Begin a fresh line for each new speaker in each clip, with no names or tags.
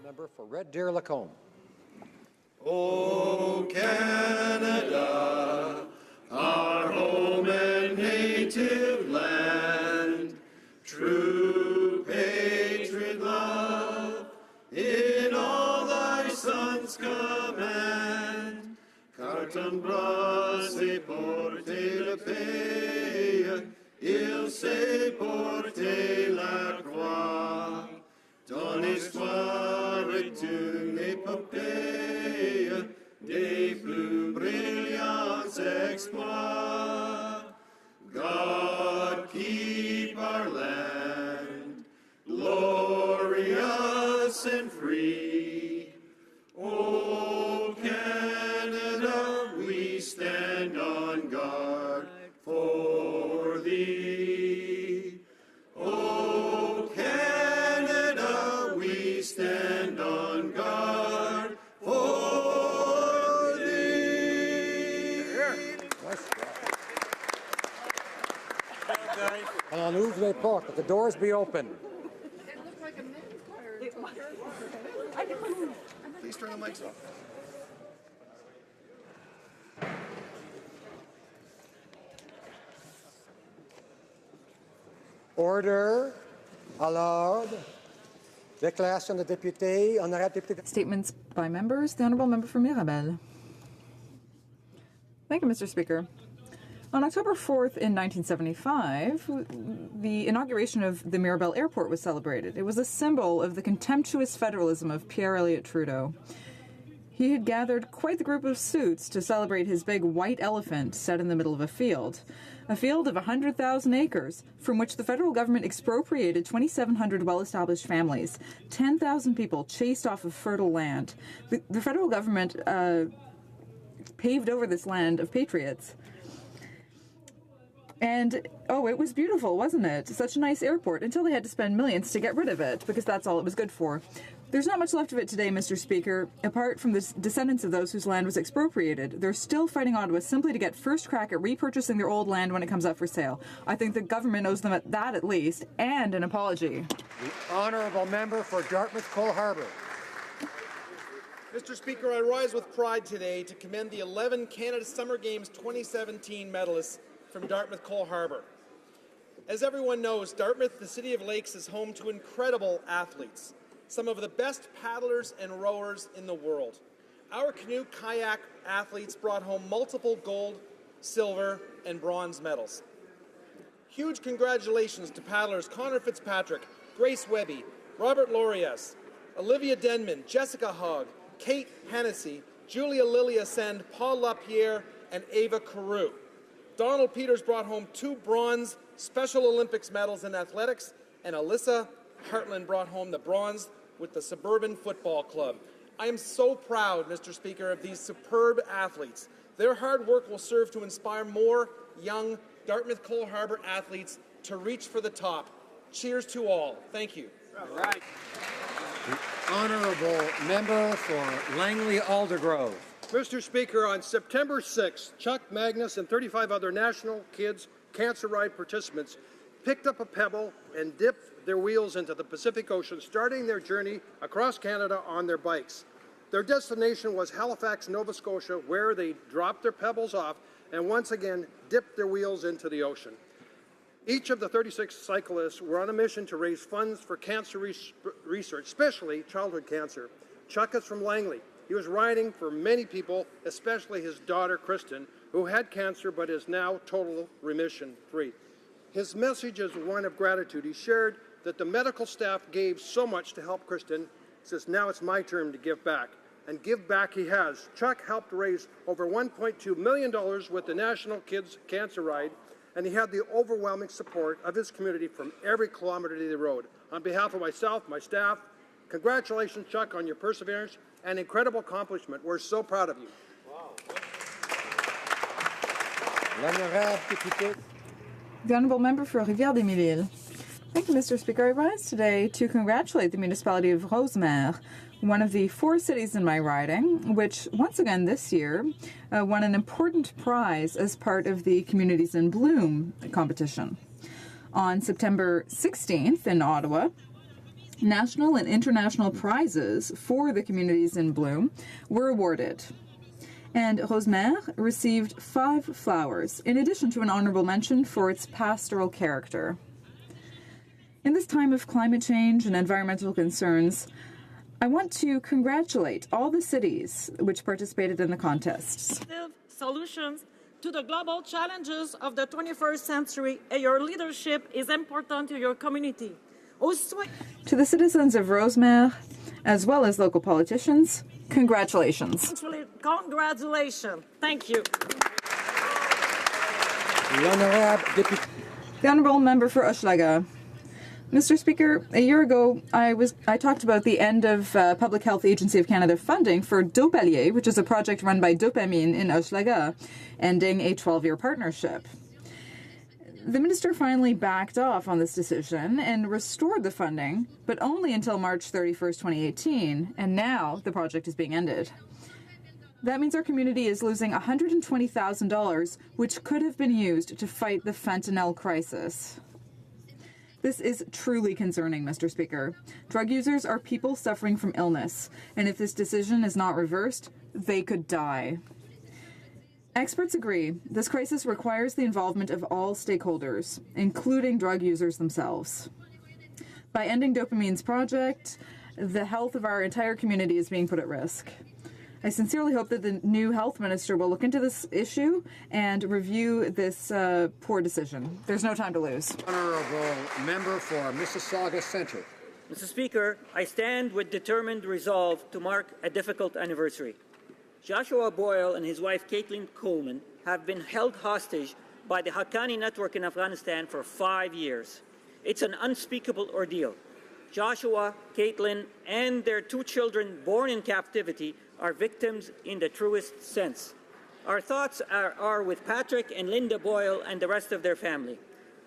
Member for Red Deer Lacombe.
O Canada, our home and native land, true patriot love, in all thy sons command. Carton brasse porter le pays, il sait porter la croix. Ton histoire est une épopée des plus brillants exploits. God keep our land glorious and free. O Canada, we stand on guard for thee. O Canada, we stand on guard for thee.
And on ouvre les portes, that the doors be open.
It looked like a men's choir.
Please turn the mics off.
Order. Alors. Déclaration de député. Honorable député.
Statements by members. The Honourable Member for Mirabel. Thank you, Mr. Speaker. On October 4th in 1975, the inauguration of the Mirabel Airport was celebrated. It was a symbol of the contemptuous federalism of Pierre Elliott Trudeau. He had gathered quite the group of suits to celebrate his big white elephant set in the middle of a field of 100,000 acres, from which the federal government expropriated 2,700 well-established families, 10,000 people chased off of fertile land. The federal government paved over this land of patriots. And, oh, it was beautiful, wasn't it? Such a nice airport, until they had to spend millions to get rid of it, because that's all it was good for. There's not much left of it today, Mr. Speaker, apart from the descendants of those whose land was expropriated. They're still fighting Ottawa simply to get first crack at repurchasing their old land when it comes up for sale. I think the government owes them that at least, and an apology.
The Honourable Member for Dartmouth Cole Harbour.
Mr. Speaker, I rise with pride today to commend the 11 Canada Summer Games 2017 medalists from Dartmouth Cole Harbour. As everyone knows, Dartmouth, the City of Lakes, is home to incredible athletes, some of the best paddlers and rowers in the world. Our canoe kayak athletes brought home multiple gold, silver, and bronze medals. Huge congratulations to paddlers Connor Fitzpatrick, Grace Webby, Robert Lorias, Olivia Denman, Jessica Hogg, Kate Hennessy, Julia Lilia Send, Paul LaPierre, and Ava Carew. Donald Peters brought home 2 bronze Special Olympics medals in athletics, and Alyssa Hartland brought home the bronze with the Suburban Football Club. I am so proud, Mr. Speaker, of these superb athletes. Their hard work will serve to inspire more young Dartmouth Cole Harbour athletes to reach for the top. Cheers to all. Thank you.
All right. The Honourable Member for Langley Aldergrove.
Mr. Speaker, on September 6th, Chuck Magnus and 35 other National Kids Cancer Ride participants picked up a pebble and dipped their wheels into the Pacific Ocean, starting their journey across Canada on their bikes. Their destination was Halifax, Nova Scotia, where they dropped their pebbles off and once again dipped their wheels into the ocean. Each of the 36 cyclists were on a mission to raise funds for cancer research, especially childhood cancer. Chuck is from Langley. He was riding for many people, especially his daughter, Kristen, who had cancer but is now total remission-free. His message is one of gratitude. He shared that the medical staff gave so much to help Kristen. He says, now it's my turn to give back. And give back he has. Chuck helped raise over $1.2 million with the National Kids Cancer Ride, and he had the overwhelming support of his community from every kilometer of the road. On behalf of myself, my staff, congratulations, Chuck, on your perseverance and incredible accomplishment. We're so proud of you.
Wow.
The Honourable Member for Rivière-des-Mille-Îles. Thank you, Mr. Speaker. I rise today to congratulate the municipality of Rosemère, one of the 4 cities in my riding, which once again this year won an important prize as part of the Communities in Bloom competition. On September 16th in Ottawa, National and international prizes for the communities in bloom were awarded. And Rosemère received 5 flowers, in addition to an honorable mention for its pastoral character. In this time of climate change and environmental concerns, I want to congratulate all the cities which participated in the contests.
Solutions to the global challenges of the 21st century, and your leadership is important to your community.
To the citizens of Rosemère, as well as local politicians, congratulations.
Congratulations. Thank you.
The Honourable Member for Hochelaga. Mr. Speaker, a year ago, I talked about the end of Public Health Agency of Canada funding for Dopalier, which is a project run by Dopamine in Hochelaga, ending a 12-year partnership. The minister finally backed off on this decision and restored the funding, but only until March 31st, 2018, and now the project is being ended. That means our community is losing $120,000, which could have been used to fight the fentanyl crisis. This is truly concerning, Mr. Speaker. Drug users are people suffering from illness, and if this decision is not reversed, they could die. Experts agree this crisis requires the involvement of all stakeholders, including drug users themselves. By ending Dopamine's project, the health of our entire community is being put at risk. I sincerely hope that the new health minister will look into this issue and review this poor decision. There's no time to lose.
Honourable Member for Mississauga Centre.
Mr. Speaker, I stand with determined resolve to mark a difficult anniversary. Joshua Boyle and his wife Caitlin Coleman have been held hostage by the Haqqani network in Afghanistan for 5 years. It's an unspeakable ordeal. Joshua, Caitlin, and their 2 children born in captivity are victims in the truest sense. Our thoughts are with Patrick and Linda Boyle and the rest of their family.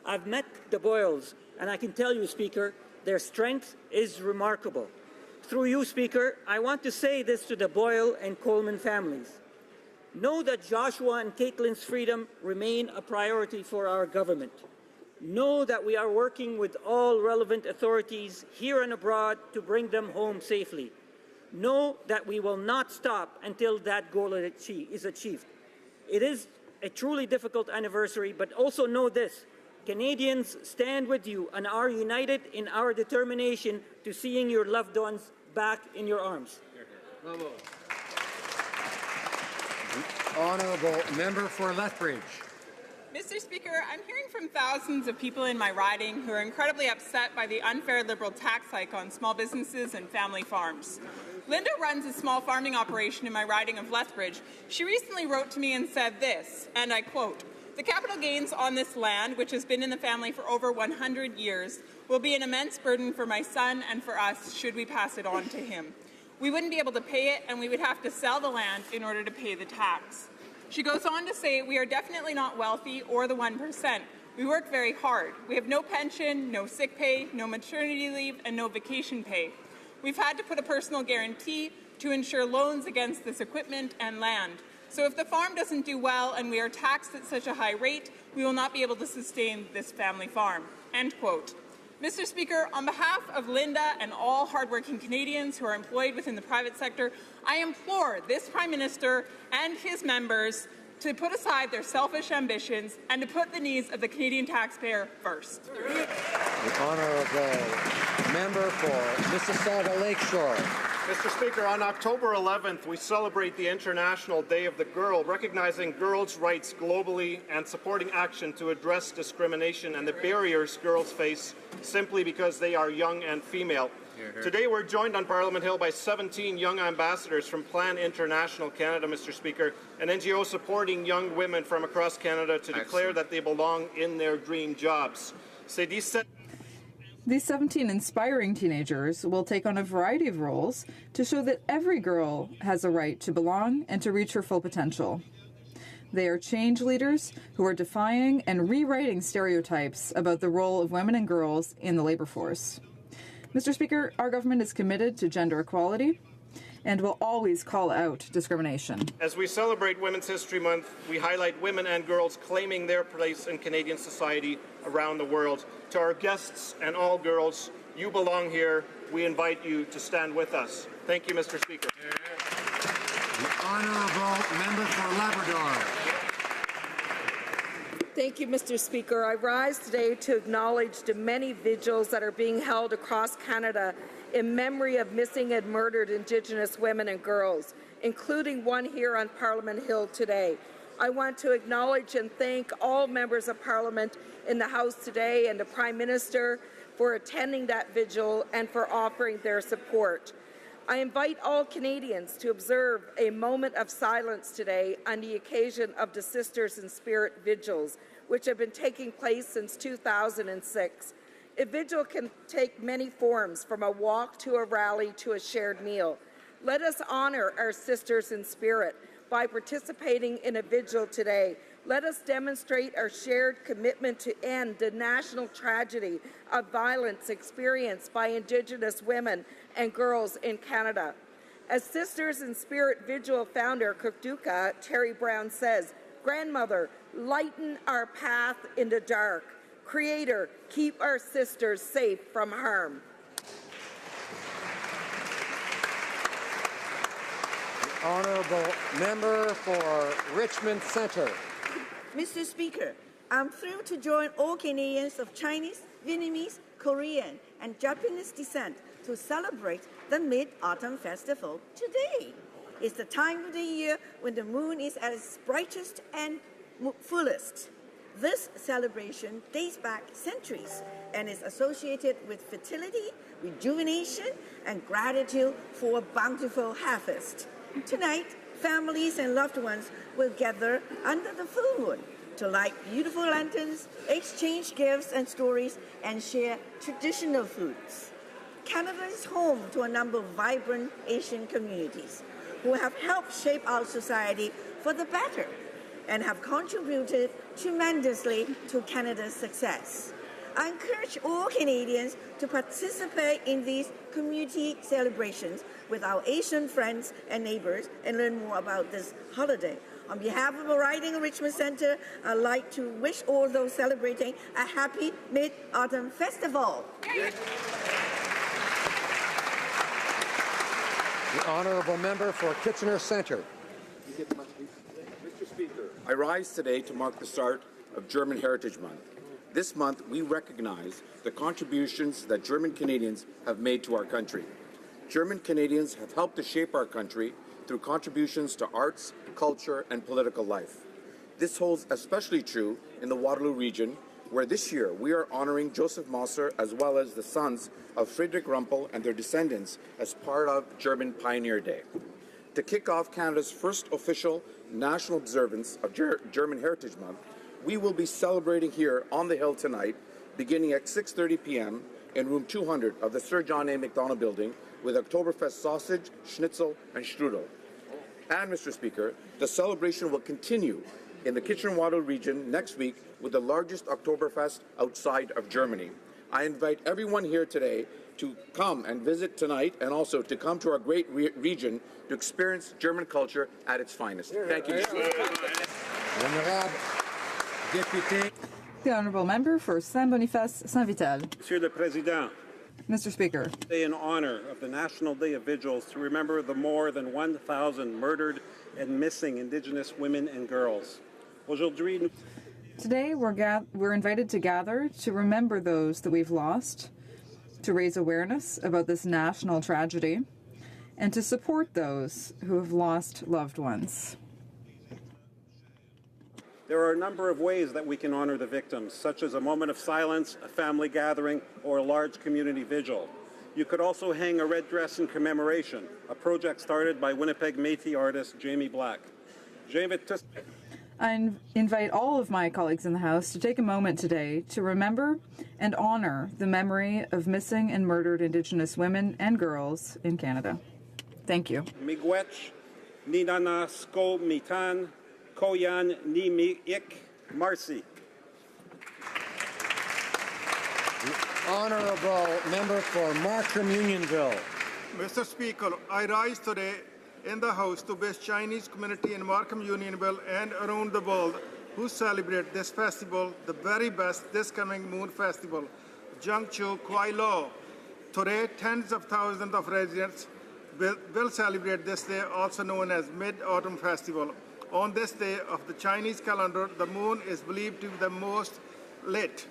I've met the Boyles, and I can tell you, Speaker, their strength is remarkable. Through you, Speaker, I want to say this to the Boyle and Coleman families. Know that Joshua and Caitlin's freedom remain a priority for our government. Know that we are working with all relevant authorities here and abroad to bring them home safely. Know that we will not stop until that goal is achieved. It is a truly difficult anniversary, but also know this. Canadians stand with you and are united in our determination to seeing your loved ones back in your arms.
Honourable Member for Lethbridge.
Mr. Speaker, I'm hearing from thousands of people in my riding who are incredibly upset by the unfair Liberal tax hike on small businesses and family farms. Linda runs a small farming operation in my riding of Lethbridge. She recently wrote to me and said this, and I quote, "The capital gains on this land, which has been in the family for over 100 years, will be an immense burden for my son and for us should we pass it on to him. We wouldn't be able to pay it, and we would have to sell the land in order to pay the tax." She goes on to say, "We are definitely not wealthy or the 1%. We work very hard. We have no pension, no sick pay, no maternity leave, and no vacation pay. We've had to put a personal guarantee to ensure loans against this equipment and land. So if the farm doesn't do well and we are taxed at such a high rate, we will not be able to sustain this family farm." End quote. Mr. Speaker, on behalf of Linda and all hardworking Canadians who are employed within the private sector, I implore this Prime Minister and his members to put aside their selfish ambitions and to put the needs of the Canadian taxpayer first.
The Honourable Member for Mississauga Lakeshore.
Mr. Speaker, on October 11th, we celebrate the International Day of the Girl, recognizing girls' rights globally and supporting action to address discrimination and the barriers girls face simply because they are young and female. Today, we're joined on Parliament Hill by 17 young ambassadors from Plan International Canada, Mr. Speaker, an NGO supporting young women from across Canada to declare that they belong in their dream jobs.
These 17 inspiring teenagers will take on a variety of roles to show that every girl has a right to belong and to reach her full potential. They are change leaders who are defying and rewriting stereotypes about the role of women and girls in the labour force. Mr. Speaker, our government is committed to gender equality, and will always call out discrimination.
As we celebrate Women's History Month, we highlight women and girls claiming their place in Canadian society around the world. To our guests and all girls, you belong here. We invite you to stand with us. Thank you, Mr. Speaker.
The honourable member for Labrador.
Thank you, Mr. Speaker. I rise today to acknowledge the many vigils that are being held across Canada in memory of missing and murdered Indigenous women and girls, including one here on Parliament Hill today. I want to acknowledge and thank all members of Parliament in the House today and the Prime Minister for attending that vigil and for offering their support. I invite all Canadians to observe a moment of silence today on the occasion of the Sisters in Spirit vigils, which have been taking place since 2006. A vigil can take many forms, from a walk to a rally to a shared meal. Let us honor our Sisters in Spirit by participating in a vigil today. Let us demonstrate our shared commitment to end the national tragedy of violence experienced by Indigenous women and girls in Canada. As Sisters in Spirit Vigil founder Kukduka Terry Brown says, "Grandmother, lighten our path in the dark. Creator, keep our sisters safe from harm."
The honourable member for Richmond Centre.
Mr. Speaker, I'm thrilled to join all Canadians of Chinese, Vietnamese, Korean, and Japanese descent to celebrate the Mid-Autumn Festival today. It's the time of the year when the moon is at its brightest and fullest. This celebration dates back centuries and is associated with fertility, rejuvenation, and gratitude for a bountiful harvest. Tonight, families and loved ones will gather under the full moon to light beautiful lanterns, exchange gifts and stories, and share traditional foods. Canada is home to a number of vibrant Asian communities who have helped shape our society for the better and have contributed tremendously to Canada's success. I encourage all Canadians to participate in these community celebrations with our Asian friends and neighbors and learn more about this holiday. On behalf of the riding of Richmond Centre, I'd like to wish all those celebrating a happy Mid-Autumn Festival.
The honourable member for Kitchener Centre.
Mr. Speaker, I rise today to mark the start of German Heritage Month. This month, we recognize the contributions that German Canadians have made to our country. German Canadians have helped to shape our country through contributions to arts, culture, and political life. This holds especially true in the Waterloo region, where this year we are honoring Joseph Mosser as well as the sons of Friedrich Rumpel and their descendants as part of German Pioneer Day. To kick off Canada's first official national observance of German Heritage Month, we will be celebrating here on the Hill tonight, beginning at 6:30 p.m. in room 200 of the Sir John A. Macdonald Building with Oktoberfest sausage, schnitzel, and strudel. And, Mr. Speaker, the celebration will continue in the Kitchener-Waterloo region next week with the largest Oktoberfest outside of Germany. I invite everyone here today to come and visit tonight and also to come to our great region to experience German culture at its finest. Thank you.
The honourable member for Saint-Boniface Saint-Vital.
Monsieur le Président,
Mr. Speaker.
Today in honor of the National Day of Vigils to remember the more than 1,000 murdered and missing Indigenous women and girls. Aujourd'hui,
Today we're invited to gather to remember those that we've lost, to raise awareness about this national tragedy, and to support those who have lost loved ones.
there are a number of ways that we can honor the victims, such as a moment of silence, a family gathering, or a large community vigil. You could also hang a red dress in commemoration, a project started by Winnipeg Métis artist Jamie Black.
I invite all of my colleagues in the House to take a moment today to remember and honor the memory of missing and murdered Indigenous women and girls in Canada. Thank you.
Miigwech, Ninana Sko Mitan, Koyan Ni Mi Ik, Marcy.
The honourable member for Markham Unionville.
Mr. Speaker, I rise today in the House to wish Chinese community in Markham Unionville and around the world who celebrate this festival the very best this coming Moon Festival, Jiangchu Kuai Lo. Today, tens of thousands of residents will celebrate this day, also known as Mid-Autumn Festival. On this day of the Chinese calendar, the moon is believed to be the most lit.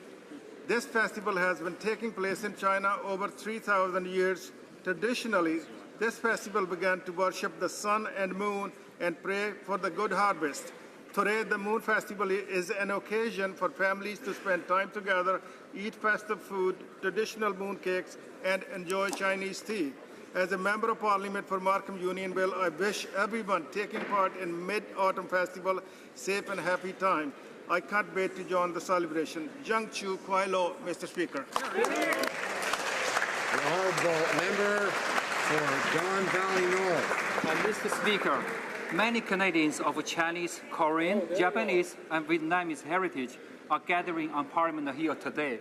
This festival has been taking place in China over 3,000 years. Traditionally, this festival began to worship the sun and moon and pray for the good harvest. Today, the Moon Festival is an occasion for families to spend time together, eat festive food, traditional moon cakes, and enjoy Chinese tea. As a Member of Parliament for Markham Unionville, I wish everyone taking part in Mid-Autumn Festival safe and happy time. I can't wait to join the celebration. Jiangchu Kuai Lo, Mr. Speaker.
The Honourable Member for Don Valley North.
Mr. Speaker, many Canadians of Chinese, Korean, Japanese, and Vietnamese heritage are gathering on Parliament Hill today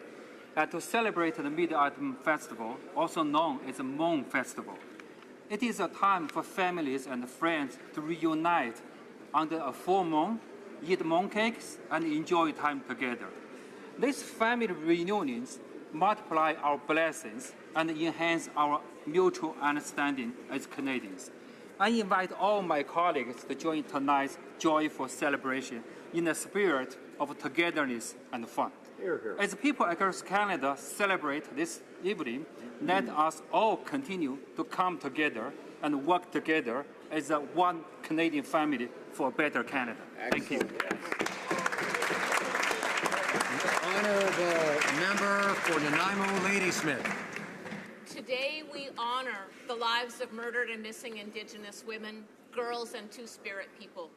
to celebrate the Mid-Autumn Festival, also known as the Moon Festival. It is a time for families and friends to reunite under a full moon, eat mooncakes, and enjoy time together. These family reunions multiply our blessings and enhance our mutual understanding as Canadians. I invite all my colleagues to join tonight's joyful celebration in the spirit of togetherness and fun.
Hear, hear.
As people across Canada celebrate this evening, let us all continue to come together and work together as a one Canadian family for a better Canada. Thank you.
The Honourable Member for Nanaimo Ladysmith.
Today we honor the lives of murdered and missing Indigenous women, girls, and Two-Spirit people.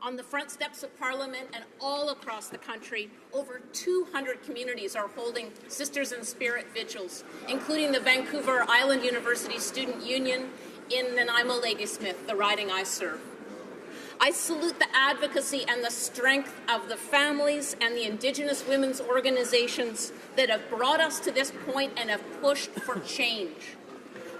On the front steps of Parliament and all across the country, over 200 communities are holding Sisters in Spirit vigils, including the Vancouver Island University Student Union in Nanaimo Ladysmith, the riding I serve. I salute the advocacy and the strength of the families and the Indigenous women's organizations that have brought us to this point and have pushed for change.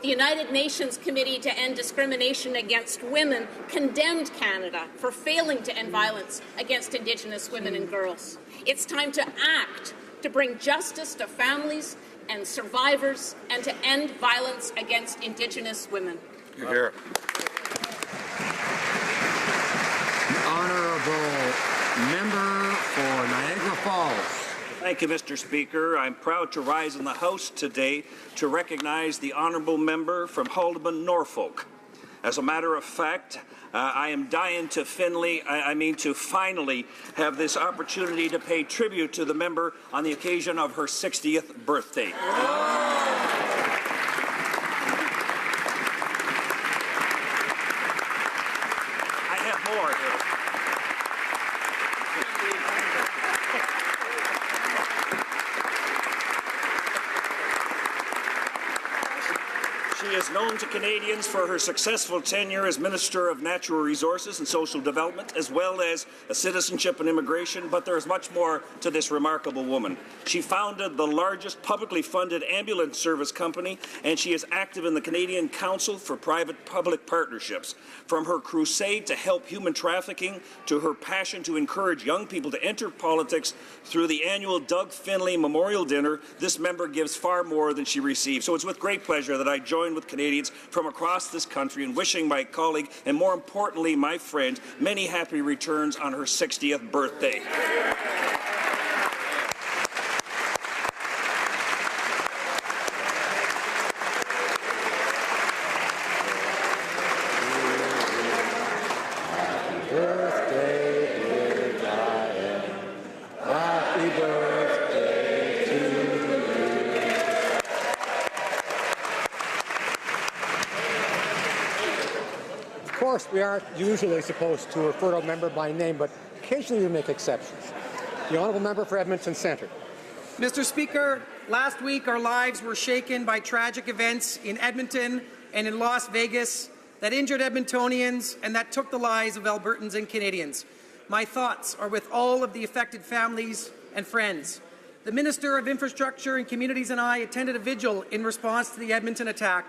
The United Nations Committee to End Discrimination Against Women condemned Canada for failing to end violence against Indigenous women and girls. It's time to act to bring justice to families and survivors and to end violence against Indigenous women.
Here. The Honourable Member for Niagara Falls.
Thank you, Mr. Speaker. I'm proud to rise in the House today to recognize the Honourable Member from Haldimand, Norfolk. As a matter of fact, I am dying to finally have this opportunity to pay tribute to the member on the occasion of her 60th birthday. I have more here. She is known to Canadians for her successful tenure as Minister of Natural Resources and Social Development, as well as Citizenship and Immigration, but there is much more to this remarkable woman. She founded the largest publicly funded ambulance service company, and she is active in the Canadian Council for Private-Public Partnerships. From her crusade to help human trafficking to her passion to encourage young people to enter politics through the annual Doug Findlay Memorial Dinner, this member gives far more than she receives. So it's with great pleasure that I join with Canadians from across this country in wishing my colleague and, more importantly, my friend, many happy returns on her 60th birthday.
Of course, we aren't usually supposed to refer to a member by name, but occasionally we make exceptions. The Honourable Member for Edmonton Centre.
Mr. Speaker, last week our lives were shaken by tragic events in Edmonton and in Las Vegas that injured Edmontonians and that took the lives of Albertans and Canadians. My thoughts are with all of the affected families and friends. The Minister of Infrastructure and Communities and I attended a vigil in response to the Edmonton attack.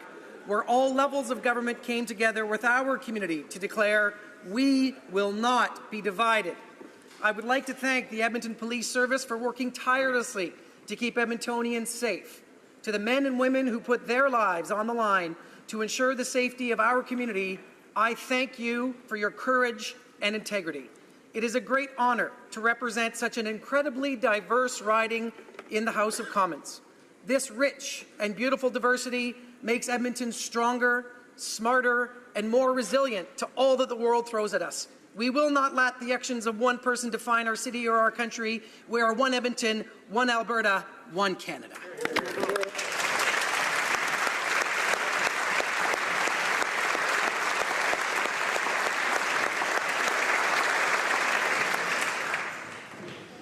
where all levels of government came together with our community to declare, "We will not be divided." I would like to thank the Edmonton Police Service for working tirelessly to keep Edmontonians safe. To the men and women who put their lives on the line to ensure the safety of our community, I thank you for your courage and integrity. It is a great honour to represent such an incredibly diverse riding in the House of Commons. This rich and beautiful diversity makes Edmonton stronger, smarter, and more resilient to all that the world throws at us. We will not let the actions of one person define our city or our country. We are one Edmonton, one Alberta, one Canada.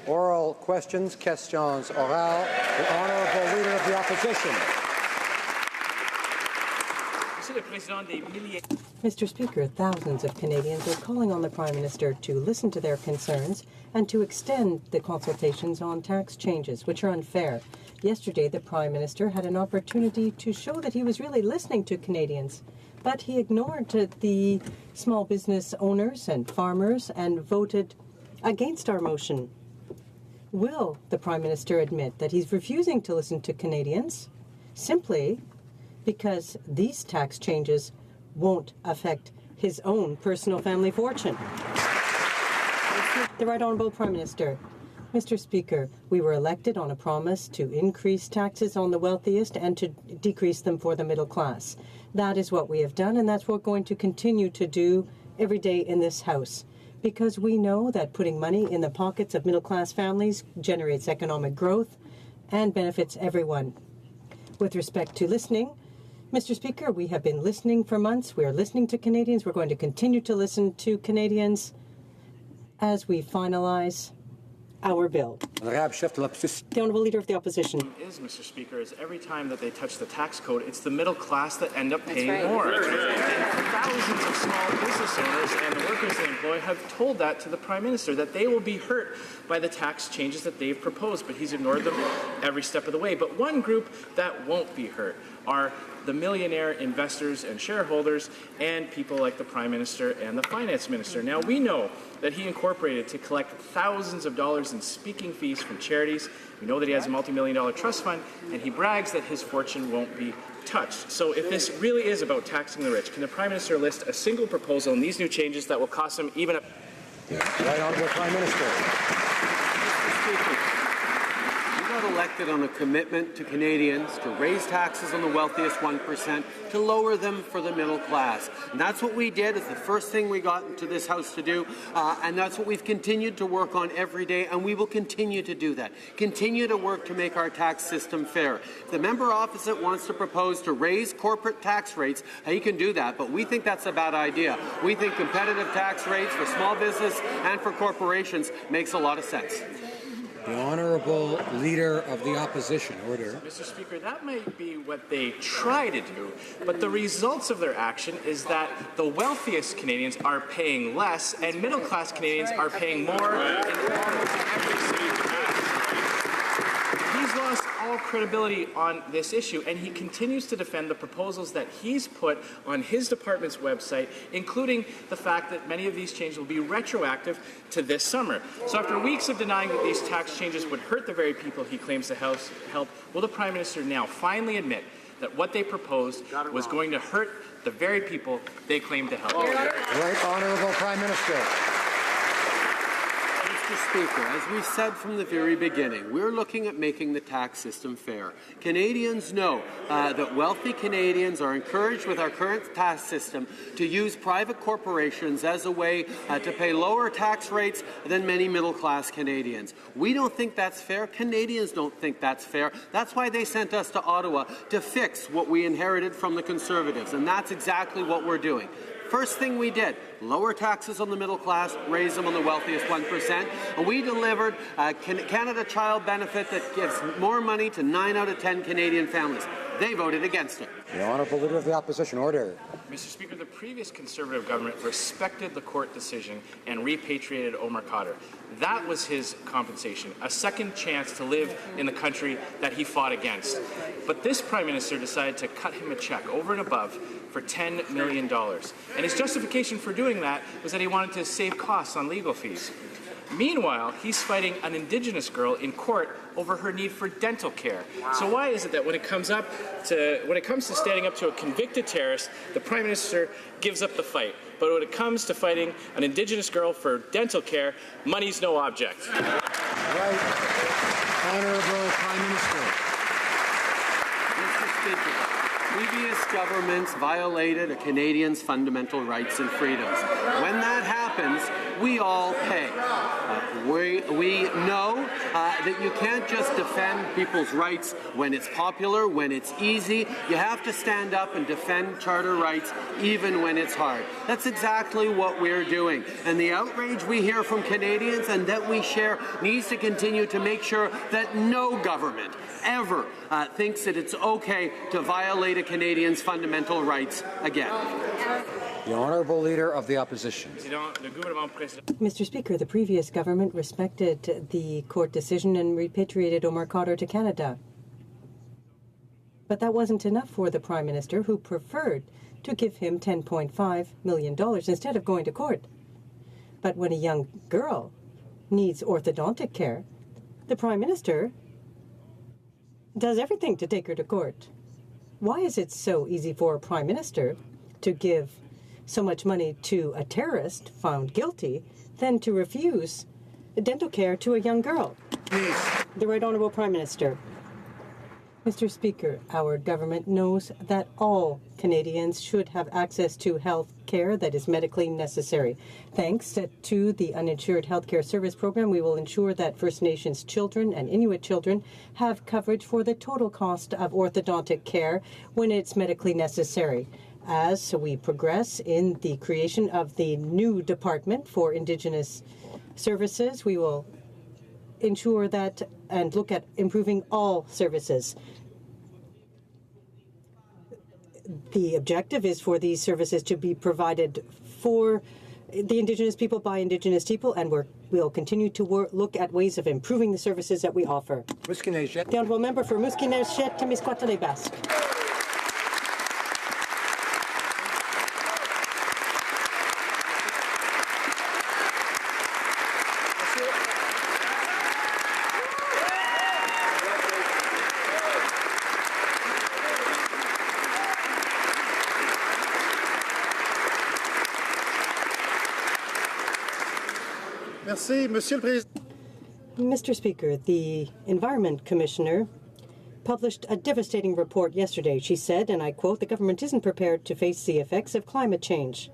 Oral questions, questions orales. The Honourable Leader of the Opposition.
Mr. Speaker, thousands of Canadians are calling on the Prime Minister to listen to their concerns and to extend the consultations on tax changes, which are unfair. Yesterday, the Prime Minister had an opportunity to show that he was really listening to Canadians, but he ignored the small business owners and farmers and voted against our motion. Will the Prime Minister admit that he's refusing to listen to Canadians simply because these tax changes won't affect his own personal family fortune? The Right Honourable Prime Minister. Mr. Speaker, we were elected on a promise to increase taxes on the wealthiest and to decrease them for the middle class. That is what we have done, and that's what we're going to continue to do every day in this House, because we know that putting money in the pockets of middle-class families generates economic growth and benefits everyone. With respect to listening, Mr. Speaker, we have been listening for months. We are listening to Canadians. We're going to continue to listen to Canadians as we finalize our bill. The Honourable Leader of the Opposition.
Is, Mr. Speaker, is every time that they touch the tax code, it's the middle class that end up paying
right.
more. And thousands of small business owners and the workers they employ have told that to the Prime Minister, that they will be hurt by the tax changes that they've proposed, but he's ignored them every step of the way. But one group that won't be hurt are the millionaire investors and shareholders and people like the Prime Minister and the Finance Minister. Now, we know that he incorporated to collect thousands of dollars in speaking fees from charities. We know that he has a multi-million-dollar trust fund, and he brags that his fortune won't be touched. So if this really is about taxing the rich, can the Prime Minister list a single proposal in these new changes that will cost him even a...
Right Honourable Prime Minister.
Elected on a commitment to Canadians to raise taxes on the wealthiest 1%, to lower them for the middle class. And that's what we did. It's the first thing we got into this House to do, and that's what we've continued to work on every day, and we will continue to do that. Continue to work to make our tax system fair. If the member opposite wants to propose to raise corporate tax rates, he can do that, but we think that's a bad idea. We think competitive tax rates for small business and for corporations makes a lot of sense.
The Honourable Leader of the Opposition. Order.
Mr. Speaker, that might be what they try to do, but the results of their action is that the wealthiest Canadians are paying less and middle-class Canadians are paying more in almost every single case. He's lost all credibility on this issue, and he continues to defend the proposals that he's put on his department's website, including the fact that many of these changes will be retroactive to this summer. So after weeks of denying that these tax changes would hurt the very people he claims to help, will the Prime Minister now finally admit that what they proposed was going to hurt the very people they claim to help?
Right Honourable Prime Minister.
Mr. Speaker, as we said from the very beginning, we're looking at making the tax system fair. Canadians know that wealthy Canadians are encouraged with our current tax system to use private corporations as a way to pay lower tax rates than many middle-class Canadians. We don't think that's fair. Canadians don't think that's fair. That's why they sent us to Ottawa to fix what we inherited from the Conservatives, and that's exactly what we're doing. First thing we did, lower taxes on the middle class, raise them on the wealthiest 1%. And we delivered a Canada Child Benefit that gives more money to 9 out of 10 Canadian families. They voted against it.
The Honourable Leader of the Opposition. Order.
Mr. Speaker, the previous Conservative government respected the court decision and repatriated Omar Khadr. That was his compensation, a second chance to live in the country that he fought against. But this Prime Minister decided to cut him a check over and above for $10 million. And his justification for doing that was that he wanted to save costs on legal fees. Meanwhile, he's fighting an Indigenous girl in court over her need for dental care. So why is it that when it comes to standing up to a convicted terrorist, the Prime Minister gives up the fight, but when it comes to fighting an Indigenous girl for dental care, money's no object?
Right. Honourable Prime Minister.
Mr. Speaker, previous governments violated a Canadian's fundamental rights and freedoms. When that happens, we all pay. We know that you can't just defend people's rights when it's popular, when it's easy. You have to stand up and defend charter rights even when it's hard. That's exactly what we're doing. And the outrage we hear from Canadians and that we share needs to continue to make sure that no government ever thinks that it's okay to violate a Canadian's fundamental rights again.
The Honourable Leader of the Opposition.
Mr. Speaker, the previous government respected the court decision and repatriated Omar Khadr to Canada. But that wasn't enough for the Prime Minister, who preferred to give him $10.5 million instead of going to court. But when a young girl needs orthodontic care, the Prime Minister does everything to take her to court. Why is it so easy for a Prime Minister to give so much money to a terrorist found guilty than to refuse dental care to a young girl?
Please.
The Right Honourable Prime Minister. Mr. Speaker, our government knows that all Canadians should have access to health care that is medically necessary. Thanks to the Uninsured Healthcare Service Program, we will ensure that First Nations children and Inuit children have coverage for the total cost of orthodontic care when it's medically necessary. As we progress in the creation of the new Department for Indigenous Services, we will ensure that and look at improving all services. The objective is for these services to be provided for the Indigenous people by Indigenous people, and we'll continue to look at ways of improving the services that we offer. The Honourable Member for Musqueam-Neches-Témiscouata-Les-Basques.
Merci, Monsieur le Président.
Mr. Speaker, the Environment Commissioner published a devastating report yesterday. She said, and I quote, "The government isn't prepared to face the effects of climate change."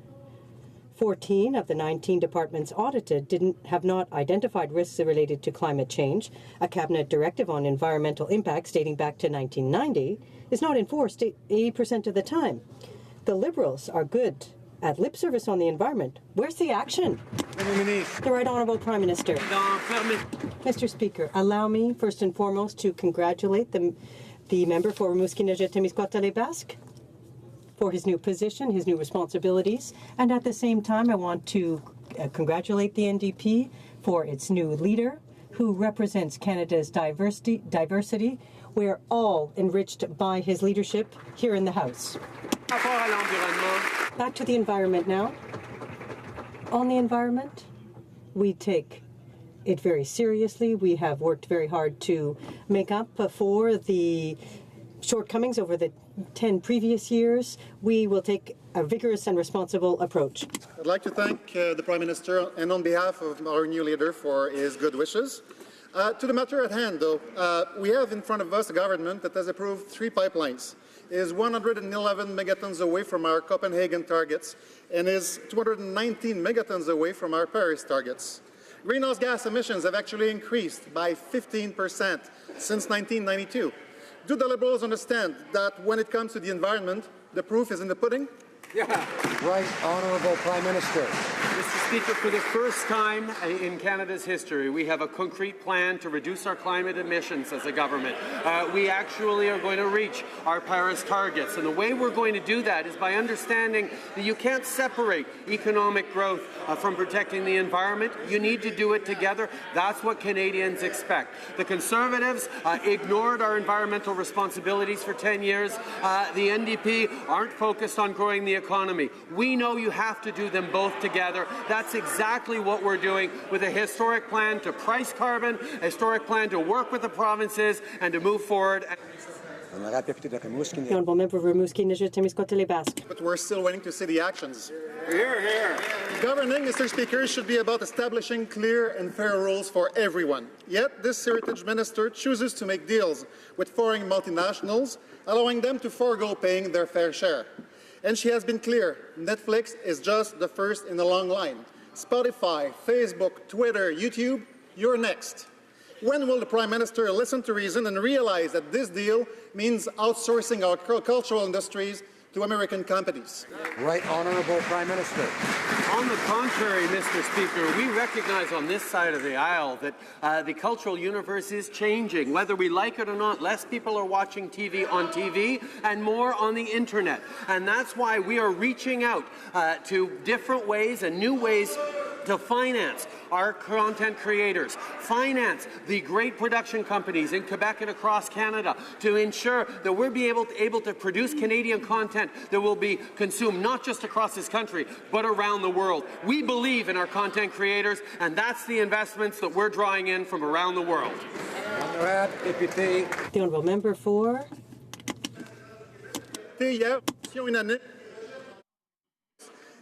14 of the 19 departments audited have not identified risks related to climate change. A cabinet directive on environmental impacts dating back to 1990 is not enforced 80% of the time. The Liberals are good at lip service on the environment. Where's the action? The Right Honourable Prime Minister. Mr. Speaker, allow me first and foremost to congratulate the member for Musqueam-Neches-Témiscouata-Les-Basques for his new position, his new responsibilities, and at the same time I want to congratulate the NDP for its new leader who represents Canada's diversity. We are all enriched by his leadership here in the House. Back to the environment now. On the environment, we take it very seriously. We have worked very hard to make up for the shortcomings over the 10 previous years. We will take a vigorous and responsible approach.
I'd like to thank the Prime Minister and on behalf of our new leader for his good wishes. To the matter at hand, though, we have in front of us a government that has approved 3 pipelines, is 111 megatons away from our Copenhagen targets, and is 219 megatons away from our Paris targets. Greenhouse gas emissions have actually increased by 15% since 1992. Do the Liberals understand that when it comes to the environment, the proof is in the pudding?
Yeah. Right Honourable Prime Minister.
Mr. Speaker, for the first time in Canada's history, we have a concrete plan to reduce our climate emissions as a government. We actually are going to reach our Paris targets. And the way we're going to do that is by understanding that you can't separate economic growth from protecting the environment. You need to do it together. That's what Canadians expect. The Conservatives ignored our environmental responsibilities for 10 years. The NDP aren't focused on growing the economy. We know you have to do them both together. That's exactly what we're doing with a historic plan to price carbon, a historic plan to work with the provinces and to move forward.
The Honourable Member for Rimouski-Niger-Témiscouat-Basque.
But we're still waiting to see the actions.
Here, here.
Governing, Mr. Speaker, should be about establishing clear and fair rules for everyone. Yet this heritage minister chooses to make deals with foreign multinationals, allowing them to forego paying their fair share. And she has been clear, Netflix is just the first in a long line. Spotify, Facebook, Twitter, YouTube, you're next. When will the Prime Minister listen to reason and realize that this deal means outsourcing our cultural industries to American companies?
Right Honourable Prime Minister.
On the contrary, Mr. Speaker, we recognize on this side of the aisle that the cultural universe is changing. Whether we like it or not, less people are watching TV on TV and more on the internet. And that's why we are reaching out to different ways and new ways to finance our content creators, finance the great production companies in Quebec and across Canada to ensure that we'll be able to produce Canadian content that will be consumed not just across this country, but around the world. We believe in our content creators, and that's the investments that we're drawing in from around the world.
The Honourable Member for...
Hier, unanime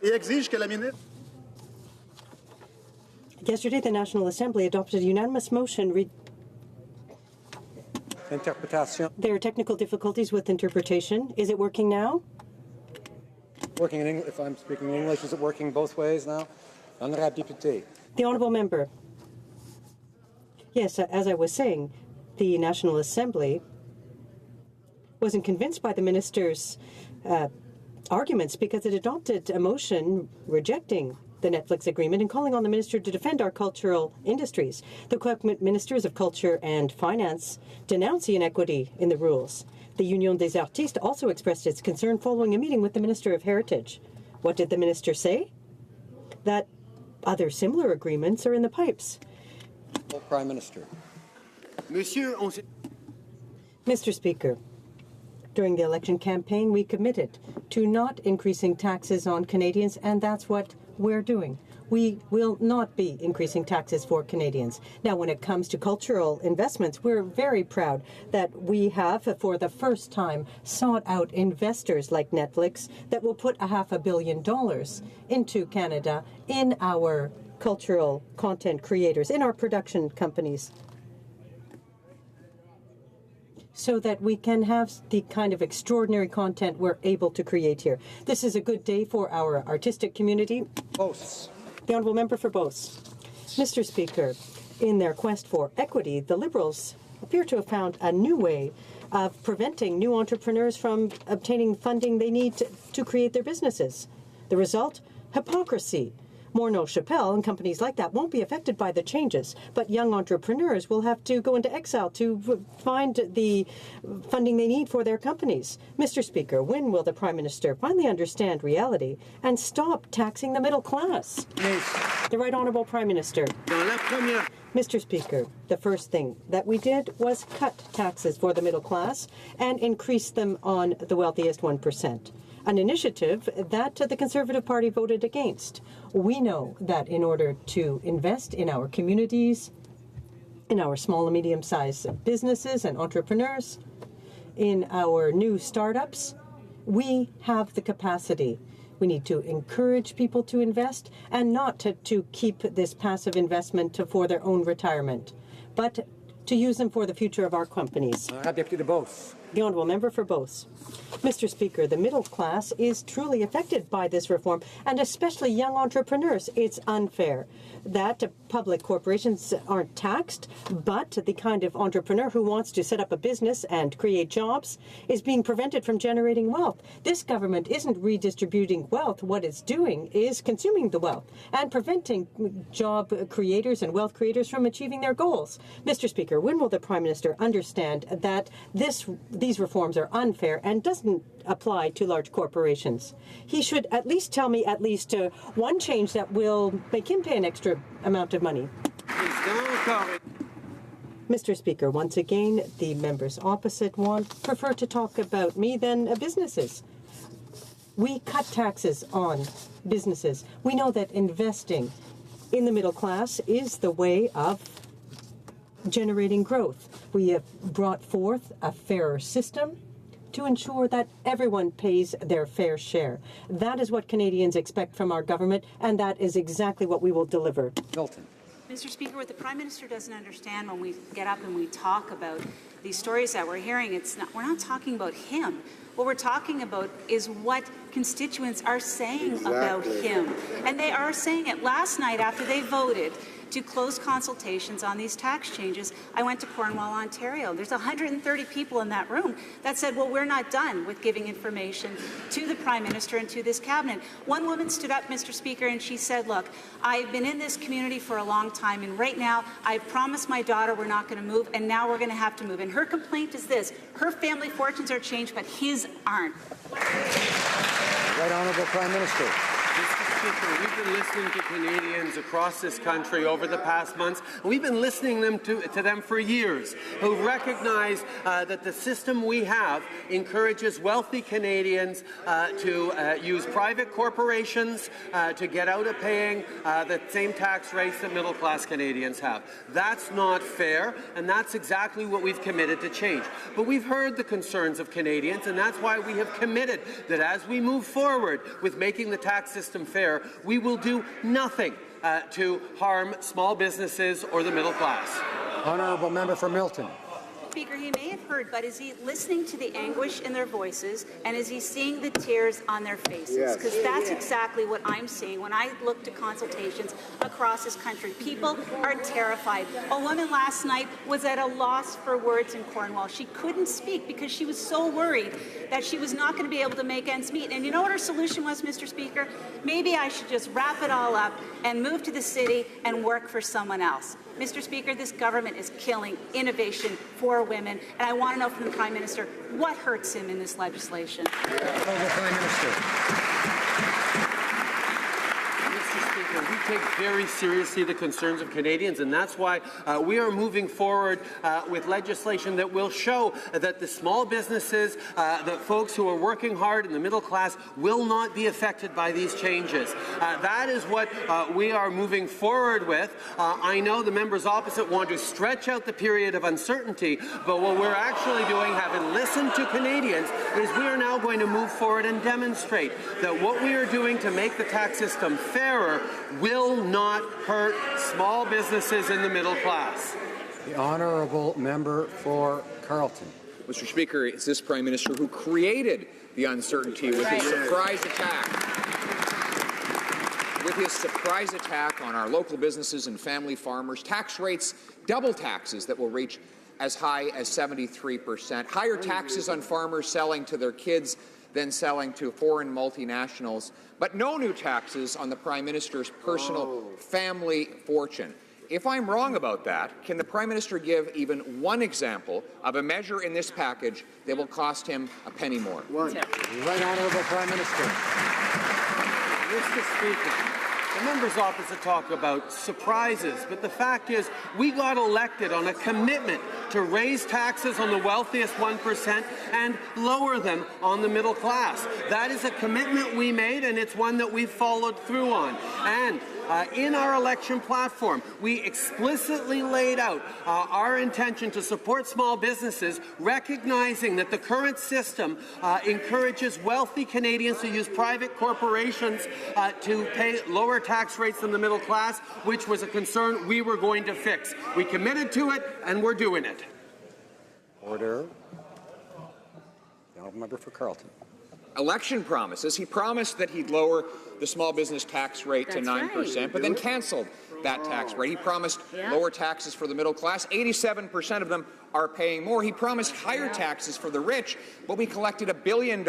et exige que la ministre...
Yesterday, the National Assembly adopted a unanimous motion.
Interpretation.
There are technical difficulties with interpretation. Is it working now?
Working in English. If I'm speaking English, is it working both ways now? Honourable Député.
The Honourable Member. Yes, as I was saying, the National Assembly wasn't convinced by the Minister's arguments because it adopted a motion rejecting the Netflix agreement and calling on the Minister to defend our cultural industries. The Quebec Ministers of Culture and Finance denounce the inequity in the rules. The Union des Artistes also expressed its concern following a meeting with the Minister of Heritage. What did the Minister say? That other similar agreements are in the pipes.
Prime Minister.
Mr. Speaker, during the election campaign, we committed to not increasing taxes on Canadians, and that's what we're doing. We will not be increasing taxes for Canadians. Now, when it comes to cultural investments, we're very proud that we have, for the first time, sought out investors like Netflix that will put $500 million into Canada in our cultural content creators, in our production companies, so that we can have the kind of extraordinary content we're able to create here. This is a good day for our artistic community.
Beauce.
The Honourable Member for Beauce. Mr. Speaker, in their quest for equity, the Liberals appear to have found a new way of preventing new entrepreneurs from obtaining funding they need to create their businesses. The result? Hypocrisy. Morneau Chappelle and companies like that won't be affected by the changes, but young entrepreneurs will have to go into exile to find the funding they need for their companies. Mr. Speaker, when will the Prime Minister finally understand reality and stop taxing the middle class?
Yes.
The Right Honourable Prime Minister. Mr. Speaker, the first thing that we did was cut taxes for the middle class and increase them on the wealthiest 1%. An initiative that the Conservative Party voted against. We know that in order to invest in our communities, in our small and medium-sized businesses and entrepreneurs, in our new startups, we have the capacity. We need to encourage people to invest and not to keep this passive investment for their own retirement, but to use them for the future of our companies. The Honourable Member for Beauce. Mr. Speaker, the middle class is truly affected by this reform, and especially young entrepreneurs. It's unfair that public corporations aren't taxed, but the kind of entrepreneur who wants to set up a business and create jobs is being prevented from generating wealth. This government isn't redistributing wealth. What it's doing is consuming the wealth and preventing job creators and wealth creators from achieving their goals. Mr. Speaker, when will the Prime Minister understand that these reforms are unfair and doesn't apply to large corporations? He should at least tell me one change that will make him pay an extra amount of money. Mr. Speaker, once again, the members opposite prefer to talk about me than businesses. We cut taxes on businesses. We know that investing in the middle class is the way of generating growth. We have brought forth a fairer system to ensure that everyone pays their fair share. That is what Canadians expect from our government, and that is exactly what we will deliver.
Milton.
Mr. Speaker, what the Prime Minister doesn't understand when we get up and we talk about these stories that we're hearing, we're not talking about him. What we're talking about is what constituents are saying about him. And they are saying it. Last night, after they voted to close consultations on these tax changes, I went to Cornwall, Ontario. There's 130 people in that room that said, well, we're not done with giving information to the Prime Minister and to this cabinet. One woman stood up, Mr. Speaker, and she said, look, I've been in this community for a long time, and right now I've promised my daughter we're not going to move, and now we're going to have to move. And her complaint is this: her family fortunes are changed, but his aren't.
Right Honourable Prime Minister.
Mr. Speaker, we've been listening to Canadians across this country over the past months. We've been listening to them for years, who recognize that the system we have encourages wealthy Canadians to use private corporations to get out of paying the same tax rates that middle-class Canadians have. That's not fair, and that's exactly what we've committed to change. But we've heard the concerns of Canadians, and that's why we have committed that as we move forward with making the tax system fair, we will do nothing to harm small businesses or the middle class.
Honourable Member for Milton.
Speaker, he may have heard, but is he listening to the anguish in their voices, and is he seeing the tears on their faces? Because that's exactly what I'm seeing when I look to consultations across this country. People are terrified. A woman last night was at a loss for words in Cornwall. She couldn't speak because she was so worried that she was not going to be able to make ends meet. And you know what her solution was, Mr. Speaker? Maybe I should just wrap it all up and move to the city and work for someone else. Mr. Speaker, this government is killing innovation for women, and I want to know from the Prime Minister what hurts him in this legislation.
Prime Minister.
We take very seriously the concerns of Canadians, and that's why we are moving forward with legislation that will show that the small businesses, the folks who are working hard in the middle class, will not be affected by these changes. That is what we are moving forward with. I know the members opposite want to stretch out the period of uncertainty, but what we're actually doing, having listened to Canadians, is we are now going to move forward and demonstrate that what we are doing to make the tax system fairer will not hurt small businesses in the middle class.
The Honourable Member for Carleton.
Mr. Speaker, it's this Prime Minister who created the uncertainty with his surprise attack. With his surprise attack on our local businesses and family farmers, tax rates, double taxes that will reach as high as 73%, higher taxes on farmers selling to their kids than selling to foreign multinationals, but no new taxes on the Prime Minister's personal family fortune. If I'm wrong about that, can the Prime Minister give even one example of a measure in this package that will cost him a penny more?
Right Honourable Prime Minister.
Mr. Speaker, the members opposite talk about surprises, but the fact is we got elected on a commitment to raise taxes on the wealthiest 1% and lower them on the middle class. That is a commitment we made, and it's one that we've followed through on. And in our election platform, we explicitly laid out our intention to support small businesses, recognizing that the current system encourages wealthy Canadians to use private corporations to pay lower tax rates than the middle class, which was a concern we were going to fix. We committed to it, and we're doing it.
Order. Honourable Member for Carleton.
Election promises. He promised that he'd lower the small business tax rate to 9%, but then canceled that tax rate. He promised lower taxes for the middle class. 87% of them are paying more. He promised higher taxes for the rich, but we collected $1 billion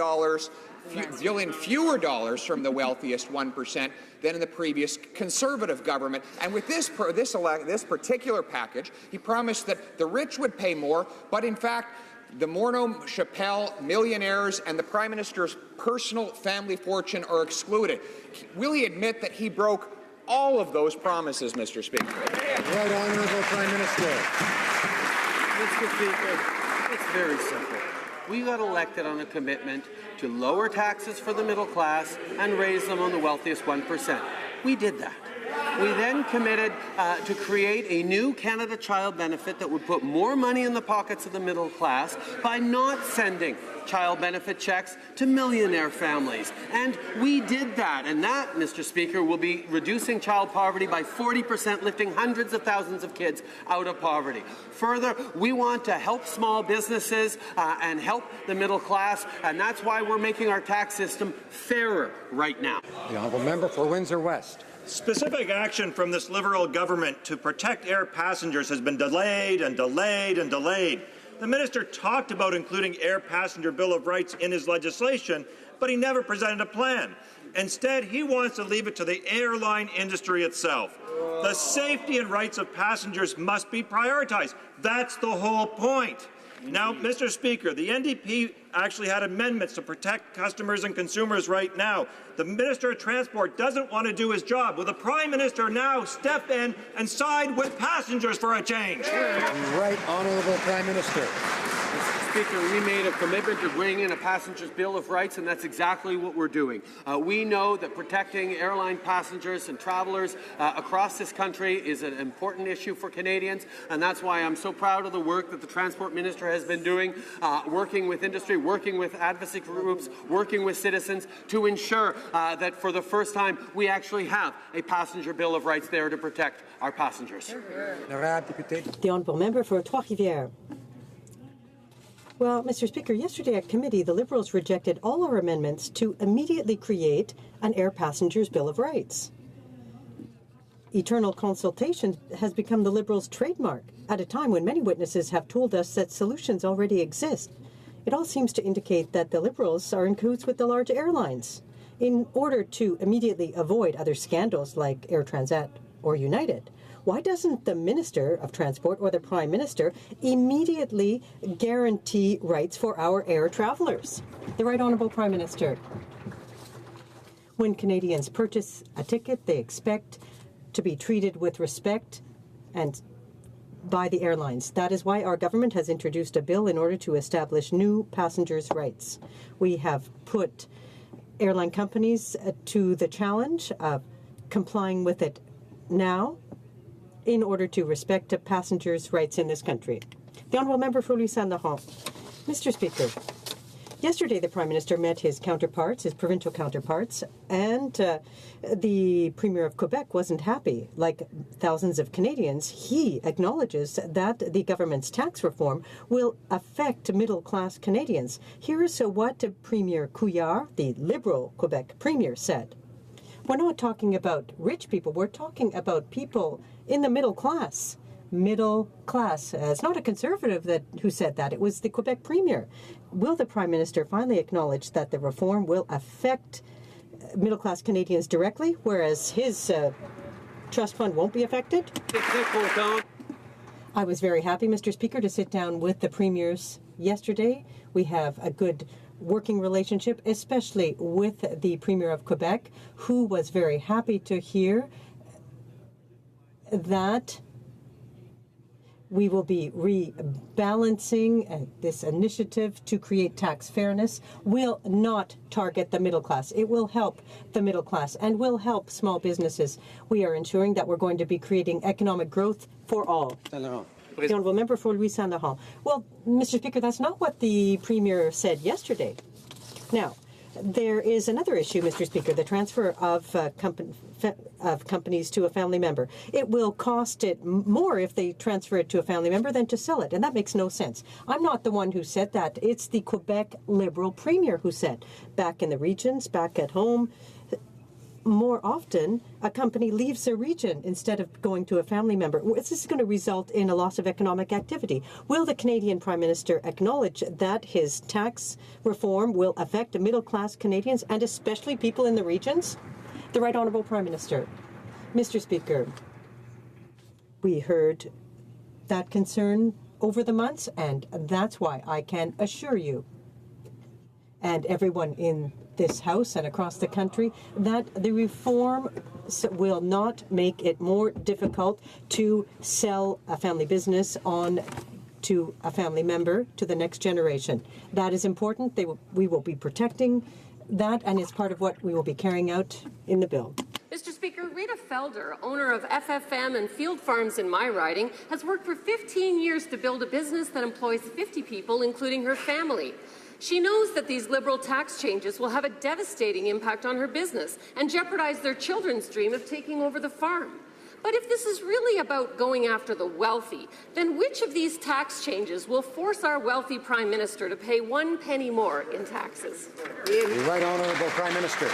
fewer dollars from the wealthiest 1% than in the previous Conservative government. And with this particular package, he promised that the rich would pay more, but in fact, the Morneau-Chappelle millionaires and the Prime Minister's personal family fortune are excluded. Will he admit that he broke all of those promises, Mr. Speaker?
Right Honourable Prime Minister.
Mr. Speaker, it's very simple. We got elected on a commitment to lower taxes for the middle class and raise them on the wealthiest 1%. We did that. We then committed to create a new Canada Child Benefit that would put more money in the pockets of the middle class by not sending child benefit checks to millionaire families. And we did that. And that, Mr. Speaker, will be reducing child poverty by 40%, lifting hundreds of thousands of kids out of poverty. Further, we want to help small businesses and help the middle class, and that's why we're making our tax system fairer right now.
The Honourable Member for Windsor West.
Specific action from this Liberal government to protect air passengers has been delayed and delayed and delayed. The minister talked about including Air Passenger Bill of Rights in his legislation, but he never presented a plan. Instead, he wants to leave it to the airline industry itself. The safety and rights of passengers must be prioritized. That's the whole point. Now, Mr. Speaker, the NDP actually had amendments to protect customers and consumers right now. The Minister of Transport doesn't want to do his job. Will the Prime Minister now step in and side with passengers for a change?
Right Honourable Prime Minister.
Mr. Speaker, we made a commitment to bring in a passenger's Bill of Rights, and that's exactly what we're doing. We know that protecting airline passengers and travelers across this country is an important issue for Canadians, and that's why I'm so proud of the work that the Transport Minister has been doing, working with industry, working with advocacy groups, working with citizens to ensure that for the first time we actually have a passenger Bill of Rights there to protect our passengers.
The Honourable Member for Trois-Rivières. Well, Mr. Speaker, yesterday at committee, the Liberals rejected all our amendments to immediately create an air passengers Bill of Rights. Eternal consultation has become the Liberals' trademark at a time when many witnesses have told us that solutions already exist. It all seems to indicate that the Liberals are in cahoots with the large airlines in order to immediately avoid other scandals like Air Transat or United. Why doesn't the Minister of Transport or the Prime Minister immediately guarantee rights for our air travellers? The Right Honourable Prime Minister. When Canadians purchase a ticket, they expect to be treated with respect and by the airlines. That is why our government has introduced a bill in order to establish new passengers' rights. We have put airline companies to the challenge of complying with it now in order to respect passengers' rights in this country. The Honourable Member for Louis-Saint-Laurent. Mr. Speaker, yesterday the Prime Minister met his counterparts, his provincial counterparts, and the Premier of Quebec wasn't happy. Like thousands of Canadians, he acknowledges that the government's tax reform will affect middle-class Canadians. Here's what Premier Couillard, the Liberal Quebec Premier, said. We're not talking about rich people, we're talking about people in the middle class. Middle class. It's not a Conservative who said that. It was the Quebec Premier. Will the Prime Minister finally acknowledge that the reform will affect middle-class Canadians directly, whereas his trust fund won't be affected? I was very happy, Mr. Speaker, to sit down with the Premiers yesterday. We have a good working relationship, especially with the Premier of Quebec, who was very happy to hear that we will be rebalancing this initiative to create tax fairness will not target the middle class. It will help the middle class and will help small businesses. We are ensuring that we're going to be creating economic growth for all. The Honourable Member for Louis-Saint-Laurent. Well, Mr. Speaker, that's not what the Premier said yesterday. Now, There is another issue, Mr. Speaker, the transfer of companies to a family member. It will cost it more if they transfer it to a family member than to sell it, and that makes no sense. I'm not the one who said that. It's the Quebec Liberal Premier who said, back in the regions, back at home, more often, a company leaves a region instead of going to a family member. This is going to result in a loss of economic activity. Will the Canadian Prime Minister acknowledge that his tax reform will affect middle-class Canadians and especially people in the regions? The Right Honourable Prime Minister. Mr. Speaker, we heard that concern over the months, and that's why I can assure you and everyone in this House and across the country that the reform will not make it more difficult to sell a family business on to a family member to the next generation. That is important. We will be protecting that, and it's part of what we will be carrying out in the bill.
Mr. Speaker, Rita Felder, owner of FFM and Field Farms in my riding, has worked for 15 years to build a business that employs 50 people, including her family. She knows that these Liberal tax changes will have a devastating impact on her business and jeopardize their children's dream of taking over the farm. But if this is really about going after the wealthy, then which of these tax changes will force our wealthy Prime Minister to pay 1 penny more in taxes?
The Right Honourable Prime Minister.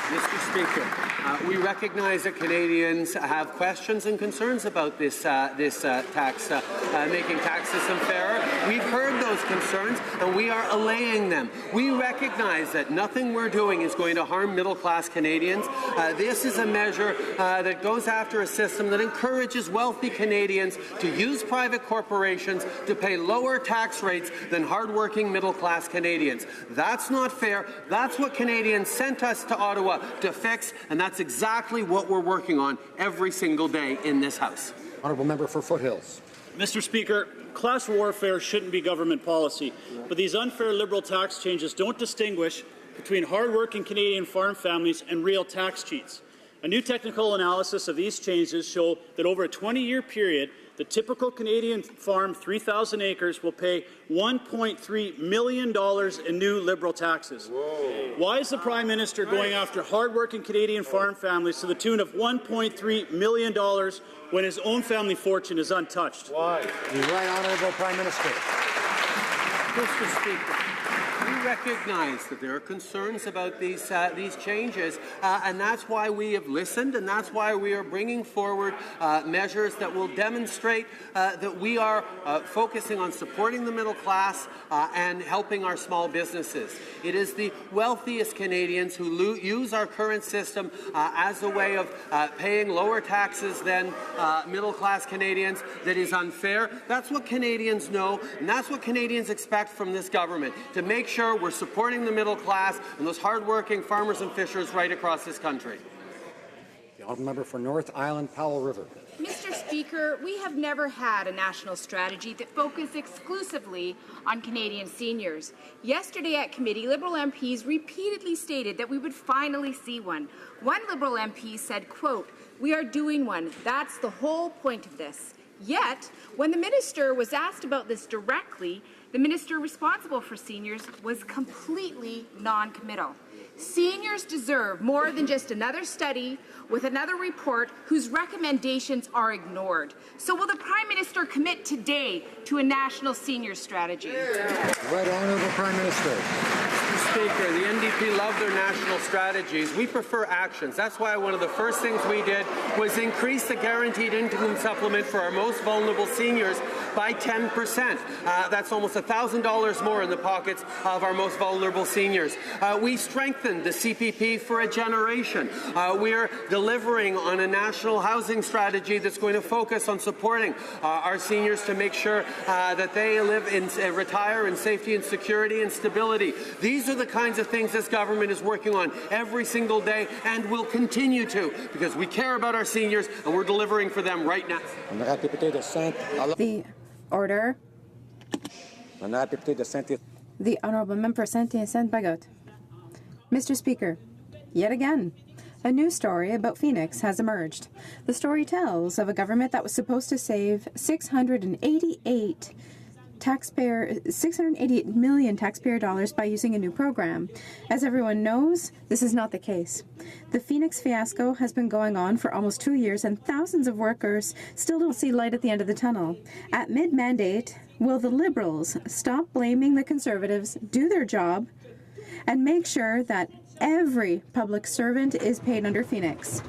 Mr. Speaker, we recognize that Canadians have questions and concerns about this tax, making tax system fairer. We've heard those concerns, and we are allaying them. We recognize that nothing we're doing is going to harm middle-class Canadians. This is a measure that goes after a system that encourages wealthy Canadians to use private corporations to pay lower tax rates than hardworking middle-class Canadians. That's not fair. That's what Canadians sent us to Ottawa to fix, and that's exactly what we're working on every single day in this House.
Honourable Member for Foothills.
Mr. Speaker, class warfare shouldn't be government policy, but these unfair Liberal tax changes don't distinguish between hard-working Canadian farm families and real tax cheats. A new technical analysis of these changes show that over a 20-year period, the typical Canadian farm, 3,000 acres, will pay $1.3 million in new Liberal taxes. Whoa. Why is the Prime Minister going after hard-working Canadian farm families to the tune of $1.3 million when his own family fortune is untouched?
Why? The Right Honourable Prime Minister.
Mr. Speaker, we recognize that there are concerns about these changes, and that's why we have listened, and that's why we are bringing forward measures that will demonstrate that we are focusing on supporting the middle class and helping our small businesses. It is the wealthiest Canadians who use our current system as a way of paying lower taxes than middle-class Canadians that is unfair. That's what Canadians know, and that's what Canadians expect from this government, to make sure we're supporting the middle class and those hard-working farmers and fishers right across this country.
The Honourable Member for North Island, Powell River.
Mr. Speaker, we have never had a national strategy that focused exclusively on Canadian seniors. Yesterday at committee, Liberal MPs repeatedly stated that we would finally see one. One Liberal MP said, quote, "We are doing one. That's the whole point of this." Yet, when the minister was asked about this directly, the minister responsible for seniors was completely non-committal. Seniors deserve more than just another study with another report whose recommendations are ignored. So will the Prime Minister commit today to a national senior strategy?
Right Honourable Prime Minister.
Mr. Speaker, the NDP love their national strategies. We prefer actions. That's why one of the first things we did was increase the guaranteed income supplement for our most vulnerable seniors by 10%. That's almost $1,000 more in the pockets of our most vulnerable seniors. We strengthened the CPP for a generation. We are delivering on a national housing strategy that's going to focus on supporting our seniors to make sure that they retire in safety and security and stability. These are the kinds of things this government is working on every single day and will continue to, because we care about our seniors and we're delivering for them right now.
The order. The Honourable Member Saint-Hyacinthe-Bagotte. Mr. Speaker, yet again, a news story about Phoenix has emerged. The story tells of a government that was supposed to save $688 $688 million taxpayer dollars by using a new program. As everyone knows, this is not the case. The Phoenix fiasco has been going on for almost 2 years, and thousands of workers still don't see light at the end of the tunnel. At mid-mandate, will the Liberals stop blaming the Conservatives, do their job, and make sure that every public servant is paid under Phoenix?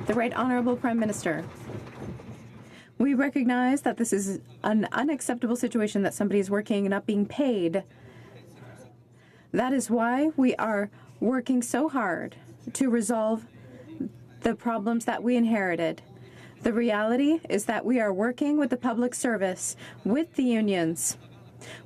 The Right Honourable Prime Minister. We recognize that this is an unacceptable situation, that somebody is working and not being paid. That is why we are working so hard to resolve the problems that we inherited. The reality is that we are working with the public service, with the unions,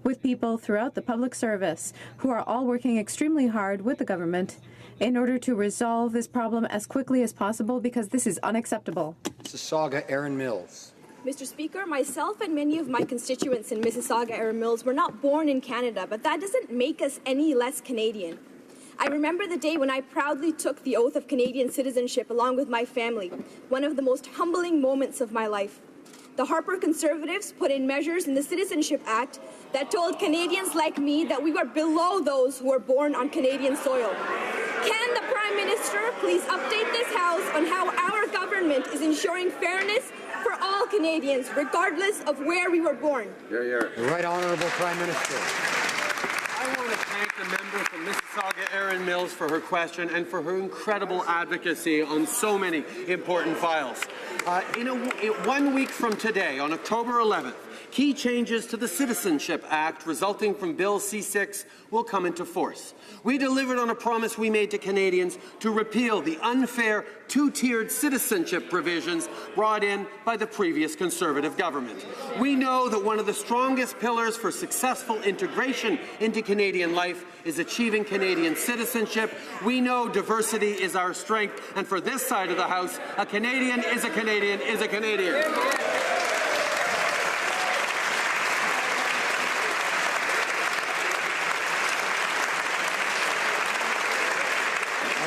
with people throughout the public service who are all working extremely hard with the government in order to resolve this problem as quickly as possible, because this is unacceptable.
Mississauga, Erin Mills.
Mr. Speaker, myself and many of my constituents in Mississauga, Erin Mills, were not born in Canada, but that doesn't make us any less Canadian. I remember the day when I proudly took the oath of Canadian citizenship along with my family, one of the most humbling moments of my life. The Harper Conservatives put in measures in the Citizenship Act that told Canadians like me that we were below those who were born on Canadian soil. Can the Prime Minister please update this House on how our government is ensuring fairness for all Canadians, regardless of where we were born?
The Right Honourable Prime Minister.
I want to thank the member from Mississauga, Erin Mills, for her question and for her incredible advocacy on so many important files. In 1 week from today, on October 11th, key changes to the Citizenship Act resulting from Bill C-6 will come into force. We delivered on a promise we made to Canadians to repeal the unfair two-tiered citizenship provisions brought in by the previous Conservative government. We know that one of the strongest pillars for successful integration into Canadian life is achieving Canadian citizenship. We know diversity is our strength, and for this side of the House, a Canadian is a Canadian is a Canadian.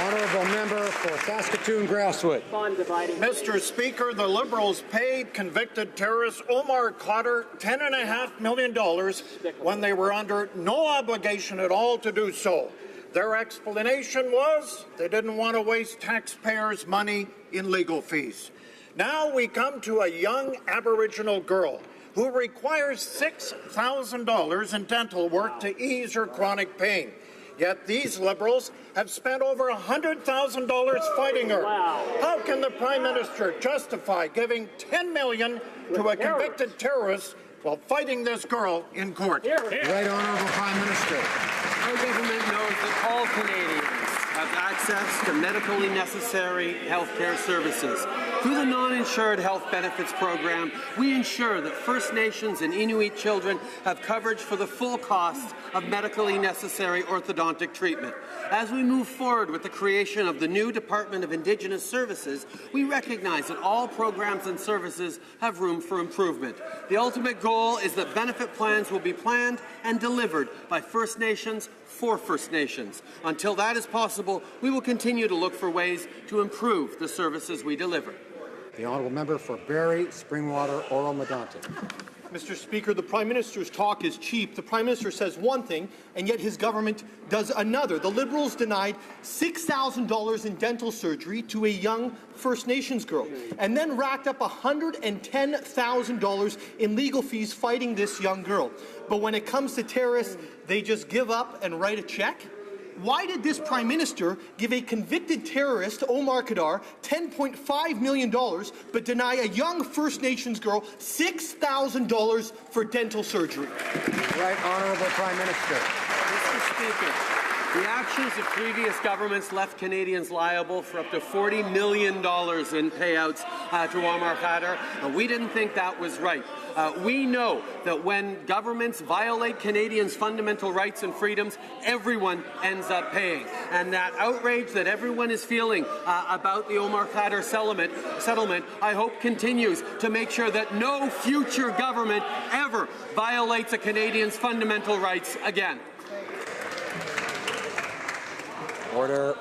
Honourable member for Saskatoon-Grasswood.
Mr. Speaker, the Liberals paid convicted terrorist Omar Khadr $10.5 million when they were under no obligation at all to do so. Their explanation was they didn't want to waste taxpayers' money in legal fees. Now we come to a young Aboriginal girl who requires $6,000 in dental work to ease her chronic pain. Yet these Liberals have spent over $100,000 fighting her. Wow. How can the Prime Minister justify giving $10 million to a convicted terrorist while fighting this girl in court?
Right Honourable Prime Minister.
Our government knows that all Canadians have access to medically necessary health care services. Through the Non-Insured Health Benefits Program, we ensure that First Nations and Inuit children have coverage for the full cost of medically necessary orthodontic treatment. As we move forward with the creation of the new Department of Indigenous Services, we recognize that all programs and services have room for improvement. The ultimate goal is that benefit plans will be planned and delivered by First Nations for First Nations. Until that is possible, we will continue to look for ways to improve the services we deliver.
The Honourable Member for Barrie, Springwater, Oro-Medonte.
Mr. Speaker, the Prime Minister's talk is cheap. The Prime Minister says one thing, and yet his government does another. The Liberals denied $6,000 in dental surgery to a young First Nations girl, and then racked up $110,000 in legal fees fighting this young girl. But when it comes to terrorists, they just give up and write a check? Why did this Prime Minister give a convicted terrorist, Omar Khadr, $10.5 million, but deny a young First Nations girl $6,000 for dental surgery?
Right Honourable Prime Minister.
Mr. Speaker, the actions of previous governments left Canadians liable for up to $40 million in payouts to Omar Khadr, and we didn't think that was right. We know that when governments violate Canadians' fundamental rights and freedoms, everyone ends up paying. And that outrage that everyone is feeling about the Omar Khadr settlement, I hope continues to make sure that no future government ever violates a Canadian's fundamental rights again.
Order.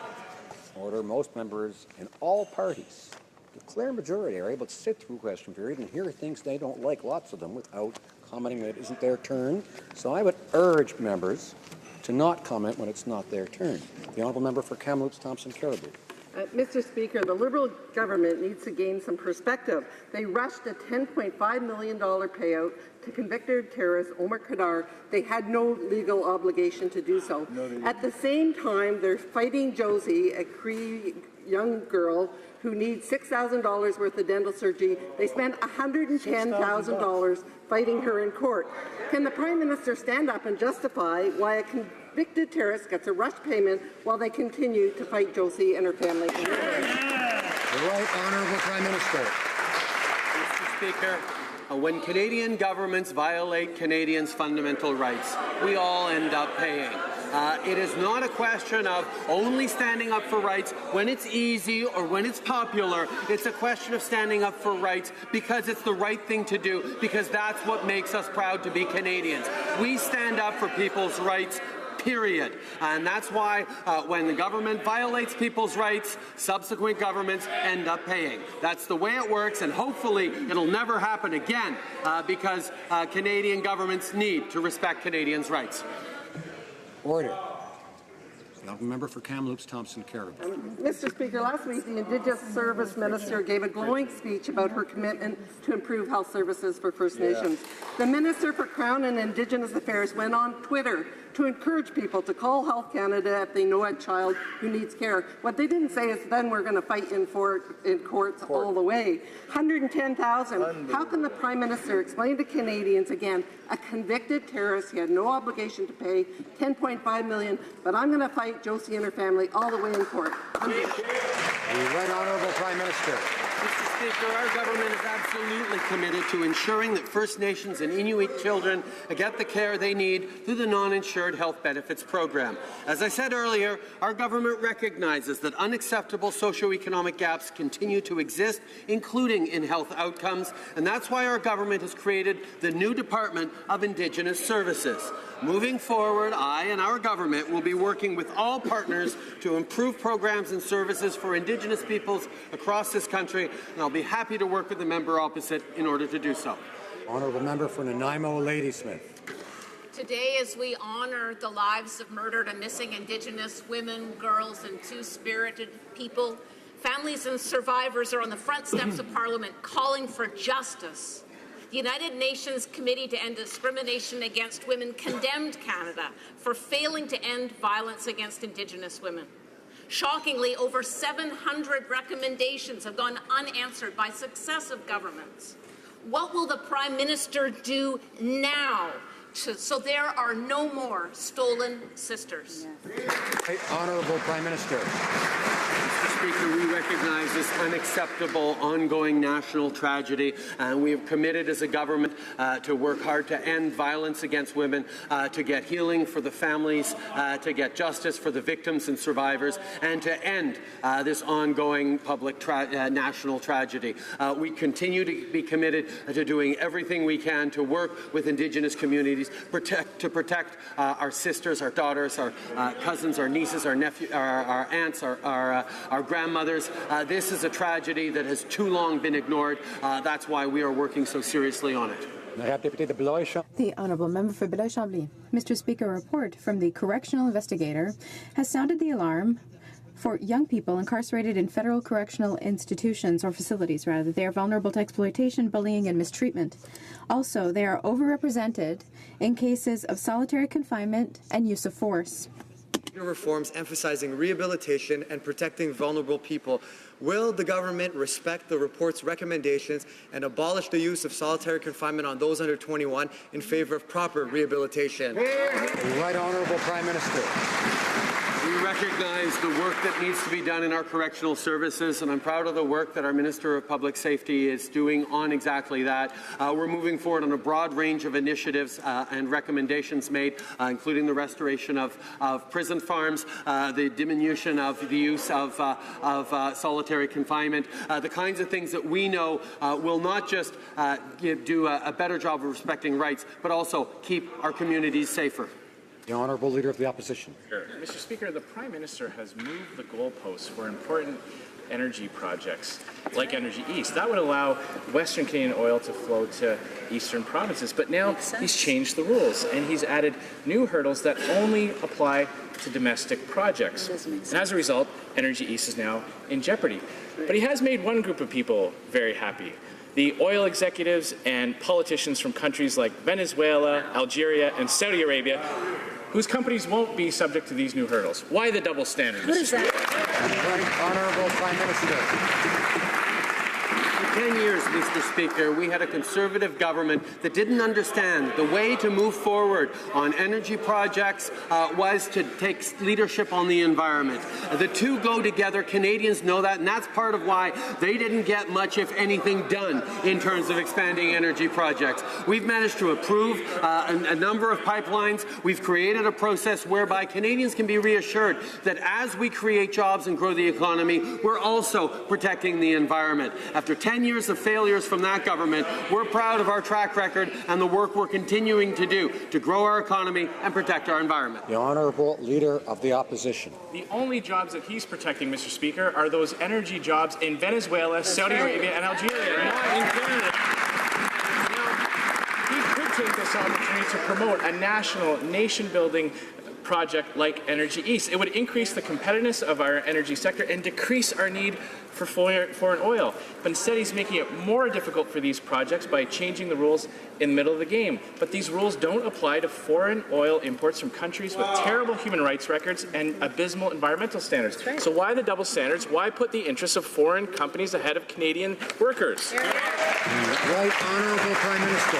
Order. Most members in all parties, the clear majority, are able to sit through question period and hear things they don't like, lots of them, without commenting when it isn't their turn. So I would urge members to not comment when it's not their turn. The honourable member for Kamloops Thompson Caribou.
Mr. Speaker, the Liberal government needs to gain some perspective. They rushed a $10.5 million payout to convicted terrorist Omar Khadr. They had no legal obligation to do so. At the same time, they're fighting Josie, a Cree young girl who needs $6,000 worth of dental surgery. They spent $110,000 fighting her in court. Can the Prime Minister stand up and justify why a convicted terrorist gets a rush payment while they continue to fight Josie and her family?
The right honourable Prime Minister.
Mr. Speaker, when Canadian governments violate Canadians' fundamental rights, we all end up paying. It is not a question of only standing up for rights when it's easy or when it's popular. It's a question of standing up for rights because it's the right thing to do, because that's what makes us proud to be Canadians. We stand up for people's rights, period. And that's why when the government violates people's rights, subsequent governments end up paying. That's the way it works, and hopefully it'll never happen again because Canadian governments need to respect Canadians' rights.
Order. The honourable member for Kamloops Thompson Caribou.
Mr. Speaker, last week the Indigenous Service Minister gave a glowing speech about her commitment to improve health services for First Nations. The Minister for Crown and Indigenous Affairs went on Twitter to encourage people to call Health Canada if they know a child who needs care. What they didn't say is then we're going to fight in courts all the way. $110,000. How can the Prime Minister explain to Canadians again, a convicted terrorist, he had no obligation to pay $10.5 million, but I'm going to fight Josie and her family all the way in court?
The right honourable Prime Minister.
Mr. Speaker, our government is absolutely committed to ensuring that First Nations and Inuit children get the care they need through the non-insured health benefits program. As I said earlier, our government recognizes that unacceptable socioeconomic gaps continue to exist, including in health outcomes, and that's why our government has created the new Department of Indigenous Services. Moving forward, I and our government will be working with all partners to improve programs and services for Indigenous peoples across this country, and I'll be happy to work with the member opposite in order to do so.
Honourable member for Nanaimo Ladysmith.
Today, as we honor the lives of murdered and missing Indigenous women, girls, and two-spirited people, families and survivors are on the front steps of Parliament calling for justice. The United Nations Committee to End Discrimination Against Women condemned Canada for failing to end violence against Indigenous women. Shockingly, over 700 recommendations have gone unanswered by successive governments. What will the Prime Minister do now so there are no more stolen sisters?
Right honourable Prime Minister.
Mr. Speaker, we recognize this unacceptable ongoing national tragedy, and we have committed as a government to work hard to end violence against women, to get healing for the families, to get justice for the victims and survivors, and to end this ongoing public national tragedy. We continue to be committed to doing everything we can to work with Indigenous communities, to protect our sisters, our daughters, our cousins, our nieces, our nephews, our aunts, our grandmothers. This is a tragedy that has too long been ignored. That's why we are working so seriously on it.
The Honourable Member for Beloeil-Chambly. Mr. Speaker, a report from the Correctional Investigator has sounded the alarm for young people incarcerated in federal correctional institutions or facilities, rather. They are vulnerable to exploitation, bullying, and mistreatment. Also, they are overrepresented in cases of solitary confinement and use of force.
Reforms emphasizing rehabilitation and protecting vulnerable people. Will the government respect the report's recommendations and abolish the use of solitary confinement on those under 21 in favor of proper rehabilitation?
The right honourable Prime Minister.
We recognize the work that needs to be done in our correctional services, and I'm proud of the work that our Minister of Public Safety is doing on exactly that. We're moving forward on a broad range of initiatives and recommendations made, including the restoration of prison farms, the diminution of the use of solitary confinement, the kinds of things that we know will not just do a better job of respecting rights, but also keep our communities safer.
The Honourable Leader of the Opposition.
Mr. Speaker, the Prime Minister has moved the goalposts for important energy projects like Energy East. That would allow Western Canadian oil to flow to eastern provinces. But now he's changed the rules and he's added new hurdles that only apply to domestic projects. And as a result, Energy East is now in jeopardy. But he has made one group of people very happy. The oil executives and politicians from countries like Venezuela, Algeria, and Saudi Arabia, whose companies won't be subject to these new hurdles. Why the double standard, Mr. Speaker?
Honourable Prime Minister.
For 10 years, Mr. Speaker, we had a Conservative government that didn't understand the way to move forward on energy projects was to take leadership on the environment. The two go together. Canadians know that, and that's part of why they didn't get much, if anything, done in terms of expanding energy projects. We've managed to approve a number of pipelines. We've created a process whereby Canadians can be reassured that as we create jobs and grow the economy, we're also protecting the environment. After 10 years of failures from that government, we're proud of our track record and the work we're continuing to do to grow our economy and protect our environment.
The Honourable Leader of the Opposition.
The only jobs that he's protecting, Mr. Speaker, are those energy jobs in Venezuela, Saudi Arabia, and Algeria, not in Canada. Now, he could take this opportunity to promote a national, nation-building project like Energy East. It would increase the competitiveness of our energy sector and decrease our need for foreign oil. But instead, he's making it more difficult for these projects by changing the rules in the middle of the game. But these rules don't apply to foreign oil imports from countries with terrible human rights records and abysmal environmental standards. So why the double standards? Why put the interests of foreign companies ahead of Canadian workers?
Right Honourable Prime Minister.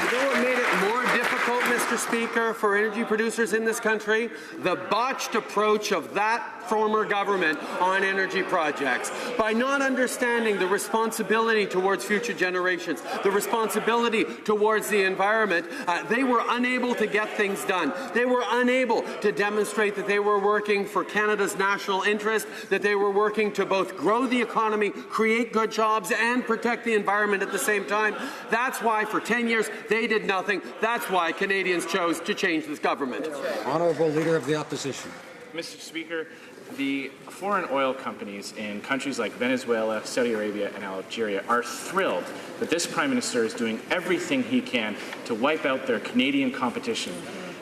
You know what made it more difficult, Mr. Speaker, for energy producers in this country? The botched approach of that former government on energy projects. By not understanding the responsibility towards future generations, the responsibility towards the environment, they were unable to get things done. They were unable to demonstrate that they were working for Canada's national interest, that they were working to both grow the economy, create good jobs, and protect the environment at the same time. That's why for 10 years they did nothing. That's why Canadians chose to change this government.
Honourable Leader of the Opposition.
Mr. Speaker, the foreign oil companies in countries like Venezuela, Saudi Arabia, and Algeria are thrilled that this Prime Minister is doing everything he can to wipe out their Canadian competition.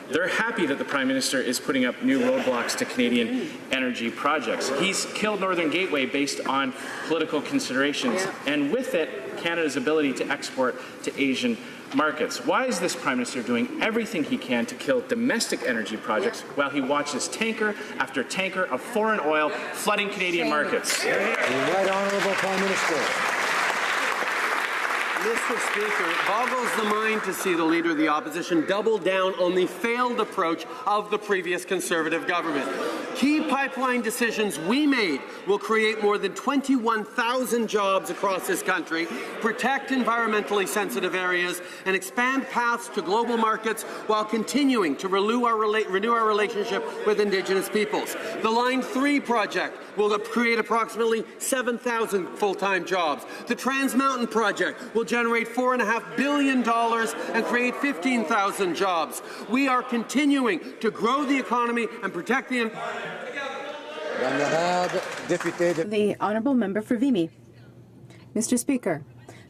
They're happy that the Prime Minister is putting up new roadblocks to Canadian energy projects. He's killed Northern Gateway based on political considerations, and with it, Canada's ability to export to Asian markets. Why is this Prime Minister doing everything he can to kill domestic energy projects while he watches tanker after tanker of foreign oil flooding Canadian markets?
The Right Honourable Prime Minister.
Mr. Speaker, it boggles the mind to see the Leader of the Opposition double down on the failed approach of the previous Conservative government. Key pipeline decisions we made will create more than 21,000 jobs across this country, protect environmentally sensitive areas, and expand paths to global markets while continuing to renew our relationship with Indigenous peoples. The Line 3 project will create approximately 7,000 full-time jobs. The Trans Mountain project will generate $4.5 billion and create 15,000 jobs. We are continuing to grow the economy and protect the environment.
The Honourable Member for Vimy. Mr. Speaker,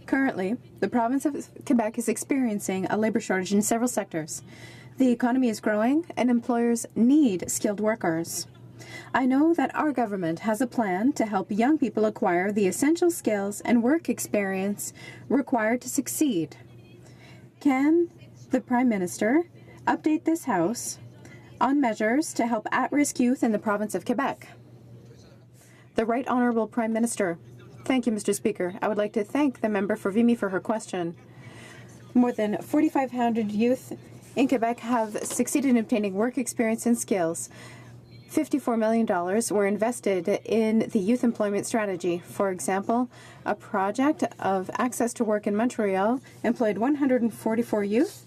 currently, the province of Quebec is experiencing a labour shortage in several sectors. The economy is growing and employers need skilled workers. I know that our government has a plan to help young people acquire the essential skills and work experience required to succeed. Can the Prime Minister update this House on measures to help at-risk youth in the province of Quebec? The Right Honourable Prime Minister. Thank you, Mr. Speaker. I would like to thank the member for Vimy for her question. More than 4,500 youth in Quebec have succeeded in obtaining work experience and skills. $54 million were invested in the youth employment strategy. For example, a project of access to work in Montreal employed 144 youth,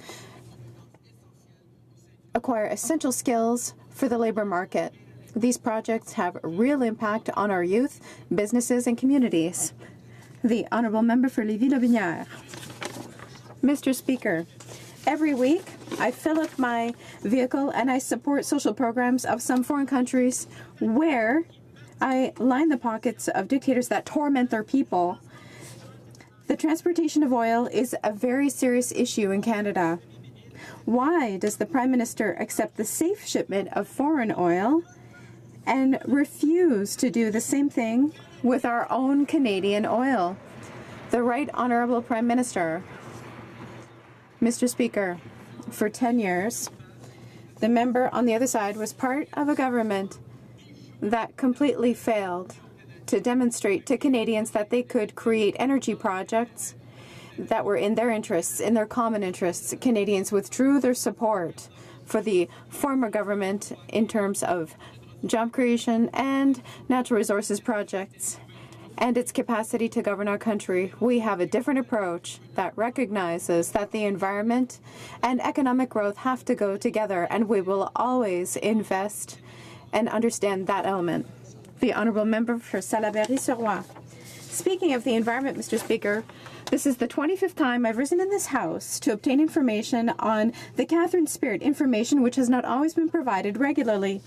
acquire essential skills for the labour market. These projects have real impact on our youth, businesses, and communities. The Honourable Member for Lévis-Lobinière. Mr. Speaker, Every week, I fill up my vehicle and I support social programs of some foreign countries where I line the pockets of dictators that torment their people. The transportation of oil is a very serious issue in Canada. Why does the Prime Minister accept the safe shipment of foreign oil and refuse to do the same thing with our own Canadian oil? The Right Honourable Prime Minister. Mr. Speaker, for 10 years, the member on the other side was part of a government that completely failed to demonstrate to Canadians that they could create energy projects that were in their interests, in their common interests. Canadians withdrew their support for the former government in terms of job creation and natural resources projects and its capacity to govern our country. We have a different approach that recognizes that the environment and economic growth have to go together, and we will always invest and understand that element. The Honourable Member for Salaberry-sur-Loire. Speaking of the environment, Mr. Speaker, this is the 25th time I've risen in this House to obtain information on the Catherine Spirit, information which has not always been provided regularly.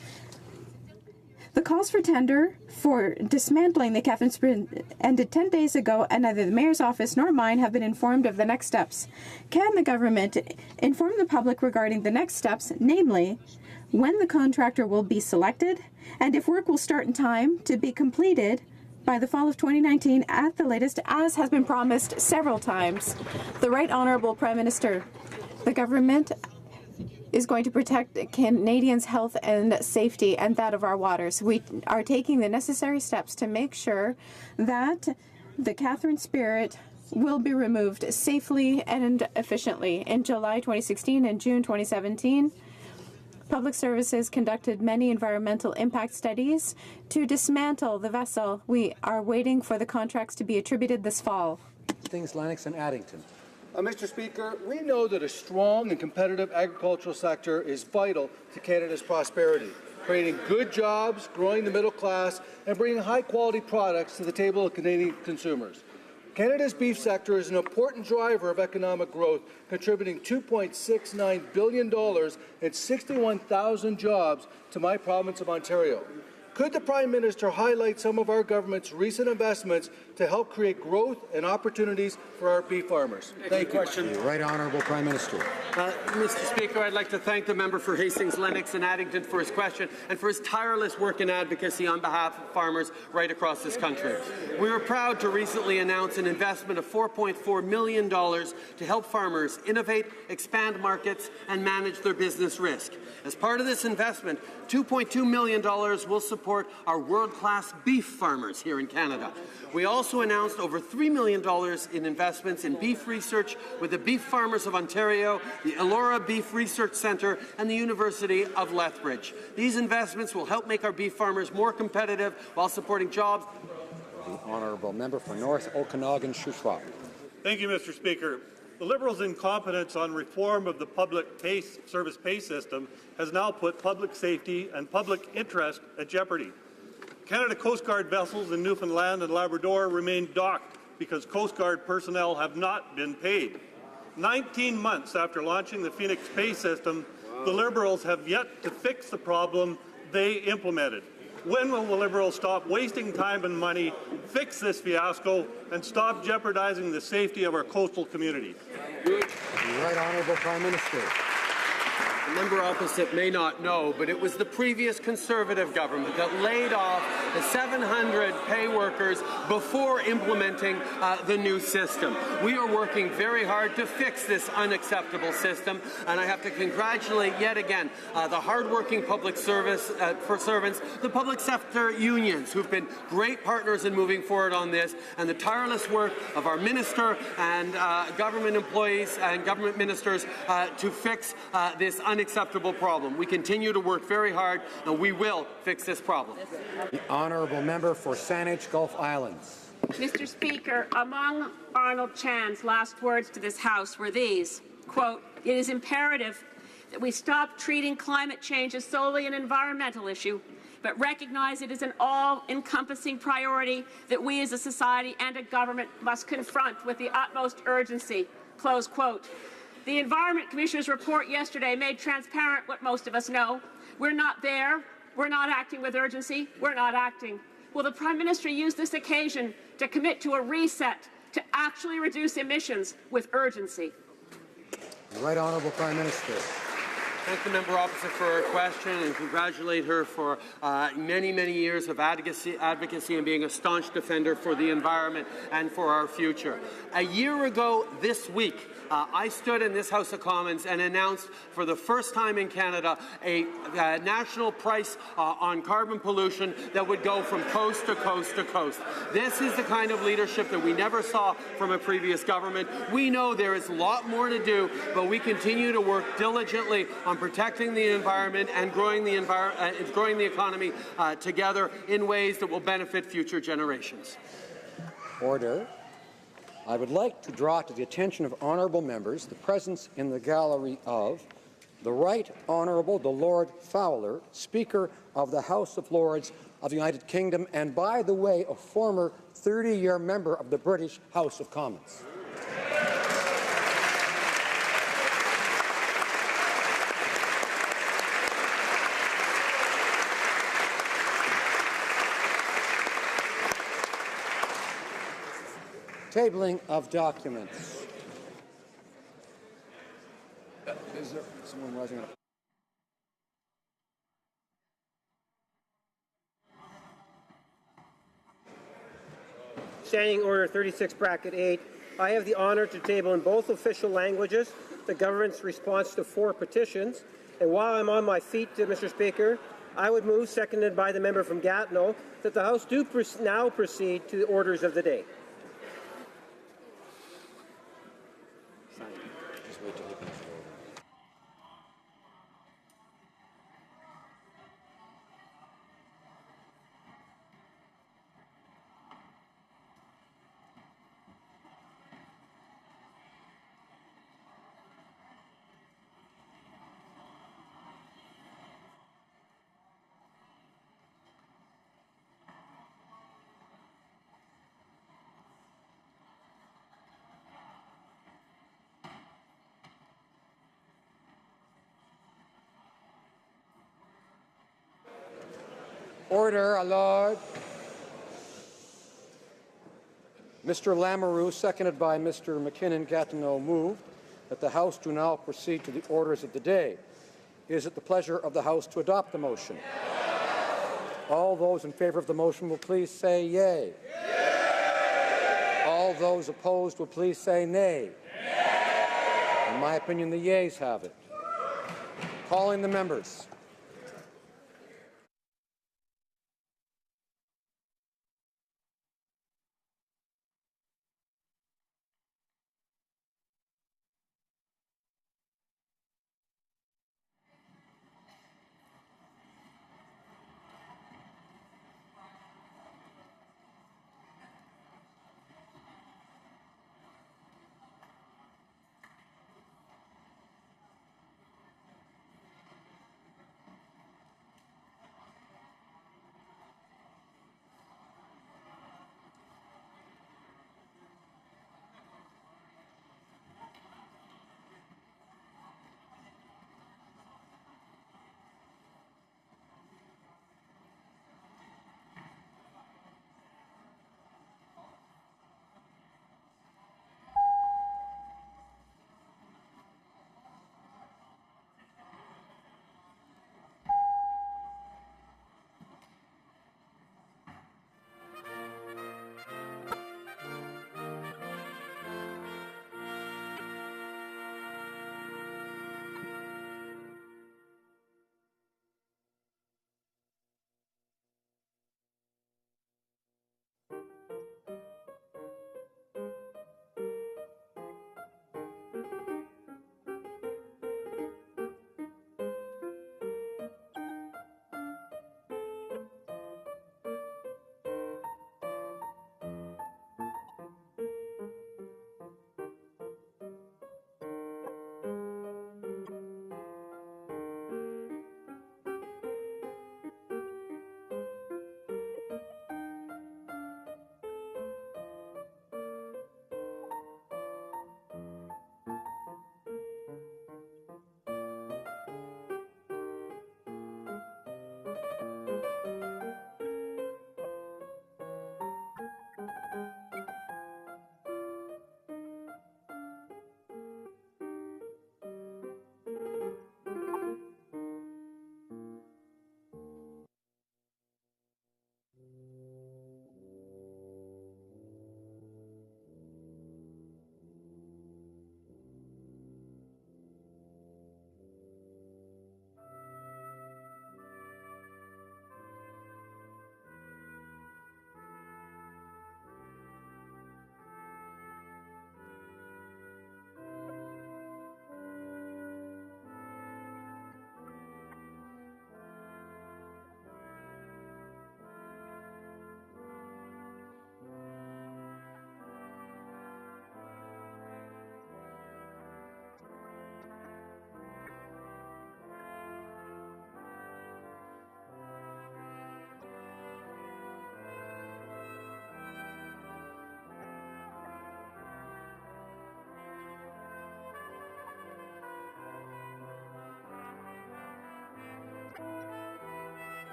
The calls for tender for dismantling the Catherine Spirit ended 10 days ago, and neither the Mayor's office nor mine have been informed of the next steps. Can the government inform the public regarding the next steps, namely, when the contractor will be selected, and if work will start in time to be completed by the fall of 2019 at the latest, as has been promised several times? The Right Honourable Prime Minister. The government is going to protect Canadians' health and safety and that of our waters. We are taking the necessary steps to make sure that the Catherine Spirit will be removed safely and efficiently. In July 2016 and June 2017, Public Services conducted many environmental impact studies to dismantle the vessel. We are waiting for the contracts to be attributed this fall.
Things Lennox and Addington.
Mr. Speaker, we know that a strong and competitive agricultural sector is vital to Canada's prosperity, creating good jobs, growing the middle class, and bringing high-quality products to the table of Canadian consumers. Canada's beef sector is an important driver of economic growth, contributing $2.69 billion and 61,000 jobs to my province of Ontario. Could the Prime Minister highlight some of our government's recent investments to help create growth and opportunities for our beef farmers? Thank you.
The Right Honourable Prime Minister.
Mr. Speaker, I'd like to thank the member for Hastings, Lennox and Addington for his question and for his tireless work and advocacy on behalf of farmers right across this country. We were proud to recently announce an investment of $4.4 million to help farmers innovate, expand markets and manage their business risk. As part of this investment, $2.2 million will support our world-class beef farmers here in Canada. We also announced over $3 million in investments in beef research with the Beef Farmers of Ontario, the Elora Beef Research Centre and the University of Lethbridge. These investments will help make our beef farmers more competitive while supporting jobs.
The Honourable Member for North Okanagan-Shuswap.
Thank you, Mr. Speaker. The Liberals' incompetence on reform of the public service pay system has now put public safety and public interest at jeopardy. Canada Coast Guard vessels in Newfoundland and Labrador remain docked because Coast Guard personnel have not been paid. 19 months after launching the Phoenix pay system, the Liberals have yet to fix the problem they implemented. When will the Liberals stop wasting time and money, fix this fiasco, and stop jeopardizing the safety of our coastal communities?
The Right Honourable Prime Minister.
The member opposite may not know, but it was the previous Conservative government that laid off the 700 pay workers before implementing the new system. We are working very hard to fix this unacceptable system, and I have to congratulate yet again the hardworking public service servants, the public sector unions, who've been great partners in moving forward on this, and the tireless work of our minister and government employees and government ministers to fix this unacceptable problem. We continue to work very hard, and we will fix this problem.
The Honourable Member for Saanich Gulf Islands.
Mr. Speaker, among Arnold Chan's last words to this House were these, quote, "It is imperative that we stop treating climate change as solely an environmental issue, but recognize it as an all-encompassing priority that we as a society and a government must confront with the utmost urgency," close quote. The Environment Commissioner's report yesterday made transparent what most of us know. We're not there. We're not acting with urgency. We're not acting. Will the Prime Minister use this occasion to commit to a reset to actually reduce emissions with urgency?
The Right Honourable Prime Minister.
Thank the member opposite for her question and congratulate her for many, many years of advocacy and being a staunch defender for the environment and for our future. A year ago this week, I stood in this House of Commons and announced for the first time in Canada a national price on carbon pollution that would go from coast to coast to coast. This is the kind of leadership that we never saw from a previous government. We know there is a lot more to do, but we continue to work diligently on protecting the environment and growing the economy together in ways that will benefit future generations.
Order. I would like to draw to the attention of honourable members the presence in the gallery of the Right Honourable the Lord Fowler, Speaker of the House of Lords of the United Kingdom, and, by the way, a former 30-year member of the British House of Commons. Tabling of documents. Is there someone rising up?
Standing Order 36, Bracket 8, I have the honour to table in both official languages the government's response to 4 petitions. And while I'm on my feet, Mr. Speaker, I would move, seconded by the member from Gatineau, that the House do now proceed to the orders of the day.
Just wait till he comes forward. Order, Lord. Mr. Lamoureux, seconded by Mr. McKinnon-Gatineau, moved that the House do now proceed to the orders of the day. Is it the pleasure of the House to adopt the motion? All those in favour of the motion will please say yea. All those opposed will please say nay. In my opinion, the yeas have it. Calling the members.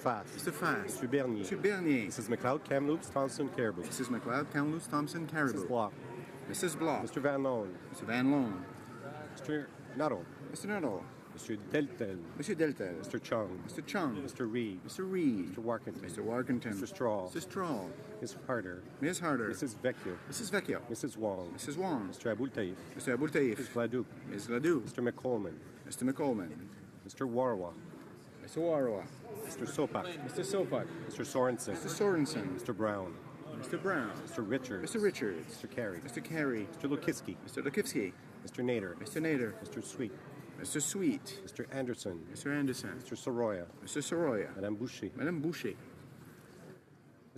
Fass.
Mr. Fass.
Mr. Bernier.
Mr. Bernier.
Mrs. McLeod, Kamloops, Thompson, Caribou.
Mrs. McLeod, Kamloops, Thompson, Caribou.
Mrs. Block.
Mrs. Block.
Mr. Van Loan.
Mr. Van Loan.
Mr. Nuttall.
Mr. Nuttall.
Monsieur Deltel.
Monsieur Deltel.
Mr. Chung.
Mr. Chung.
Mr. Reed.
Mr. Reed.
Mr. Warkington.
Mr. Warkington.
Mr. Straw.
Mr. Straw.
Ms. Harder.
Ms. Harder.
Mrs. Vecchio.
Mrs. Vecchio.
Mrs. Wong.
Mrs. Wong.
Mr. Abul Taif.
Mr. Abul Taif.
Ms. Gladue.
Ms. Gladue.
Mr. McColman.
Mr. McColman.
Mr. Warwa.
Mr. Warwa.
Mr. Sopak.
Mr. Sopak.
Mr. Sorensen.
Mr. Sorensen.
Mr. Brown.
Mr. Brown.
Mr. Richards.
Mr. Richards.
Mr. Carey.
Mr. Carey.
Mr. Lukitsky.
Mr. Lukitsky.
Mr. Nader.
Mr. Nader.
Mr. Sweet.
Mr. Sweet.
Mr. Anderson.
Mr. Anderson.
Mr. Soroya.
Mr. Soroya.
Madame Boucher.
Madame Boucher.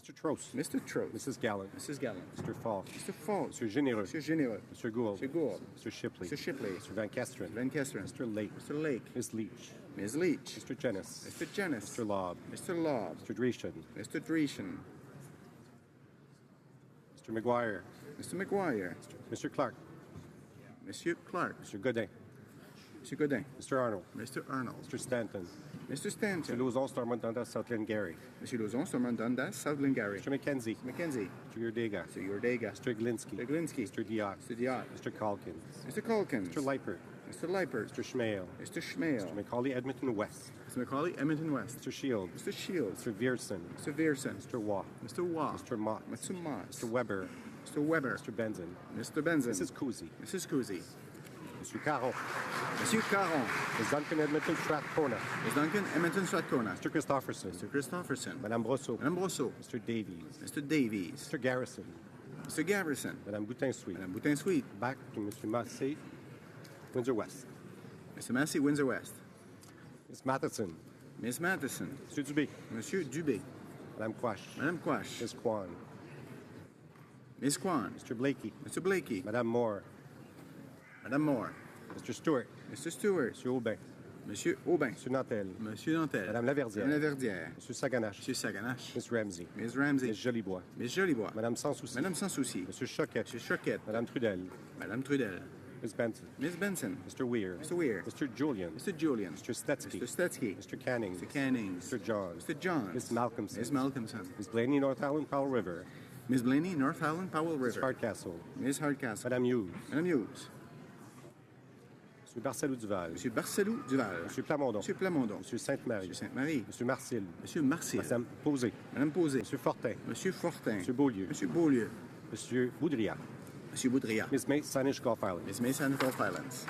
Mr. Trost.
Mr. Trost.
Mrs. Gallant.
Mrs. Gallant.
Mr. Falk.
Mr. Falk.
Mr. Généreux.
Mr. Généreux.
Mr. Gould.
Mr. Gould.
Mr. Shipley.
Mr. Shipley.
Mr. Van Kesteren.
Van Kesteren.
Mr. Lake.
Mr. Lake.
Ms. Leach.
Ms. Leach.
Mr. Jennis.
Mr. Jennis.
Mr. Lobb.
Mr. Lobb.
Mr. Dreeshen.
Mr. Dreeshen.
Mr. McGuire.
Mr. McGuire.
Mr. Clark.
Monsieur Clark.
Mr. Godin.
Mr. Godin.
Mr. Arnold.
Mr. Arnold.
Mr. Stanton.
Mr.
Mr.
Stanton.
Lauzon, Stormont, Dundas, South Glengarry.
Monsieur Lauzon, Stormont, Dundas, South Glengarry.
Mr. McKenzie.
Mackenzie.
Mr. Yurdega.
Mr. Yordega.
Mr. Glinsky.
Mr. Glinsky.
Mr. Diot.
Mr. Diot.
Mr. Calkins.
Mr. Calkins.
Mr. Leipert.
Mr. Leipert.
Mr. Schmale.
Mr. Schmale.
Mr. Macaulay, Edmonton West.
Mr. Macaulay, Edmonton West.
Mr. Shields.
Mr. Shields.
Mr. Vierson.
Mr. Vierson.
Mr. Waugh.
Mr. Waugh.
Mr. Mott.
Mr. Mott.
Mr. Weber.
Mr. Weber.
Mr. Benson.
Mr. Benson.
Mrs. Cousy.
Mrs. Cousy.
Mr. Caron.
Monsieur Caron.
Ms. Duncan, Edmonton, Strathcona.
Ms. Duncan, Edmonton, Strathcona.
Mr. Christopherson.
Mr. Christopherson.
Madame Brosseau.
Madame Brosseau.
Mr. Davies.
Mr. Davies.
Mr. Garrison.
Mr. Garrison.
Madame Boutin-Sweet.
Madame Boutin-Sweet.
Back to Mr. Massey, Windsor West.
Mr. Massey, Windsor West.
Ms. Matheson.
Ms. Matheson.
Mr. Dubé.
Monsieur Dubé.
Madame Quash.
Madame Quash.
Ms. Kwan.
Ms. Kwan.
Mr. Blakey.
Mr. Blakey.
Madame Moore.
Madame Moore.
Mr. Stewart.
Mr. Stewart.
Monsieur Aubin.
Monsieur Aubin.
Mr. Nantel.
Monsieur Nantel.
Madame Laverdière.
Madame Laverdière.
Monsieur Saganache.
Monsieur Saganache.
Ms. Ramsey.
Ms. Ramsey.
Ms. Jolibois.
Ms. Jolibois.
Madame Sans Souci.
Madame Sans Souci.
Monsieur Choquette.
Monsieur Choquette.
Madame Trudel.
Madame Trudel.
Ms. Benson.
Ms. Benson.
Mr. Weir.
Mr. Weir.
Mr. Julian.
Mr. Julian.
Mr. Stetsky.
Mr. Stetsky.
Mr. Canning.
Mr. Cannings.
Mr. John.
Mr. Johns.
Ms. Malcolmson.
Ms. Malcolmson.
Ms. Blaney, North Island, Powell River.
Ms. Blaney, North Island, Powell
Ms.
River.
Hardcastle.
Ms. Hardcastle.
Madame Hughes.
Madame Hughes.
Monsieur Barcelou Duval.
Monsieur Barcelou Duval.
Monsieur Plamondon.
Monsieur Plamondon.
Monsieur Sainte-Marie.
Monsieur Sainte-Marie.
Monsieur Marcil.
Monsieur Marcil.
Madame Posé.
Madame Posé.
Monsieur Fortin.
Monsieur Fortin.
Monsieur Beaulieu.
Monsieur Beaulieu.
Monsieur Boudria.
Monsieur Boudria.
Ms. May, Saanich Gulf Island.
Ms. Mason, Gulf Islands.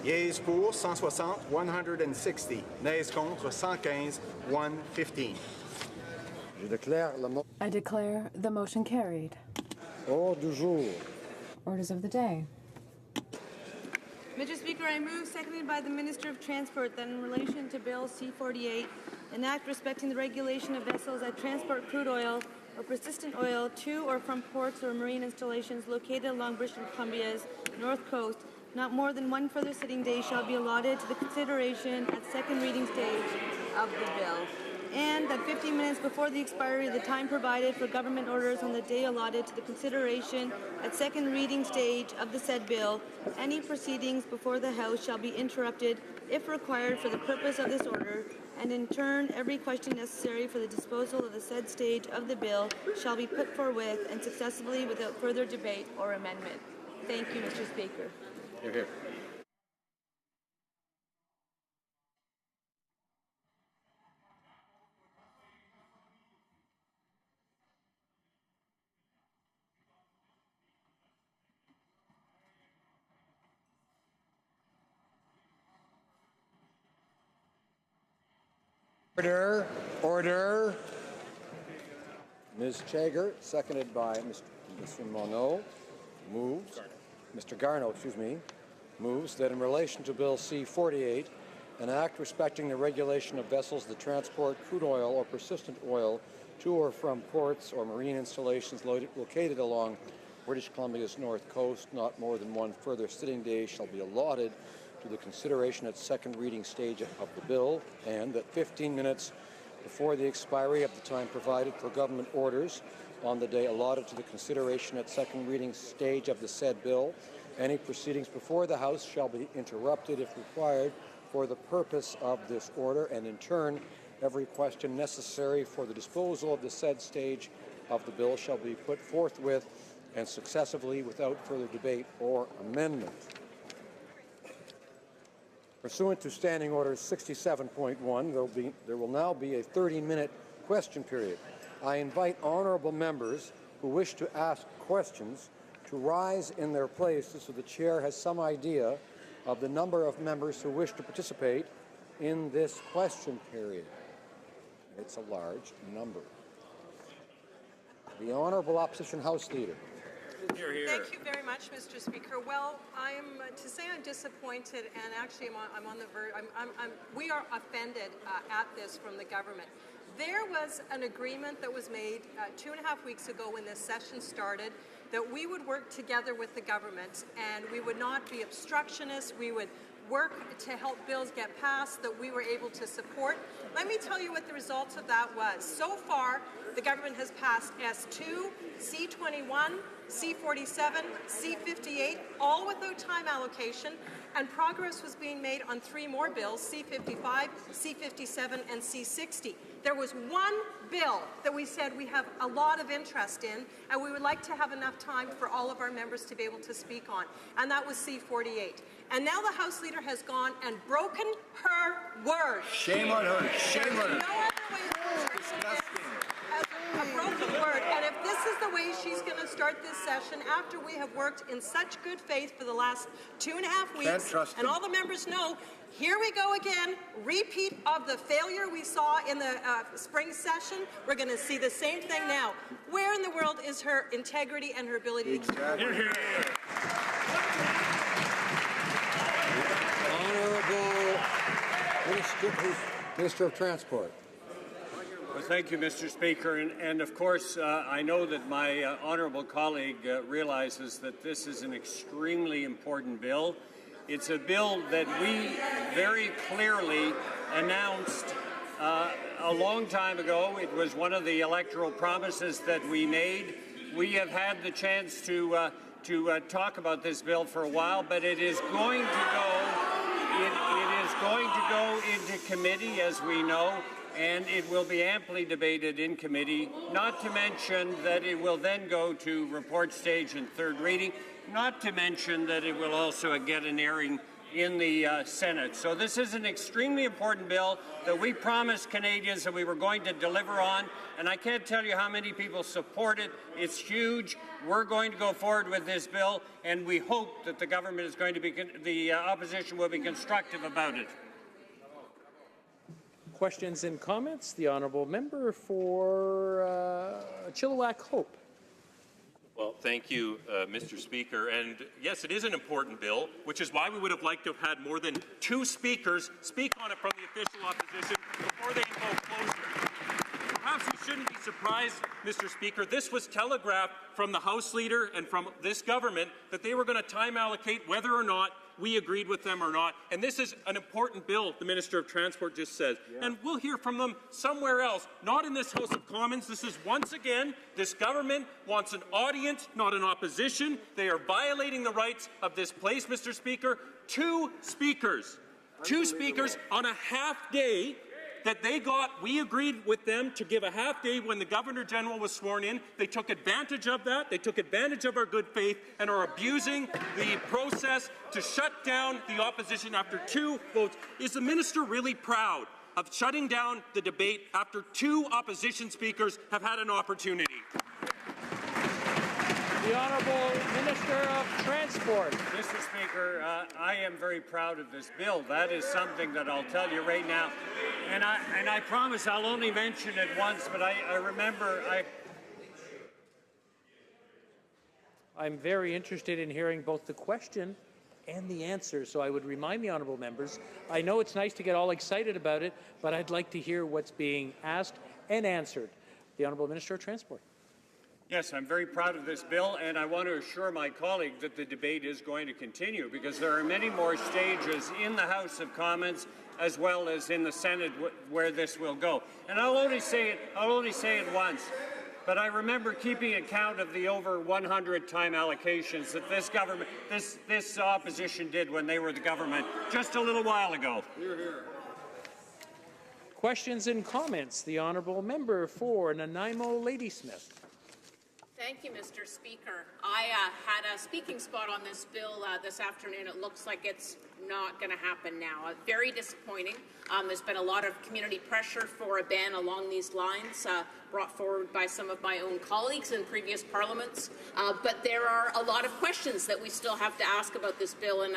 Yeas pour 160, 160. Nays contre 115, 115.
Je déclare
I declare the motion carried.
Ordre du jour.
Orders of the day.
Mr. Speaker, I move, seconded by the Minister of Transport, that in relation to Bill C-48, an act respecting the regulation of vessels that transport crude oil or persistent oil to or from ports or marine installations located along British Columbia's north coast, not more than one further sitting day shall be allotted to the consideration at second reading stage of the bill. And that 15 minutes before the expiry of the time provided for government orders on the day allotted to the consideration at second reading stage of the said bill, any proceedings before the House shall be interrupted if required for the purpose of this order, and in turn every question necessary for the disposal of the said stage of the bill shall be put forthwith and successively without further debate or amendment. Thank you, Mr. Speaker.
Hear, hear. Order. Order. Ms. Chager, seconded by Mr. Monod, moves. Mr. Garneau, excuse me, moves that in relation to Bill C-48, an act respecting the regulation of vessels that transport crude oil or persistent oil to or from ports or marine installations located along British Columbia's north coast, not more than one further sitting day shall be allotted to the consideration at second reading stage of the bill, and that 15 minutes before the expiry of the time provided for government orders on the day allotted to the consideration at second reading stage of the said bill, Any proceedings before the House shall be interrupted if required for the purpose of this order, and in turn, every question necessary for the disposal of the said stage of the bill shall be put forthwith and successively without further debate or amendment. Pursuant to Standing Order 67.1, there will now be a 30-minute question period. I invite honourable members who wish to ask questions to rise in their places so the chair has some idea of the number of members who wish to participate in this question period. It's a large number. The Honourable Opposition House Leader.
Hear, hear. Thank you very much, Mr. Speaker. Well, to say I'm disappointed, and actually I'm on the verge. We are offended at this from the government. There was an agreement that was made 2.5 weeks ago when this session started that we would work together with the government and we would not be obstructionists. We would work to help bills get passed that we were able to support. Let me tell you what the results of that was. So far, the government has passed S2, C21, C47, C58, all without time allocation, and progress was being made on 3 more bills, C55, C57, and C60. There was one bill that we said we have a lot of interest in, and we would like to have enough time for all of our members to be able to speak on, and that was C48. And now the House Leader has gone and broken her word.
Shame on her. Shame on her.
No other way to disgusting. A broken word. And if this is the way she's going to start this session after we have worked in such good faith for the last 2.5 weeks, and all the members know, here we go again, repeat of the failure we saw in the spring session. We're going to see the same thing now. Where in the world is her integrity and her ability to
Honourable Minister of Transport.
Well, thank you, Mr. Speaker. And of course, I know that my honourable colleague realizes that this is an extremely important bill. It's a bill that we very clearly announced a long time ago. It was one of the electoral promises that we made. We have had the chance to talk about this bill for a while, but it is going to go into committee, as we know, and it will be amply debated in committee, not to mention that it will then go to report stage and third reading, not to mention that it will also get an airing in the Senate. So this is an extremely important bill that we promised Canadians that we were going to deliver on, and I can't tell you how many people support it. It's huge. We're going to go forward with this bill, and we hope that the government is going to be, the opposition will be constructive about it.
Questions and comments? The honourable member for Chilliwack Hope.
Well, thank you, Mr. Speaker. And yes, it is an important bill, which is why we would have liked to have had more than 2 speakers speak on it from the official opposition before they invoke cloture. Perhaps you shouldn't be surprised, Mr. Speaker. This was telegraphed from the House Leader and from this government that they were going to time allocate whether or not we agreed with them or not. And this is an important bill, the Minister of Transport just said. Yeah. And we'll hear from them somewhere else, not in this House of Commons. This is, once again, this government wants an audience, not an opposition. They are violating the rights of this place, Mr. Speaker. 2 speakers on a half day that they got. We agreed with them to give a half day when the Governor General was sworn in. They took advantage of that. They took advantage of our good faith and are abusing the process to shut down the opposition after 2 votes. Is the minister really proud of shutting down the debate after 2 opposition speakers have had an opportunity?
The Honourable Minister of Transport.
Mr. Speaker, I am very proud of this bill. That is something that I'll tell you right now. And I promise I'll only mention it once, but I remember
I'm very interested in hearing both the question and the answer, so I would remind the honourable members, I know it's nice to get all excited about it, but I'd like to hear what's being asked and answered. The Honourable Minister of Transport.
Yes, I'm very proud of this bill, and I want to assure my colleague that the debate is going to continue because there are many more stages in the House of Commons as well as in the Senate where this will go. And I'll only say it once. but I remember keeping account of the over 100 time allocations that this government, this opposition did when they were the government just a little while ago.
Questions and comments. The honourable member for Nanaimo Ladysmith.
Thank you, Mr. Speaker. I had a speaking spot on this bill this afternoon. It looks like it's not going to happen now. Very disappointing. There's been a lot of community pressure for a ban along these lines, brought forward by some of my own colleagues in previous parliaments. But there are a lot of questions that we still have to ask about this bill, and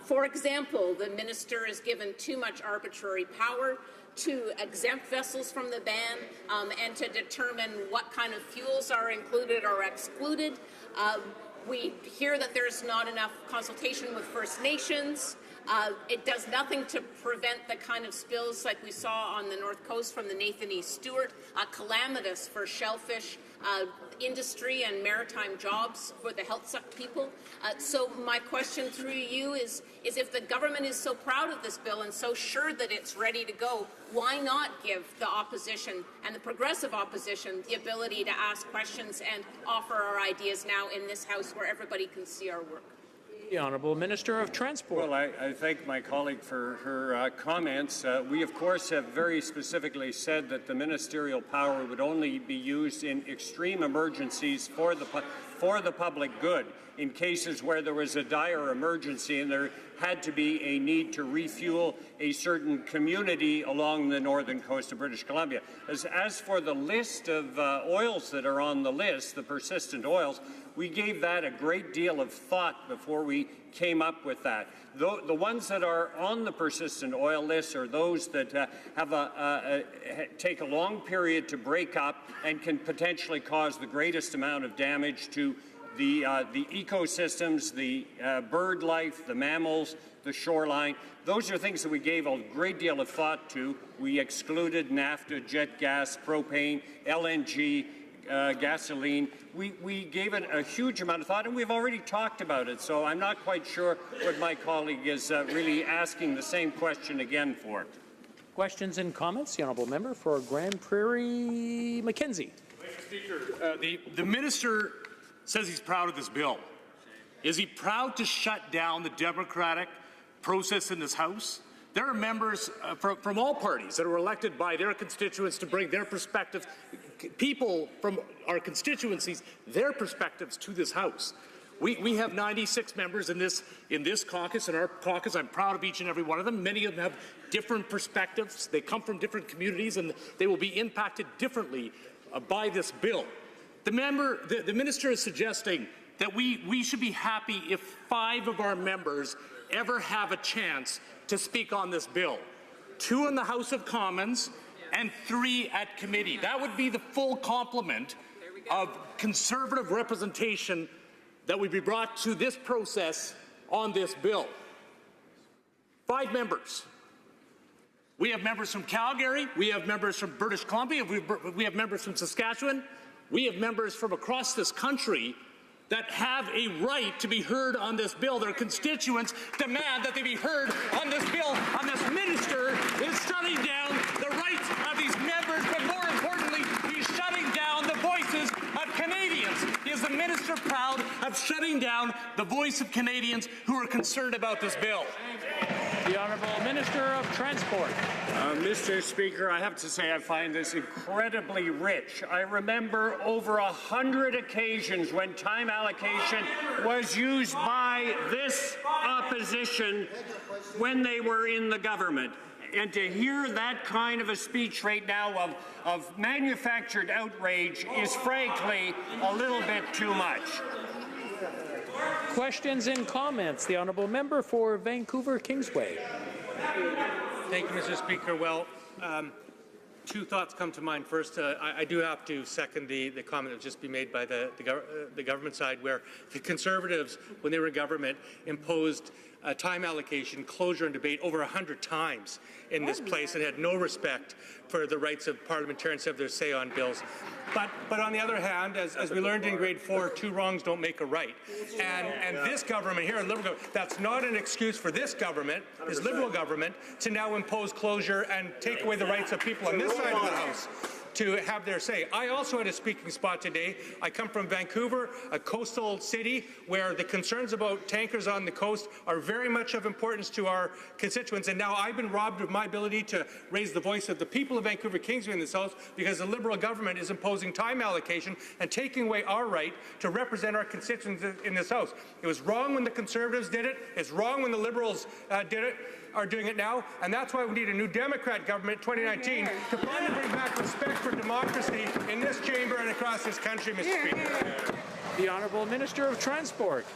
for example, the minister is given too much arbitrary power to exempt vessels from the ban and to determine what kind of fuels are included or excluded. We hear that there's not enough consultation with First Nations. It does nothing to prevent the kind of spills like we saw on the North Coast from the Nathan E. Stewart, calamitous for shellfish industry and maritime jobs for the health-sucked people. So my question through to you is if the government is so proud of this bill and so sure that it's ready to go, why not give the opposition and the progressive opposition the ability to ask questions and offer our ideas now in this House where everybody can see our work?
The Honourable Minister of Transport.
Well, I thank my colleague for her comments. We, of course, have very specifically said that the ministerial power would only be used in extreme emergencies for the public good, in cases where there was a dire emergency and there had to be a need to refuel a certain community along the northern coast of British Columbia. As for the list of oils that are on the list, the persistent oils, we gave that a great deal of thought before we came up with that. The ones that are on the persistent oil list are those that take a long period to break up and can potentially cause the greatest amount of damage to the ecosystems, the bird life, the mammals, the shoreline. Those are things that we gave a great deal of thought to. We excluded naphtha, jet gas, propane, LNG, gasoline. We gave it a huge amount of thought, and we've already talked about it, so I'm not quite sure what my colleague is really asking the same question again for.
Questions and comments? The honourable member for Grand Prairie Mackenzie.
Mr. Speaker, the minister says he's proud of this bill. Is he proud to shut down the democratic process in this House? There are members from all parties that are elected by their constituents to bring their perspectives, people from our constituencies, their perspectives to this House. We have 96 members in this caucus. In our caucus, I'm proud of each and every one of them. Many of them have different perspectives. They come from different communities, and they will be impacted differently by this bill. The minister is suggesting that we should be happy if 5 of our members ever have a chance to speak on this bill. 2 in the House of Commons and 3 at committee. That would be the full complement of Conservative representation that would be brought to this process on this bill. 5 members. We have members from Calgary. We have members from British Columbia. We have members from Saskatchewan. We have members from across this country that have a right to be heard on this bill. Their constituents demand that they be heard on this bill, and this minister is shutting down the rights of these members, but more importantly, he's shutting down the voices of Canadians. Is the minister proud of shutting down the voice of Canadians who are concerned about this bill?
The Honourable Minister of Transport.
Mr. Speaker, I have to say I find this incredibly rich. I remember over 100 occasions when time allocation was used by this opposition when they were in the government. And to hear that kind of a speech right now of manufactured outrage is frankly a little bit too much.
Questions and comments. The honourable member for Vancouver Kingsway.
Thank you, Mr. Speaker. Well, 2 thoughts come to mind. First, I do have to second the comment that was just been made by the government side, where the Conservatives, when they were in government, imposed time allocation, closure and debate over 100 times in this place and had no respect for the rights of parliamentarians to have their say on bills. But on the other hand, as we learned in grade 4, 2 wrongs don't make a right. And this government here, Liberal government, that's not an excuse for this government, this Liberal government, to now impose closure and take away the rights of people on this side of the House to have their say. I also had a speaking spot today. I come from Vancouver, a coastal city where the concerns about tankers on the coast are very much of importance to our constituents, and now I've been robbed of my ability to raise the voice of the people of Vancouver Kingsway in this House because the Liberal government is imposing time allocation and taking away our right to represent our constituents in this House. It was wrong when the Conservatives did it. It's wrong when the Liberals are doing it now, and that's why we need a new Democrat government in 2019 to finally bring back respect for democracy in this chamber and across this country, Mr. Speaker.
The Honourable Minister of Transport.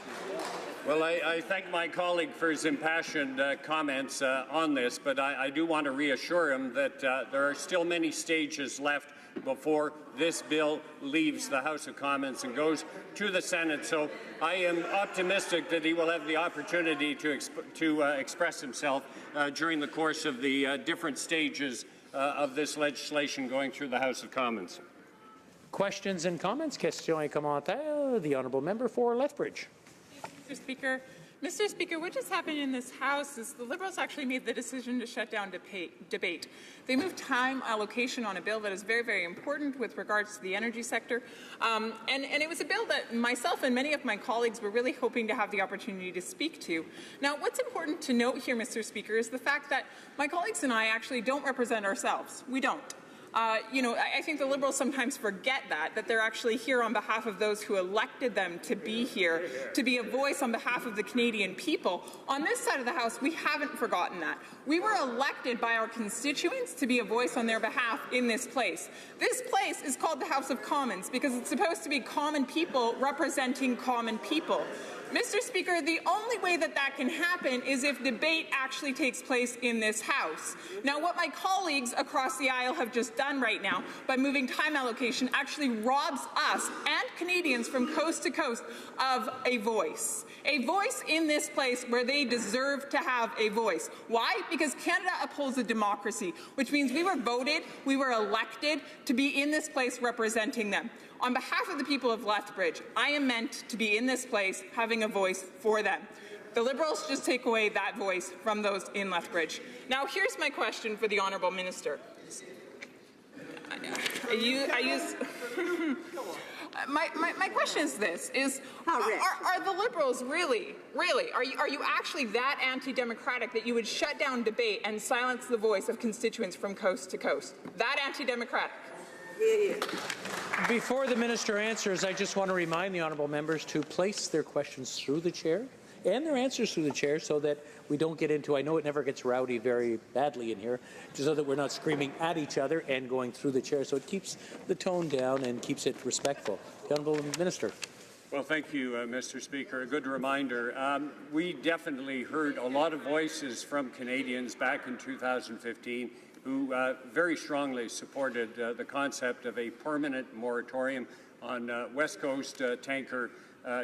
Well, I thank my colleague for his impassioned comments on this, but I do want to reassure him that there are still many stages left before this bill leaves the House of Commons and goes to the Senate. So I am optimistic that he will have the opportunity to express himself during the course of the different stages of this legislation going through the House of Commons.
Questions and comments? Questions et commentaires. The Honourable Member for Lethbridge.
Mr. Speaker. Mr. Speaker, what just happened in this House is the Liberals actually made the decision to shut down debate. They moved time allocation on a bill that is very, very important with regards to the energy sector. And it was a bill that myself and many of my colleagues were really hoping to have the opportunity to speak to. Now, what's important to note here, Mr. Speaker, is the fact that my colleagues and I actually don't represent ourselves. We don't. I think the Liberals sometimes forget that they're actually here on behalf of those who elected them to be here, to be a voice on behalf of the Canadian people. On this side of the House, we haven't forgotten that. We were elected by our constituents to be a voice on their behalf in this place. This place is called the House of Commons because it's supposed to be common people representing common people. Mr. Speaker, the only way that can happen is if debate actually takes place in this House. Now, what my colleagues across the aisle have just done right now by moving time allocation actually robs us and Canadians from coast to coast of a voice in this place where they deserve to have a voice. Why? Because Canada upholds a democracy, which means we were voted, we were elected to be in this place representing them. On behalf of the people of Lethbridge, I am meant to be in this place having a voice for them. The Liberals just take away that voice from those in Lethbridge. Now, here's my question for the Honourable Minister. My question is this: are the Liberals really, are you actually that anti-democratic that you would shut down debate and silence the voice of constituents from coast to coast? That anti-democratic?
Before the Minister answers, I just want to remind the honourable members to place their questions through the chair and their answers through the chair so that we don't get into, I know it never gets rowdy very badly in here, so that we're not screaming at each other and going through the chair. So it keeps the tone down and keeps it respectful. The Honourable Minister.
Well, thank you, Mr. Speaker. A good reminder. We definitely heard a lot of voices from Canadians back in 2015 who very strongly supported the concept of a permanent moratorium on West Coast tanker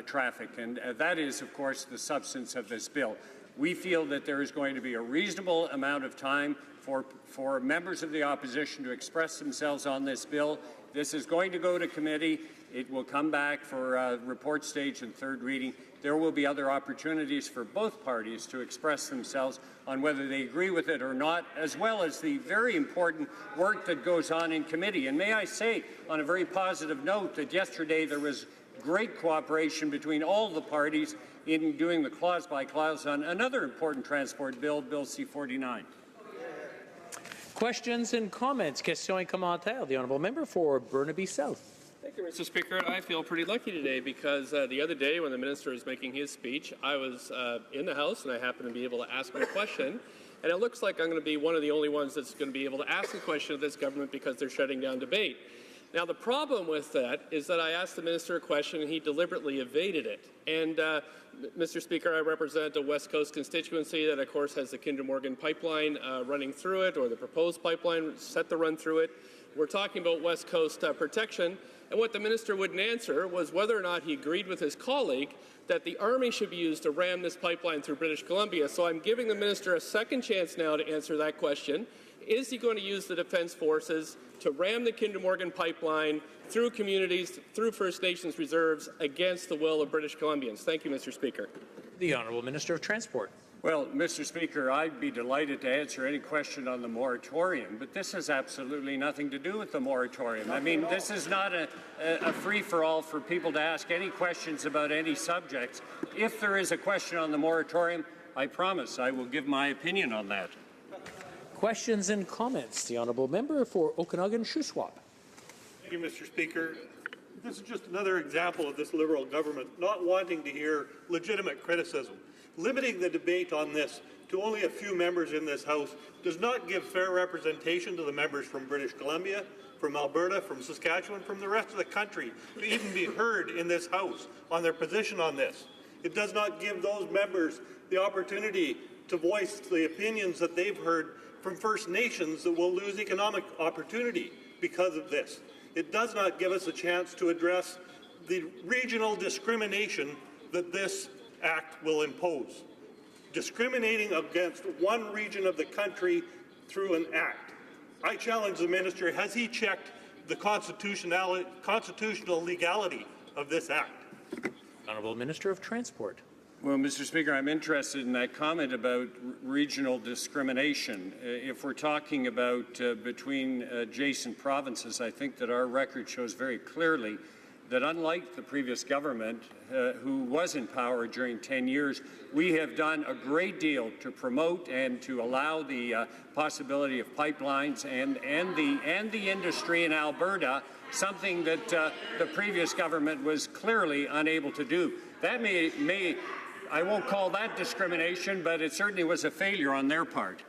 traffic. And that is, of course, the substance of this bill. We feel that there is going to be a reasonable amount of time for members of the opposition to express themselves on this bill. This is going to go to committee. It will come back for report stage and third reading. There will be other opportunities for both parties to express themselves on whether they agree with it or not, as well as the very important work that goes on in committee. And may I say, on a very positive note, that yesterday there was great cooperation between all the parties in doing the clause by clause on another important transport bill, Bill C-49.
Questions and comments? Questions et commentaires. The Honourable Member for Burnaby South.
Thank you, Mr. Speaker. I feel pretty lucky today because the other day when the Minister was making his speech, I was in the House and I happened to be able to ask him a question. And it looks like I'm going to be one of the only ones that's going to be able to ask a question of this government because they're shutting down debate. Now, the problem with that is that I asked the Minister a question and he deliberately evaded it. And, Mr. Speaker, I represent a West Coast constituency that, of course, has the Kinder Morgan pipeline running through it, or the proposed pipeline set to run through it. We're talking about West Coast protection. And what the Minister wouldn't answer was whether or not he agreed with his colleague that the Army should be used to ram this pipeline through British Columbia. So I'm giving the Minister a second chance now to answer that question. Is he going to use the Defence Forces to ram the Kinder Morgan pipeline through communities, through First Nations reserves, against the will of British Columbians? Thank you, Mr. Speaker.
The Honourable Minister of Transport.
Well, Mr. Speaker, I'd be delighted to answer any question on the moratorium, but this has absolutely nothing to do with the moratorium. I mean, this is not a free-for-all for people to ask any questions about any subjects. If there is a question on the moratorium, I promise I will give my opinion on that.
Questions and comments. The honourable member for Okanagan-Shuswap.
Thank you, Mr. Speaker. This is just another example of this Liberal government not wanting to hear legitimate criticism. Limiting the debate on this to only a few members in this House does not give fair representation to the members from British Columbia, from Alberta, from Saskatchewan, from the rest of the country to even be heard in this House on their position on this. It does not give those members the opportunity to voice the opinions that they've heard from First Nations that will lose economic opportunity because of this. It does not give us a chance to address the regional discrimination that this Act will impose. Discriminating against one region of the country through an Act. I challenge the Minister, has he checked the constitutional legality of this Act?
Honourable Minister of Transport.
Well, Mr. Speaker, I'm interested in that comment about regional discrimination. If we're talking about between adjacent provinces, I think that our record shows very clearly that unlike the previous government, who was in power during 10 years, we have done a great deal to promote and to allow the possibility of pipelines and the industry in Alberta, something that the previous government was clearly unable to do. That I won't call that discrimination, but it certainly was a failure on their part.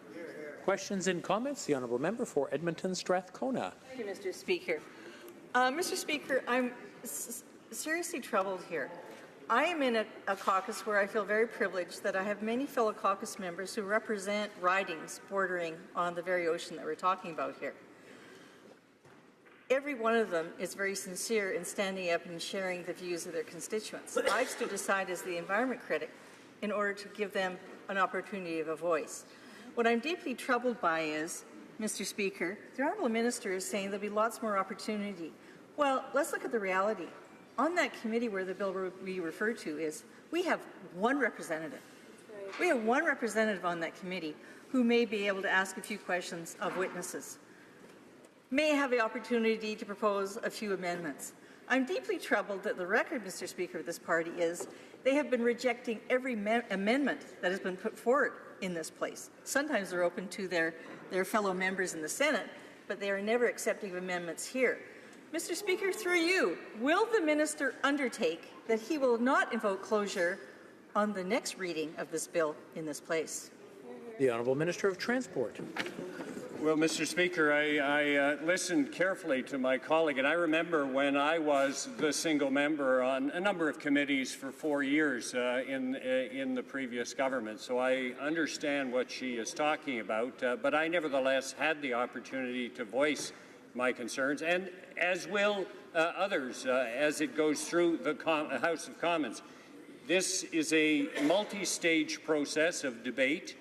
Questions and comments? The honourable member for Edmonton Strathcona.
Thank you, Mr. Speaker. Mr. Speaker, I'm seriously troubled here. I am in a caucus where I feel very privileged that I have many fellow caucus members who represent ridings bordering on the very ocean that we're talking about here. Every one of them is very sincere in standing up and sharing the views of their constituents. I've stood aside as the environment critic in order to give them an opportunity of a voice. What I'm deeply troubled by is, Mr. Speaker, the Honourable Minister is saying there'll be lots more opportunity. Well, let's look at the reality. On that committee where the bill we refer to is, we have one representative. We have one representative on that committee who may be able to ask a few questions of witnesses, may have the opportunity to propose a few amendments. I'm deeply troubled that the record, Mr. Speaker, of this party is they have been rejecting every amendment that has been put forward in this place. Sometimes they're open to their fellow members in the Senate, but they are never accepting of amendments here. Mr. Speaker, through you, will the minister undertake that he will not invoke closure on the next reading of this bill in this place?
The Honourable Minister of Transport.
Well, Mr. Speaker, I listened carefully to my colleague, and I remember when I was the single member on a number of committees for 4 years in the previous government, so I understand what she is talking about, but I nevertheless had the opportunity to voice my concerns, and as will others as it goes through the House of Commons. This is a multi-stage process of debate.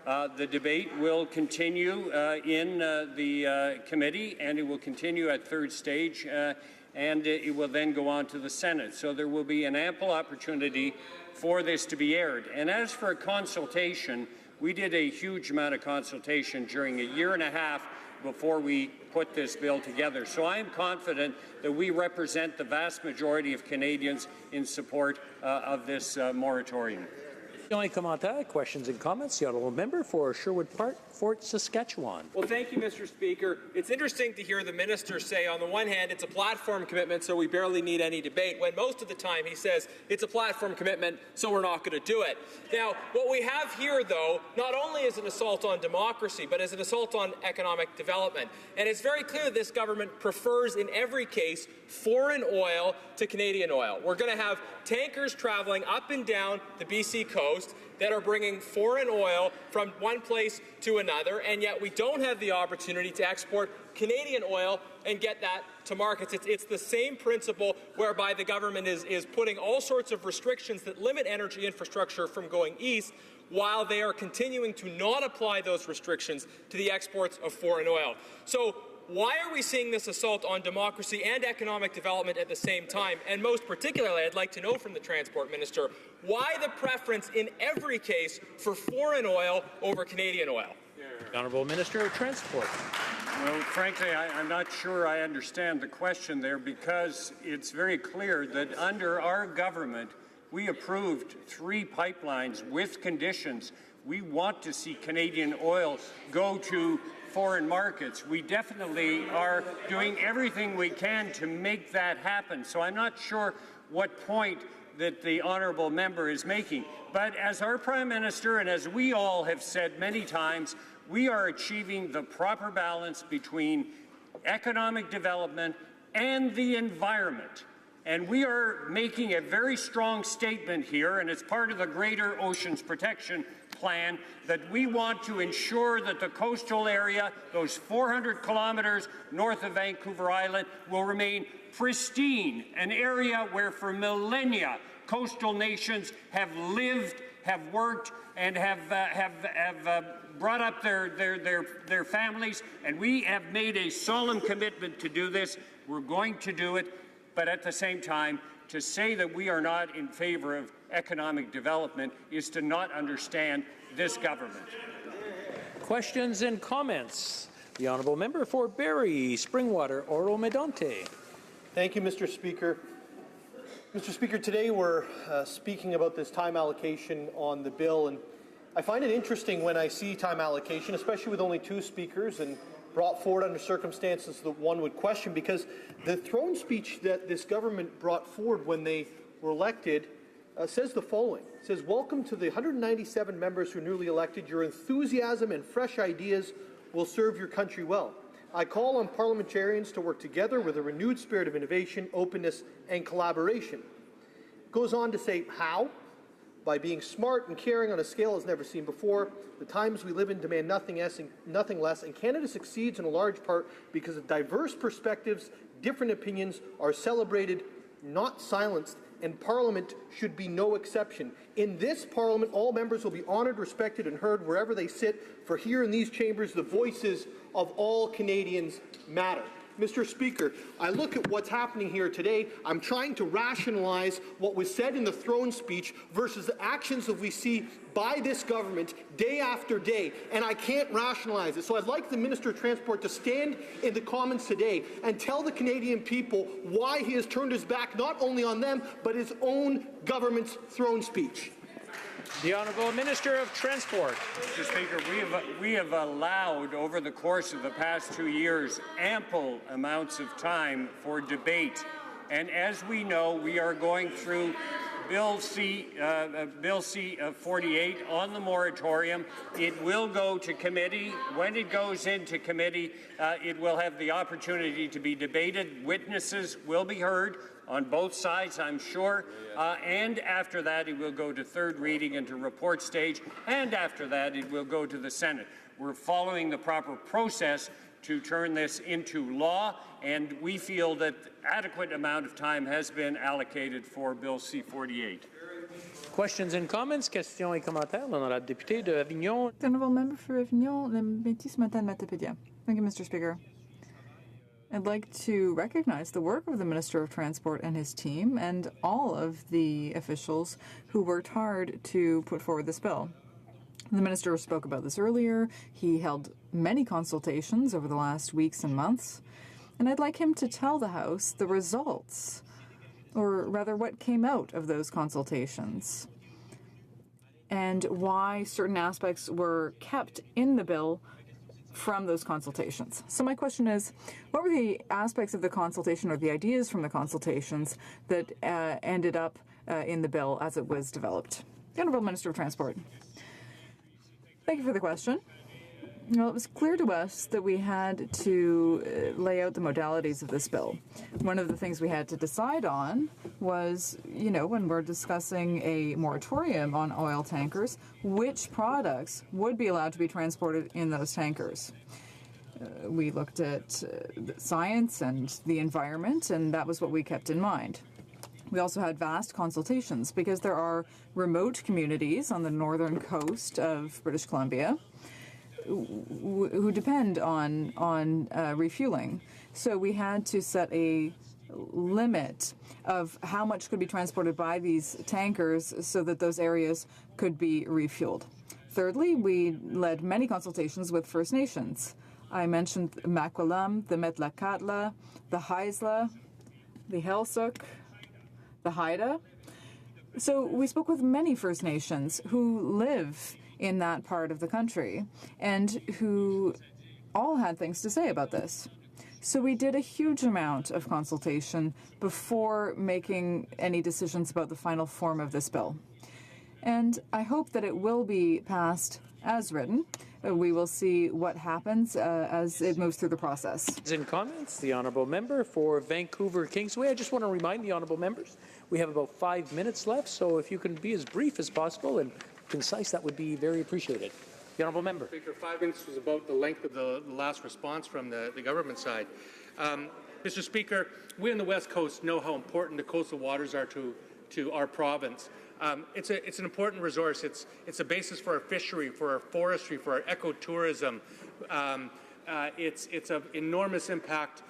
The debate will continue in the committee, and it will continue at third stage, and it will then go on to the Senate. So there will be an ample opportunity for this to be aired. And as for consultation, we did a huge amount of consultation during a year and a half before we put this bill together. So I am confident that we represent the vast majority of Canadians in support of this moratorium.
Questions and comments. The honourable member for Sherwood Park, Fort Saskatchewan.
Well, thank you, Mr. Speaker. It's interesting to hear the minister say, on the one hand, it's a platform commitment, so we barely need any debate, when most of the time he says it's a platform commitment, so we're not going to do it. Now, what we have here, though, not only is an assault on democracy, but is an assault on economic development. And it's very clear this government prefers, in every case, foreign oil to Canadian oil. We're going to have tankers traveling up and down the BC coast that are bringing foreign oil from one place to another, and yet we don't have the opportunity to export Canadian oil and get that to markets. It's the same principle whereby the government is putting all sorts of restrictions that limit energy infrastructure from going east, while they are continuing to not apply those restrictions to the exports of foreign oil. So why are we seeing this assault on democracy and economic development at the same time? And most particularly, I'd like to know from the Transport Minister, why the preference in every case for foreign oil over Canadian oil?
The Honourable Minister of Transport.
Well, frankly, I'm not sure I understand the question there, because it's very clear that under our government, we approved 3 pipelines with conditions. We want to see Canadian oil go to foreign markets. We definitely are doing everything we can to make that happen. So I'm not sure what point that the honourable member is making. But as our Prime Minister and as we all have said many times, we are achieving the proper balance between economic development and the environment. And we are making a very strong statement here, and it's part of the Greater Oceans Protection Plan, that we want to ensure that the coastal area, those 400 kilometres north of Vancouver Island, will remain pristine, an area where for millennia coastal nations have lived, have worked, and have brought up their families. And we have made a solemn commitment to do this. We're going to do it. But at the same time, to say that we are not in favour of economic development is to not understand this government.
Questions and comments. The Honourable Member for Barrie, Springwater, Oro-Medonte.
Thank you, Mr. Speaker. Mr. Speaker, today we're speaking about this time allocation on the bill, and I find it interesting when I see time allocation, especially with only 2 speakers and brought forward under circumstances that one would question, because the throne speech that this government brought forward when they were elected says the following. It says, "Welcome to the 197 members who are newly elected. Your enthusiasm and fresh ideas will serve your country well. I call on parliamentarians to work together with a renewed spirit of innovation, openness, and collaboration." It goes on to say how. By being smart and caring on a scale as never seen before. The times we live in demand nothing less, and Canada succeeds in a large part because of diverse perspectives, different opinions are celebrated, not silenced, and Parliament should be no exception. In this Parliament, all members will be honoured, respected, and heard wherever they sit, for here in these chambers, the voices of all Canadians matter. Mr. Speaker, I look at what's happening here today. I'm trying to rationalize what was said in the throne speech versus the actions that we see by this government day after day, and I can't rationalize it. So I'd like the Minister of Transport to stand in the Commons today and tell the Canadian people why he has turned his back not only on them, but his own government's throne speech.
The Honourable Minister of Transport.
Mr. Speaker, we have allowed over the course of the past 2 years ample amounts of time for debate. And as we know, we are going through Bill C-48 on the moratorium. It will go to committee. When it goes into committee, it will have the opportunity to be debated. Witnesses will be heard on both sides, I'm sure, and after that it will go to 3rd reading and to report stage, and after that it will go to the Senate. We're following the proper process to turn this into law, and we feel that adequate amount of time has been allocated for Bill C-48.
Questions and comments? Questions et commentaires. L'honorable député de Avignon.
The Honourable Member for Avignon, le Métis Matin Matapédia. Thank you, Mr. Speaker. I'd like to recognize the work of the Minister of Transport and his team and all of the officials who worked hard to put forward this bill. The Minister spoke about this earlier. He held many consultations over the last weeks and months, and I'd like him to tell the House the results, or rather what came out of those consultations, and why certain aspects were kept in the bill from those consultations. So my question is, what were the aspects of the consultation or the ideas from the consultations that ended up in the bill as it was developed? The Honourable Minister of Transport. Thank you for the question. Well, it was clear to us that we had to lay out the modalities of this bill. One of the things we had to decide on was, when we're discussing a moratorium on oil tankers, which products would be allowed to be transported in those tankers. We looked at science and the environment, and that was what we kept in mind. We also had vast consultations because there are remote communities on the northern coast of British Columbia who depend on refueling. So we had to set a limit of how much could be transported by these tankers so that those areas could be refueled. Thirdly, we led many consultations with First Nations. I mentioned Makwalam, the Metlakatla, the Haisla, the Heiltsuk, the Haida. So we spoke with many First Nations who live in that part of the country and who all had things to say about this. So we did a huge amount of consultation before making any decisions about the final form of this bill. And I hope that it will be passed as written. We will see what happens as it moves through the process.
In comments, the honourable member for Vancouver Kingsway. I just want to remind the honourable members we have about 5 minutes left, so if you can be as brief as possible and concise, that would be very appreciated. The honourable member.
Speaker, 5 minutes was about the length of the last response from the government side. Mr. Speaker, we on the West Coast know how important the coastal waters are to our province. It's an important resource. It's a basis for our fishery, for our forestry, for our ecotourism. It's of enormous impact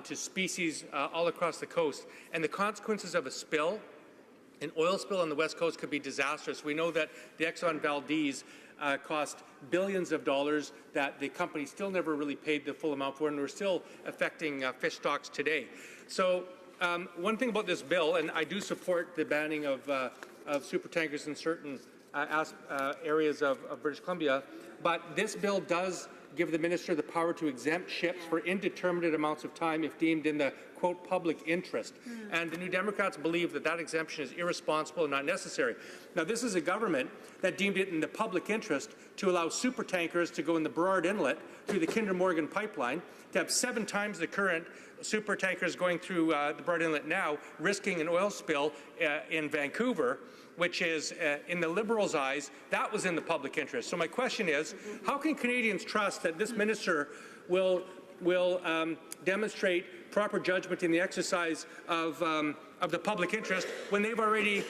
to species all across the coast. And the consequences of a spill, an oil spill on the West Coast, could be disastrous. We know that the Exxon Valdez cost billions of dollars that the company still never really paid the full amount for, and we're still affecting fish stocks today. So one thing about this bill, and I do support the banning of supertankers in certain areas of British Columbia, but this bill does give the minister the power to exempt ships for indeterminate amounts of time if deemed in the, quote, public interest. And the New Democrats believe that that exemption is irresponsible and not necessary. Now, this is a government that deemed it in the public interest to allow supertankers to go in the Burrard Inlet through the Kinder Morgan pipeline, to have 7 times the current supertankers going through the Burrard Inlet now, risking an oil spill in Vancouver, which is, in the Liberals' eyes, that was in the public interest. So my question is, how can Canadians trust that this minister will demonstrate proper judgment in the exercise of the public interest when they've already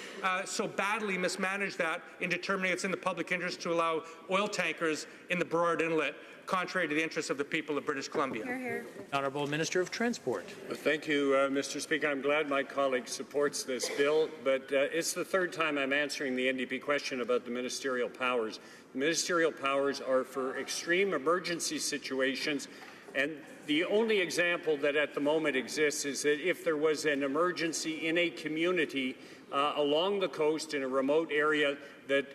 so badly mismanaged that in determining it's in the public interest to allow oil tankers in the Burrard Inlet, contrary to the interests of the people of British Columbia?
Hear, hear.
Honourable Minister of Transport.
Thank you, Mr. Speaker. I'm glad my colleague supports this bill, but it's the third time I'm answering the NDP question about the ministerial powers. The ministerial powers are for extreme emergency situations, and the only example that at the moment exists is that if there was an emergency in a community along the coast in a remote area that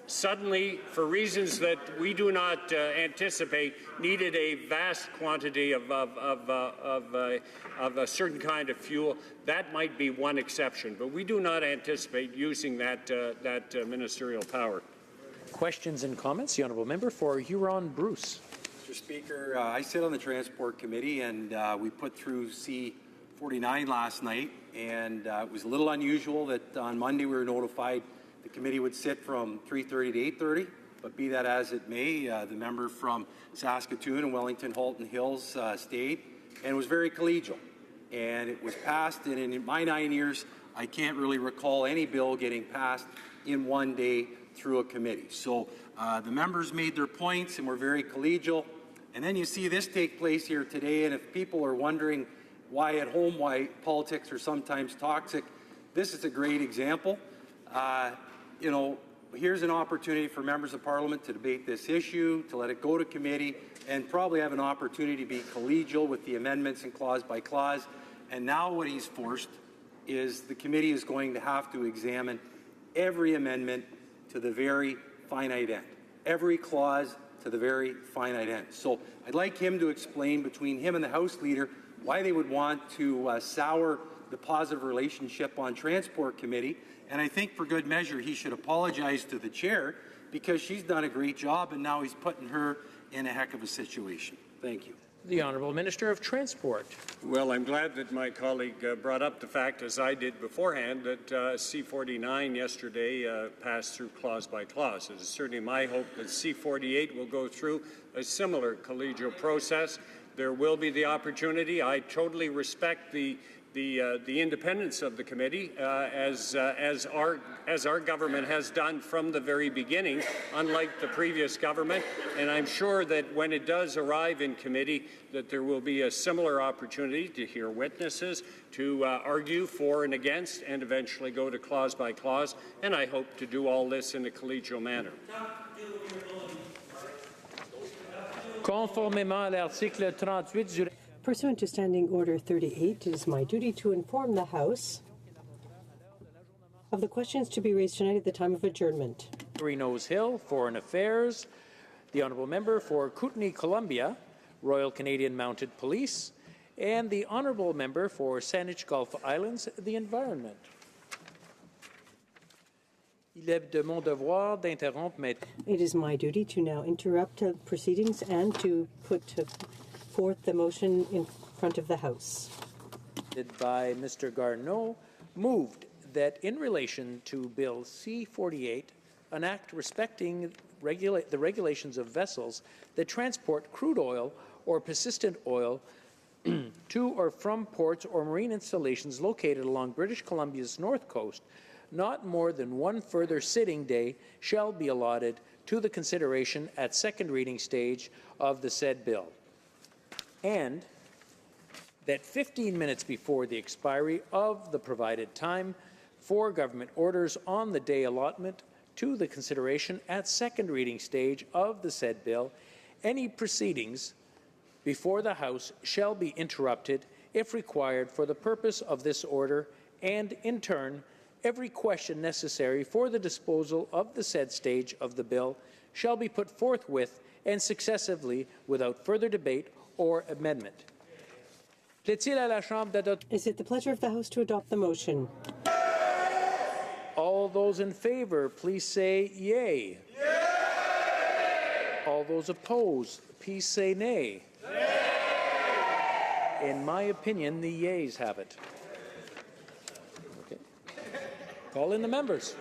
suddenly, for reasons that we do not anticipate, needed a vast quantity of a certain kind of fuel, that might be one exception. But we do not anticipate using that ministerial power.
Questions and comments? The honourable member for Huron-Bruce.
Mr. Speaker, I sit on the Transport Committee, and we put through C-49 last night, and it was a little unusual that on Monday we were notified the committee would sit from 3:30 to 8:30, but be that as it may, the member from Saskatoon and Wellington Halton Hills stayed, and was very collegial. And it was passed, and in my 9 years, I can't really recall any bill getting passed in one day through a committee. So the members made their points and were very collegial. And then you see this take place here today, and if people are wondering why at home, why politics are sometimes toxic, this is a great example. You know, here's an opportunity for members of Parliament to debate this issue, to let it go to committee, and probably have an opportunity to be collegial with the amendments and clause by clause. And now what he's forced is the committee is going to have to examine every amendment to the very finite end, every clause to the very finite end. So I'd like him to explain between him and the House Leader why they would want to sour the positive relationship on Transport Committee. And I think for good measure, he should apologize to the chair because she's done a great job and now he's putting her in a heck of a situation. Thank you.
The Honourable Minister of Transport.
Well, I'm glad that my colleague brought up the fact, as I did beforehand, that C-49 yesterday passed through clause by clause. It is certainly my hope that C-48 will go through a similar collegial process. There will be the opportunity. I totally respect the the independence of the committee, as our government has done from the very beginning, unlike the previous government. And I'm sure that when it does arrive in committee, that there will be a similar opportunity to hear witnesses, to argue for and against, and eventually go to clause by clause. And I hope to do all this in a collegial manner.
Conformément à l'article 38 du
Pursuant to Standing Order 38, it is my duty to inform the House of the questions to be raised tonight at the time of adjournment.
Nose Hill, Foreign Affairs, the Honourable Member for Kootenay, Columbia, Royal Canadian Mounted Police, and the Honourable Member for Saanich Gulf Islands, the Environment. Il est de mon devoir d'interrompre maintenant.
It is my duty to now interrupt proceedings and to put forth the motion in front of the House.
By Mr. Garneau, moved that in relation to Bill C-48, an act respecting the regulations of vessels that transport crude oil or persistent oil to or from ports or marine installations located along British Columbia's north coast, not more than one further sitting day shall be allotted to the consideration at second reading stage of the said bill. And that 15 minutes before the expiry of the provided time for government orders on the day allotment to the consideration at second reading stage of the said bill, any proceedings before the House shall be interrupted if required for the purpose of this order, and in turn, every question necessary for the disposal of the said stage of the bill shall be put forthwith and successively without further debate or amendment. Is
it the pleasure of the House to adopt the motion?
All those in favour, please say yea. Yay! All those opposed, please say nay. Nay! In my opinion, the yeas have it. Okay. Call in the members.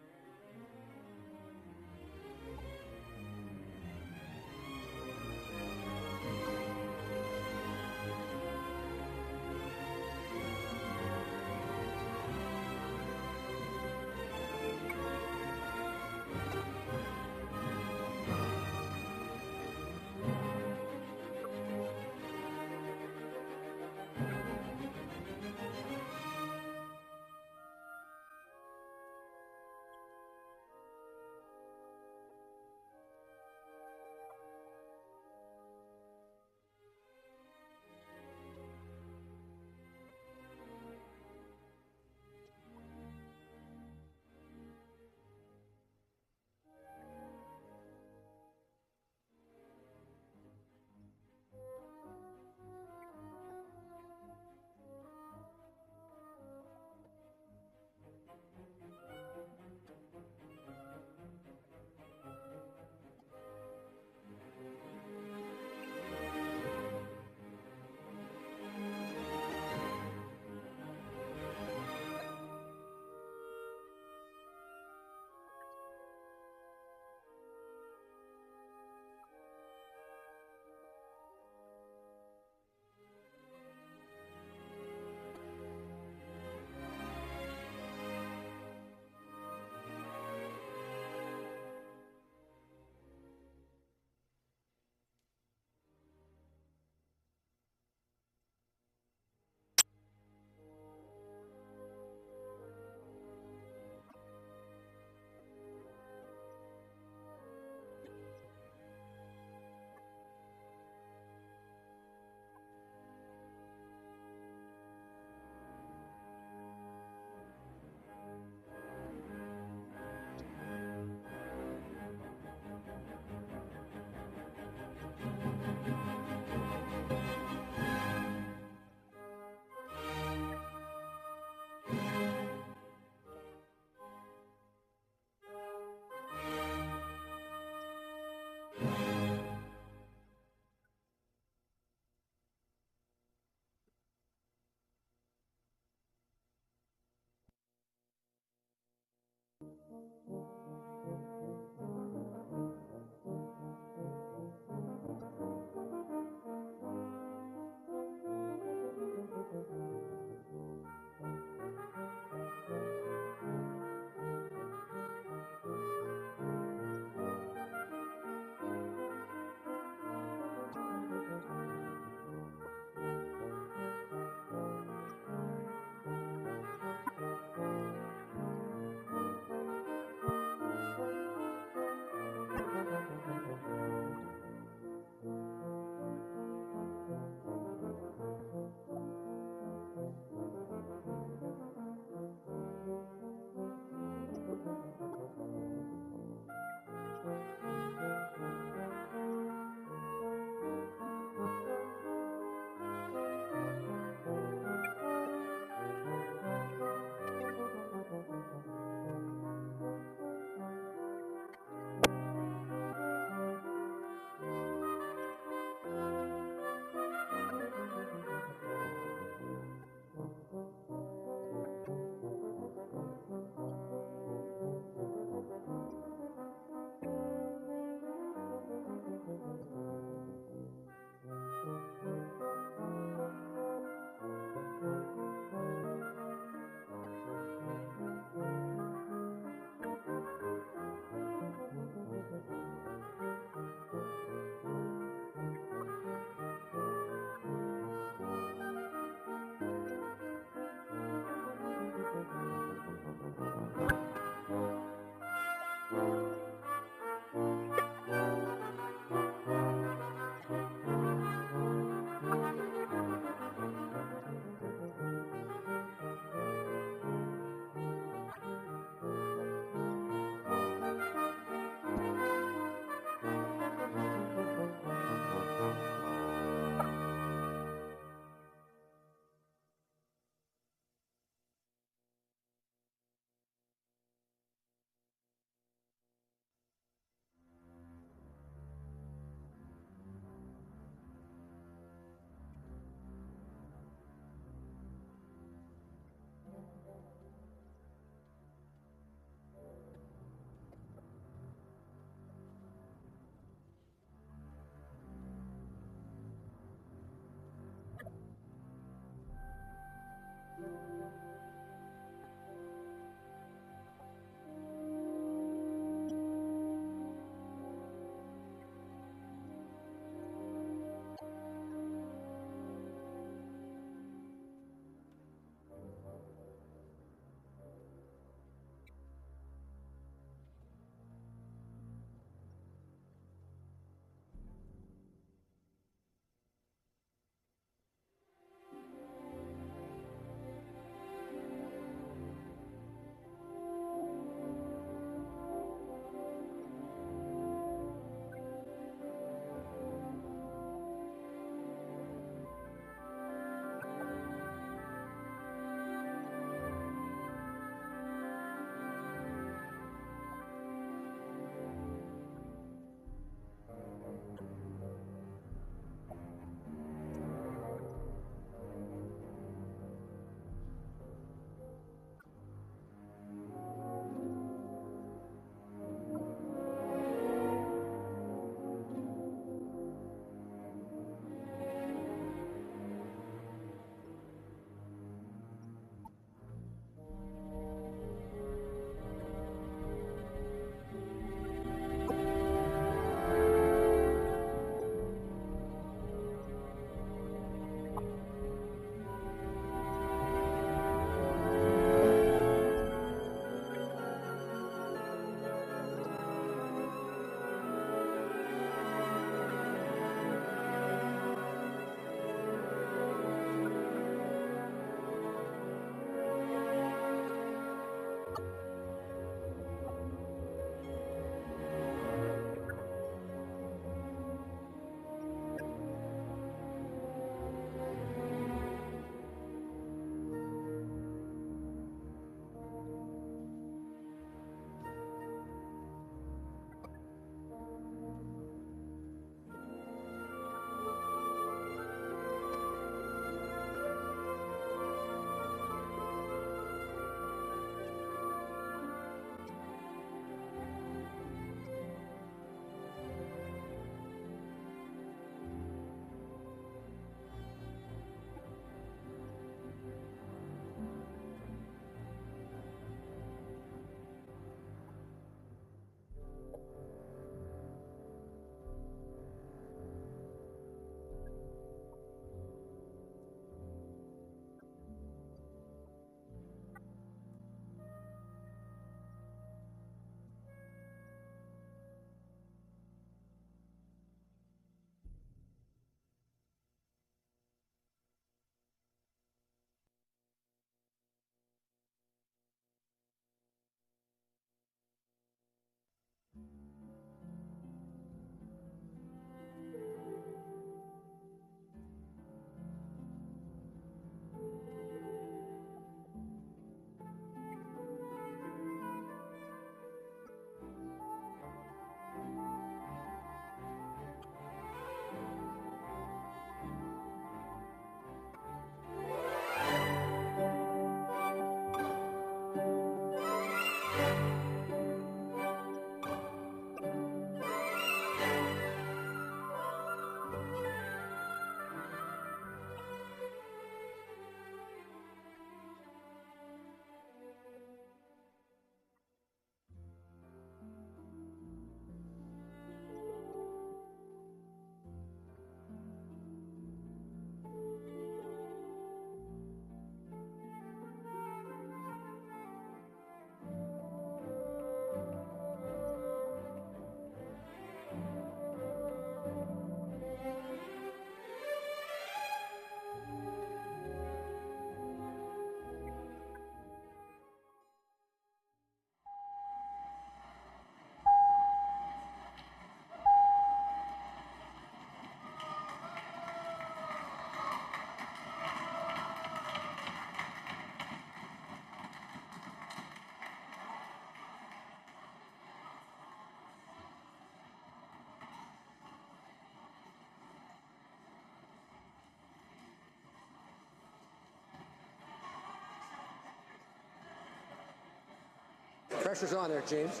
Pressure's on there, James.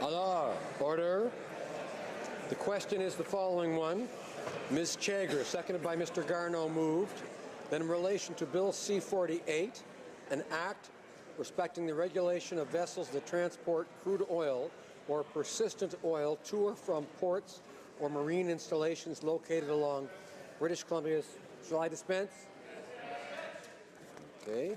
Alors, order. The question is the following one. Ms. Chager, seconded by Mr. Garneau, moved that in relation to Bill C-48, an act respecting the regulation of vessels that transport crude oil or persistent oil to or from ports or marine installations located along British Columbia's. Shall I dispense? Okay.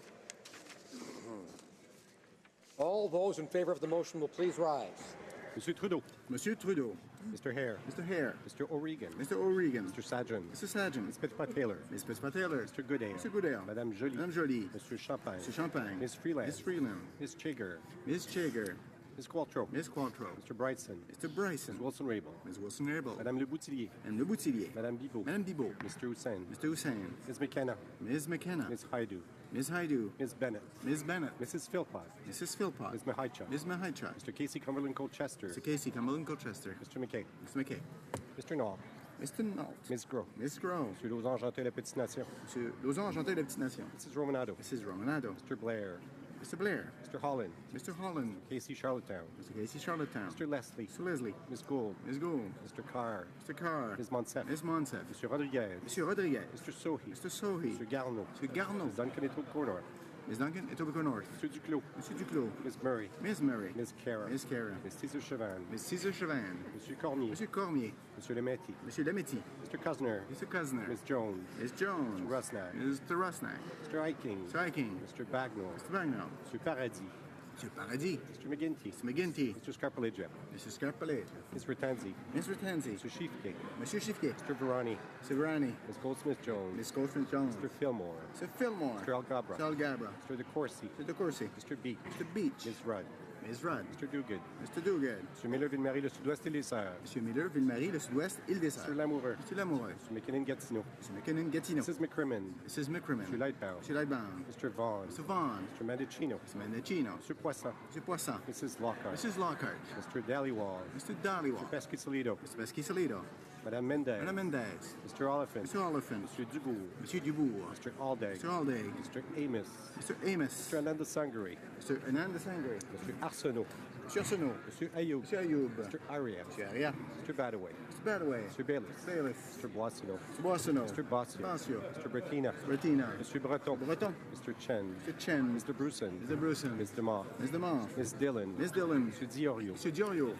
All those in favor of the motion will please rise.
Monsieur Trudeau. Monsieur Trudeau. Mr. Hare. Mr. Hare. Mr. O'Regan. Mr. O'Regan. Mr. Sajan. Mr. Sajan. Ms. Petitpas-Taylor. Ms. Petitpas-Taylor. Mr. Goodale. Mr. Goodale. Madame Joly. Madame Joly. Mr. Champagne. Mr. Champagne. Ms. Freeland. Ms. Freeland. Ms. Chager. Ms. Chager. Ms. Qualtrough. Ms. Qualtrough. Mr. Bryson. Mr. Bryson. Ms. Wilson-Raybould. Ms. Wilson-Raybould. Madame Le Boutillier. Madame Le Boutillier. Madame Bibeau. Madame Bibeau. Mr. Hussain. Mr. Hussain. Ms. McKenna. Ms. McKenna. Ms. Haidu. Ms. Haidu. Ms. Bennett. Ms. Bennett. Mrs. Philpott. Mrs. Philpott. Ms. Mahaicha. Ms. Mahaicha. Mr. Casey Cumberland-Colchester. Mr. Casey Cumberland-Colchester. Mr. McKay. Mr. McKay. Mr. Nault. Mr. Nault. Ms. Gros. Ms. Gros. Monsieur Lauzon-Jeantet-La Petite Nation. Monsieur Lauzon-Jeantet-La Petite Nation. Mrs. Romanado. Mrs. Romanado. Mr. Blair. Mr. Blair. Mr. Holland. Mr. Holland. Casey Charlottetown. Mr. Casey Charlottetown. Mr. Leslie. Mr. Leslie. Ms. Gould. Ms. Gould. Mr. Carr. Mr. Carr. Ms. Monsef. Ms. Monsef. Mr. Rodriguez. Mr. Rodriguez. Mr. Sohi. Mr. Sohi. Mr. Garneau. Mr. Garneau. Ms. Duncan Etobicoke-North. Ms. Duncan Etobicoke-North. Mr. Duclos. Mr. Duclos. Ms. Murray. Ms. Murray. Ms. Cara. Ms. Cara. Ms. César-Chavannes. Ms. César-Chavannes. Monsieur Cormier. Monsieur Cormier. Monsieur Lametti. Monsieur Lametti. Mr. Cosner. Mr. Cosner. Ms. Jones. Ms. Jones. Mr. Rusnak. Mr. Rusnak. Mr. Eiking. Mr. Eiking. Mr. Bagnall. Mr. Bagnall. Mr. Paradis. Mr. Paradis. Mr. McGinty. Mr. McGinty. Mr. Scarpaleggia. Mr. Scarpaleggia. Ms. Ratanzi. Ms. Ratanzi. Mr. Chiefke. Mr. Chiefke. Mr. Verani. Mr. Verani. Ms. Goldsmith-Jones. Ms. Goldsmith-Jones. Mr. Fillmore. Mr. Fillmore. Mr. Algabra. Mr. Algabra. Mr. DeCourcy. Mr. DeCourcy. Mr. Beach. Mr. Beach. Ms. Rudd. Ms. Rudd. Mr. Duguid. Mr. Duguid. Mr. Miller-Ville-Marie, le Sud-Ouest et les Sœurs. Mr. Miller-Ville-Marie, le Sud-Ouest et les Sœurs. Mr. Lamoureux. Mr. Lamoureux. Mr. McKinnon-Gatineau. Mr. McKinnon-Gatineau. Mrs. McCrimmon. Mrs. McCrimmon. Mr. Lightbound. Mr. Lightbound. Mr. Vaughn. Mr. Vaughn. Mr. Mendicino. Mr. Mendicino. Mr. Poisson. Mr. Poisson. Mrs. Lockhart. Mrs. Lockhart. Mr. Dhaliwal. Mr. Dhaliwal. Mr. Pesky-Salido. Mr. Pesky-Salido. Madame Mendez. Madame Mendez. Mr. Oliphant. Mr. Oliphant. Mr. Dubourg. Monsieur Dubourg. Mr. Aldag. Mr. Aldag. Mr. Amos. Mr. Amos. Mr. Ananda Sangari. Mr. Ananda Sangari. Mr. Arsenault. Mr. Arsenault. Mr. Ayoub. Mr. Ayoub. Mr. Aria. Mr. Aria. Mr. Badaway. Mr. Badaway. Mr. Bailiff. Bailiff. Mr. Boissonneau. Mr. Boissonneau. Mr. Bossio. Bossio. Mr. Bettina. Bettina. Mr. Breton. Breton. Mr. Chen. Mr. Chen. Mr. Bruson. Mr. Bruson. Ms. DeMar. Ms. DeMar. Ms. Dillon. Ms. Dillon. Mr. Diorio. Mr. Diorio.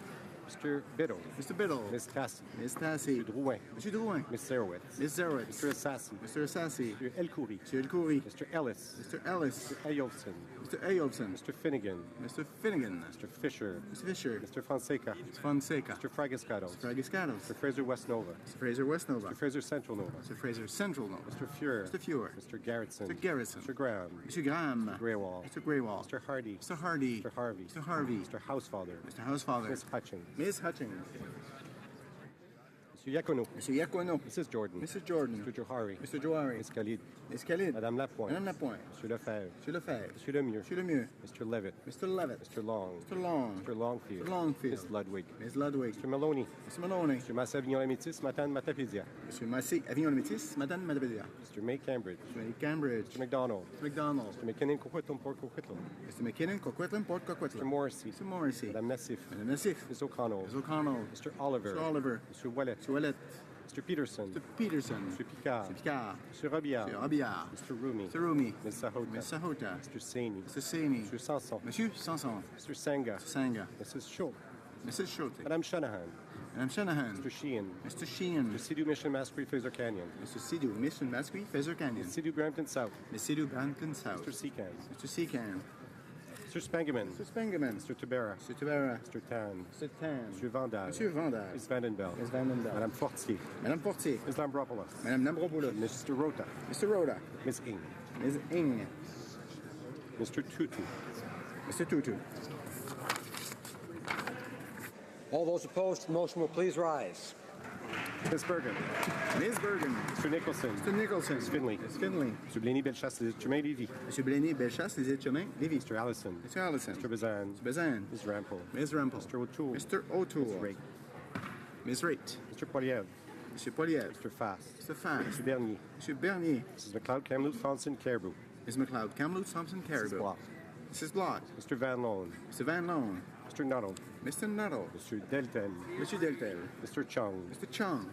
Mr. Biddle. Mr. Biddle. Ms. Tassi. Ms. Tassi. Mr. Drouin. Mr. Drouin. Ms. Zerowitz. Ms. Zerowitz. Mr. Assassi. Mr. Assassi. Mr. Elkouri. Mr. Elkouri. Mr. Ellis. Mr. Ellis. Mr. Ayolfson. Mr. Ayolfson. Mr. Finnegan. Mr. Finnegan. Mr. Fisher. Mr. Fisher. Mr. Fonseca. Mr. Fonseca. Mr. Fragiscados. Mr. Fragiscados. Mr. Fraser West Nova. Mr. Fraser West Nova. Mr. Fraser Central Nova. Mr. Fraser Central Nova. Mr. Fuhrer. Mr. Fuhrer. Mr. Garretson. Mr. Garretson. Mr. Graham. Mr. Graham. Mr. Greywall. Mr. Greywall. Mr. Hardy. Mr. Hardy. Mr. Harvey. Mr. Harvey. Mr. Housefather. Mr. Housefather. Ms. Hutchings. Ms. Hutchings. Monsieur Yacono. Monsieur Yacono. Mrs. Jordan. Mrs. Jordan. Mr. Johari. Mr. Johari. Ms. Khalid. Ms. Khalid. Madame Lapointe. Madame Lapointe. Monsieur Lefebvre. Monsieur Lefebvre. Monsieur Lemieux. Monsieur Lemieux. Mr. Levitt. Mr. Levitt. Mr. Long. Mr. Long. Mr. Longfield. Mr. Longfield. Ms. Ludwig. Ms. Ludwig. Mr. Maloney. Mr. Maloney. Mr. Massé-Avignon-la-Métis, Matane Matapédia. Monsieur Massé-Avignon-la-Métis, Matane Matapédia. Mr. May Cambridge. Mr. May Cambridge. Mr. McDonald. Mr. McDonald. Mr. McKinnon Coquitlam Port Coquitlam. Mr. McKinnon Coquitlam Port Coquitlam. Mr. Morrissey. Mr. Morrissey. Madame Nassif. Madame Nassif. Ms. O'Connell. Ms. O'Connell. Mr. Oliver. Mr. Oliver. Mr. Ouellet. Mr. Ouellet. Mr. Peterson. Mr. Peterson. Mr. Picard. Mr. Picard. Mr. Robillard. Mr. Robillard. Mr. Rumi. Mr. Rumi. Ms. Sahota. Ms. Sahota. Mr. Saini. Mr. Saini. Mr. Sanson. Monsieur Sanson. Mr. Sanga. Mr. Sanga. Mrs. Schultz. Mrs. Schultz. Madame Shanahan. Madame Shanahan. Mr. Sheehan. Mr. Sheehan. Mr. Sidhu Mission Masquerade Fraser Canyon. Mr. Sidhu Mission Masquerade Fraser Canyon. Mr. Sidhu Brampton South. Mr. Sidhu Brampton South. Mr. Secan. Mr. Secan. Mr. Spangeman. Mr. Spangeman. Mr. Tabera. Mr. Tabera. Mr. Tan. Mr. Tan. Mr. Vandal. Mr. Vandal. Ms. Vandenbell. Ms. Vandenbell. Madame Fortier. Madame Fortier. Ms. Lambropoulos. Madame Lambropoulos. Mr. Rota. Mr. Rota. Ms. Ing. Ms. Ing. Mr. Tutu. Mr. Tutu.
All those opposed to the motion will please rise.
Ms. Bergen.
Ms. Bergen.
Mr. Nicholson.
Mr. Nicholson.
Ms. Finley.
Ms. Finley.
Mr. Blaney-Bellechasse, les Chemins Lévis.
Mr. Blaney-Bellechasse, les Chemins Lévis.
Mr. Allison.
Mr. Allison.
Mr. Bazan.
Mr. Bazan.
Ms. Rampel.
Ms. Rampel.
Mr. O'Toole.
Mr. O'Toole.
Ms. Rake.
Ms. Rate.
Mr. Poiliev.
Mr. Poiliev.
Mr. Fass.
Mr. Fass.
Mr. Bernier.
Mr. Bernier.
Mrs. McLeod, Kamloops, Thompson, Caribou.
Ms. McLeod, Kamloops, Thompson, Caribou.
Mrs. Bois. Mrs. Blott.
Mr. Van Loan.
Mr. Van Loan.
Mr. Nuttall.
Mr. Nuttall.
Mr. Deltel.
Mr. Deltel.
Mr. Chung.
Mr. Chung.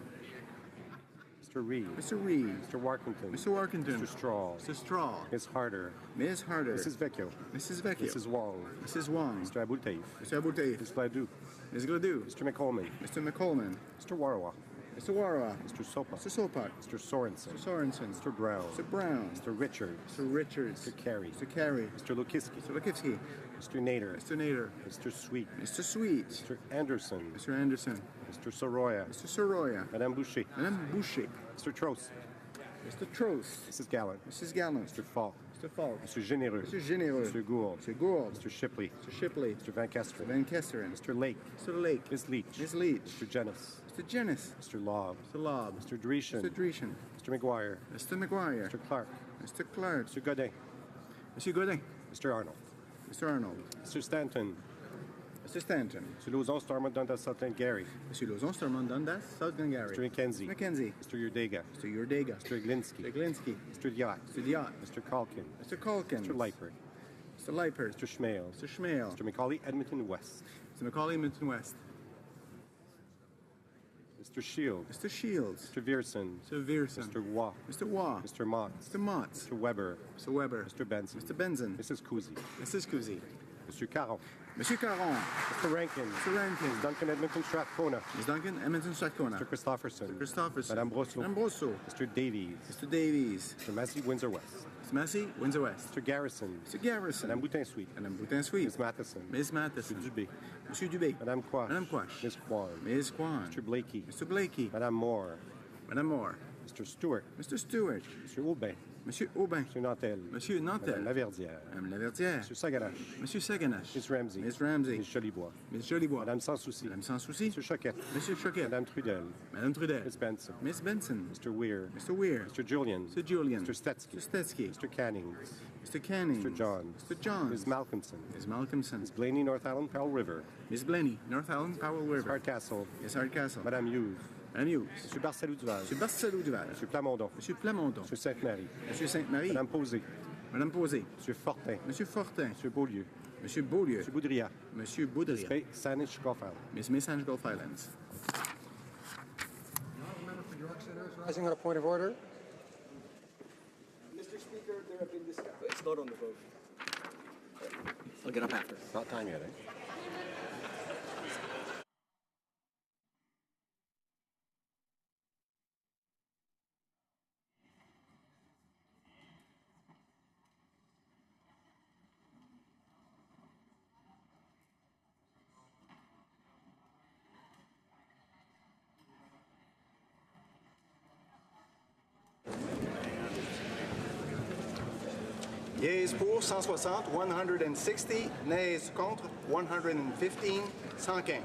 Mr. Reed.
Mr. Reed.
Mr. Warkington.
Mr. Warkington.
Mr. Straw.
Mr. Straw.
Ms. Harder.
Ms. Harder.
Mrs. Vecchio.
Mrs. Vecchio.
Mrs. Wong.
Mrs. Wong.
Mr. Abouteif.
Mr. Abouteif.
Ms. Gladue.
Ms. Gladue.
Mr. McColman.
Mr. McColman.
Mr. Warawa.
Mr. Warawa.
Mr. Sopa.
Mr. Sopak.
Mr. Sorensen.
Mr. Sorensen.
Mr. Brown.
Mr. Brown.
Mr. Richards.
Mr. Richards.
Mr. Carey.
Mr. Carey.
Mr. Lukiski.
Mr. Lukivsky.
Mr. Nader.
Mr. Nader.
Mr. Sweet.
Mr. Sweet.
Mr. Anderson.
Mr. Anderson.
Mr. Soroya.
Mr. Soroya.
Madame Boucher.
Madame Boucher.
Mr. Trost.
Mr. Trost.
Mrs. Gallant.
Mrs. Gallant.
Mr. Falk.
Mr. Falk.
Mr. Généreux.
Mr. Généreux.
Mr. Gould.
Mr. Gould.
Mr. Shipley.
Mr. Shipley.
Mr. Van Kesteren.
Van Kesteren.
Mr. Lake.
Mr. Lake.
Ms. Leach.
Ms. Leach.
Mr. Jennis.
Mr. Jennis.
Mr. Lobb.
Mr. Lobb.
Mr. Dreeshen.
Mr. Dreeshen.
Mr. McGuire.
Mr. McGuire.
Mr. Clark.
Mr. Clark.
Mr. Godin.
Monsieur Godin.
Mr. Arnold.
Mr. Arnold.
Mr. Stanton.
Mr. Stanton.
Mr. Lauzon, Stormont, Dundas, Sutton, Gary.
Monsieur Lauzon, Stormont, Dundas, South Glengarry.
Mr. McKenzie.
McKenzie.
Mr. Yurdega.
Mr. Yurdega.
Mr. Glinsky.
Mr. Glinsky.
Mr. Diot.
Mr. Diot.
Mr. Calkin.
Mr. Calkins.
Mr. Leipert.
Mr. Leipert.
Mr. Schmale.
Mr. Schmale.
Mr. McCauley, Edmonton West.
Mr. Macaulay, Minton West.
Mr. Shields.
Mr. Shields.
Mr. Vierson.
Mr. Vierson.
Mr. Waugh.
Mr. Waugh.
Mr. Motts.
Mr. Motts.
Mr. Weber.
Mr. Weber.
Mr. Benson.
Mr. Benson.
Mrs. Cousy.
Mrs. Cousy.
Mr. Caron.
Monsieur Caron.
Mr. Rankin.
Mr. Rankin.
Ms. Duncan, Edmonton Strathcona.
Ms. Duncan, Edmonton Strathcona.
Mr. Christopherson.
Mr. Christopherson.
Madame Brosseau.
Madame Brosseau.
Mr. Davies.
Mr. Davies.
Mr. Massey, Windsor West.
Mr. Massey, Windsor West.
Mr. Garrison.
Mr. Garrison.
Madame Boutin-Sweet.
Madame Boutin-Sweet.
Ms. Matheson.
Ms. Matheson.
Mr. Dubé.
Monsieur Dubé.
Madame Quash.
Madame Quash.
Ms. Kwan.
Ms. Kwan.
Mr. Blakey.
Mr. Blakey.
Madame Moore.
Madame Moore.
Mr. Stewart.
Mr. Stewart.
Mr. Aubin.
Monsieur Aubin.
Mr. Nantel.
Monsieur Nantel.
Madame Laverdière.
Madame Laverdière.
Mr. Saganache.
Monsieur Saganache.
Ms. Ramsey.
Ms. Ramsey.
Ms. Jolibois.
Ms. Jolibois.
Madame Sans Souci.
Madame Sans Souci.
Mr. Choquette.
Monsieur Choquette.
Madame Trudel.
Madame Trudel.
Ms. Benson.
Miss Benson.
Mr. Weir.
Mr. Weir.
Mr. Julian.
Mr. Julian.
Mr. Stetsky.
Mr. Stetsky.
Mr. Canning.
Mr. Canning.
Mr. John.
Mr. John.
Ms. Malcolmson.
Ms. Malcolmson.
Ms. Blaney, North Island, Powell River.
Miss Blaney, North Island, Powell
Ms.
River.
Hardcastle.
Miss Hardcastle.
Madame Hughes.
Madame Hughes.
Monsieur Barcelou Duval.
Monsieur Barcelou Duval.
Monsieur Plamondon.
Monsieur Plamondon.
Monsieur Sainte-Marie.
Monsieur Sainte-Marie.
Madame Posé.
Madame Posé.
Monsieur Fortin.
Monsieur Fortin.
Monsieur Beaulieu.
Monsieur Beaulieu.
Monsieur Boudria.
Monsieur Baudrillard.
Miss Saanich Gulf Island.
Miss Missange Gulf Islands.
Rising on a point of order.
Mr. Speaker, there have been discussions. It's not on the vote. I'll get up after.
Not time yet, eh?
Yeas pour 160, 160. Nays contre 115, 115.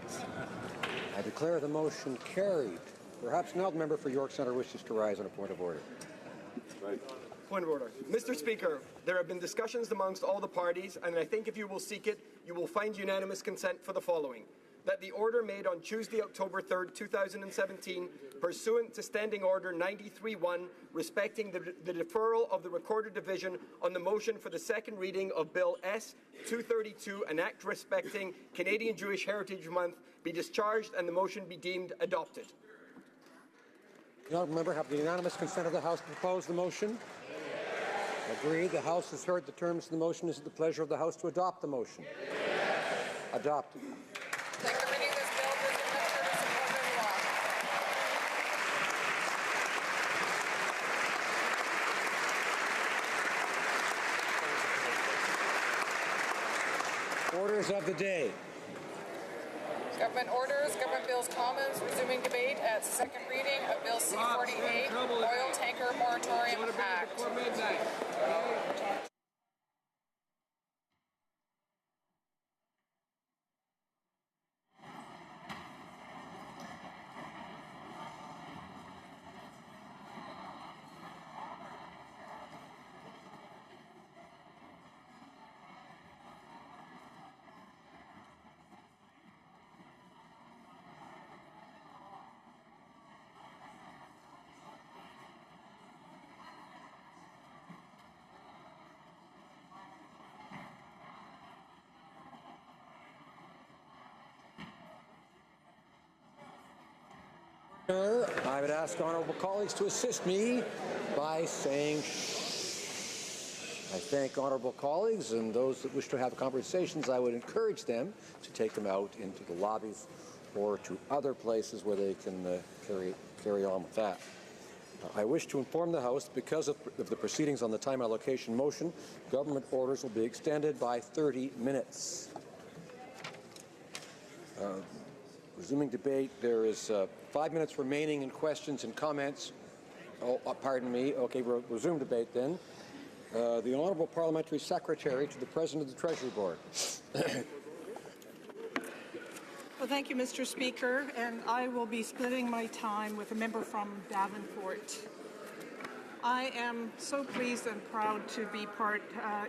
I declare the motion carried. Perhaps now the member for York Centre wishes to rise on a point of order.
Point of order. Mr. Speaker, there have been discussions amongst all the parties, and I think if you will seek it, you will find unanimous consent for the following. That the order made on Tuesday, October 3rd, 2017, pursuant to Standing Order 93-1, respecting the deferral of the Recorder Division on the motion for the second reading of Bill S-232, an act respecting Canadian Jewish Heritage Month, be discharged and the motion be deemed adopted.
The honourable member have the unanimous consent of the House to propose the motion. Agreed. The House has heard the terms of the motion. Is it the pleasure of the House to adopt the motion? Adopted. Orders of the day.
Government orders, Government Bills Commons, resuming debate at second reading of Bill C-48, Oil Tanker Moratorium Act.
I would ask honourable colleagues to assist me by saying shh. I thank honourable colleagues, and those that wish to have conversations, I would encourage them to take them out into the lobbies or to other places where they can carry on with that. I wish to inform the House, because of the proceedings on the time allocation motion, government orders will be extended by 30 minutes. Resuming debate, there is 5 minutes remaining in questions and comments. Oh, pardon me. Okay, we'll resume debate then. The Honourable Parliamentary Secretary to the President of the Treasury Board.
Well, thank you, Mr. Speaker, and I will be splitting my time with a member from Davenport. I am so pleased and proud to be part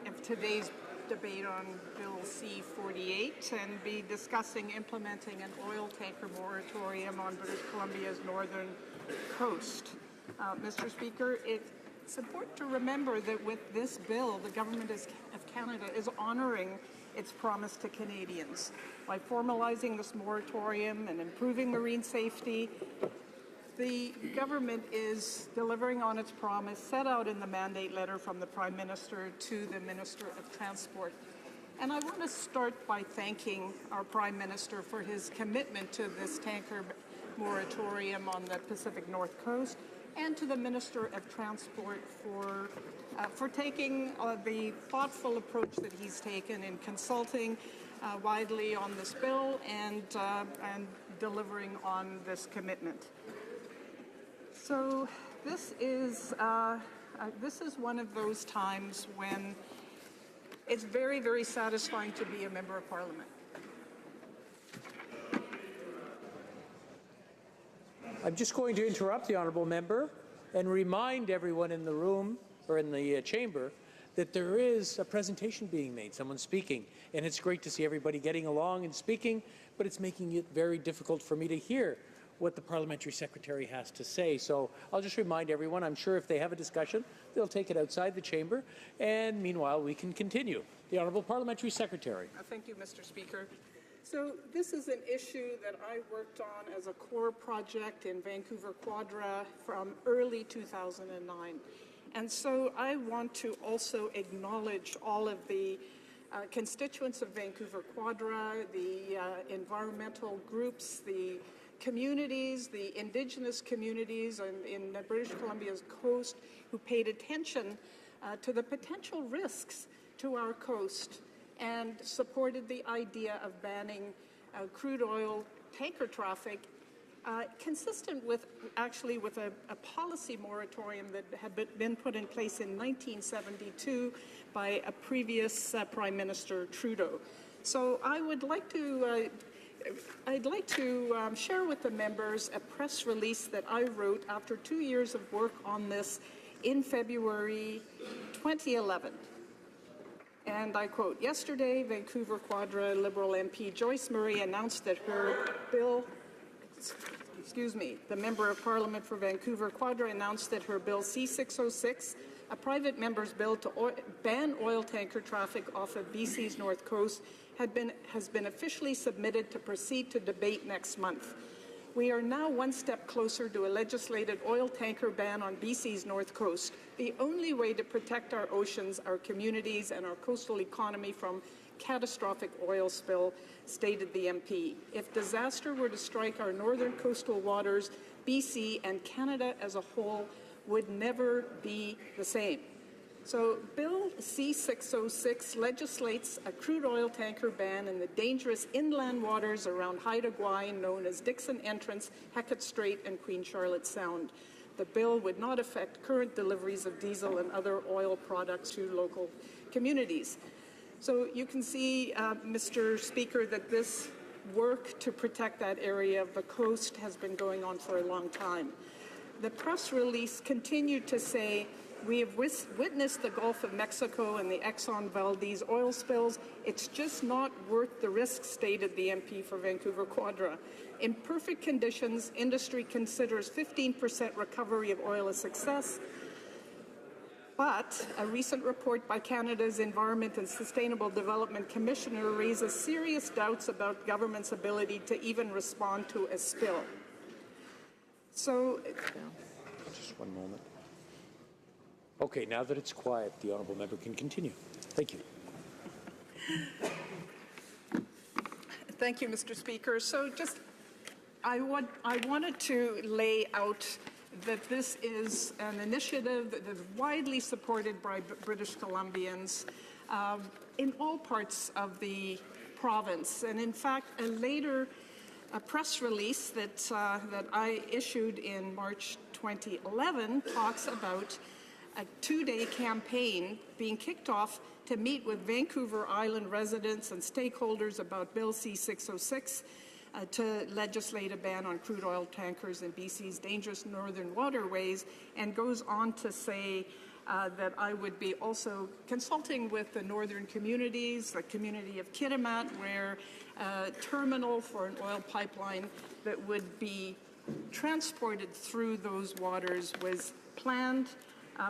of today's debate on Bill C-48 and be discussing implementing an oil tanker moratorium on British Columbia's northern coast. Mr. Speaker, it's important to remember that with this bill, the Government of Canada is honouring its promise to Canadians. By formalizing this moratorium and improving marine safety, the government is delivering on its promise set out in the mandate letter from the Prime Minister to the Minister of Transport. And I want to start by thanking our Prime Minister for his commitment to this tanker moratorium on the Pacific North Coast, and to the Minister of Transport for taking the thoughtful approach that he's taken in consulting widely on this bill and delivering on this commitment. So this is one of those times when it's very, very satisfying to be a member of Parliament.
I'm just going to interrupt the honourable member and remind everyone in the room or in the chamber that there is a presentation being made, someone speaking, and it's great to see everybody getting along and speaking, but it's making it very difficult for me to hear what the parliamentary secretary has to say. So I'll just remind everyone, I'm sure if they have a discussion, they'll take it outside the chamber, and meanwhile we can continue. The honourable parliamentary secretary.
Thank you, Mr. Speaker. So this is an issue that I worked on as a core project in Vancouver Quadra from early 2009. And so I want to also acknowledge all of the constituents of Vancouver Quadra, the environmental groups, the communities, the Indigenous communities in British Columbia's coast who paid attention to the potential risks to our coast and supported the idea of banning crude oil tanker traffic, consistent with a policy moratorium that had been put in place in 1972 by a previous Prime Minister Trudeau. So I would like to share with the members a press release that I wrote after 2 years of work on this in February 2011. And I quote, "Yesterday, Vancouver Quadra Liberal MP Joyce Murray announced that her bill, the Member of Parliament for Vancouver Quadra announced that her bill C-606, a private member's bill to ban oil tanker traffic off of BC's North Coast, has been officially submitted to proceed to debate next month. We are now one step closer to a legislated oil tanker ban on BC's North Coast, the only way to protect our oceans, our communities, and our coastal economy from catastrophic oil spill," stated the MP. "If disaster were to strike our northern coastal waters, BC and Canada as a whole would never be the same." So Bill C-606 legislates a crude oil tanker ban in the dangerous inland waters around Haida Gwaii, known as Dixon Entrance, Hecate Strait, and Queen Charlotte Sound. The bill would not affect current deliveries of diesel and other oil products to local communities. So you can see, Mr. Speaker, that this work to protect that area of the coast has been going on for a long time. The press release continued to say, "We have witnessed the Gulf of Mexico and the Exxon Valdez oil spills. It's just not worth the risk," stated the MP for Vancouver Quadra. "In perfect conditions, industry considers 15% recovery of oil a success. But a recent report by Canada's Environment and Sustainable Development Commissioner raises serious doubts about government's ability to even respond to a spill." So,
Just one moment. Okay, now that it's quiet, the honourable member can continue. Thank you.
thank you, Mr. Speaker. So just, I wanted to lay out that this is an initiative that is widely supported by British Columbians in all parts of the province. And in fact, a press release that I issued in March 2011 talks about a two-day campaign being kicked off to meet with Vancouver Island residents and stakeholders about Bill C-606 to legislate a ban on crude oil tankers in BC's dangerous northern waterways, and goes on to say that I would be also consulting with the northern communities, the community of Kitimat, where a terminal for an oil pipeline that would be transported through those waters was planned,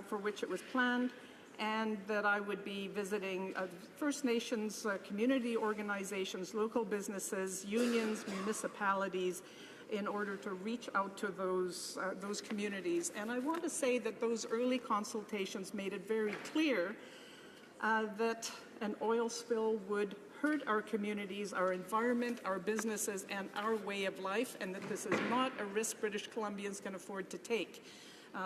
for which it was planned, and that I would be visiting First Nations community organizations, local businesses, unions, municipalities, in order to reach out to those communities. And I want to say that those early consultations made it very clear that an oil spill would hurt our communities, our environment, our businesses, and our way of life, and that this is not a risk British Columbians can afford to take.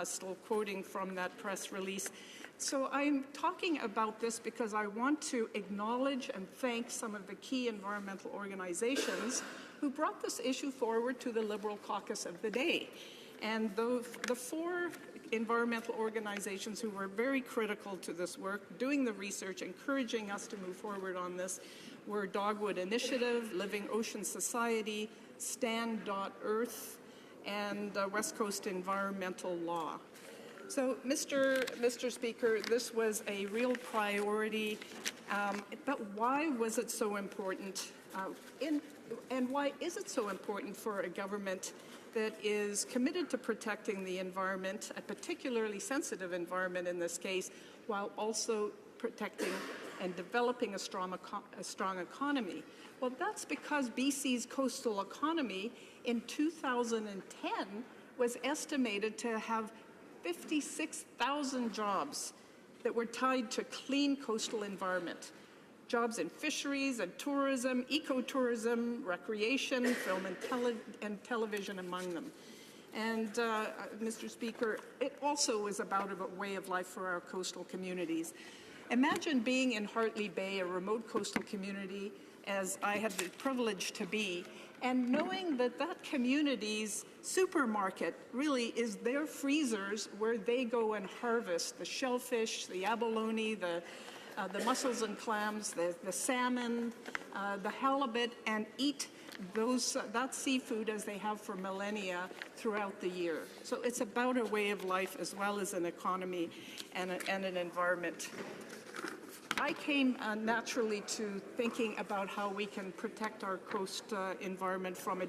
Still quoting from that press release. So I'm talking about this because I want to acknowledge and thank some of the key environmental organizations who brought this issue forward to the Liberal caucus of the day. And the four environmental organizations who were very critical to this work, doing the research, encouraging us to move forward on this, were Dogwood Initiative, Living Ocean Society, Stand.Earth, and West Coast Environmental Law. So, Mr. Speaker, this was a real priority, but why was it so important? And why is it so important for a government that is committed to protecting the environment, a particularly sensitive environment in this case, while also protecting and developing a strong economy? Well, that's because BC's coastal economy in 2010 was estimated to have 56,000 jobs that were tied to clean coastal environment. Jobs in fisheries and tourism, ecotourism, recreation, film and television among them. And, Mr. Speaker, it also is about a way of life for our coastal communities. Imagine being in Hartley Bay, a remote coastal community, as I have the privilege to be, and knowing that that community's supermarket really is their freezers where they go and harvest the shellfish, the abalone, the mussels and clams, the salmon, the halibut, and eat that seafood as they have for millennia throughout the year. So it's about a way of life as well as an economy and an environment. I came naturally to thinking about how we can protect our coast environment from a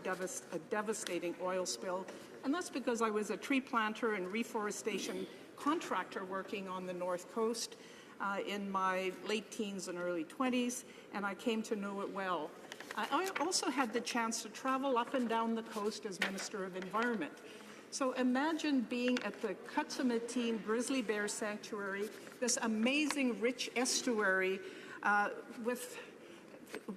devastating oil spill, and that's because I was a tree planter and reforestation contractor working on the North Coast in my late teens and early 20s, and I came to know it well. I also had the chance to travel up and down the coast as Minister of Environment. So imagine being at the Kutsumateen Grizzly Bear Sanctuary, this amazing rich estuary, with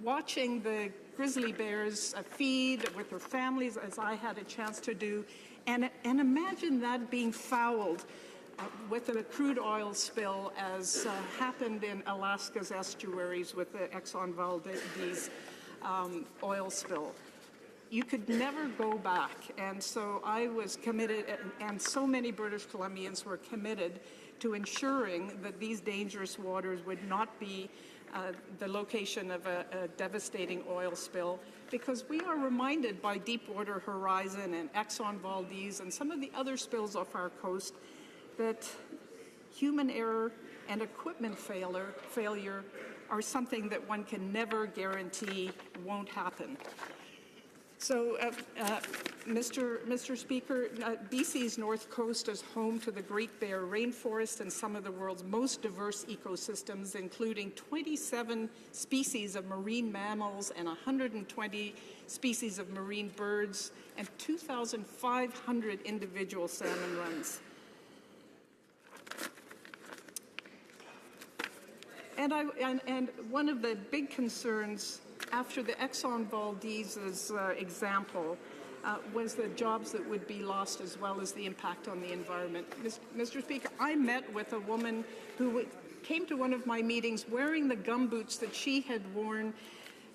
watching the grizzly bears feed with their families, as I had a chance to do, and imagine that being fouled with a crude oil spill, as happened in Alaska's estuaries with the Exxon Valdez oil spill. You could never go back, and so I was committed, and so many British Columbians were committed to ensuring that these dangerous waters would not be the location of a devastating oil spill, because we are reminded by Deepwater Horizon and Exxon Valdez and some of the other spills off our coast that human error and equipment failure are something that one can never guarantee won't happen. So, Mr. Speaker, BC's North Coast is home to the Great Bear Rainforest and some of the world's most diverse ecosystems, including 27 species of marine mammals and 120 species of marine birds and 2,500 individual salmon runs. And one of the big concerns after the Exxon Valdez's example was the jobs that would be lost as well as the impact on the environment. Mr. Speaker, I met with a woman who came to one of my meetings wearing the gumboots that she had worn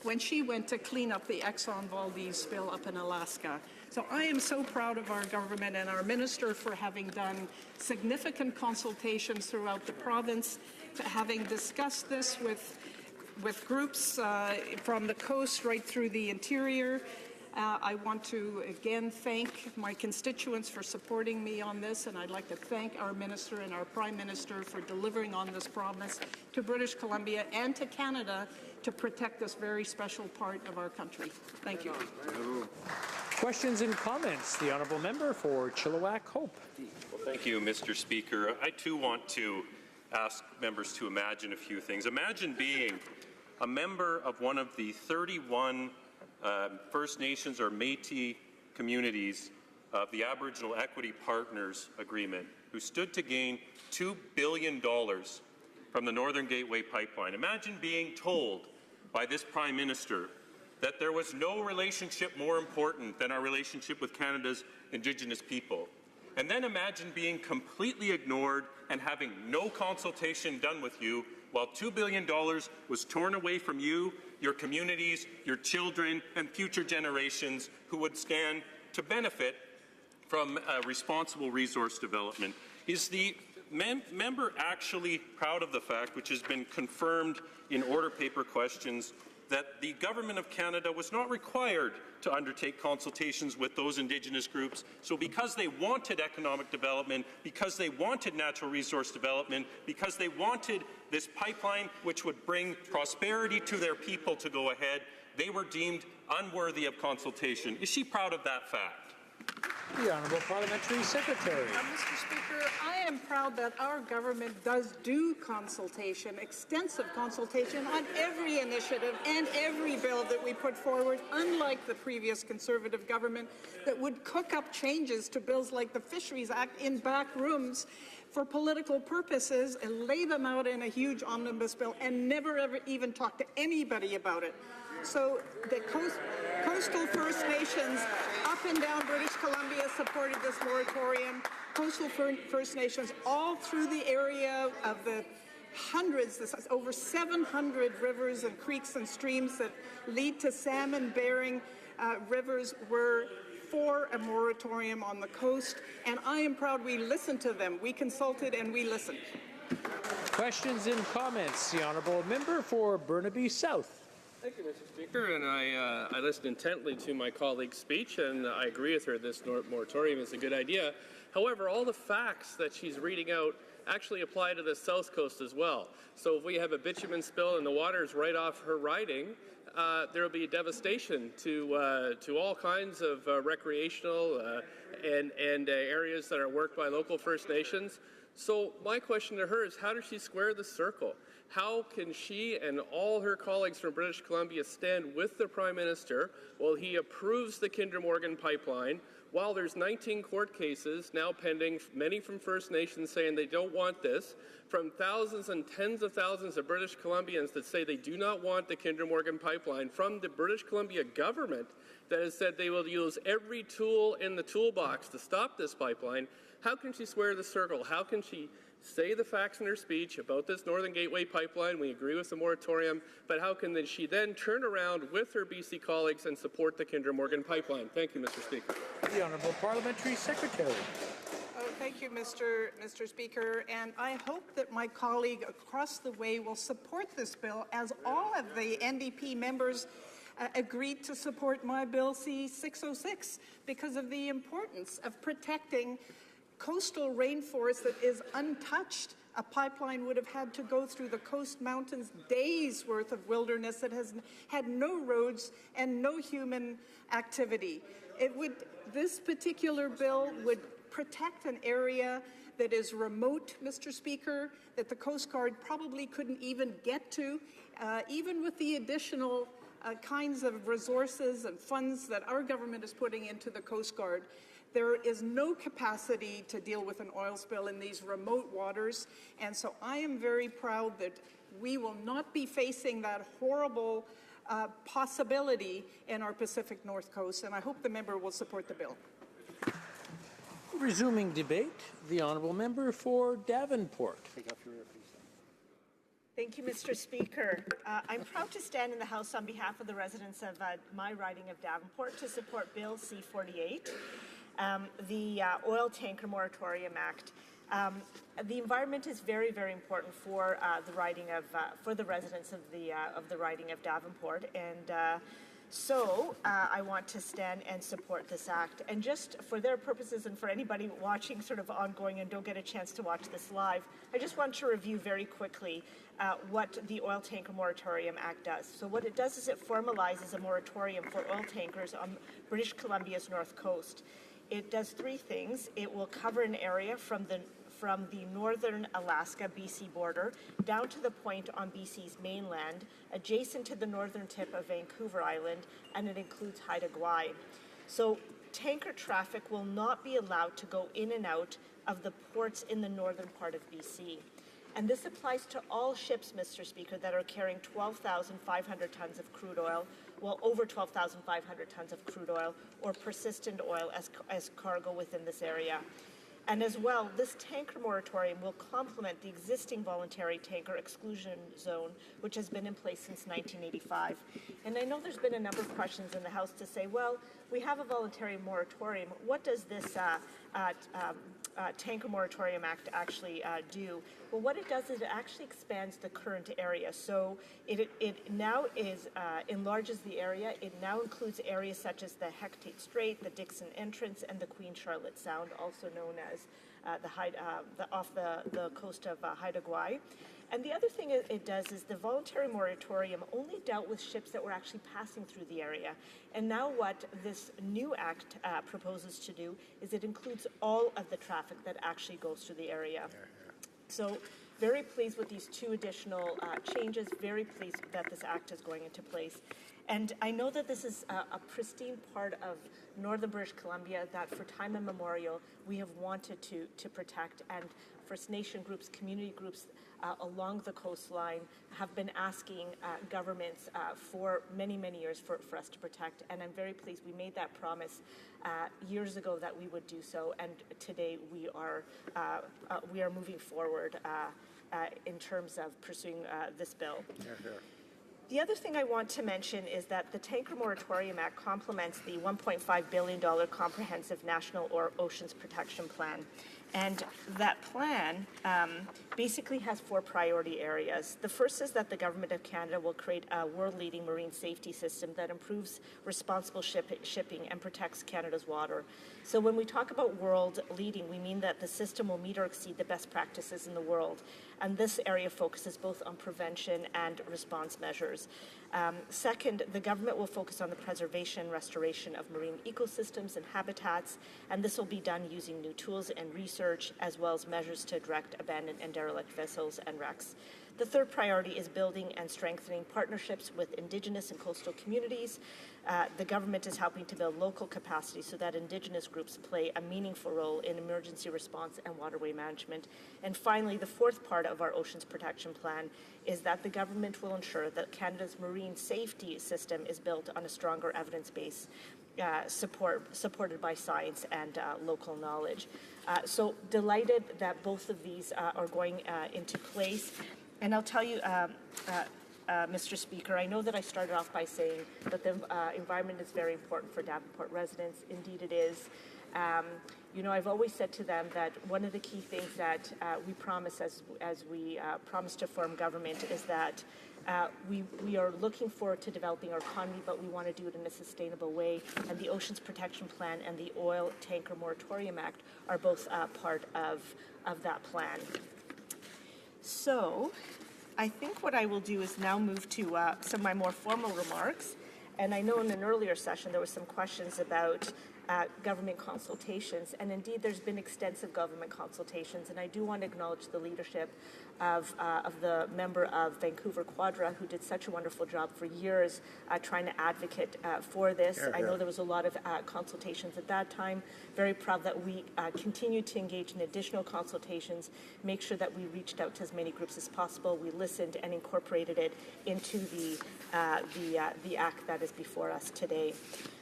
when she went to clean up the Exxon Valdez spill up in Alaska. So I am so proud of our government and our minister for having done significant consultations throughout the province, having discussed this with groups from the coast right through the interior. I want to again thank my constituents for supporting me on this, and I'd like to thank our minister and our prime minister for delivering on this promise to British Columbia and to Canada to protect this very special part of our country. Thank you.
Questions and comments. The honourable member for Chilliwack Hope.
Well, thank you, Mr. Speaker. I too want to ask members to imagine a few things. Imagine being a member of one of the 31 First Nations or Métis communities of the Aboriginal Equity Partners Agreement, who stood to gain $2 billion from the Northern Gateway Pipeline. Imagine being told by this Prime Minister that there was no relationship more important than our relationship with Canada's Indigenous people. And then imagine being completely ignored and having no consultation done with you while $2 billion was torn away from you, your communities, your children, and future generations who would stand to benefit from responsible resource development. Is the member actually proud of the fact, which has been confirmed in order paper questions, that the Government of Canada was not required to undertake consultations with those Indigenous groups? So because they wanted economic development, because they wanted natural resource development, because they wanted this pipeline which would bring prosperity to their people to go ahead, they were deemed unworthy of consultation. Is she proud of that fact?
The Honourable Parliamentary Secretary.
Mr. Speaker, I am proud that our government does do consultation, extensive consultation on every initiative and every bill that we put forward, unlike the previous Conservative government that would cook up changes to bills like the Fisheries Act in back rooms for political purposes and lay them out in a huge omnibus bill and never ever even talk to anybody about it. So the coastal First Nations up and down British Columbia supported this moratorium. Coastal First Nations all through the area of the hundreds, over 700 rivers and creeks and streams that lead to salmon-bearing rivers were for a moratorium on the coast, and I am proud we listened to them. We consulted and we listened.
Questions and comments. The honourable member for Burnaby South.
Thank you, Mr. Speaker, and I listened intently to my colleague's speech, and I agree with her. This moratorium is a good idea. However, all the facts that she's reading out actually apply to the South Coast as well. So if we have a bitumen spill and the water is right off her riding, there will be devastation to all kinds of recreational and areas that are worked by local First Nations. So my question to her is, how does she square the circle? How can she and all her colleagues from British Columbia stand with the Prime Minister while he approves the Kinder Morgan pipeline, while there's 19 court cases now pending, many from First Nations saying they don't want this, from thousands and tens of thousands of British Columbians that say they do not want the Kinder Morgan pipeline, from the British Columbia government that has said they will use every tool in the toolbox to stop this pipeline? How can she square the circle? How can she say the facts in her speech about this Northern Gateway pipeline? We agree with the moratorium, but how can she then turn around with her BC colleagues and support the Kinder Morgan pipeline? Thank you, Mr. Speaker.
The Honourable Parliamentary Secretary.
Thank you, Mr. Speaker, and I hope that my colleague across the way will support this bill, as all of the NDP members agreed to support my Bill C-606 because of the importance of protecting coastal rainforest that is untouched A pipeline would have had to go through the Coast Mountains, days worth of wilderness that has had no roads and no human activity. This particular bill would protect an area that is remote, Mr. Speaker, that the Coast Guard probably couldn't even get to, even with the additional kinds of resources and funds that our government is putting into the Coast Guard. There is no capacity to deal with an oil spill in these remote waters, and so I am very proud that we will not be facing that horrible possibility in our Pacific North Coast, and I hope the member will support the bill.
Resuming debate, the honourable member for Davenport.
Thank you, Mr. Speaker. I'm proud to stand in the House on behalf of the residents of my riding of Davenport to support Bill C-48, the Oil Tanker Moratorium Act. The environment is very, very important for the riding of for the residents of the riding of Davenport, and so I want to stand and support this act. And just for their purposes and for anybody watching sort of ongoing and don't get a chance to watch this live, I just want to review very quickly what the Oil Tanker Moratorium Act does. So what it does is it formalizes a moratorium for oil tankers on British Columbia's north coast. It does three things. It will cover an area from the northern Alaska BC border down to the point on BC's mainland, adjacent to the northern tip of Vancouver Island, and it includes Haida Gwaii. So tanker traffic will not be allowed to go in and out of the ports in the northern part of BC. And this applies to all ships, Mr. Speaker, that are carrying 12,500 tons of crude oil, well, over 12,500 tons of crude oil or persistent oil as cargo within this area. And as well, this tanker moratorium will complement the existing voluntary tanker exclusion zone, which has been in place since 1985. And I know there's been a number of questions in the House to say, well, we have a voluntary moratorium. What does this Tanker Moratorium Act actually do? Well, what it does is it actually expands the current area. So it now enlarges the area. It now includes areas such as the Hecate Strait, the Dixon Entrance, and the Queen Charlotte Sound, also known as off the coast of Haida Gwaii. And the other thing it does is the voluntary moratorium only dealt with ships that were actually passing through the area. And now what this new act proposes to do is it includes all of the traffic that actually goes through the area. So very pleased with these two additional changes, very pleased that this act is going into place. And I know that this is a pristine part of northern British Columbia that for time immemorial we have wanted to protect, and First Nation groups, community groups along the coastline have been asking governments for many, many years for us to protect. And I'm very pleased we made that promise years ago that we would do so, and today we are moving forward in terms of pursuing this bill. The other thing I want to mention is that the Tanker Moratorium Act complements the $1.5 billion Comprehensive National Oceans Protection Plan. And that plan basically has four priority areas. The first is that the Government of Canada will create a world-leading marine safety system that improves responsible shipping and protects Canada's water. So when we talk about world-leading, we mean that the system will meet or exceed the best practices in the world. And this area focuses both on prevention and response measures. Second, the government will focus on the preservation and restoration of marine ecosystems and habitats, and this will be done using new tools and research, as well as measures to direct abandoned and derelict vessels and wrecks. The third priority is building and strengthening partnerships with Indigenous and coastal communities. The government is helping to build local capacity so that Indigenous groups play a meaningful role in emergency response and waterway management. And finally, the fourth part of our Oceans Protection Plan is that the government will ensure that Canada's marine safety system is built on a stronger evidence base, supported by science and local knowledge. So delighted that both of these are going into place. And I'll tell you, Mr. Speaker, I know that I started off by saying that the environment is very important for Davenport residents. Indeed it is. You know, I've always said to them that one of the key things that we promise as we promise to form government is that we are looking forward to developing our economy, but we want to do it in a sustainable way. And the Oceans Protection Plan and the Oil Tanker Moratorium Act are both part of that plan. So I think what I will do is now move to some of my more formal remarks. And I know in an earlier session there were some questions about government consultations, and indeed there's been extensive government consultations, and I do want to acknowledge the leadership of the member of Vancouver Quadra, who did such a wonderful job for years trying to advocate for this. I know there was a lot of consultations at that time. Very proud that we continue to engage in additional consultations, make sure that we reached out to as many groups as possible. We listened and incorporated it into the act that is before us today.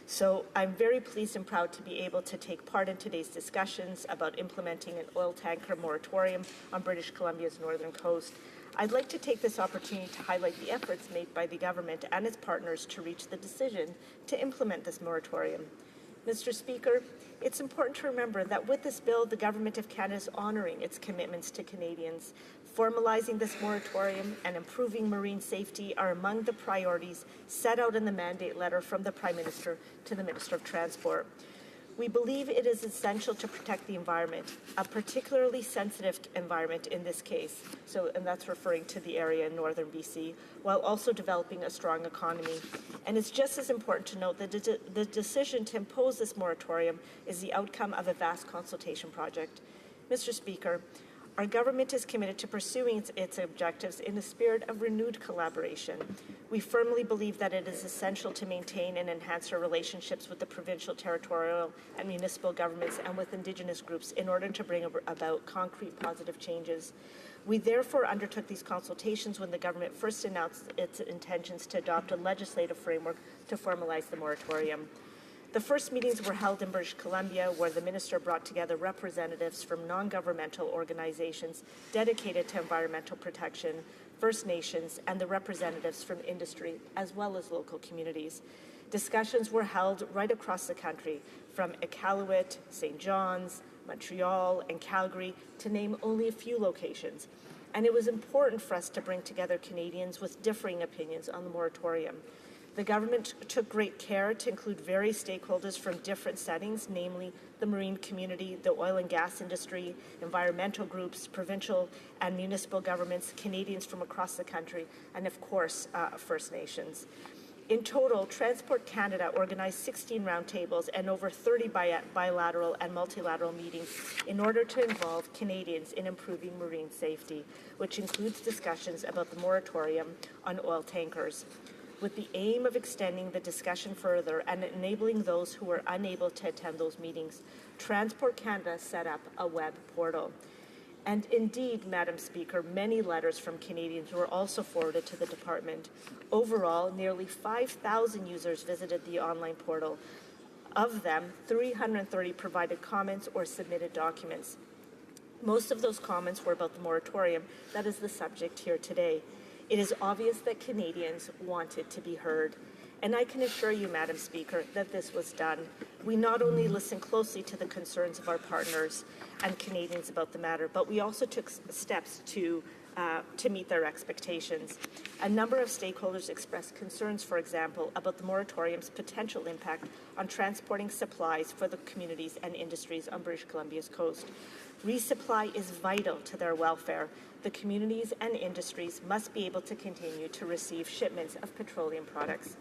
So I'm very pleased and proud to be able to take part in today's discussions about implementing an oil tanker moratorium on British Columbia's northern coast. I'd like to take this opportunity to highlight the efforts made by the government and its partners to reach the decision to implement this moratorium. Mr. Speaker, it's important to remember that with this bill, the Government of Canada is honouring its commitments to Canadians. Formalizing this moratorium and improving marine safety are among the priorities set out in the mandate letter from the Prime Minister to the Minister of Transport. We believe it is essential to protect the environment, a particularly sensitive environment in this case, and that's referring to the area in northern BC, while also developing a strong economy. And it's just as important to note that the decision to impose this moratorium is the outcome of a vast consultation project. Mr. Speaker, our government is committed to pursuing its objectives in a spirit of renewed collaboration. We firmly believe that it is essential to maintain and enhance our relationships with the provincial, territorial, and municipal governments and with Indigenous groups in order to bring about concrete positive changes. We therefore undertook these consultations when the government first announced its intentions to adopt a legislative framework to formalize the moratorium. The first meetings were held in British Columbia, where the minister brought together representatives from non-governmental organizations dedicated to environmental protection, First Nations, and the representatives from industry, as well as local communities. Discussions were held right across the country, from Iqaluit, St. John's, Montreal, and Calgary, to name only a few locations. And it was important for us to bring together Canadians with differing opinions on the moratorium. The government took great care to include various stakeholders from different settings, namely the marine community, the oil and gas industry, environmental groups, provincial and municipal governments, Canadians from across the country, and of course, First Nations. In total, Transport Canada organized 16 roundtables and over 30 bilateral and multilateral meetings in order to involve Canadians in improving marine safety, which includes discussions about the moratorium on oil tankers, with the aim of extending the discussion further and enabling those who were unable to attend those meetings. Transport Canada set up a web portal. And indeed, Madam Speaker, many letters from Canadians were also forwarded to the department. Overall, nearly 5,000 users visited the online portal. Of them, 330 provided comments or submitted documents. Most of those comments were about the moratorium that is the subject here today. It is obvious that Canadians wanted to be heard. And I can assure you, Madam Speaker, that this was done. We not only listened closely to the concerns of our partners and Canadians about the matter, but we also took steps to meet their expectations. A number of stakeholders expressed concerns, for example, about the moratorium's potential impact on transporting supplies for the communities and industries on British Columbia's coast. Resupply is vital to their welfare. The communities and industries must be able to continue to receive shipments of petroleum products.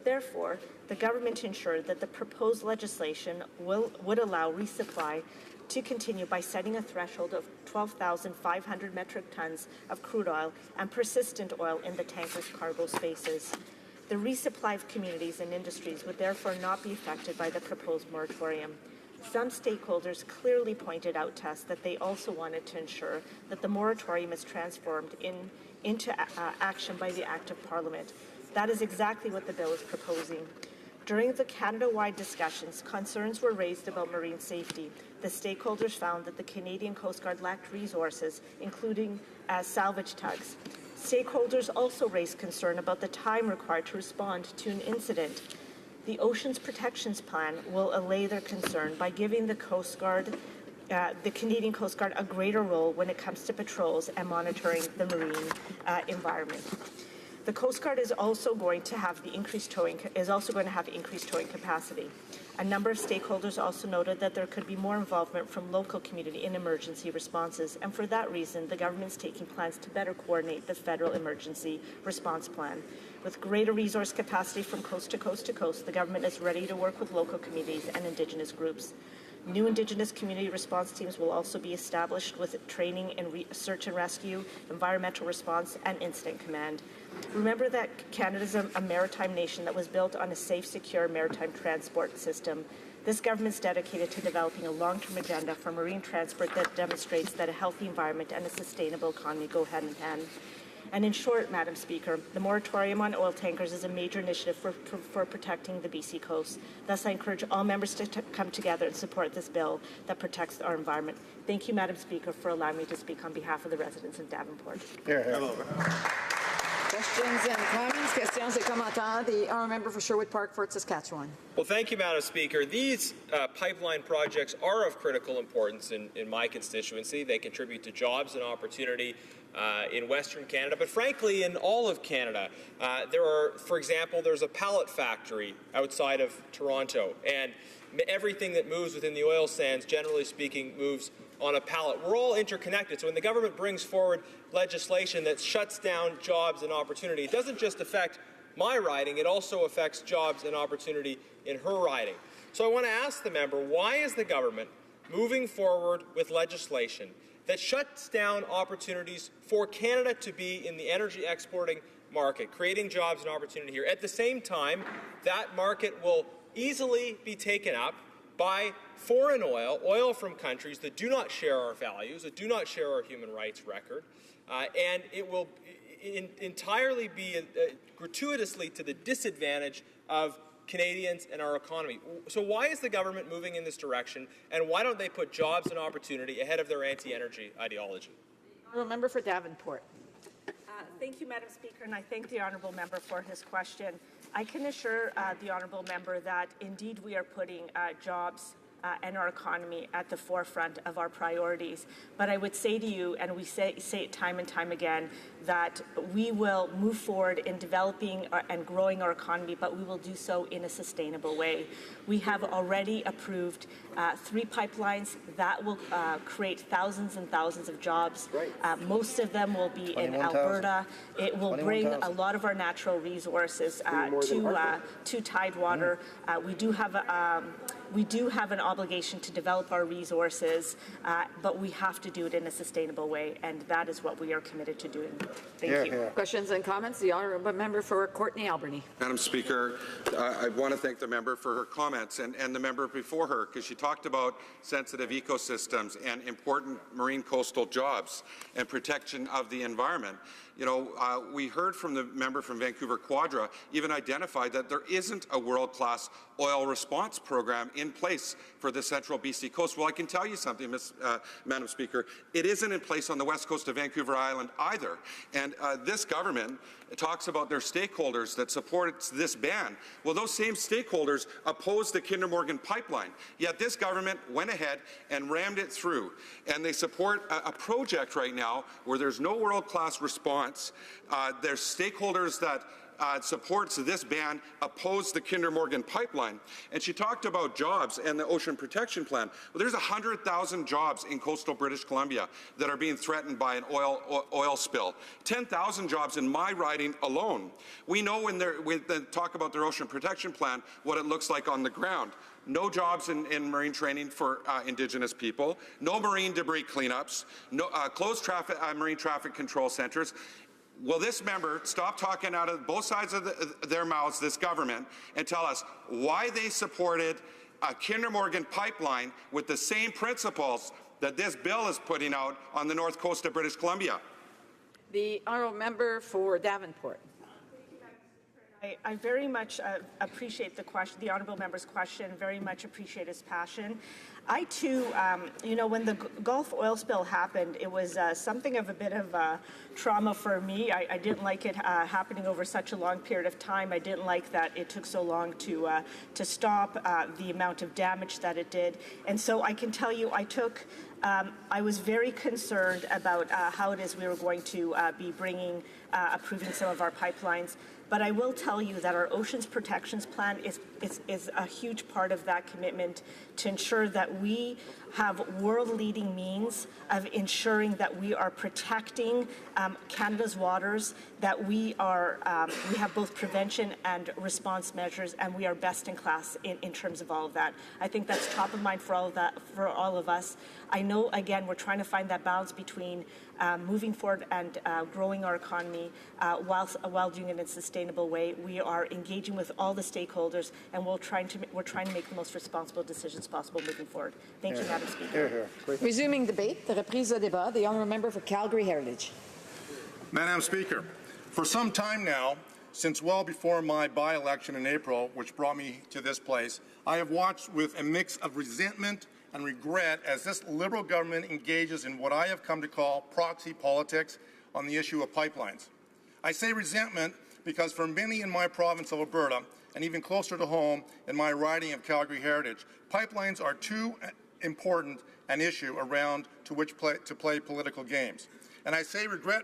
Therefore, the government ensured that the proposed legislation would allow resupply to continue by setting a threshold of 12,500 metric tons of crude oil and persistent oil in the tanker's cargo spaces. The resupply of communities and industries would therefore not be affected by the proposed moratorium. Some stakeholders clearly pointed out to us that they also wanted to ensure that the moratorium is transformed into action by the Act of Parliament. That is exactly what the bill is proposing. During the Canada-wide discussions, concerns were raised about marine safety. The stakeholders found that the Canadian Coast Guard lacked resources, including salvage tugs. Stakeholders also raised concern about the time required to respond to an incident. The Oceans Protections Plan will allay their concern by giving the Coast Guard, the Canadian Coast Guard, a greater role when it comes to patrols and monitoring the marine environment. The Coast Guard is also going to have increased towing capacity. A number of stakeholders also noted that there could be more involvement from local community in emergency responses, and for that reason, the government is taking plans to better coordinate the federal emergency response plan. With greater resource capacity from coast to coast to coast, the government is ready to work with local communities and Indigenous groups. New Indigenous community response teams will also be established with training in search and rescue, environmental response, and incident command. Remember that Canada is a maritime nation that was built on a safe, secure maritime transport system. This government is dedicated to developing a long-term agenda for marine transport that demonstrates that a healthy environment and a sustainable economy go hand in hand. And in short, Madam Speaker, the moratorium on oil tankers is a major initiative for protecting the BC coast. Thus, I encourage all members to come together and support this bill that protects our environment. Thank you, Madam Speaker, for allowing me to speak on behalf of the residents of Davenport.
Questions and comments? Questions et commentaires. The honourable member for Sherwood Park, Fort Saskatchewan.
Well, thank you, Madam Speaker. These pipeline projects are of critical importance in my constituency. They contribute to jobs and opportunity in Western Canada, but frankly in all of Canada. For example, there's a pallet factory outside of Toronto, and everything that moves within the oil sands, generally speaking, moves on a pallet. We're all interconnected, so when the government brings forward legislation that shuts down jobs and opportunity, it doesn't just affect my riding, it also affects jobs and opportunity in her riding. So I want to ask the member, why is the government moving forward with legislation that shuts down opportunities for Canada to be in the energy exporting market, creating jobs and opportunity here? At the same time, that market will easily be taken up by foreign oil from countries that do not share our values, that do not share our human rights record, and it will entirely be gratuitously to the disadvantage of Canadians and our economy. So why is the government moving in this direction, and why don't they put jobs and opportunity ahead of their anti-energy ideology?
Honourable member for Davenport.
Thank you, Madam Speaker, and I thank the honourable member for his question. I can assure the honourable member that indeed we are putting jobs and our economy at the forefront of our priorities. But I would say to you, and we say it time and time again, that we will move forward in developing and growing our economy, but we will do so in a sustainable way. We have already approved 3 pipelines that will create thousands and thousands of jobs. Most of them will be in Alberta. It will bring a lot of our natural resources to Tidewater. We do have an obligation to develop our resources, but we have to do it in a sustainable way, and that is what we are committed to doing. Thank you.
Questions and comments? The honourable member for Courtenay Albany.
Madam Speaker, I want to thank the member for her comments and the member before her, because she talked about sensitive ecosystems and important marine coastal jobs and protection of the environment. You know, we heard from the member from Vancouver Quadra even identified that there isn't a world-class oil response program in place for the central BC coast. Well, I can tell you something, Madam Speaker, it isn't in place on the west coast of Vancouver Island either. And this government talks about their stakeholders that support this ban. Well, those same stakeholders opposed the Kinder Morgan pipeline, yet this government went ahead and rammed it through. And they support a project right now where there's no world-class response. There's stakeholders that supports this ban oppose the Kinder Morgan pipeline. And she talked about jobs and the Ocean Protection Plan. Well, there's 100,000 jobs in coastal British Columbia that are being threatened by an oil spill. 10,000 jobs in my riding alone. We know when they talk about their Ocean Protection Plan what it looks like on the ground. No jobs in marine training for Indigenous people, no marine debris cleanups, no closed marine traffic control centres. Will this member stop talking out of both sides of their mouths, this government, and tell us why they supported a Kinder Morgan pipeline with the same principles that this bill is putting out on the north coast of British Columbia?
The honourable member for Davenport.
I very much appreciate the question, the honourable member's question, very much appreciate his passion. I too, you know, when the Gulf oil spill happened, it was something of a bit of trauma for me. I didn't like it happening over such a long period of time. I didn't like that it took so long to stop, the amount of damage that it did. And so I can tell you, I was very concerned about how it is we were going to be approving some of our pipelines. But I will tell you that our Oceans Protections Plan is a huge part of that commitment to ensure that we have world-leading means of ensuring that we are protecting Canada's waters, that we have both prevention and response measures, and we are best in class in terms of all of that. I think that's top of mind for all of us. I know, again, we're trying to find that balance between moving forward and growing our economy while doing it in a sustainable way. We are engaging with all the stakeholders, and we're trying to make the most responsible decisions possible moving forward. Thank you, Madam Speaker.
Resuming debate, the reprise de débat, the honourable member for Calgary Heritage.
Madam Speaker, for some time now, since well before my by-election in April, which brought me to this place, I have watched with a mix of resentment and regret as this Liberal government engages in what I have come to call proxy politics on the issue of pipelines. I say resentment because for many in my province of Alberta, and even closer to home in my riding of Calgary Heritage, pipelines are too important an issue around to which to play political games. And I say regret,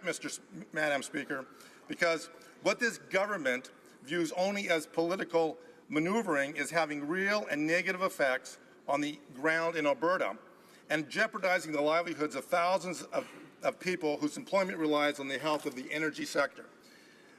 Madam Speaker, because what this government views only as political maneuvering is having real and negative effects on the ground in Alberta and jeopardizing the livelihoods of thousands of people whose employment relies on the health of the energy sector.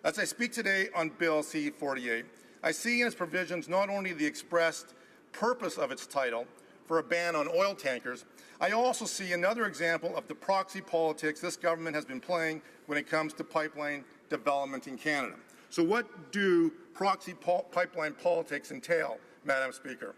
As I speak today on Bill C-48, I see in its provisions not only the expressed purpose of its title for a ban on oil tankers, I also see another example of the proxy politics this government has been playing when it comes to pipeline development in Canada. So what do proxy pipeline politics entail, Madam Speaker?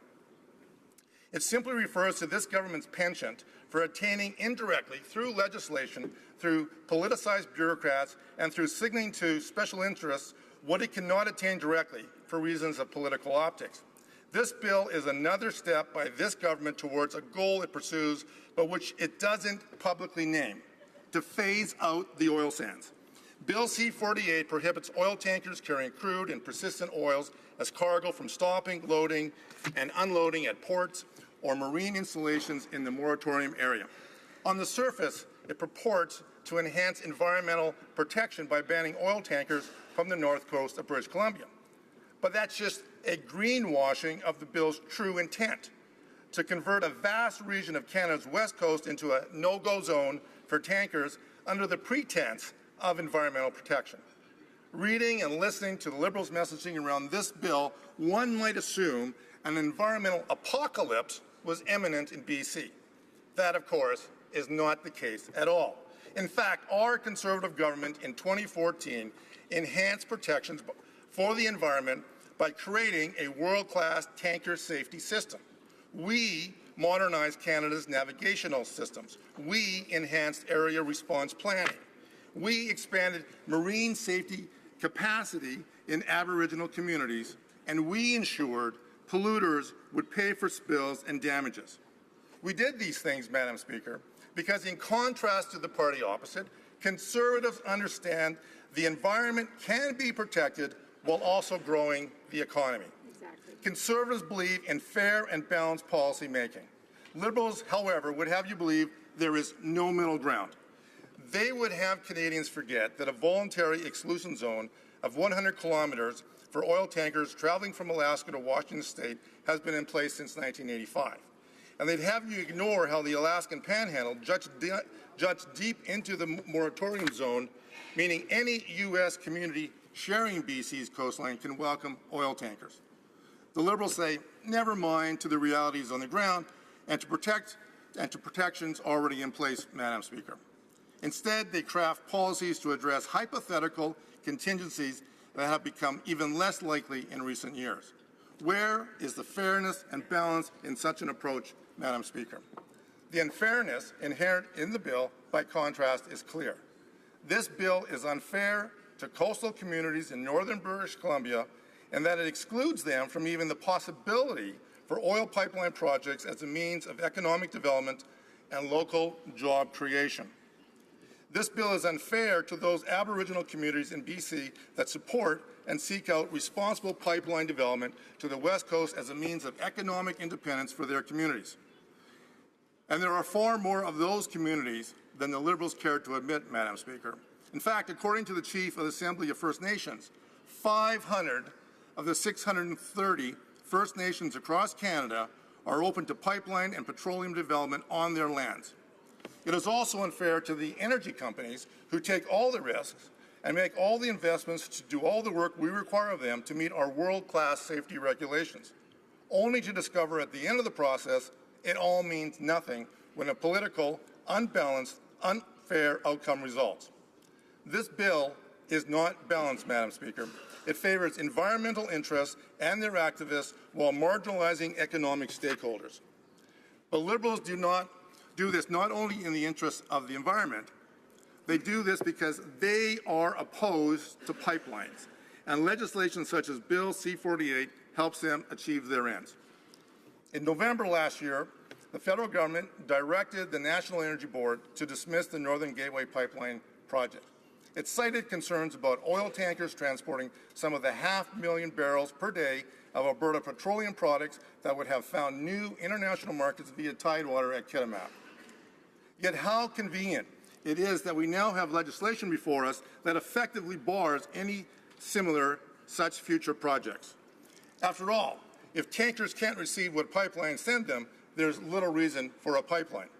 It simply refers to this government's penchant for attaining indirectly through legislation, through politicized bureaucrats, and through signaling to special interests what it cannot attain directly for reasons of political optics. This bill is another step by this government towards a goal it pursues, but which it doesn't publicly name, to phase out the oil sands. Bill C-48 prohibits oil tankers carrying crude and persistent oils as cargo from stopping, loading, and unloading at ports or marine installations in the moratorium area. On the surface, it purports to enhance environmental protection by banning oil tankers from the north coast of British Columbia. But that's just a greenwashing of the bill's true intent, to convert a vast region of Canada's west coast into a no-go zone for tankers under the pretense of environmental protection. Reading and listening to the Liberals' messaging around this bill, one might assume an environmental apocalypse was imminent in BC. That, of course, is not the case at all. In fact, our Conservative government in 2014 enhanced protections for the environment by creating a world-class tanker safety system. We modernized Canada's navigational systems. We enhanced area response planning. We expanded marine safety capacity in Aboriginal communities, and we ensured polluters would pay for spills and damages. We did these things, Madam Speaker, because in contrast to the party opposite, Conservatives understand the environment can be protected while also growing the economy. Exactly. Conservatives believe in fair and balanced policy making. Liberals, however, would have you believe there is no middle ground. They would have Canadians forget that a voluntary exclusion zone of 100 kilometers for oil tankers traveling from Alaska to Washington State has been in place since 1985. And they'd have you ignore how the Alaskan Panhandle juts deep into the moratorium zone, meaning any U.S. community sharing BC's coastline can welcome oil tankers. The Liberals say, never mind to the realities on the ground and to protections already in place, Madam Speaker. Instead, they craft policies to address hypothetical contingencies that have become even less likely in recent years. Where is the fairness and balance in such an approach, Madam Speaker? The unfairness inherent in the bill, by contrast, is clear. This bill is unfair to coastal communities in northern British Columbia in that it excludes them from even the possibility for oil pipeline projects as a means of economic development and local job creation. This bill is unfair to those Aboriginal communities in BC that support and seek out responsible pipeline development to the West Coast as a means of economic independence for their communities. And there are far more of those communities than the Liberals care to admit, Madam Speaker. In fact, according to the Chief of the Assembly of First Nations, 500 of the 630 First Nations across Canada are open to pipeline and petroleum development on their lands. It is also unfair to the energy companies who take all the risks and make all the investments to do all the work we require of them to meet our world-class safety regulations, only to discover at the end of the process it all means nothing when a political, unbalanced, unfair outcome results. This bill is not balanced, Madam Speaker. It favors environmental interests and their activists while marginalizing economic stakeholders. But Liberals do this not only in the interests of the environment, they do this because they are opposed to pipelines, and legislation such as Bill C-48 helps them achieve their ends. In November last year, the federal government directed the National Energy Board to dismiss the Northern Gateway Pipeline project. It cited concerns about oil tankers transporting some of the 500,000 barrels per day of Alberta petroleum products that would have found new international markets via Tidewater at Kitimat. Yet how convenient it is that we now have legislation before us that effectively bars any similar such future projects. After all, if tankers can't receive what pipelines send them, there's little reason for a pipeline.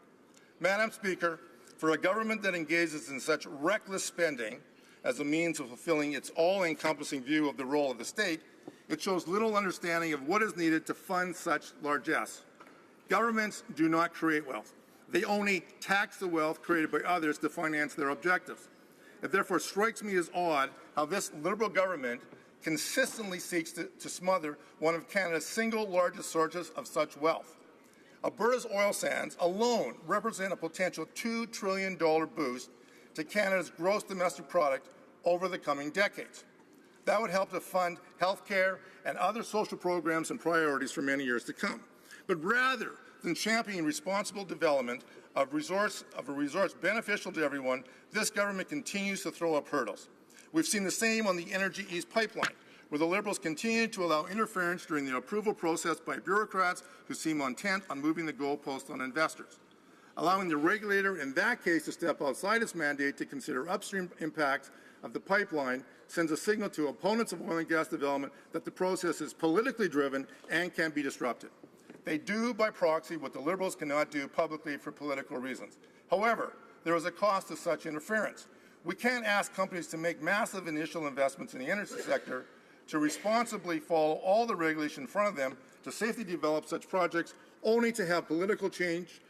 Madam Speaker, for a government that engages in such reckless spending as a means of fulfilling its all-encompassing view of the role of the state, it shows little understanding of what is needed to fund such largesse. Governments do not create wealth. They only tax the wealth created by others to finance their objectives. It therefore strikes me as odd how this Liberal government consistently seeks to smother one of Canada's single largest sources of such wealth. Alberta's oil sands alone represent a potential $2 trillion boost to Canada's gross domestic product over the coming decades. That would help to fund health care and other social programs and priorities for many years to come. But rather than championing responsible development of a resource beneficial to everyone, this government continues to throw up hurdles. We've seen the same on the Energy East pipeline, where the Liberals continue to allow interference during the approval process by bureaucrats who seem intent on moving the goalpost on investors. Allowing the regulator in that case to step outside its mandate to consider upstream impacts of the pipeline sends a signal to opponents of oil and gas development that the process is politically driven and can be disrupted. They do by proxy what the Liberals cannot do publicly for political reasons. However, there is a cost to such interference. We can't ask companies to make massive initial investments in the energy sector, to responsibly follow all the regulation in front of them, to safely develop such projects, only to have politics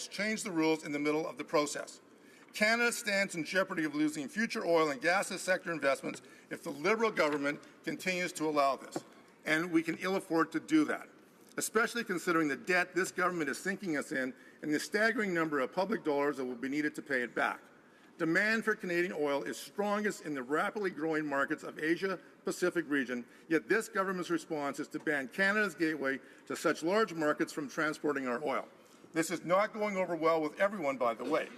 change the rules in the middle of the process. Canada stands in jeopardy of losing future oil and gas sector investments if the Liberal government continues to allow this. And we can ill afford to do that, especially considering the debt this government is sinking us in and the staggering number of public dollars that will be needed to pay it back. Demand for Canadian oil is strongest in the rapidly growing markets of Asia-Pacific region, yet this government's response is to ban Canada's gateway to such large markets from transporting our oil. This is not going over well with everyone, by the way.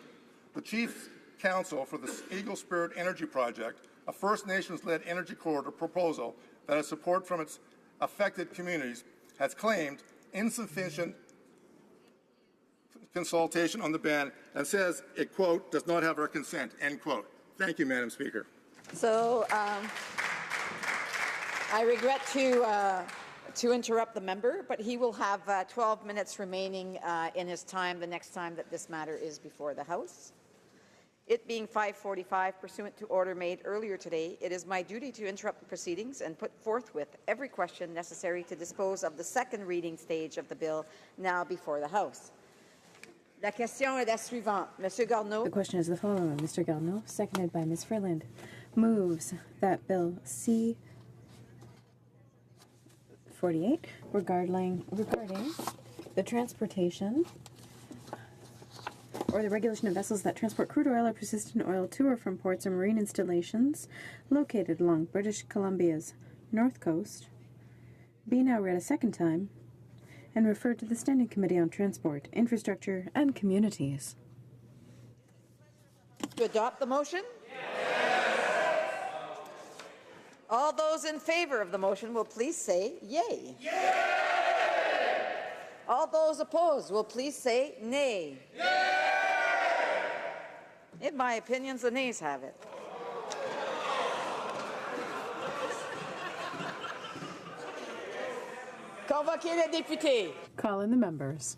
The Chief Counsel for the Eagle Spirit Energy Project, a First Nations-led energy corridor proposal that has support from its affected communities, has claimed insufficient consultation on the ban and says it, quote, does not have our consent, end quote. Thank you, Madam Speaker.
So I regret to interrupt the member, but he will have 12 minutes remaining in his time the next time that this matter is before the House. It being 5:45, pursuant to order made earlier today, it is my duty to interrupt the proceedings and put forthwith every question necessary to dispose of the second reading stage of the bill now before the House. La question est la suivante. Monsieur Garneau.
The question is the following. Mr. Garneau, seconded by Ms. Freeland, moves that Bill C-48 regarding the transportation or the regulation of vessels that transport crude oil or persistent oil to or from ports or marine installations located along British Columbia's north coast be now read a second time and referred to the Standing Committee on Transport, Infrastructure and Communities.
To adopt the motion? Yes. All those in favor of the motion will please say yay. Yay. All those opposed will please say nay. Yay. In my opinion, the nays have it. Convoquer les députés.
Call in the members.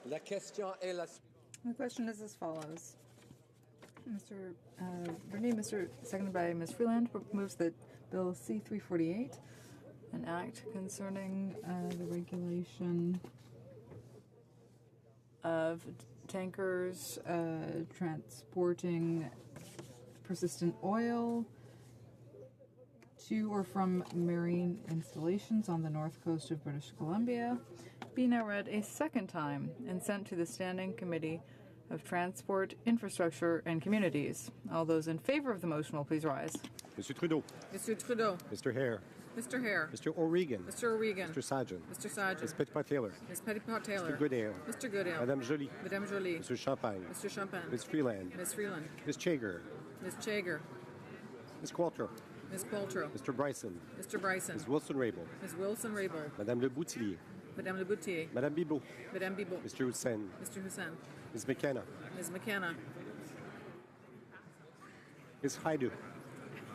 La question est la
The question is as follows. Mr. Bernier, seconded by Ms. Freeland, moves that Bill C-348, an act concerning the regulation of tankers transporting persistent oil to or from marine installations on the north coast of British Columbia, be now read a second time and sent to the Standing Committee of Transport, Infrastructure and Communities. All those in favor of the motion will please rise.
Mr. Trudeau.
Mr. Trudeau.
Mr. Hare.
Mr. Hare.
Mr. O'Regan.
Mr. O'Regan.
Mr. Sajjan.
Mr. Sajjan.
Ms. Petitpas-Taylor.
Ms. Petitpas-Taylor.
Mr. Goodale.
Mr. Goodale.
Madame Joly.
Madame Joly.
Mr. Champagne.
Mr. Champagne.
Ms. Freeland.
Ms. Freeland.
Ms. Chager.
Ms. Chager.
Ms. Qualtrough.
Ms. Qualtrough.
Mr. Bryson.
Mr. Bryson.
Ms. Wilson-Raybould.
Ms. Wilson-Raybould.
Madame Le Boutillier.
Madame Le Boutier.
Madame Bibeau.
Madame Bibeau.
Mr. Hussain.
Mr. Hussain.
Ms. McKenna.
Ms. McKenna.
Ms. Haidu.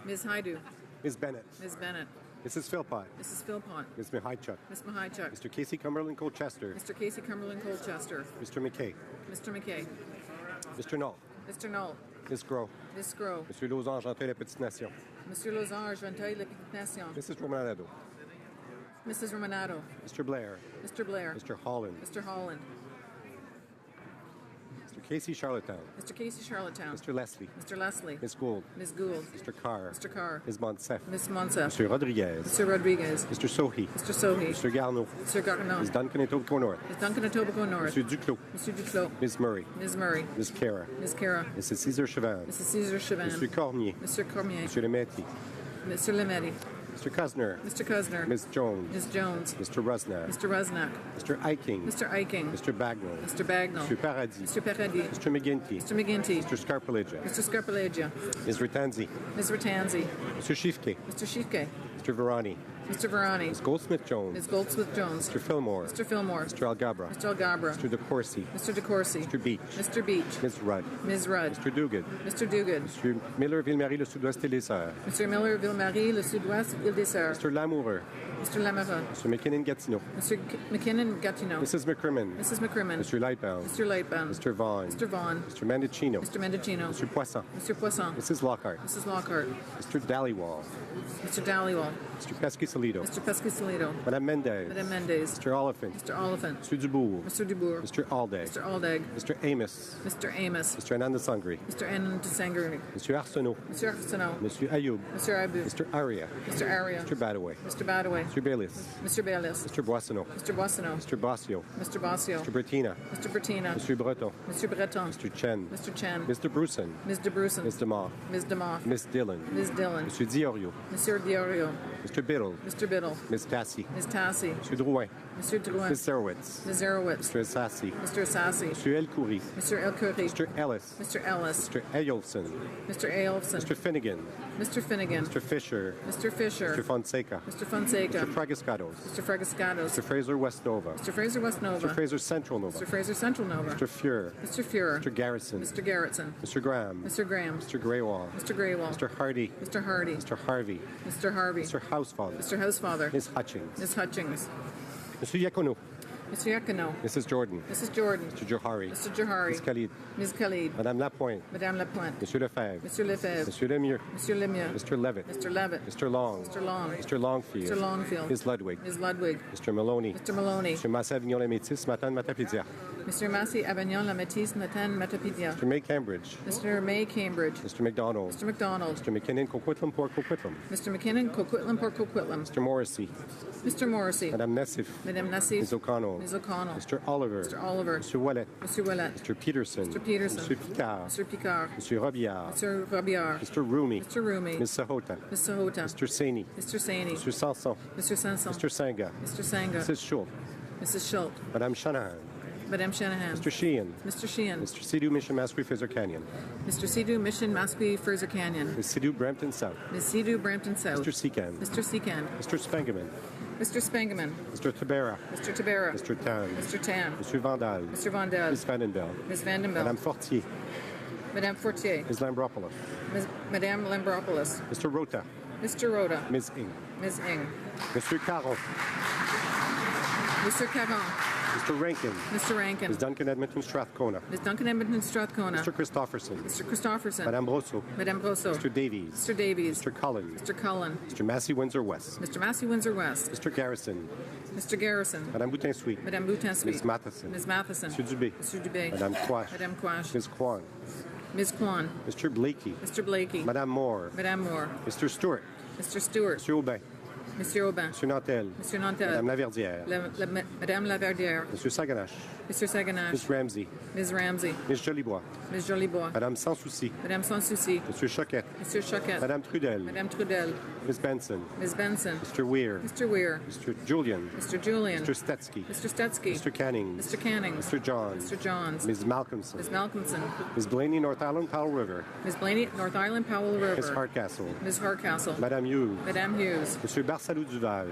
Ms. Haidu.
Ms. Bennett.
Ms. Bennett.
Mrs. Philpott.
Mrs. Philpott.
Ms. Mihaichuk.
Ms. Mihaichuk.
Mr. Casey Cumberland Colchester.
Mr. Casey Cumberland Colchester.
Mr. McKay.
Mr. McKay.
Mr. Knoll.
Mr. Knoll.
Ms. Groh.
Ms. Groh.
Monsieur Lausanne, Genteuil, La Petite Nation.
Mr. Losange, Venteuil, La Petite Nation.
Mrs. Romanado.
Mrs. Romanado.
Mr. Blair.
Mr. Blair.
Mr. Holland.
Mr. Holland.
Mr. Casey Charlottetown.
Mr. Casey Charlottetown.
Mr. Leslie.
Mr. Leslie.
Ms. Gould.
Ms. Gould.
Mr. Carr.
Mr. Carr.
Ms. Monsef.
Ms. Monsef.
Mr. Rodriguez.
Mr. Rodriguez.
Mr. Sohi.
Mr. Sohi.
Mr. Garneau.
Mr. Garneau.
Ms. Duncan Etobicoke North.
Ms. Duncan Etobicoke North.
Mr. Duclos.
Mr. Duclos.
Ms. Murray.
Ms. Murray.
Ms. Cara.
Ms. Cara.
Mrs. Cesar Chavan.
Mrs. Cesar Chavan.
Mr. Cormier.
Mr. Cormier.
Mr. Lemaitre.
Mr. Lemetti.
Mr. Kusner.
Mr. Kusner.
Ms. Jones.
Ms. Jones.
Mr. Rusnak.
Mr. Rusnak.
Mr. Eiking.
Mr. Eiking.
Mr. Bagnall.
Mr. Bagnall.
Mr. Paradis.
Mr. Paradis.
Mr. McGinty.
Mr. McGinty.
Mr. Scarpellegia.
Mr. Scarpellegia.
Ms. Ratanzi.
Ms. Ratanzi.
Mr. Shifke.
Mr. Shifke.
Mr. Verani.
Mr. Verani.
Ms. Goldsmith-Jones.
Ms. Goldsmith-Jones.
Mr. Fillmore.
Mr. Fillmore.
Mr. Algabra.
Mr. Algabra.
Mr. DeCourcy.
Mr. DeCourcy.
Mr. Beach.
Mr. Beach.
Ms. Rudd.
Ms. Rudd.
Mr. Duguid.
Mr. Duguid.
Mr. Miller, Ville-Marie, le Sud-Ouest et les Sœurs.
Mr. Miller, Ville-Marie, le Sud-Ouest, Île-des-Sœurs.
Mr. Lamoureux.
Mr. Lamoureux.
Mr. McKinnon-Gatineau.
Mr. McKinnon-Gatineau.
Mrs. McCrimmon.
Mrs. McCrimmon.
Mr. Lightbound.
Mr. Lightbound.
Mr. Vaughn.
Mr. Vaughn.
Mr. Mendocino.
Mr. Mendocino.
Mr. Poisson.
Mr. Poisson.
Mrs. Lockhart.
Mrs. Lockhart.
Mr. Dhaliwal.
Mr. Dhaliwal.
Mr. Pesky-Solido.
Mr. Pesky-Solido.
Madame Mendez.
Madame Mendez.
Mr. Oliphant.
Mr. Oliphant.
Mr. Dubourg.
Mr. Dubourg.
Mr. Aldag.
Mr. Aldag.
Mr. Amos.
Mr. Amos.
Mr. Anandasangri.
Mr. Anandasangri.
Mr. Arsenault.
Mr. Arsenault.
Mr. Ayoub.
Mr. Abu.
Mr. Aria.
Mr. Aria.
Mr. Badaway.
Mr. Badaway.
Mr. Bayliss.
Mr. Bayliss.
Mr. Boissonneau.
Mr. Boissonneau.
Mr. Bossio.
Mr. Bossio.
Mr. Bertina.
Mr. Bertina.
Mr. Breton.
Mr. Breton.
Mr. Chen.
Mr. Chen.
Mr. Bruson.
Ms. de Bruson.
Ms. DeMoff.
Ms. DeMoff.
Ms. Dillon.
Ms. Dillon.
Mr. Diorio.
Mr. Diorio.
Mr. Biddle.
Mr. Biddle.
Ms. Tassi.
Ms. Tassi.
Mr. Drouin.
Mr. Drouin.
Ms. Zerowitz.
Ms. Zerowitz.
Mr. Assassi.
Mr. Assassi.
Mr. El Khoury.
Mr. El Khoury.
Mr. Ellis.
Mr. Ellis.
Mr. Eyolfson.
Mr. Eyolfson.
Mr. Finnegan.
Mr. Finnegan.
Mr. Fisher.
Mr. Fisher.
Mr. Fonseca.
Mr. Fonseca.
Mr. Fragascados.
Mr. Fragascados.
Mr. Fraser West Nova.
Mr. Fraser West Nova.
Mr. Fraser Central Nova.
Mr. Fraser Central Nova.
Mr. Fuhrer.
Mr. Fuhrer.
Mr. Garrison.
Mr. Garrison.
Mr. Graham.
Mr. Graham.
Mr. Greywall.
Mr. Greywall.
Mr. Hardy.
Mr. Hardy.
Mr. Harvey.
Mr. Harvey.
Mr. Housefather.
Mr. Housefather.
Ms. Hutchings.
Ms. Hutchings.
Mr. Yacono.
Mr. Yacono.
Mrs. Jordan.
Mrs. Jordan.
Mr. Johari.
Mr. Johari.
Ms. Khalid.
Ms. Khalid.
Madame Lapointe.
Madame Lapointe.
Monsieur Lefebvre.
Monsieur Lefebvre.
Monsieur Lemieux.
Monsieur Lemieux.
Mr. Levitt.
Mr. Levitt.
Mr. Long.
Mr. Long.
Mr. Longfield.
Mr. Longfield.
Ms. Ludwig.
Ms. Ludwig.
Mr. Maloney.
Mr. Maloney.
Mr. Massé-Avignon-la-Métis, Matane Matapédia.
Mr. Massey Avignon La Métis Nathan Matapedia.
Mr. May Cambridge.
Mr. May Cambridge.
Mr. McDonald.
Mr. McDonald.
Mr. McKinnon, Coquitlam, Port Coquitlam.
Mr. McKinnon, Coquitlam, Port Coquitlam.
Mr. Morrissey.
Mr. Morrissey.
Madame Nassif.
Madame Nassif.
Ms. O'Connell.
Ms. O'Connell.
Mr. Oliver.
Mr. Oliver.
Mr. Ouellet.
Mr. Ouellet.
Mr. Peterson.
Mr. Peterson.
Mr. Picard.
Mr. Picard.
Mr. Robillard.
Mr. Robillard.
Mr. Rumi.
Mr. Rumi.
Ms. Sahota.
Ms. Sahota.
Mr. Saini.
Mr. Saini.
Mr. Sanson.
Mr. Sanson.
Mr. Sanga.
Mr. Sanga.
Mrs. Schultz.
Mrs. Schultz.
Madame Shanahan.
Madame Shanahan.
Mr. Sheehan.
Mr. Sheehan.
Mr. Sidhu Mission Masque Fraser Canyon.
Mr. Sidhu Mission Masque Fraser Canyon.
Ms. Sidhu Brampton South.
Ms. Sidhu Brampton South.
Mr. Secan.
Mr. Secan.
Mr. Spangaman.
Mr. Spangaman.
Mr. Tabera.
Mr. Tabera.
Mr. Tan.
Mr. Tan.
Mr. Vandal.
Mr. Vandal.
Ms. Vandenbell.
Ms. Vandenbell.
Madame Fortier.
Madame Fortier.
Ms. Lambropoulos.
Madame Lambropoulos.
Mr. Rota.
Mr. Rhoda.
Ms. Ing.
Ms. Ing.
Mr. Caron.
Mr. Caron.
Mr. Rankin.
Mr. Rankin.
Ms. Duncan Edmonton Strathcona.
Ms. Duncan Edmonton Strathcona.
Mr. Christopherson.
Mr. Christopherson.
Madame Brosseau.
Madame Brosseau.
Mr. Davies.
Mr. Davies.
Mr. Cullen.
Mr. Cullen.
Mr. Massey Windsor West.
Mr. Massey Windsor West.
Mr. Garrison.
Mr. Garrison.
Madame Boutin-Sweet.
Madame Boutin-Sweet.
Ms. Matheson.
Ms. Matheson.
Mr. Dubé.
Mr. Dubé.
Madame Quash.
Madame Quash.
Ms. Kwan.
Ms. Kwan.
Mr. Blakey.
Mr. Blakey.
Madame Moore.
Madame Moore.
Mr. Stewart.
Mr. Stewart.
Monsieur Aubin.
Monsieur Aubin.
Monsieur Nantel.
Monsieur Nantel.
Madame Laverdière.
Madame Laverdière.
Monsieur Saganache.
Monsieur Saganache.
Ms. Ramsey.
Ms. Ramsey.
Ms. Jolibois.
Ms. Jolibois.
Madame Sans Souci.
Madame Sans Souci.
Monsieur Choquette.
Monsieur Choquette.
Madame Trudel.
Madame Trudel.
Ms. Benson.
Ms. Benson.
Mr. Weir.
Mr. Weir.
Mr. Julian.
Mr. Julian.
Mr. Stetsky.
Mr. Stetsky.
Mr. Canning.
Mr. Canning.
Mr. Johns.
Mr. Johns.
Ms. Malcolmson.
Ms. Malcolmson.
Ms. Blaney, North Island, Powell River.
Ms. Blaney, North Island, Powell River.
Ms. Hardcastle.
Ms. Hardcastle.
Madame Hughes.
Madame Hughes.
Monsieur Barsalou Duval.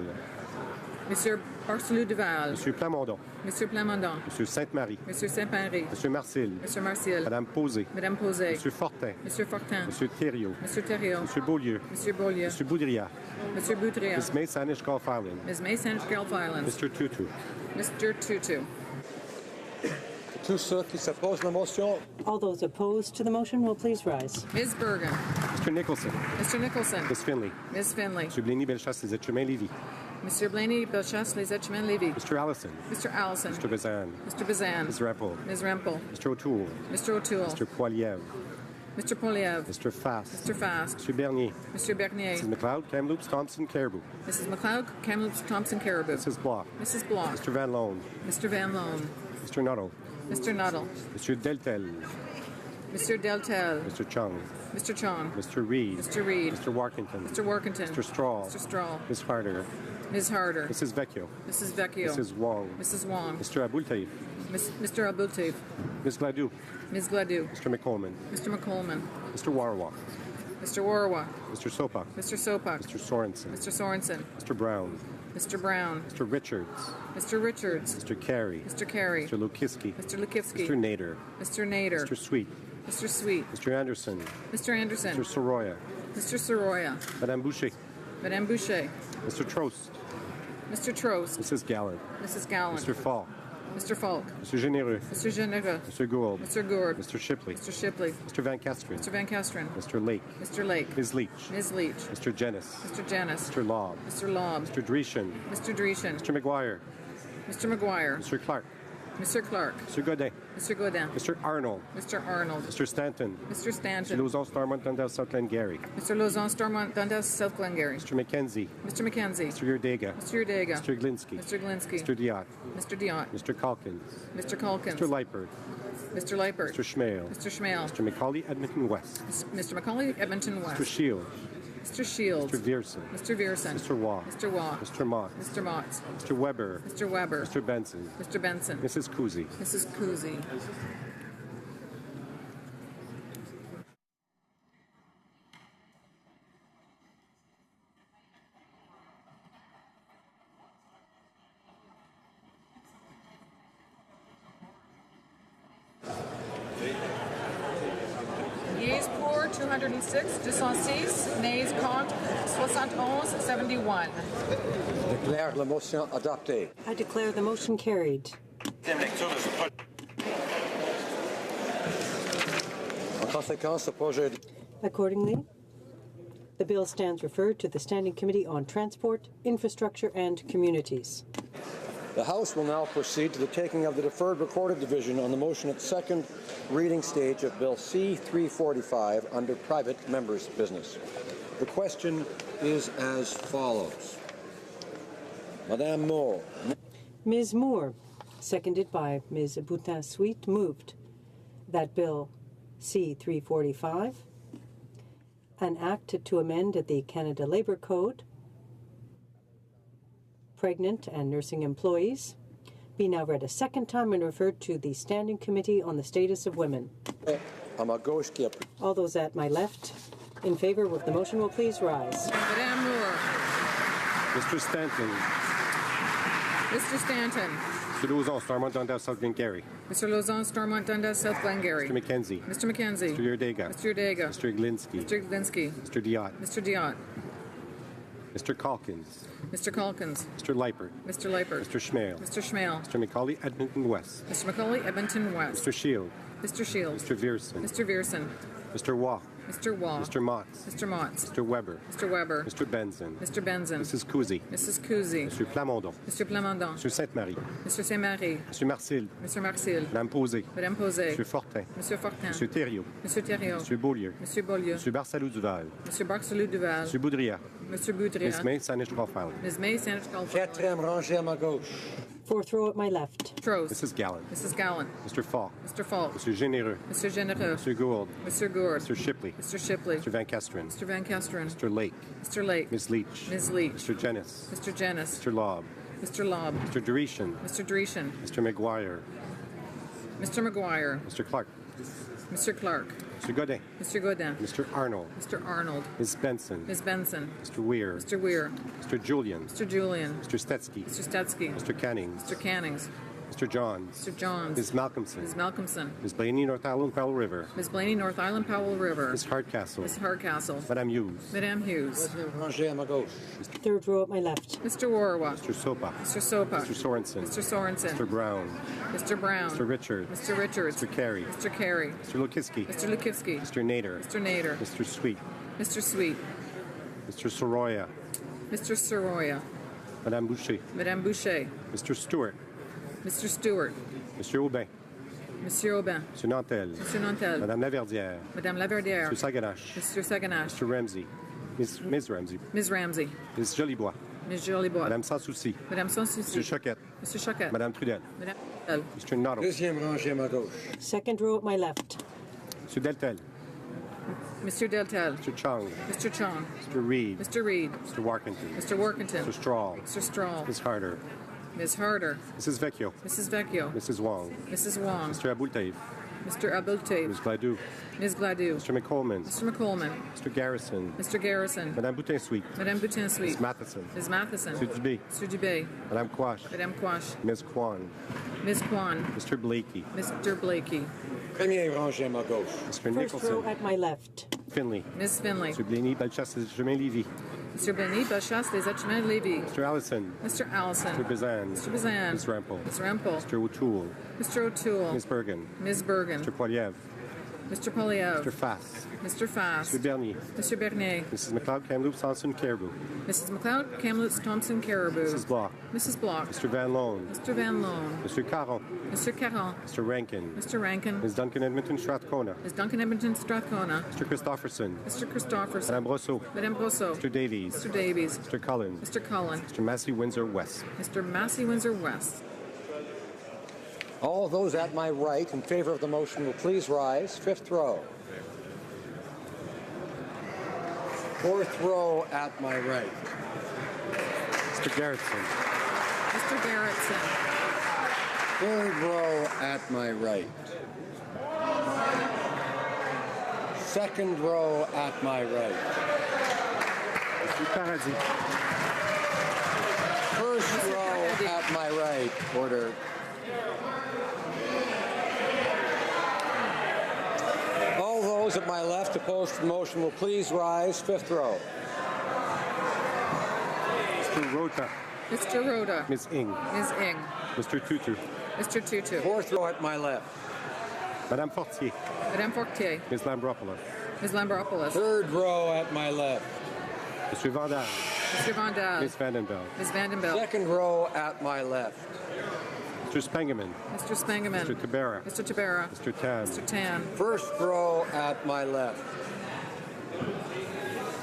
Monsieur Barcelou Duval.
Monsieur Plamondon.
Monsieur Plamondon.
Monsieur Sainte-Marie.
Monsieur Saint-Marie.
Monsieur Marcil.
Monsieur Marcil.
Madame Posé.
Madame Posé.
Monsieur Fortin.
Monsieur Fortin.
Monsieur Thériault.
Monsieur Thériault.
Monsieur Beaulieu.
Monsieur Beaulieu.
Monsieur Boudria.
Monsieur Boudria.
Ms. May Sanish Gulf Island.
Ms. May Sanish Gulf Islands.
Mr. Tutu.
Mr. Tutu.
Tous ceux qui s'opposent à la motion.
All those opposed to the motion will please rise.
Ms. Bergen.
Mr. Nicholson.
Mr. Nicholson.
Ms. Finley.
Ms. Finley.
Monsieur Blaney Bellechasse, Les Etchemins-Lévis.
Monsieur Blaney Bellechasse, Les Etchemins-Lévis.
Mr. Allison.
Mr. Allison.
Mr. Bazan.
Mr. Bazan.
Ms. Rempel.
Ms. Rempel.
Mr. O'Toole.
Mr. O'Toole.
Mr. Poiliev.
Mr. Poliev.
Mr. Fast.
Mr. Fast.
Mr. Bernier.
Mr. Bernier.
Mrs. McLeod, Kamloops, Thompson, Caribou.
Mrs. McLeod, Kamloops, Thompson, Caribou.
Mrs. Block.
Mrs. Block.
Mr. Van Loan.
Mr. Van Loan.
Mr. Nuttall.
Mr. Nuttall.
Mr. Deltel.
Mr. Deltel.
Mr. Chung.
Mr. Chong.
Mr. Reed.
Mr. Reed.
Mr. Warkington.
Mr. Workington.
Mr. Straw.
Mr. Straw.
Ms. Harder.
Ms. Harder.
Mrs. Vecchio.
Mrs. Vecchio.
Mrs. Wong.
Mrs. Wong.
Mr. Abultaif.
Mr. Abultaif.
Ms. Gladue.
Ms. Gladue.
Mr. McColman.
Mr. McColman.
Mr. Warwa.
Mr. Warwa.
Mr. Sopak.
Mr. Sopak.
Mr. Sorensen.
Mr. Sorensen.
Mr. Brown.
Mr. Brown.
Mr. Richards.
Mr. Richards.
Mr. Carey.
Mr. Carey.
Mr. Lukiski.
Mr. Lukivsky.
Mr. Nader.
Mr. Nader.
Mr. Sweet.
Mr. Sweet.
Mr. Anderson.
Mr. Anderson.
Mr. Soroya.
Mr. Soroya.
Madame Boucher.
Madame Boucher.
Mr. Trost.
Mr. Trost.
Mrs. Gallant.
Mrs. Gallant.
Mr. Falk.
Mr. Falk.
Mr. Généreux.
Mr. Généreux.
Mr. Gould.
Mr. Gourd.
Mr. Shipley.
Mr. Shipley.
Mr. Van Kesteren.
Mr. Van Kesteren.
Mr. Lake.
Mr. Lake.
Ms. Leach.
Ms. Leach.
Mr. Jennis.
Mr. Janis.
Mr. Lobb.
Mr. Lobb.
Mr. Dreeshen.
Mr. Dreeshen.
Mr. McGuire.
Mr. McGuire.
Mr. Clark.
Mr. Clark.
Mr. Godin.
Mr. Godin.
Mr. Arnold.
Mr. Arnold.
Mr. Stanton.
Mr.
Mr.
Stanton.
Lauzon, Stormont, Dundas, South Glengarry.
Mr. Lauzon, Stormont, Dundas, South Glengarry.
Mr. McKenzie.
Mr. McKenzie.
Mr. Yerdega.
Mr. Yerdega.
Mr. Glinsky.
Mr. Glinsky.
Mr. Diot.
Mr. Diot.
Mr. Calkins.
Mr. Calkins.
Mr. Leipert.
Mr. Leipert.
Mr. Schmale.
Mr. Schmale.
Mr. McCauley, Edmonton West.
Mr. Macaulay, Edmonton
Mr.
West.
Shield.
Mr. Shields.
Mr. Vierson.
Mr. Vierson.
Mr. Waugh.
Mr. Waugh.
Mr. Mott.
Mr. Mott.
Mr. Weber.
Mr. Weber.
Mr. Benson.
Mr. Benson.
Mrs. Kuzi.
Mrs. Kuzi. Yeas pour 206, 206, nays contre 71, 71.
Déclare la motion adoptée.
I declare the motion carried.
En conséquence, ce projet de...
Accordingly, the bill stands referred to the Standing Committee on Transport, Infrastructure and Communities.
The House will now proceed to the taking of the deferred recorded division on the motion at second reading stage of Bill C-345 under private members' business. The question is as follows. Madame Moore.
Ms. Moore, seconded by Ms. Boutin-Sweet, moved that Bill C-345, an act to amend the Canada Labour Code, pregnant and nursing employees, be now read a second time and referred to the Standing Committee on the Status of Women. All those at my left in favor of the motion will please rise.
Madame Moore.
Mr. Stanton.
Mr. Stanton.
Mr. Lauzon, Stormont, Dundas, South Glengarry.
Mr. Lauzon, Stormont, Dundas, South Glengarry.
Mr. McKenzie.
Mr. McKenzie.
Mr. Yerdega.
Mr. Yerdega.
Mr. Glinsky.
Mr. Glinsky.
Mr. Diot.
Mr. Diot.
Mr. Calkins.
Mr. Calkins.
Mr. Leipert.
Mr. Leipert.
Mr. Schmale.
Mr. Schmale.
Mr. Macaulay Edmonton West.
Mr. Macaulay Edmonton West.
Mr. Shield.
Mr. Shields.
Mr. Vierson.
Mr. Vierson.
Mr. Waugh.
Mr. Waugh.
Mr. Motts.
Mr. Motts.
Mr. Weber.
Mr. Weber.
Mr. Benson.
Mr. Benson.
Mrs. Cousy.
Mrs. Cousy.
Mr. Plamondon.
Mr. Plamondon.
Mr. Sainte-Marie.
Mr. Saint-Marie.
Mr. Marcil.
Mr. Marcil.
Madame Posé.
Madame Posé.
Mr. Fortin.
Monsieur Fortin.
Mr. Thériault.
Monsieur Thériault.
Mr. Beaulieu.
Monsieur Beaulieu.
Mr. Barsalou-Duval.
Monsieur Barcelou Duval.
Mr. Boudria.
Monsieur Boudria.
Miss May Saint-Nicolas-Falk.
Ms. May Saint-Nicolas.
Quatrième rangée à ma gauche.
Fourth row at my left.
Trost.
Mrs. Gallant.
Mrs. Gallant.
Mr. Falk.
Mr. Falk.
Mr. Généreux.
Mr. Généreux.
Mr. Gould.
Mr. Gourd.
Mr. Shipley.
Mr. Shipley.
Mr. Van Kesteren.
Mr. Van Kesteren.
Mr. Lake.
Mr. Lake.
Ms. Leach.
Ms. Leach.
Mr. Jennis.
Mr. Jennis.
Mr. Lobb.
Mr. Lobb.
Mr. Dreeshen.
Mr. Dreeshen.
Mr. McGuire.
Mr. McGuire.
Mr. Clark.
Mr. Clark.
Mr. Godin.
Mr. Godin.
Mr. Arnold.
Mr. Arnold.
Ms. Benson.
Ms. Benson.
Mr. Weir.
Mr. Weir.
Mr. Julian.
Mr. Julian.
Mr. Stetsky.
Mr. Stetsky.
Mr. Cannings.
Mr. Cannings.
Mr. Johns.
Mr. Johns.
Ms. Malcolmson.
Ms. Malcolmson.
Ms. Blaney, North Island, Powell River.
Ms. Blaney, North Island, Powell River.
Ms. Hardcastle.
Ms. Hardcastle.
Madame Hughes.
Madame Hughes.
Troisième rangée à ma gauche.
Third row at my left.
Mr. Warwa.
Mr. Sopa.
Mr. Sopa.
Mr. Sorensen.
Mr. Sorensen.
Mr. Brown.
Mr. Brown.
Mr. Richards.
Mr. Richards.
Mr. Carey.
Mr. Carey.
Mr. Lukiski.
Mr. Lukivsky.
Mr. Nader.
Mr. Nader.
Mr. Sweet.
Mr. Sweet.
Mr. Soroya.
Mr. Soroya.
Madame Boucher.
Madame Boucher.
Mr. Stewart.
Mr. Stewart.
Monsieur Aubin.
Monsieur Aubin.
Monsieur Nantel.
Monsieur Nantel.
Madame Laverdière.
Madame Laverdière.
Monsieur Saganache.
Mr. Saganache.
Mr. Ramsey. Ms. Ramsey.
Ms. Ramsey.
Ms. Jolibois.
Ms. Jolibois.
Madame Sans Souci.
Madame Sans Souci.
Mr. Choquette.
Mr. Choquette.
Madame Trudel.
Madame Trudel.
Mr. Noddle.
Deuxième rangée à ma gauche.
Second row at my left.
Mr. Deltel.
Mr. Deltel.
Mr. Chung.
Mr. Chong.
Mr. Reed.
Mr. Reed.
Mr. Warkington.
Mr. Workington.
Mr. Strahl.
Mr. Strahl.
Ms. Harder.
Ms. Harder.
Mrs. Vecchio.
Mrs. Vecchio.
Mrs. Wong.
Mrs. Wong.
Mr. Aboultaïf.
Mr. Abultaif.
Ms. Gladue.
Ms. Gladue.
Mr. McColeman.
Mr. McColeman.
Mr. Garrison.
Mr. Garrison.
Madame Boutin-Sweet.
Madame Boutin-Sweet.
Ms. Matheson.
Ms. Matheson.
Mr. Dubé.
Mr. Dubé.
Madame Quash.
Madame Quash.
Ms. Kwan.
Ms. Kwan.
Mr. Blakey.
Mr. Blakey.
Première rangée à ma gauche.
Mr.
First row
Nicholson.
at my left.
Finley.
Ms. Finley.
Mr. Blaney, Belchasse, Germain Lévy.
Mr. Benny Belchasse des Achemins Lévy.
Mr. Allison.
Mr. Allison.
Mr. Bazan.
Mr. Bazan.
Ms. Rempel.
Ms. Rempel.
Mr. O'Toole.
Mr. O'Toole.
Ms. Bergen.
Ms. Bergen.
Mr. Poiliev.
Mr. Poliev.
Mr. Fass.
Mr. Fass.
Mr. Bernier.
Mr. Bernier.
Mrs. McLeod, Kamloops, Thompson, Caribou.
Mrs. McLeod, Kamloops, Thompson, Caribou.
Mrs. Block.
Mrs. Block.
Mr. Van Loan.
Mr. Van Loan.
Mr. Caron.
Mr. Caron.
Mr. Rankin.
Mr. Rankin.
Ms. Duncan Edmonton, Strathcona.
Ms. Duncan Edmonton Strathcona.
Mr. Christopherson.
Mr. Christopherson.
Madame Brosseau.
Madame Brosseau.
Mr. Davies.
Mr. Davies.
Mr. Cullen.
Mr. Cullen.
Mr. Massey, Windsor West.
Mr. Massey, Windsor West.
All those at my right in favor of the motion will please rise. Fifth row. Fourth row at my right.
Mr. Garrettson.
Mr. Garrettson.
Third row at my right. Second row at my right.
Mr. Paradis.
First row at my right. Order. All those at my left opposed to the motion will please rise. Fifth row.
Mr. Rota.
Mr. Rhoda.
Ms. Ing.
Ms. Ing.
Mr. Tutu.
Mr. Tutu.
Fourth row at my left.
Madame Fortier.
Madame Fortier.
Ms. Lambropoulos.
Ms. Lambropoulos.
Third row at my left.
Mr. Vandal.
Mr. Vandal.
Ms. Vandenbeld.
Ms. Vandenbelt.
Second row at my left.
Mr. Spengeman.
Mr. Spengeman.
Mr. Tabera.
Mr. Tabera.
Mr. Tan.
Mr. Tan.
First row at my left.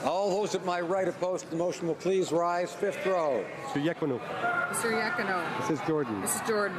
All those at my right opposed to the motion will please rise. Fifth row.
Mr. Yakono.
Mr. Yakono.
Mrs. Jordan.
Mrs. Jordan.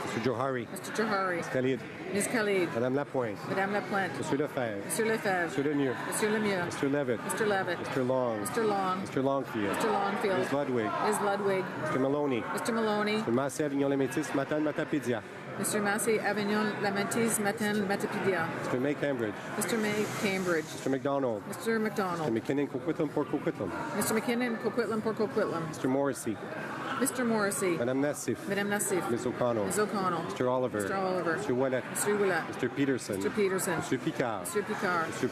Mr. Johari.
Mr. Johari.
Ms. Khalid.
Ms. Khalid.
Madame Lapointe.
Madame Laplante.
Mr. Lefebvre.
Mr. Lefebvre.
Mr. Lemieux.
Mr. Lemieux.
Mr. Levitt.
Mr. Levitt.
Mr. Long.
Mr. Long.
Mr. Longfield.
Mr. Longfield.
Ms. Ludwig.
Ms. Ludwig.
Mr. Maloney.
Mr. Maloney.
Mr. Massé Avignon Métis, Matin Matapédia.
Mr. Massey, Avignon, Lamentis, Matin, Matapedia.
Mr. May Cambridge.
Mr. May, Cambridge.
Mr. McDonald.
Mr. McDonald.
Mr. McKinnon, Coquitlam, Port Coquitlam.
Mr. McKinnon, Coquitlam, Port Coquitlam.
Mr. Morrissey.
Mr. Morrissey.
Madame Nassif.
Madame Nassif.
Ms. O'Connell.
Ms. O'Connell.
Mr. Oliver.
Mr. Oliver.
Mr. Ouellet.
Mr. Ouellet.
Mr. Peterson.
Mr. Peterson.
Mr. Picard.
Mr. Picard.
Mr.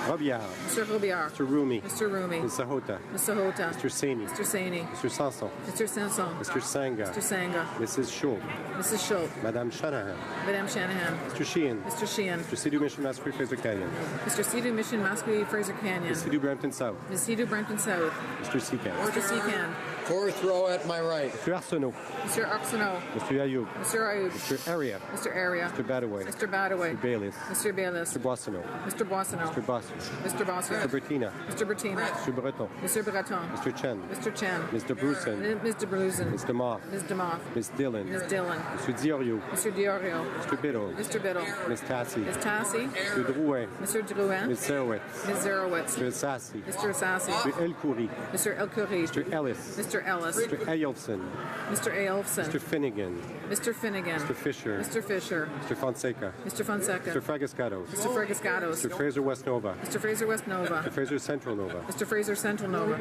Robillard.
Mr. Robillard.
Mr. Rumi.
Mr. Rumi.
Ms. Sahota.
Ms. Sahota.
Mr. Saini.
Mr. Saini.
Mr. Sanson.
Mr. Sanson.
Mr. Sanga.
Mr. Sanga.
Mrs. Schultz.
Mrs. Schultz.
Madame Shanahan.
Madame Shanahan.
Mr. Sheehan.
Mr. Sheehan.
Mr. Sidhu Mission Masquerade Fraser Canyon.
Mr. Sidhu Mission Masquerade Fraser Canyon.
Ms. Sidhu Brampton South.
Ms. Sidhu Brampton South.
Mr. Seacan.
Mr. Seacan.
Fourth row at my right.
Mr. Arsenault.
Mr. Arsenault.
Mr. Ayoub.
Mr. Ayoub.
Mr. Area.
Mr. Area.
Mr. Badaway.
Mr. Badaway.
Mr. Bayliss.
Mr. Bayliss.
Mr. Boissonneau.
Mr. Boissonneau.
Mr. Boss.
Mr. Bossert.
Mr. Bertina.
Mr. Bertina.
Mr. Breton.
Mr. Breton.
Mr. Chen.
Mr. Chen.
Mr. Bruson.
Mr. Bruson.
Mr. Moff.
Ms. DeMoff.
Ms. Dillon.
Ms. Dillon.
Mr. Diorio.
Mr. Diorio.
Mr. Biddle.
Mr. Biddle.
Ms. Tassi.
Ms. Tassi.
Mr. Drouin.
Mr. Drouin.
Ms. Zerowitz.
Ms. Zerowitz.
Mr. Sassi.
Mr. Sassi.
Mr. El Khoury.
Mr. El Khoury.
Mr. Ellis.
Mr. Ellis.
Mr. Eyolfson.
Mr. Aelfson.
Mr. Finnegan.
Mr. Finnegan.
Mr. Fisher.
Mr. Fisher.
Mr. Fonseca.
Mr. Fonseca.
Mr. Fragascatos.
Mr. Fragascatos.
Mr. Fraser West Nova.
Mr. Fraser West Nova.
Mr. Fraser Central Nova.
Mr. Fraser Central Nova.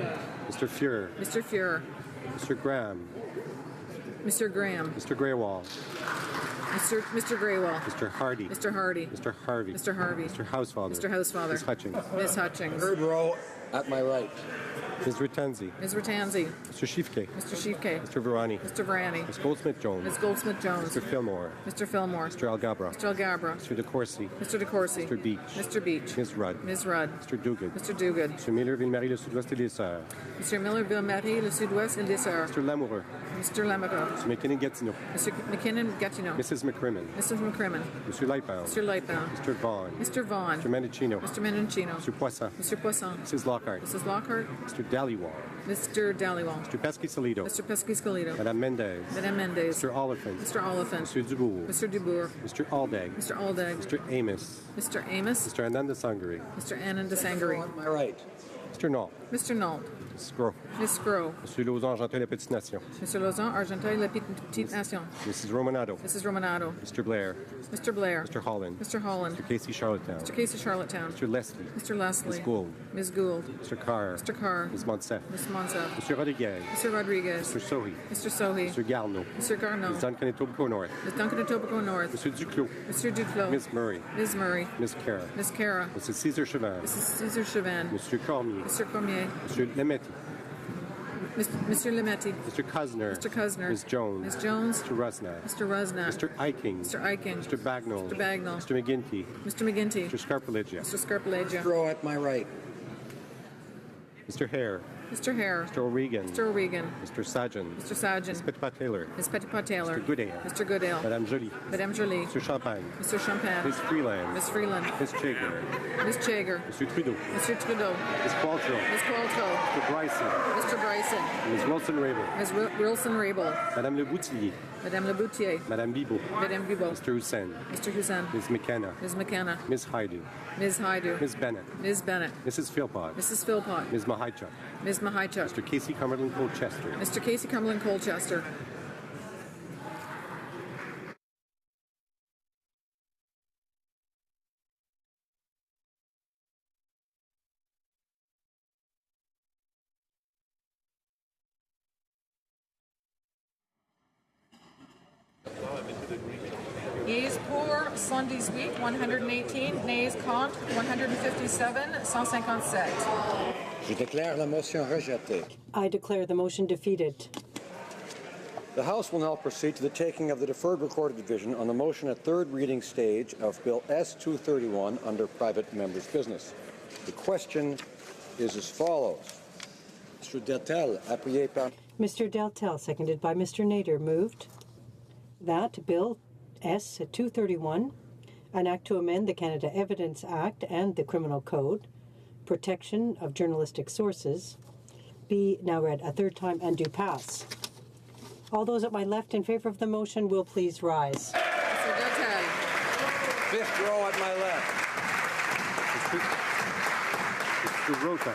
Mr. Fuhrer.
Mr. Fuhrer.
Mr. Graham.
Mr. Graham.
Mr. Greywall.
Mr. Greywall.
Mr. Hardy.
Mr. Hardy.
Mr. Harvey.
Mr. Harvey.
Mr. Housefather.
Mr. Housefather.
Ms. Hutchings.
Ms. Hutchings.
Third row at my right.
Ms. Ratanzi.
Ms. Ratanzi.
Mr. Shifke.
Mr. Shifke.
Mr. Varani.
Mr. Varani.
Ms. Goldsmith-Jones.
Ms. Goldsmith-Jones.
Mr. Fillmore.
Mr. Fillmore.
Mr. Algabra.
Mr. Algabra.
Mr. DeCourcy.
Mr. DeCourcy.
Mr. Beach.
Mr. Beach.
Ms. Rudd.
Ms. Rudd.
Mr. Duguid.
Mr. Duguid.
Mr. Miller, Ville-Marie, le Sud-Ouest et les Sœurs.
Mr. Miller, Ville-Marie, le Sud-Ouest et les Sœurs.
Mr. Lamoureux.
Mr. Lamoureux.
Mr. McKinnon-Gatineau.
Mr. McKinnon-Gatineau.
Mrs. McCrimmon.
Mrs. McCrimmon.
Mr. Lightbound.
Mr. Lightbound.
Mr. Vaughn.
Mr. Vaughn.
Mr. Mendocino.
Mr. Mendocino.
Mr. Poisson.
Mr. Poisson.
Mrs. Lockhart.
Mrs. Lockhart.
Mr. Dhaliwal.
Mr. Dhaliwal.
Mr. Pesky-Salido.
Mr. Pesky-Scalito.
Madame Mendez.
Madame Mendez.
Mr. Oliphant.
Mr. Oliphant.
Mr. Dubourg.
Mr. Dubourg.
Mr. Aldag.
Mr. Aldag.
Mr. Amos.
Mr. Amos.
Mr. Ananda Sangari.
Mr. Ananda Sangari.
On my right.
Mr. Nault.
Mr. Nault.
Scrow.
Ms. Scrow.
Mr. Lauzon, Argenteuil, La Petite Nation.
Mr. Lauzon, Argenteuil, La Petite Nation.
Mrs. Romanado.
Mrs. Romanado.
Mr. Blair.
Mr. Blair.
Mr. Holland.
Mr. Holland.
Mr. Casey Charlottetown.
Mr. Casey Charlottetown.
Mr. Leslie.
Mr. Leslie.
Ms. Gould.
Ms. Gould.
Mr. Carr.
Mr. Carr.
Ms. Monsef.
Ms. Monsef.
Mr. Rodriguez.
Mr. Rodriguez.
Mr. Sohi.
Mr. Sohi.
Mr. Garneau.
Mr. Garneau.
Ms. Duncan Etobicoke North.
Ms. Duncan Etobicoke North.
Mr. Duclos.
Mr. Duclos.
Ms. Murray.
Ms. Murray.
Ms. Cara.
Ms. Cara.
Mrs. Cesar Chauvin.
Mrs. Cesar Chauvin.
Mr. Cormier.
Mr. Cormier.
Mr. Lemetti.
Mr. Lemetti.
Mr. Cuzner.
Mr. Cuzner.
Ms. Jones.
Ms. Jones.
Mr. Rusnak.
Mr. Rusnak.
Mr. Eiking.
Mr. Eiking.
Mr. Bagnall.
Mr. Bagnall.
Mr. McGinty.
Mr. McGinty.
Mr. Scarpalegia.
Mr. Scarpalegia.
Row at my right.
Mr. Hare.
Mr. Hare.
Mr. O'Regan.
Mr. O'Regan.
Mr. Sajan.
Mr. Sajan.
Ms. Petitpas-Taylor.
Ms. Petitpas-Taylor.
Mr. Goodale.
Mr. Goodale.
Madame Jolie.
Madame Jolie.
Mr. Champagne.
Mr. Champagne.
Ms. Freeland.
Ms. Freeland.
Ms. Chager.
Ms. Chager.
Mr. Trudeau.
Mr. Trudeau.
Ms. Qualtrough.
Ms. Qualtrough.
Mr. Bryson.
Mr. Bryson.
Ms. Wilson-Raybould.
Ms. Wilson-Raybould.
Madame Le Boutillier.
Madame Le Boutier.
Madame Bibot.
Madame Bibot.
Mr. Hussein.
Mr. Hussein.
Ms. McKenna.
Ms. McKenna.
Ms. Haidu.
Ms. Haidu.
Ms. Bennett.
Ms. Bennett.
Mrs. Philpott.
Mrs. Philpott.
Ms. Mahaichuk.
Ms. Mahaichuk.
Mr. Casey Cumberland Colchester.
Mr. Casey Cumberland Colchester. Yeas pour 118, 118. Nays contre 157, 157.
Je déclare la motion rejetée.
I declare the motion defeated.
The House will now proceed to the taking of the deferred recorded division on the motion at third reading stage of Bill S-231 under private members' business. The question is as follows. Mr. Deltel, appuyé par...
Mr. Deltel, seconded by Mr. Nader, moved that Bill S-231, an act to amend the Canada Evidence Act and the Criminal Code, protection of journalistic sources, be now read a third time and do pass. All those at my left in favor of the motion will please rise.
Mr. Deltel.
Fifth row at my left.
Mr. Rota.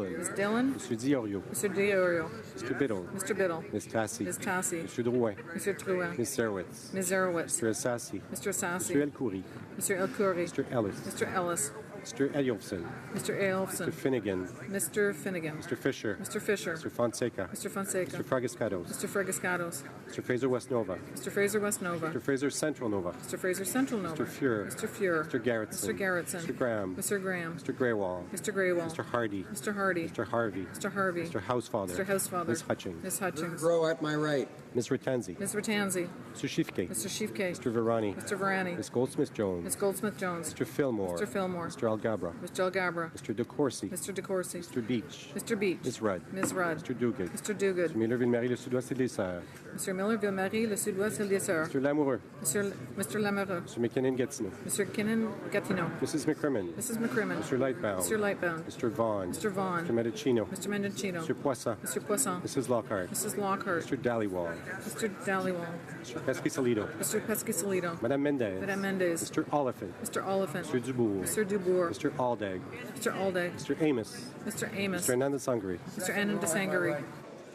Dillon.
Ms. Dillon.
Mr. Diorio.
Mr. Diorio.
Mr. Biddle.
Mr. Biddle.
Ms. Tassi.
Ms. Tassi.
Mr. Drouin.
Mr. Drouin.
Ms. Zerowitz.
Ms. Zerowitz.
Mr. Assassi.
Mr. Assassi.
Mr. El Khoury.
Mr. El Khoury.
Mr. Ellis.
Mr. Ellis.
Mr. Eyolfson.
Mr. Eyolfson.
Mr. Finnegan.
Mr. Finnegan.
Mr. Fisher.
Mr. Fisher.
Mr. Fonseca.
Mr. Fonseca.
Mr. Fragiscados.
Mr. Fragiscados.
Mr. Fraser West Nova.
Mr. Fraser West Nova.
Mr. Fraser Central Nova.
Mr. Fraser Central Nova.
Mr. Fuhr.
Mr. Fuhr.
Mr. Garrettson.
Mr. Garrettson.
Mr. Graham.
Mr. Graham.
Mr. Greywall.
Mr. Greywall.
Mr. Hardy.
Mr. Hardy.
Mr. Harvey.
Mr. Harvey.
Mr. Housefather.
Mr. Housefather.
Ms. Hutchings.
Ms. Hutchings.
Row at my right.
Ms. Ratanzi.
Ms. Ratanzi.
Mr. Shifke.
Mr. Shifke.
Mr. Virani.
Mr. Virani.
Ms. Goldsmith-Jones.
Ms. Goldsmith-Jones.
Mr. Fillmore.
Mr. Fillmore.
Mr. Algabra.
Mr. Algabra.
Mr. DeCourcy.
Mr. DeCourcy.
Mr. Beach.
Mr. Beach.
Ms. Rudd.
Ms. Rudd.
Mr. Duguid.
Mr. Duguid.
Mr. Miller-Ville-Marie, le Sud-Ouest et les Sœurs.
Mr. Miller, Ville-Marie, le Sud-Ouest et les Sœurs.
Mr. Lamoureux.
Mr. Lamoureux.
Mr. McKinnon-Gatineau.
Mr. Kinnan-Gatineau.
Mrs. McCrimmon.
Mrs. McCrimmon.
Mr. Lightbound.
Mr. Lightbound.
Mr. Vaughn.
Mr. Vaughn.
Mr. Mendocino.
Mr. Mendocino.
Mr. Poisson.
Mr. Poisson.
Mrs. Lockhart.
Mrs. Lockhart.
Mr. Dhaliwal.
Mr. Dhaliwal.
Mr. Pesky-Salido.
Mr. Pesky-Salido.
Madame Mendez.
Madame Mendez.
Mr. Oliphant.
Mr. Oliphant.
Mr. Dubourg.
Mr. Dubourg.
Mr. Aldag.
Mr. Aldag.
Mr. Amos.
Mr. Amos.
Mr. Ananda-Sangri.
Mr. Ananda-Sangri.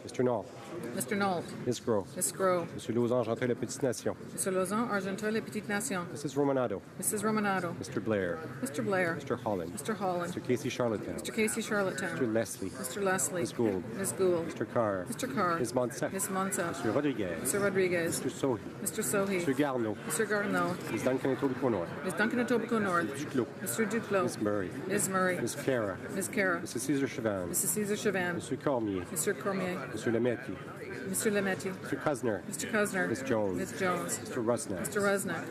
Mr. Knoll.
Mr. Knoll.
Ms. Groh.
Ms. Groh.
Mr. Lauzon, Argenteuil, La Petite Nation.
Mr. Lauzon, Argenteuil, Les Petites Nations.
Mrs. Romanado.
Mrs. Romanado.
Mr. Blair.
Mr. Blair.
Mr. Holland.
Mr. Holland.
Mr. Casey Charlottetown.
Mr. Casey Charlottetown.
Mr. Leslie.
Mr. Leslie.
Ms. Gould.
Ms. Gould.
Mr. Carr.
Mr. Carr.
Ms. Monsef.
Ms. Monsef.
Mr. Rodriguez.
Mr. Rodriguez.
Mr. Sohi.
Mr. Sohi.
Mr. Garneau.
Mr. Garneau.
Ms. Duncan et Tobico-Nord.
Ms. Duncan Etobicoke North.
Duclos.
Mr. Duclos.
Ms. Murray.
Ms. Murray.
Ms. Cara.
Ms. Cara.
Mrs. Cesar Chavan.
Mrs. Cesar Chavan.
Mr. Cormier.
Mr. Cormier.
Mr. Lametti.
Mr. Lametti.
Mr. Kuzner.
Mr. Kuzner.
Ms. Jones.
Ms. Jones.
Mr. Rusnak.
Mr. Rusnak.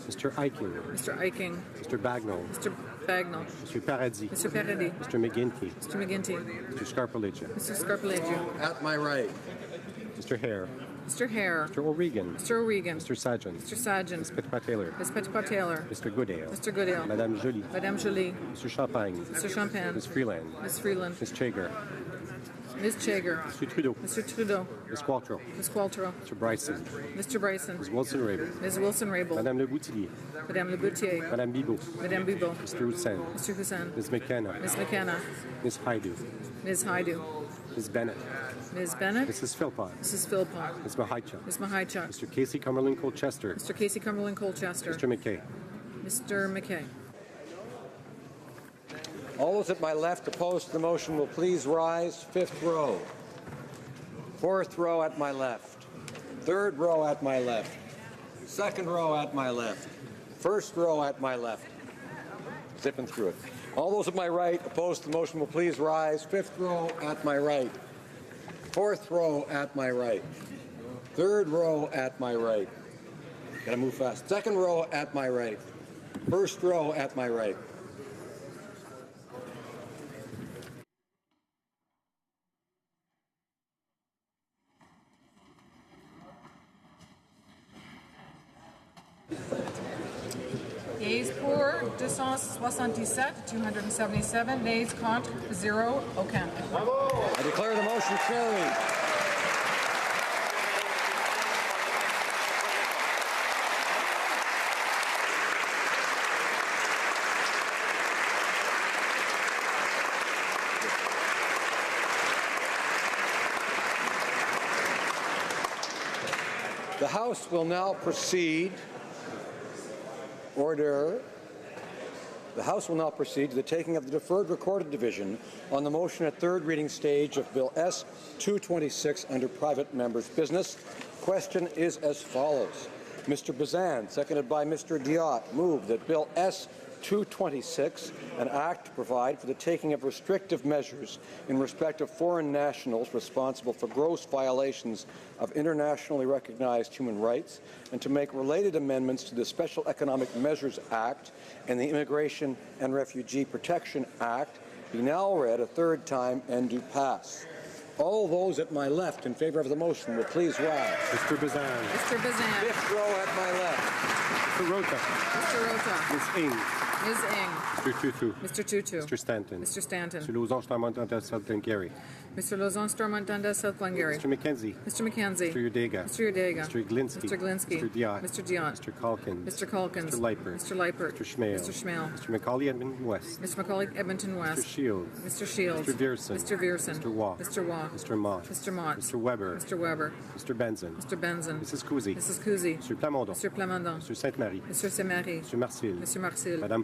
Mr. Eiking.
Mr. Eiking.
Mr. Bagnall.
Mr. Bagnall.
Mr. Paradis.
Mr. Paradis.
Mr. McGinty.
Mr. McGinty.
Mr. Scarpaleggia.
Mr. Scarpaleggia.
At my right.
Mr. Hare.
Mr. Hare.
Mr. O'Regan.
Mr. O'Regan.
Mr. Sajan.
Mr. Sajan.
Ms. Petitpas-Taylor.
Ms. Petitpas-Taylor.
Mr. Goodale.
Mr. Goodale.
Madame Joly.
Madame Jolie.
Mr. Champagne.
Mr. Champagne.
Ms. Freeland.
Ms. Freeland.
Ms. Chager.
Ms. Chager.
Mr. Trudeau.
Mr. Trudeau.
Ms. Qualtrough.
Ms. Qualtrough.
Mr. Bryson.
Mr. Bryson.
Ms. Wilson-Raybould.
Ms. Wilson-Raybould.
Madame Le Boutillier.
Madame Le Boutier.
Madame Bibot.
Madame Bibot.
Mr. Hussain.
Mr. Hussain.
Ms. McKenna.
Ms. McKenna.
Ms. Haidu.
Ms. Haidu.
Ms. Bennett.
Ms. Bennett.
Mrs. Philpott.
Mrs. Philpott.
Ms. Mahaichuk.
Ms. Mahaichuk.
Mr. Casey Cumberland Colchester.
Mr. Casey Cumberland Colchester.
Mr. McKay.
Mr. McKay.
All those at my left opposed to the motion will please rise. Fifth row. Fourth row at my left. Third row at my left. Second row at my left. First row at my left. Zipping through it. All those at my right opposed to the motion will please rise. Fifth row at my right. Fourth row at my right. Third row at my right. Gotta move fast. Second row at my right. First row at my right.
Yeas pour 277, 277. Nays contre 0. Aucun.
I declare the motion carried. The House will now proceed. Order. The House will now proceed to the taking of the deferred recorded division on the motion at third reading stage of Bill S-226 under private members' business. Question is as follows. Mr. Bazan, seconded by Mr. Diot, moved that Bill S-226, an act to provide for the taking of restrictive measures in respect of foreign nationals responsible for gross violations of internationally recognized human rights, and to make related amendments to the Special Economic Measures Act and the Immigration and Refugee Protection Act, be now read a third time and do pass. All those at my left in favor of the motion will please rise.
Mr. Bazan.
Mr. Bazan.
Fifth row at my left.
Mr. Rota.
Mr. Rota.
Ms. Ing.
Ms. Ing.
Mr. Tutu.
Mr. Tutu.
Mr. Stanton.
Mr. Stanton.
Mr. Lauzon, Stormont, South Glengarry.
Mr. Lauzon, Stormont, Dundas, South Glengarry.
Mr. McKenzie.
Mr. McKenzie.
Mr. Udega.
Mr. Udega.
Mr. Glinsky.
Mr. Glinsky.
Mr. Diot.
Mr. Diot.
Mr. Calkins.
Mr. Calkins.
Mr. Leipert.
Mr. Leipert.
Mr. Schmale.
Mr. Schmale.
Mr. Macaulay Edmonton West.
Mr. Macaulay Edmonton
Mr.
West.
Shields.
Mr. Shields.
Mr. Vierson.
Mr. Vierson.
Mr. Waugh.
Mr. Waugh.
Mr. Mott.
Mr. Mott.
Mr. Weber.
Mr. Weber.
Mr. Benson.
Mr. Benson.
Mrs. Cousy.
Mrs. Cousy.
Mr. Plamondon.
Mr. Plamondon.
Mr. Sainte-Marie.
Mr. Saint-Marie.
Mr. Marcil.
Mr. Marcil.
Madame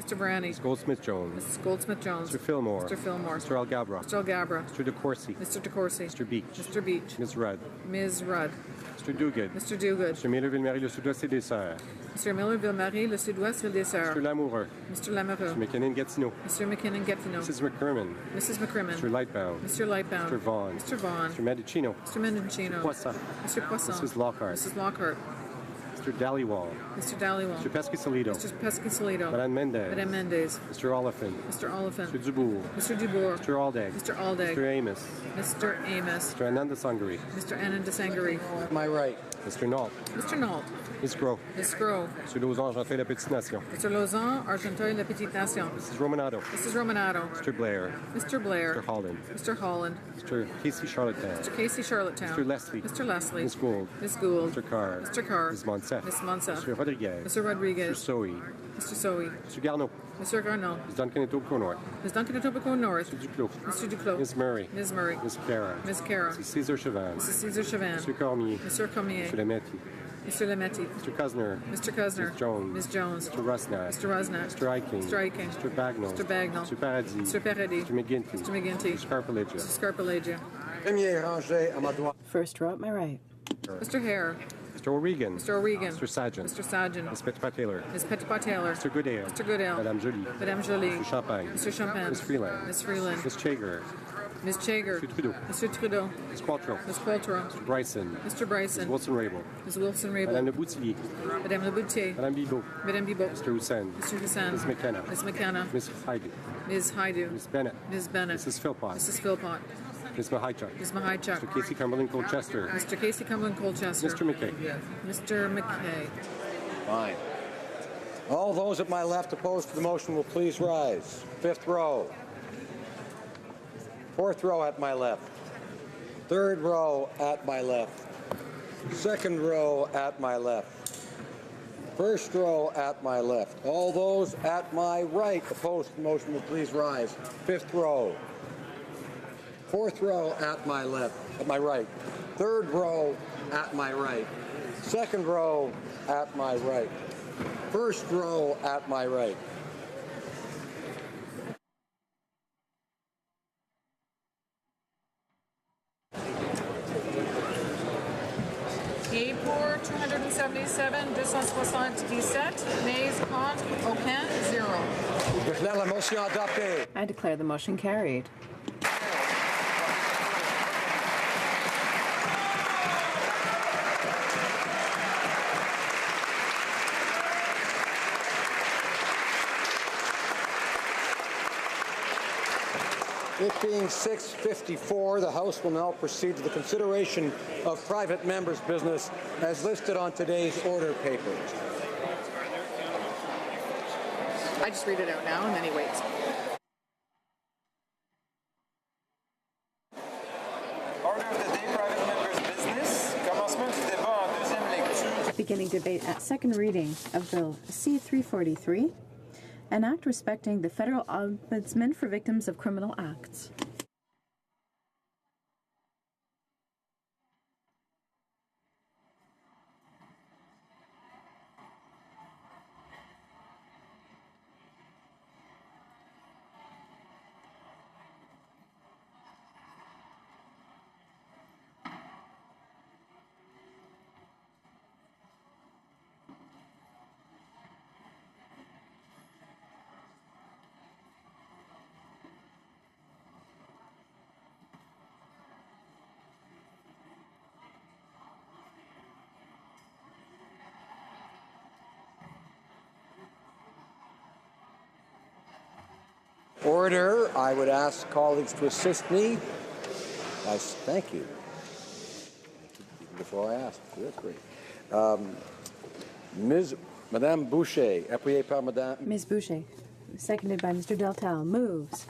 Mr. Brani.
Ms. Goldsmith-Jones.
Mrs. Goldsmith-Jones.
Mr. Fillmore.
Mr. Fillmore.
Mr. Algabra.
Mr. Algabra.
Mr. DeCourcy.
Mr. DeCourcy.
Mr. Beach.
Mr. Beach.
Ms. Rudd.
Ms. Rudd.
Mr. Duguid.
Mr. Duguid.
Mr. Miller-Ville-Marie Le Soudois et des Sœurs.
Mr. Miller, Ville-Marie, Le Sud-Ouest, Ville-des-Sœurs.
Mr. Lamoureux.
Mr. Lamoureux.
Mr. McKinnon-Gatineau.
Mr. McKinnon-Gatineau.
Mrs. McCrimmon.
Mrs. McCrimmon.
Mr. Lightbound.
Mr. Lightbound.
Mr. Vaughan.
Mr. Vaughan.
Mr. Medicino.
Mr. Mendocino.
Mr. Poisson.
Mr. Poisson.
Mrs. Lockhart.
Mrs. Lockhart.
Mr. Dhaliwal.
Mr. Dhaliwal.
Mr. Pescasolido.
Mr. Pescasolido.
Madame Mendez.
Madame Mendez.
Mr. Oliphant.
Mr. Oliphant.
Mr. Dubourg.
Mr. Dubourg.
Mr. Aldag.
Mr. Aldag.
Mr. Amos.
Mr. Amos.
Mr. Ananda Sangari.
Mr. Anand Sangari.
My right.
Mr. Nault.
Mr. Nault.
Ms. Groh.
Ms. Groh.
Mr. Lauzon, Jean-Philippe La Petite Nation.
Mr. Lauzon, Argenteuil, La Petite Nation.
Mrs. Romanado.
Mrs. Romanado.
Mr. Blair.
Mr. Blair.
Mr. Holland.
Mr. Holland.
Mr. Casey Charlottetown.
Mr. Casey Charlottetown.
Mr. Leslie.
Mr. Leslie.
Ms. Gould.
Ms. Gould.
Mr. Carr.
Mr. Carr.
Ms. Monsef.
Ms. Monsef.
Mr. Rodriguez.
Mr. Rodriguez.
Mr. Soey.
Mr. Soey.
Mr. Garneau.
Mr. Garneau.
Ms. Duncan Etobicoke North.
Ms. Duncan Etobicoke North.
Mr. Duclos.
Mr. Duclos.
Ms. Murray.
Ms. Murray.
Ms. Cara.
Ms. Cara.
Mrs. Cesar Chavan.
Mrs. Cesar Chavan.
Mr. Cormier.
Mr. Cormier.
Mr. Lametti.
Mr. Lametti.
Mr. Cuzner.
Mr. Cuzner.
Ms. Jones.
Ms. Jones.
Mr. Rusnak.
Mr. Rusnak.
Mr. Eiking.
Mr. Eiking.
Mr. Bagnall.
Mr. Bagnall.
Mr. Paradis.
Mr. Paradis.
Mr. McGinty.
Mr. McGinty.
Mr. Scarpellegio.
Mr. Scarpellegio.
Premier rangé à ma droite.
First row at my right.
Mr. Hare.
Mr. O'Regan.
Mr. O'Regan.
Mr. Sargent.
Mr. Sargent.
Ms. Pettipas-Taylor.
Ms. Pettipas-Taylor.
Mr. Goodale.
Mr. Goodale.
Madame Joly.
Madame Joly.
Mr. Champagne.
Mr. Champagne.
Ms. Freeland.
Ms. Freeland.
Ms. Chager.
Ms. Chager.
Mr. Trudeau.
Mr. Trudeau.
Ms. Quattro.
Ms. Qualtrough.
Mr. Bryson.
Mr. Bryson.
Ms. Wilson-Raybould.
Ms. Wilson-Raybould.
Madame Le Boutillier.
Madame Le Boutier.
Madame Bibeau.
Madame Bibeau.
Mr. Hussain.
Mr. Hussain.
Ms. McKenna.
Ms. McKenna.
Ms. Haidu.
Ms. Haidu.
Ms. Bennett.
Ms. Bennett.
Mrs. Philpott.
Mrs. Philpott.
Ms. Mahichuk.
Ms. Mahichuk.
Mr. Casey Cumberland Colchester.
Mr. Casey Cumberland Colchester.
Mr. McKay.
Mr. McKay.
Fine. All those at my left opposed to the motion will please rise. Fifth row. Fourth row at my left. Third row at my left. Second row at my left. First row at my left. All those at my right opposed to the motion will please rise. Fifth row. Fourth row at my left, at my right. Third row at my right. Second row at my right. First row at my right.
Yea pour 277, 277, nays contre, aucun, 0.
Je déclare la motion adoptée.
I declare the motion carried.
It being 6:54, the House will now proceed to the consideration of private members' business as listed on today's order paper.
I just read it out now and then he waits.
Order of the day, private members' business. Commencement du débat en deuxième lecture.
Beginning debate at second reading of Bill C-343, an act respecting the Federal Ombudsman for Victims of Criminal Acts.
Order. I would ask colleagues to assist me. Thank you. Even before I ask. That's great. Madame Boucher, appuyée par Madame.
Ms. Boucher, seconded by Mr. Deltal, moves.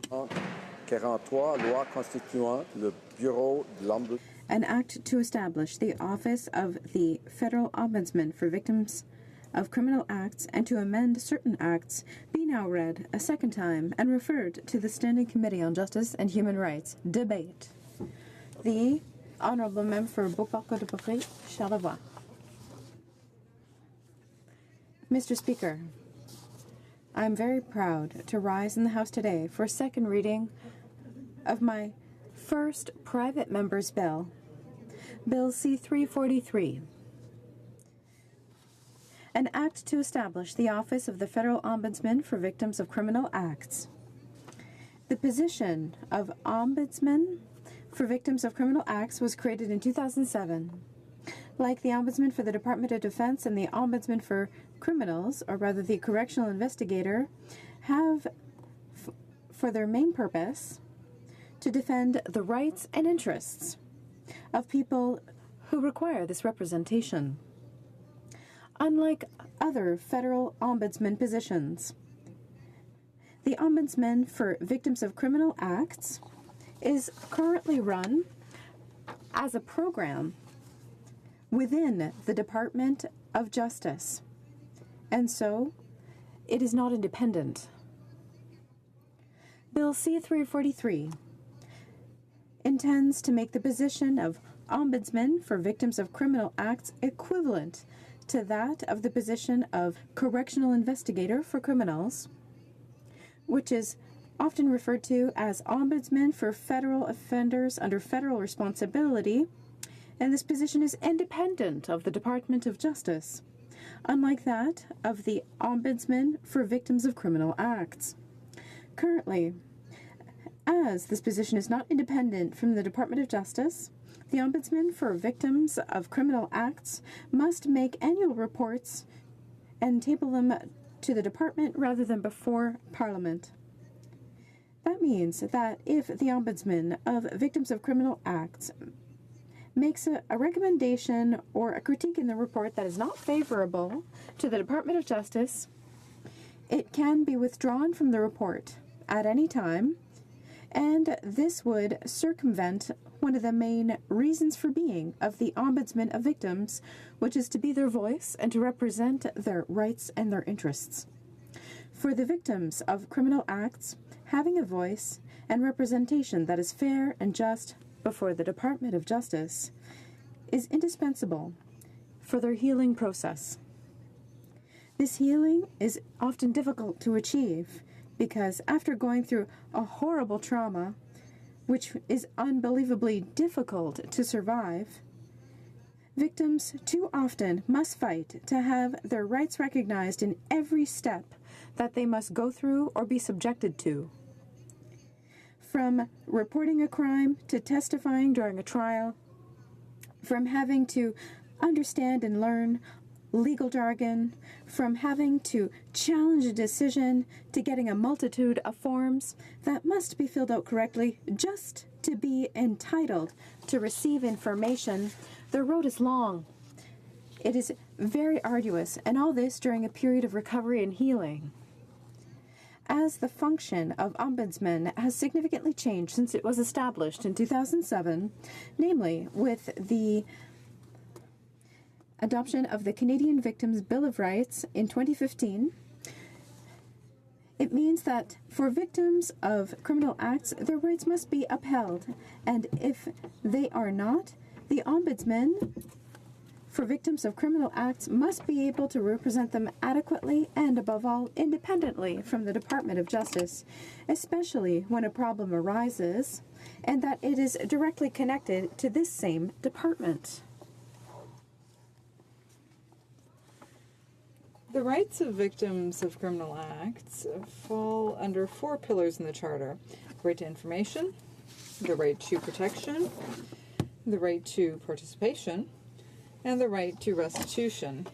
43, loi constituant le Bureau de l'Ombudsman.
An act to establish the Office of the Federal Ombudsman for Victims of Criminal Acts and to amend certain acts be now read a second time and referred to the Standing Committee on Justice and Human Rights. Debate. The Honourable Member for Beauport-Côte-de-Beaupré, Charlevoix. Mr. Speaker, I am very proud to rise in the House today for a second reading of my first private member's bill, Bill C-343, an act to establish the Office of the Federal Ombudsman for Victims of Criminal Acts. The position of Ombudsman for Victims of Criminal Acts was created in 2007. Like the Ombudsman for the Department of Defense and the Ombudsman for Criminals, or rather the Correctional Investigator, have for their main purpose to defend the rights and interests of people who require this representation. Unlike other federal ombudsman positions, the Ombudsman for Victims of Criminal Acts is currently run as a program within the Department of Justice, and so it is not independent. Bill C-343 intends to make the position of Ombudsman for Victims of Criminal Acts equivalent to that of the position of Correctional Investigator for Criminals, which is often referred to as Ombudsman for Federal Offenders under Federal Responsibility, and this position is independent of the Department of Justice, unlike that of the Ombudsman for Victims of Criminal Acts. Currently, as this position is not independent from the Department of Justice, the Ombudsman for Victims of Criminal Acts must make annual reports and table them to the Department rather than before Parliament. That means that if the Ombudsman of Victims of Criminal Acts makes a recommendation or a critique in the report that is not favorable to the Department of Justice, it can be withdrawn from the report at any time, and this would circumvent one of the main reasons for being of the Ombudsman of Victims, which is to be their voice and to represent their rights and their interests. For the victims of criminal acts, having a voice and representation that is fair and just before the Department of Justice is indispensable for their healing process. This healing is often difficult to achieve because after going through a horrible trauma, which is unbelievably difficult to survive, victims too often must fight to have their rights recognized in every step that they must go through or be subjected to. From reporting a crime to testifying during a trial, from having to understand and learn legal jargon, from having to challenge a decision to getting a multitude of forms that must be filled out correctly just to be entitled to receive information. The road is long. It is very arduous, and all this during a period of recovery and healing. As the function of Ombudsman has significantly changed since it was established in 2007, namely with the adoption of the Canadian Victims' Bill of Rights in 2015, it means that for victims of criminal acts, their rights must be upheld, and if they are not, the Ombudsman for victims of criminal acts must be able to represent them adequately and, above all, independently from the Department of Justice, especially when a problem arises and that it is directly connected to this same department.
The rights of victims of criminal acts fall under 4 pillars in the Charter: the right to information, the right to protection, the right to participation, and the right to restitution.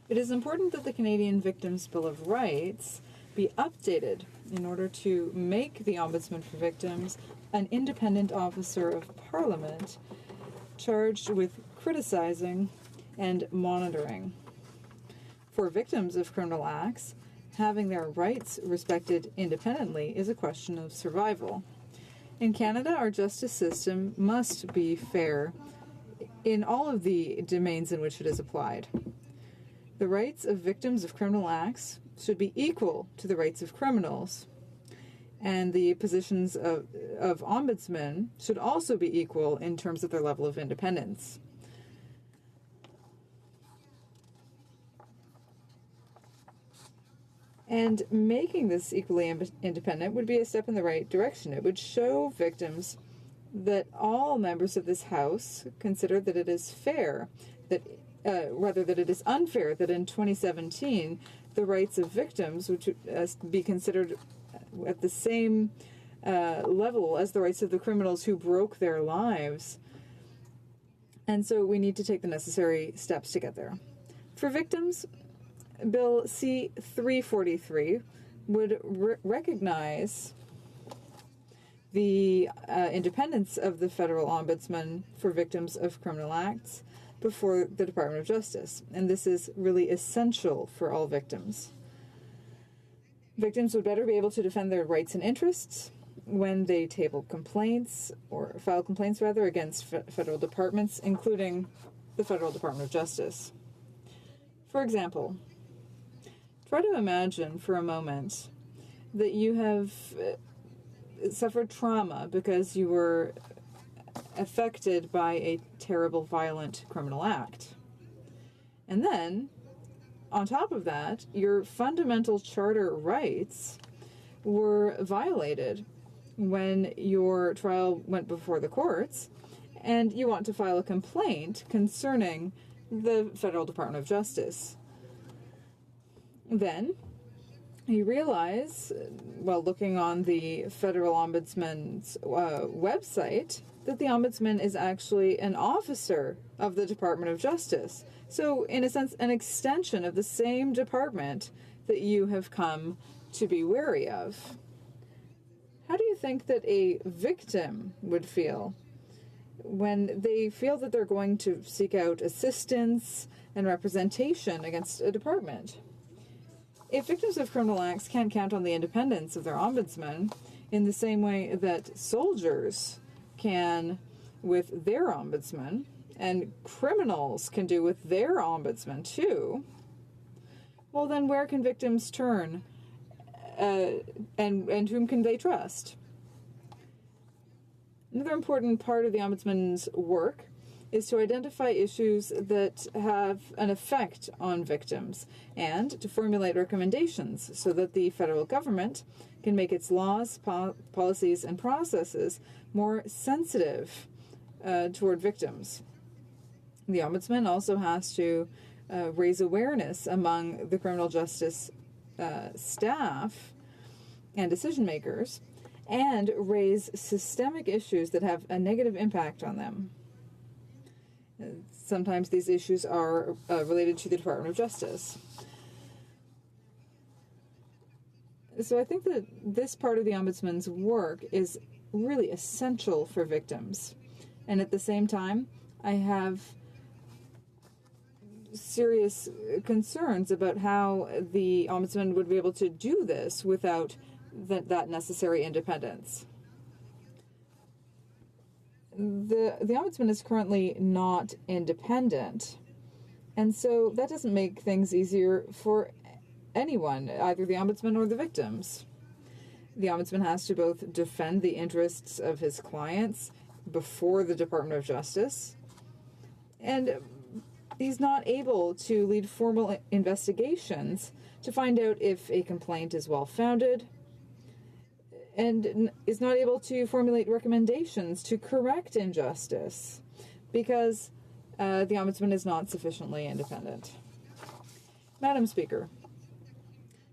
It is important that the Canadian Victims' Bill of Rights be updated in order to make the Ombudsman for Victims an independent officer of Parliament charged with criticizing and monitoring. For victims of criminal acts, having their rights respected independently is a question of survival. In Canada, our justice system must be fair in all of the domains in which it is applied. The rights of victims of criminal acts should be equal to the rights of criminals, and the positions of ombudsmen should also be equal in terms of their level of independence. And making this equally independent would be a step in the right direction. It would show victims that all members of this House consider that it is fair that rather that it is unfair that in 2017 the rights of victims would be considered at the same level as the rights of the criminals who broke their lives. And so we need to take the necessary steps to get there. For victims, Bill C-343 would recognize the independence of the federal ombudsman for victims of criminal acts before the Department of Justice, and this is really essential for all victims. Victims would better be able to defend their rights and interests when they table complaints, or file complaints rather, against federal departments, including the Federal Department of Justice. For example, try to imagine for a moment that you have suffered trauma because you were affected by a terrible, violent criminal act. And then, on top of that, your fundamental charter rights were violated when your trial went before the courts, and you want to file a complaint concerning the Federal Department of Justice. Then, you realize, while looking on the Federal Ombudsman's website, that the Ombudsman is actually an officer of the Department of Justice. So, in a sense, an extension of the same department that you have come to be wary of. How do you think that a victim would feel when they feel that they're going to seek out assistance and representation against a department? If victims of criminal acts can't count on the independence of their ombudsman in the same way that soldiers can with their ombudsman, and criminals can do with their ombudsman too, well then where can victims turn, and whom can they trust? Another important part of the Ombudsman's work is to identify issues that have an effect on victims and to formulate recommendations so that the federal government can make its laws, policies, and processes more sensitive toward victims. The Ombudsman also has to raise awareness among the criminal justice staff and decision makers and raise systemic issues that have a negative impact on them. Sometimes these issues are related to the Department of Justice. So I think that this part of the Ombudsman's work is really essential for victims. And at the same time, I have serious concerns about how the Ombudsman would be able to do this without that necessary independence. The Ombudsman is currently not independent, and so that doesn't make things easier for anyone, either the Ombudsman or the victims. The Ombudsman has to both defend the interests of his clients before the Department of Justice, and he's not able to lead formal investigations to find out if a complaint is well-founded, and is not able to formulate recommendations to correct injustice because the Ombudsman is not sufficiently independent. Madam Speaker,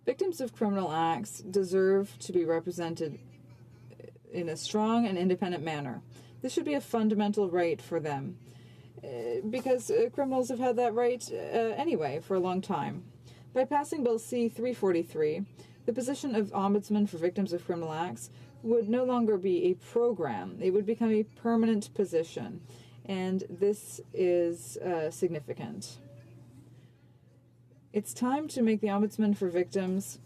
victims of criminal acts deserve to be represented in a strong and independent manner. This should be a fundamental right for them because criminals have had that right anyway for a long time. By passing Bill C-343, the position of Ombudsman for victims of criminal acts would no longer be a program. It would become a permanent position, and this is significant. It's time to make the Ombudsman for victims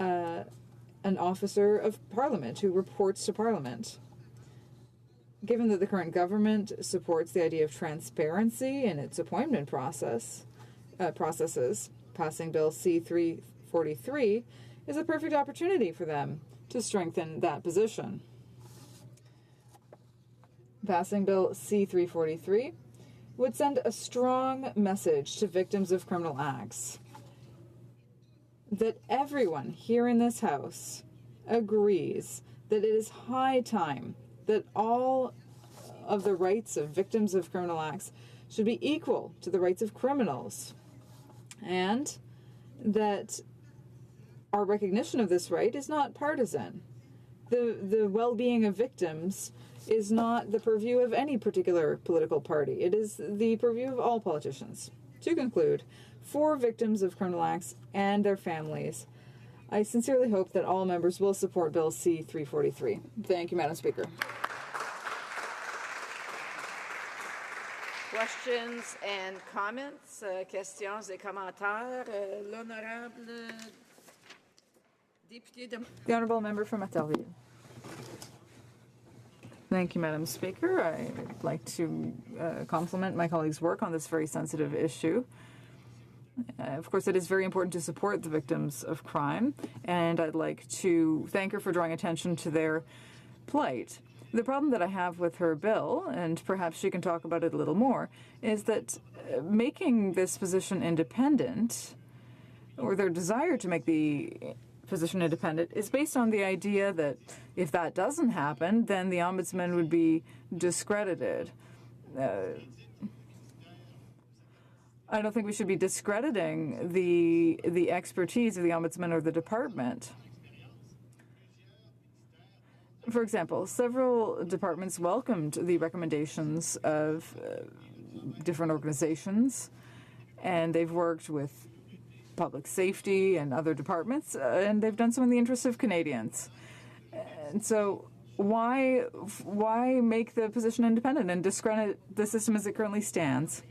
an officer of Parliament who reports to Parliament. Given that the current government supports the idea of transparency in its appointment processes, passing Bill C-343 is a perfect opportunity for them to strengthen that position. Passing Bill C-343 would send a strong message to victims of criminal acts that everyone here in this House agrees that it is high time that all of the rights of victims of criminal acts should be equal to the rights of criminals, and that our recognition of this right is not partisan. The well-being of victims is not the purview of any particular political party. It is the purview of all politicians. To conclude, for victims of criminal acts and their families, I sincerely hope that all members will support Bill C-343. Thank you, Madam Speaker.
Questions and comments? Questions et commentaires? L'honorable député de...
The Honourable Member from Martelville. Thank you, Madam Speaker. I'd like to compliment my colleague's work on this very sensitive issue. Of course, it is very important to support the victims of crime, and I'd like to thank her for drawing attention to their plight. The problem that I have with her bill, and perhaps she can talk about it a little more, is that making this position independent, or their desire to make the position independent, is based on the idea that if that doesn't happen, then the Ombudsman would be discredited. I don't think we should be discrediting the expertise of the Ombudsman or the department. For example, several departments welcomed the recommendations of different organizations, and they've worked with public safety and other departments, and they've done so in the interest of Canadians. And so why make the position independent and discredit the system as it currently stands?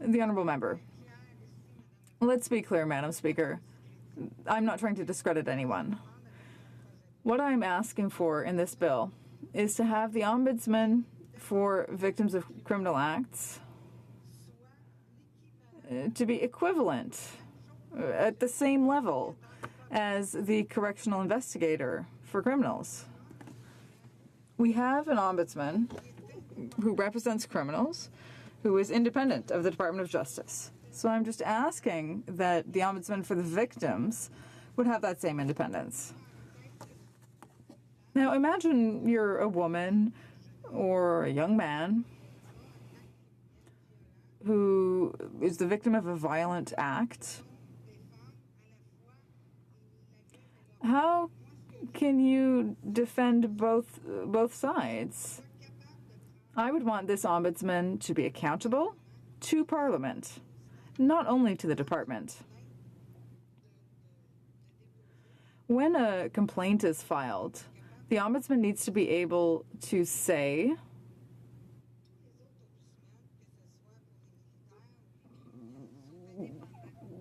The Honourable Member. Let's be clear, Madam Speaker. I'm not trying to discredit anyone. What I'm asking for in this bill is to have the Ombudsman for victims of criminal acts to be equivalent, at the same level as the correctional investigator for criminals. We have an Ombudsman who represents criminals, who is independent of the Department of Justice. So I'm just asking that the Ombudsman for the victims would have that same independence. Now imagine you're a woman or a young man who is the victim of a violent act. How can you defend both sides? I would want this Ombudsman to be accountable to Parliament, not only to the department. When a complaint is filed, the Ombudsman needs to be able to say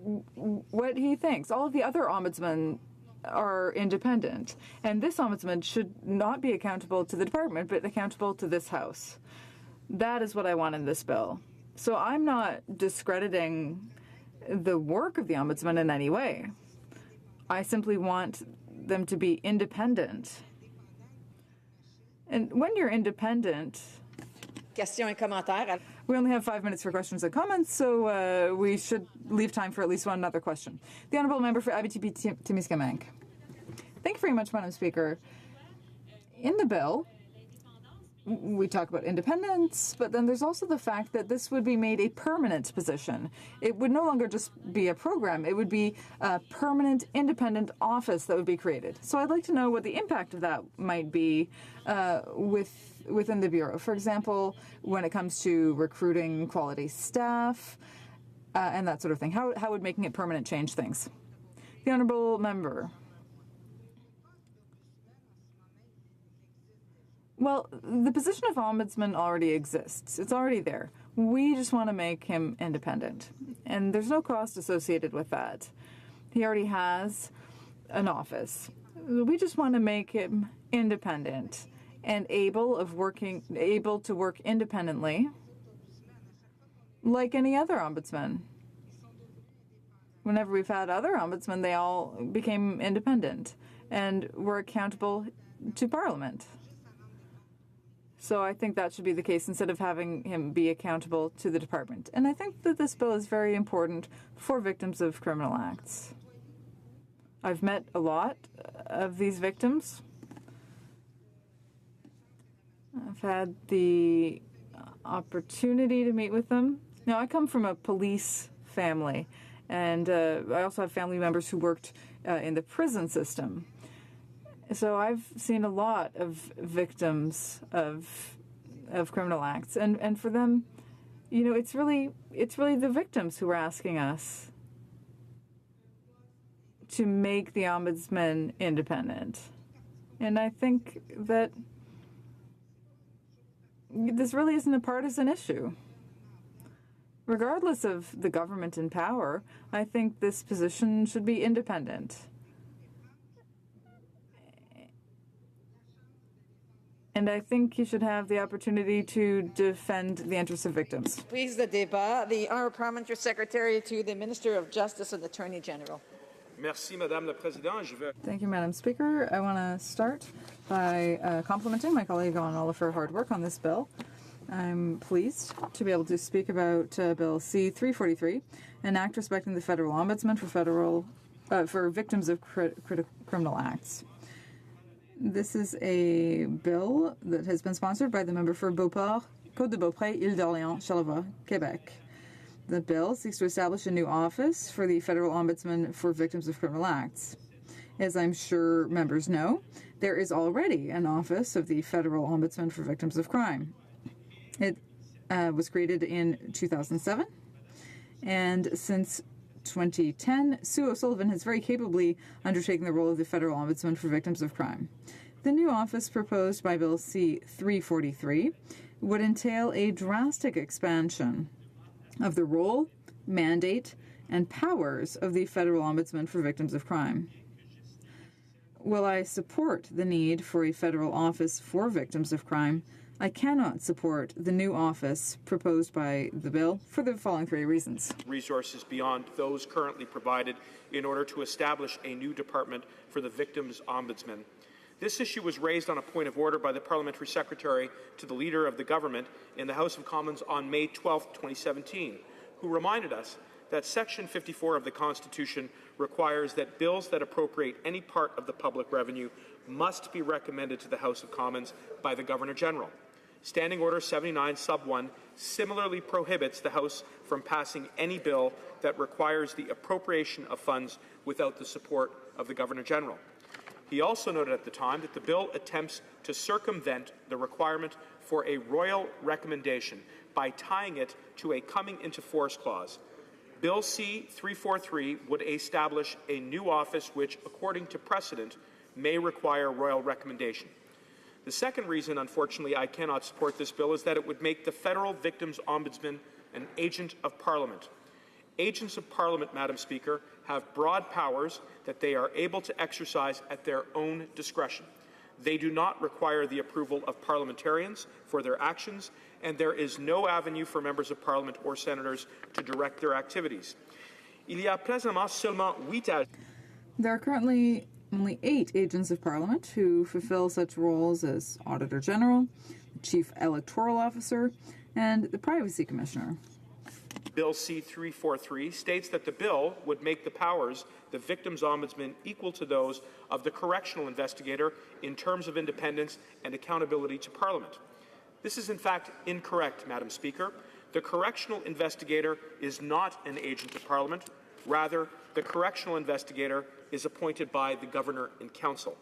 what he thinks. All of the other Ombudsmen are independent, and this Ombudsman should not be accountable to the department, but accountable to this House. That is what I want in this bill. So I'm not discrediting the work of the Ombudsman in any way. I simply want them to be independent. And when you're independent...
Question et commentaire.
We only have 5 minutes for questions and comments, so we should leave time for at least one other question. The Honourable Member for Abitibi-Témiscamingue. Thank you very much, Madam Speaker. In the bill, we talk about independence, but then there's also the fact that this would be made a permanent position. It would no longer just be a program. It would be a permanent, independent office that would be created. So I'd like to know what the impact of that might be within the Bureau. For example, when it comes to recruiting quality staff and that sort of thing. How would making it permanent change things? The Honourable Member. Well, the position of Ombudsman already exists. It's already there. We just want to make him independent. And there's no cost associated with that. He already has an office. We just want to make him independent and able to work independently like any other Ombudsman. Whenever we've had other Ombudsmen, they all became independent and were accountable to Parliament. So I think that should be the case instead of having him be accountable to the department. And I think that this bill is very important for victims of criminal acts. I've met a lot of these victims. I've had the opportunity to meet with them. Now, I come from a police family, and I also have family members who worked in the prison system. So I've seen a lot of victims of criminal acts, and for them, you know, it's really the victims who are asking us to make the ombudsman independent. And I think that this really isn't a partisan issue. Regardless of the government in power, I think this position should be independent. And I think he should have the opportunity to defend the interests of victims.
Please, the débat. The Honourable Parliamentary Secretary to the Minister of Justice and Attorney General.
Merci, Madame la Présidente.
Thank you, Madam Speaker. I want to start by complimenting my colleague on all of her hard work on this bill. I'm pleased to be able to speak about Bill C-343, an act respecting the federal ombudsman for victims of criminal acts. This is a bill that has been sponsored by the member for Beauport, Côte-de-Beaupré, Île-d'Orléans, Charlevoix, Quebec. The bill seeks to establish a new office for the Federal Ombudsman for Victims of Criminal Acts. As I'm sure members know, there is already an office of the Federal Ombudsman for Victims of Crime. It was created in 2007, and since 2010, Sue O'Sullivan has very capably undertaken the role of the Federal Ombudsman for Victims of Crime. The new office proposed by Bill C-343 would entail a drastic expansion of the role, mandate, and powers of the Federal Ombudsman for Victims of Crime. While I support the need for a federal office for victims of crime, I cannot support the new office proposed by the bill for the following three reasons.
Resources beyond those currently provided in order to establish a new department for the Victims Ombudsman. This issue was raised on a point of order by the Parliamentary Secretary to the Leader of the Government in the House of Commons on May 12, 2017, who reminded us that Section 54 of the Constitution requires that bills that appropriate any part of the public revenue must be recommended to the House of Commons by the Governor-General. Standing Order 79 Sub 1 similarly prohibits the House from passing any bill that requires the appropriation of funds without the support of the Governor-General. He also noted at the time that the bill attempts to circumvent the requirement for a royal recommendation by tying it to a coming into force clause. Bill C-343 would establish a new office which, according to precedent, may require royal recommendation. The second reason, unfortunately, I cannot support this bill is that it would make the Federal Victims Ombudsman an agent of Parliament. Agents of Parliament, Madam Speaker, have broad powers that they are able to exercise at their own discretion. They do not require the approval of parliamentarians for their actions, and there is no avenue for members of Parliament or senators to direct their activities.
There are currently only 8 agents of Parliament who fulfill such roles as Auditor General, the Chief Electoral Officer, and the Privacy Commissioner.
Bill C-343 states that the bill would make the powers of the Victims Ombudsman equal to those of the correctional investigator in terms of independence and accountability to Parliament. This is in fact incorrect, Madam Speaker. The correctional investigator is not an agent of Parliament. Rather, the correctional investigator is appointed by the Governor in Council.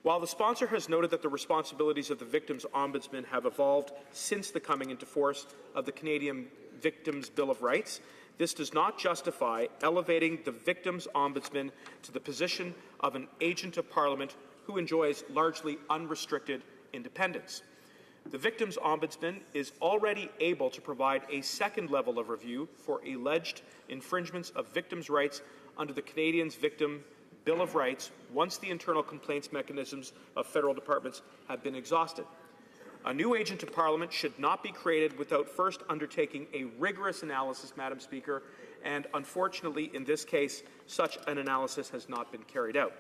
While the sponsor has noted that the responsibilities of the Victims Ombudsman have evolved since the coming into force of the Canadian Victims' Bill of Rights, this does not justify elevating the Victims Ombudsman to the position of an agent of Parliament who enjoys largely unrestricted independence. The Victims Ombudsman is already able to provide a second level of review for alleged infringements of victims' rights under the Canadians' Victim Bill of Rights once the internal complaints mechanisms of federal departments have been exhausted. A new agent of Parliament should not be created without first undertaking a rigorous analysis, Madam Speaker, and unfortunately in this case such an analysis has not been carried out.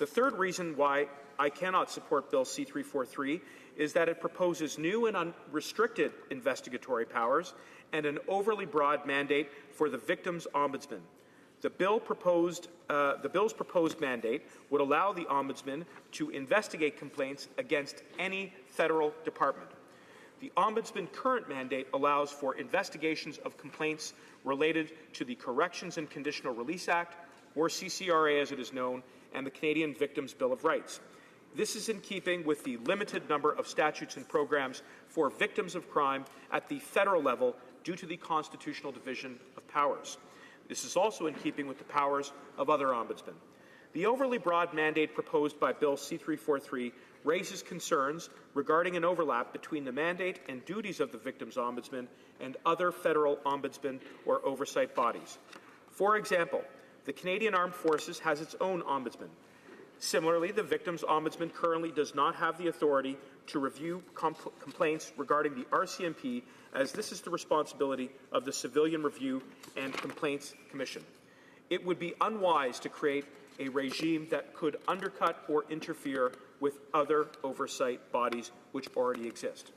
The third reason why I cannot support Bill C-343 is that it proposes new and unrestricted investigatory powers and an overly broad mandate for the Victims Ombudsman.
The bill's proposed mandate would allow the Ombudsman to investigate complaints against any federal department. The Ombudsman current mandate allows for investigations of complaints related to the Corrections and Conditional Release Act, or CCRA as it is known, and the Canadian Victims' Bill of Rights. This is in keeping with the limited number of statutes and programs for victims of crime at the federal level due to the constitutional division of powers. This is also in keeping with the powers of other ombudsmen. The overly broad mandate proposed by Bill C-343 raises concerns regarding an overlap between the mandate and duties of the Victims' Ombudsman and other federal ombudsmen or oversight bodies. For example, the Canadian Armed Forces has its own ombudsman. Similarly, the Victims' Ombudsman currently does not have the authority to review complaints regarding the RCMP, as this is the responsibility of the Civilian Review and Complaints Commission. It would be unwise to create a regime that could undercut or interfere with other oversight bodies which already exist.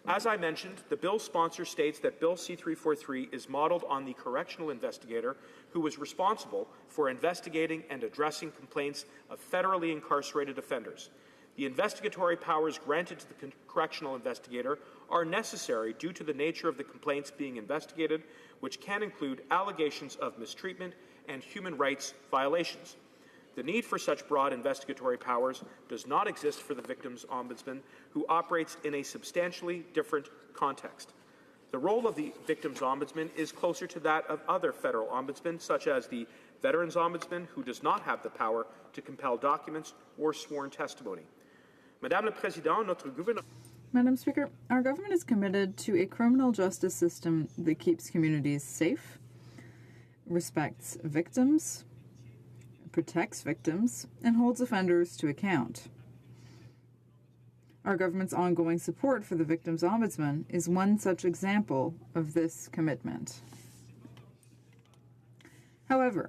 As I mentioned, the bill's sponsor states that Bill C-343 is modeled on the correctional investigator who was responsible for investigating and addressing complaints of federally incarcerated offenders. The investigatory powers granted to the correctional investigator are necessary due to the nature of the complaints being investigated, which can include allegations of mistreatment and human rights violations. The need for such broad investigatory powers does not exist for the Victims' Ombudsman, who operates in a substantially different context. The role of the Victims' Ombudsman is closer to that of other federal ombudsmen, such as the Veterans' Ombudsman, who does not have the power to compel documents or sworn testimony. Madame la Présidente, notre gouvernement...
Madam Speaker, our government is committed to a criminal justice system that keeps communities safe, respects victims, protects victims, and holds offenders to account. Our government's ongoing support for the Victims' Ombudsman is one such example of this commitment. However,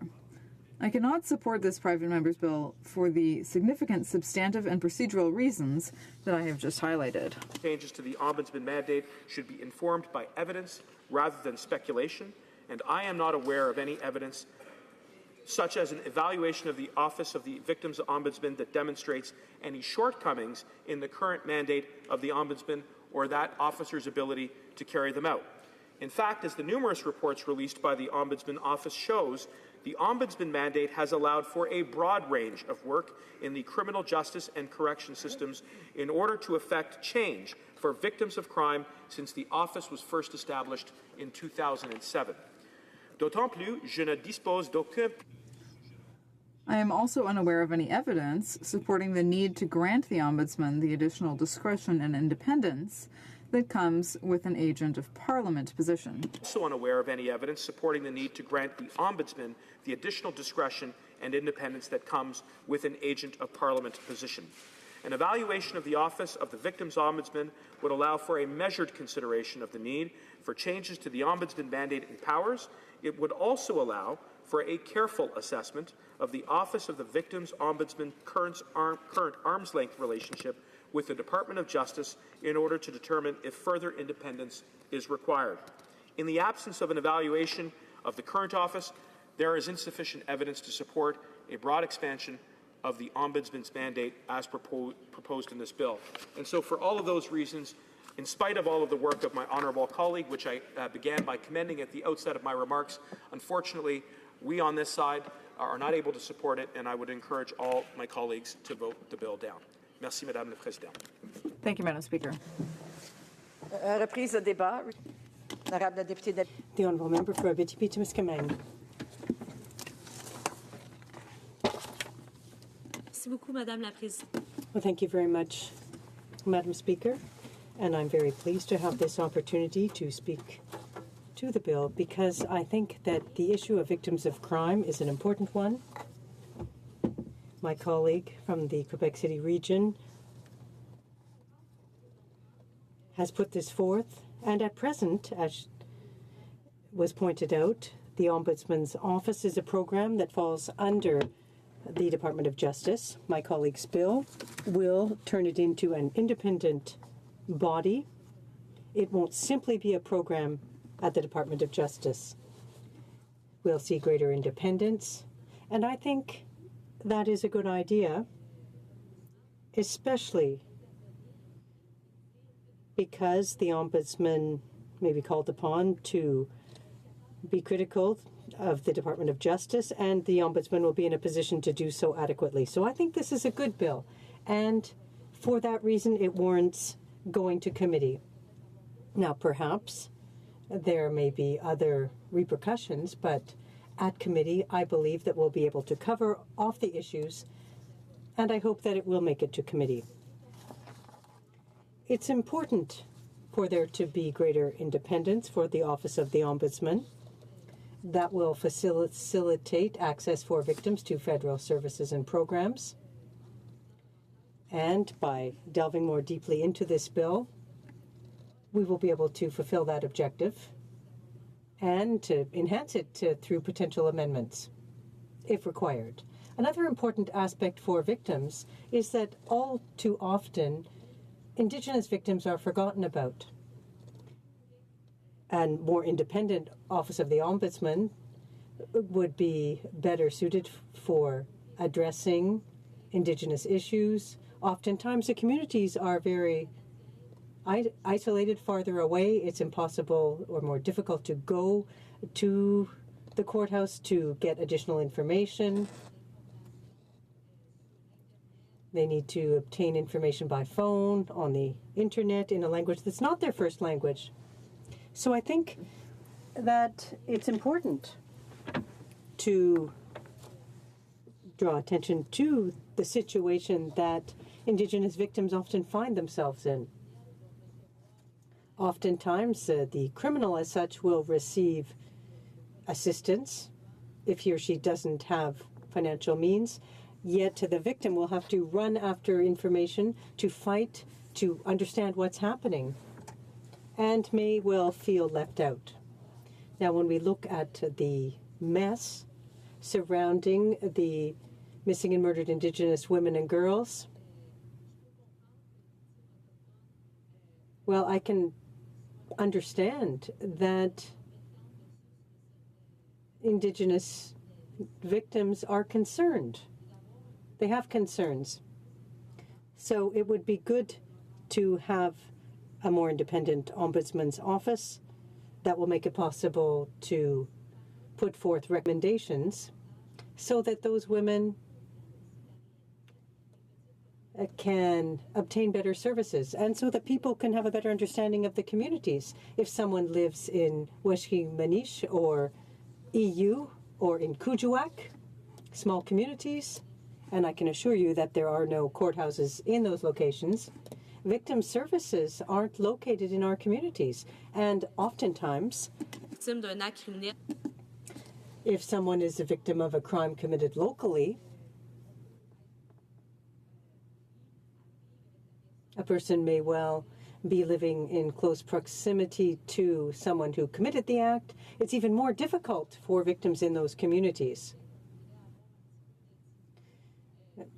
I cannot support this private member's bill for the significant substantive and procedural reasons that I have just highlighted.
Changes to the Ombudsman mandate should be informed by evidence rather than speculation, and I am not aware of any evidence such as an evaluation of the Office of the Victims' Ombudsman that demonstrates any shortcomings in the current mandate of the Ombudsman or that officer's ability to carry them out. In fact, as the numerous reports released by the Ombudsman Office shows, the Ombudsman mandate has allowed for a broad range of work in the criminal justice and correction systems in order to effect change for victims of crime since the office was first established in 2007. D'autant plus, je ne dispose d'aucun...
I am also unaware of any evidence supporting the need to grant the Ombudsman the additional discretion and independence that comes with an agent of Parliament position.
Also unaware of any evidence supporting the need to grant the Ombudsman the additional discretion and independence that comes with an agent of Parliament position. An evaluation of the Office of the Victims' Ombudsman would allow for a measured consideration of the need for changes to the Ombudsman mandate and powers. It would also allow for a careful assessment of the Office of the Victims' Ombudsman current arm's-length relationship with the Department of Justice in order to determine if further independence is required. In the absence of an evaluation of the current office, there is insufficient evidence to support a broad expansion of the Ombudsman's mandate as proposed in this bill. And so for all of those reasons, in spite of all of the work of my honourable colleague, which I began by commending at the outset of my remarks, unfortunately, we on this side are not able to support it, and I would encourage all my colleagues to vote the bill down. Merci, Madame la Présidente.
Thank you, Madam Speaker.
Reprise de débat. Honorable député.
The honourable member for Abitibi-Témiscamingue.
Merci beaucoup, Madame la Présidente.
Well, thank you very much, Madam Speaker, and I'm very pleased to have this opportunity to speak to the bill because I think that the issue of victims of crime is an important one. My colleague from the Quebec City region has put this forth, and at present, as was pointed out, the Ombudsman's Office is a program that falls under the Department of Justice. My colleague's bill will turn it into an independent body. It won't simply be a program at the Department of Justice. We'll see greater independence, and I think that is a good idea, especially because the Ombudsman may be called upon to be critical of the Department of Justice, and the Ombudsman will be in a position to do so adequately. So I think this is a good bill, and for that reason it warrants going to committee. Now, perhaps there may be other repercussions, but at committee I believe that we'll be able to cover off the issues, and I hope that it will make it to committee. It's important for there to be greater independence for the Office of the Ombudsman. That will facilitate access for victims to federal services and programs. And by delving more deeply into this bill, we will be able to fulfill that objective and to enhance it through potential amendments, if required. Another important aspect for victims is that all too often Indigenous victims are forgotten about. And more independent Office of the Ombudsman would be better suited for addressing Indigenous issues. Oftentimes the communities are very isolated, farther away. It's impossible or more difficult to go to the courthouse to get additional information. They need to obtain information by phone, on the internet, in a language that's not their first language. So I think that it's important to draw attention to the situation that Indigenous victims often find themselves in. Oftentimes, the criminal as such will receive assistance if he or she doesn't have financial means, yet the victim will have to run after information to fight, to understand what's happening, and may well feel left out. Now, when we look at the mess surrounding the missing and murdered Indigenous women and girls, well, I can understand that Indigenous victims are concerned. They have concerns. So it would be good to have a more independent Ombudsman's office that will make it possible to put forth recommendations so that those women can obtain better services, and so that people can have a better understanding of the communities. If someone lives in Weshki-Manish or EU or in Kuujjuaq, small communities, and I can assure you that there are no courthouses in those locations, victim services aren't located in our communities. And oftentimes, if someone is a victim of a crime committed locally, a person may well be living in close proximity to someone who committed the act. It's even more difficult for victims in those communities.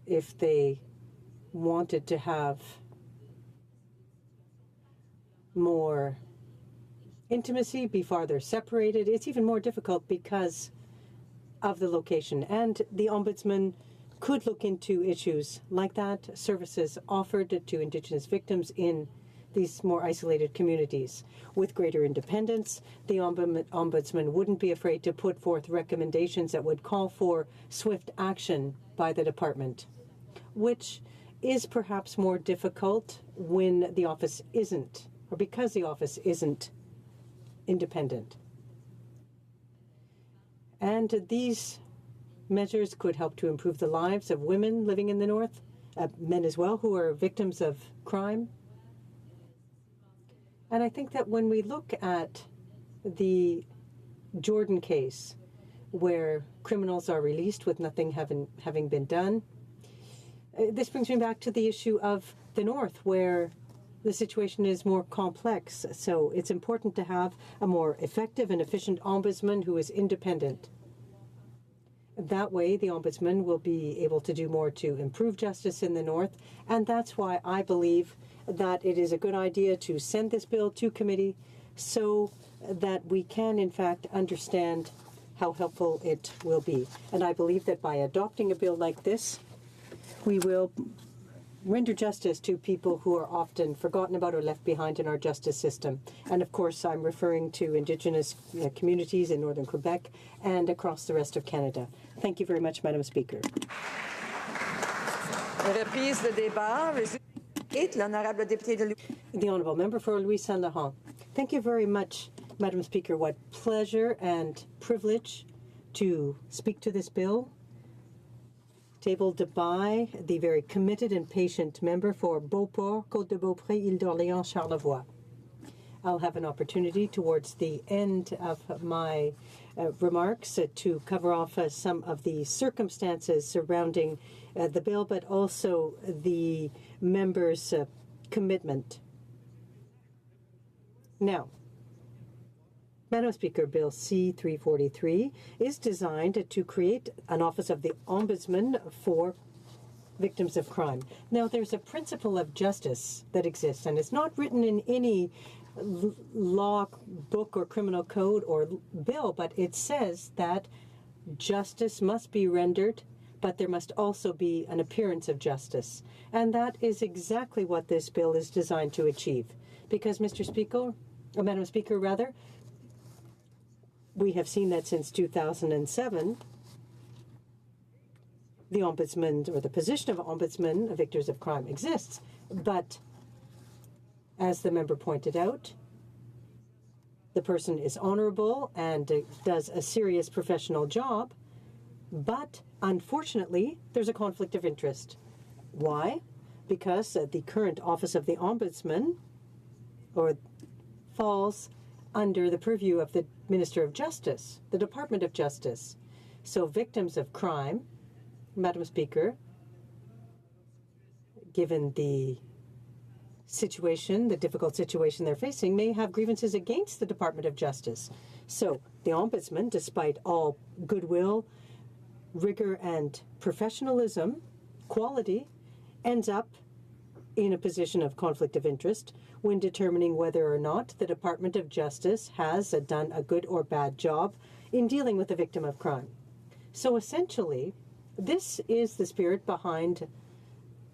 If they wanted to have more intimacy, be farther separated, it's even more difficult because of the location. And the Ombudsman could look into issues like that, services offered to Indigenous victims in these more isolated communities. With greater independence, the Ombudsman wouldn't be afraid to put forth recommendations that would call for swift action by the department, which is perhaps more difficult when the office isn't, or because the office isn't independent. And these measures could help to improve the lives of women living in the North, men as well who are victims of crime. And I think that when we look at the Jordan case, where criminals are released with nothing having been done, this brings me back to the issue of the North, where the situation is more complex. So it's important to have a more effective and efficient Ombudsman who is independent. That way, the Ombudsman will be able to do more to improve justice in the North, and that's why I believe that it is a good idea to send this bill to committee so that we can, in fact, understand how helpful it will be. And I believe that by adopting a bill like this, we will render justice to people who are often forgotten about or left behind in our justice system. And of course, I'm referring to Indigenous communities in northern Quebec and across the rest of Canada. Thank you very much, Madam Speaker. The Honourable Member for Louis Saint Laurent. Thank you very much, Madam Speaker. What pleasure and privilege to speak to this bill, tabled by the very committed and patient member for Beauport, Côte-de-Beaupré, Île-d'Orléans, Charlevoix. I'll have an opportunity towards the end of my remarks to cover off some of the circumstances surrounding the bill, but also the members' commitment. Now, Madam Speaker, Bill C-343 is designed to create an Office of the Ombudsman for victims of crime. Now, there's a principle of justice that exists, and it's not written in any law book or criminal code or bill, but it says that justice must be rendered, but there must also be an appearance of justice. And that is exactly what this bill is designed to achieve. Because, Mr. Speaker, or Madam Speaker, rather, we have seen that since 2007, the Ombudsman, or the position of Ombudsman of victims of crime, exists. But as the member pointed out, the person is honorable and does a serious professional job, but unfortunately, there's a conflict of interest. Why? Because the current Office of the Ombudsman falls under the purview of the Minister of Justice, the Department of Justice. So victims of crime, Madam Speaker, given the situation, the difficult situation they're facing, may have grievances against the Department of Justice. So the Ombudsman, despite all goodwill, rigor and professionalism, quality, ends up in a position of conflict of interest when determining whether or not the Department of Justice has done a good or bad job in dealing with a victim of crime. So essentially, this is the spirit behind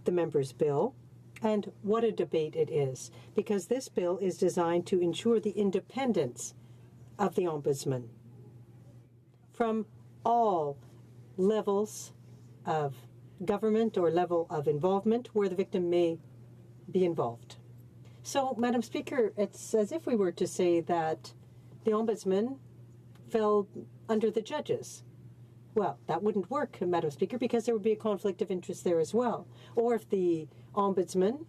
the member's bill, and what a debate it is, because this bill is designed to ensure the independence of the Ombudsman from all levels of government or level of involvement where the victim may be involved. So, Madam Speaker, it's as if we were to say that the Ombudsman fell under the judges. Well, that wouldn't work, Madam Speaker, because there would be a conflict of interest there as well. Or if the Ombudsman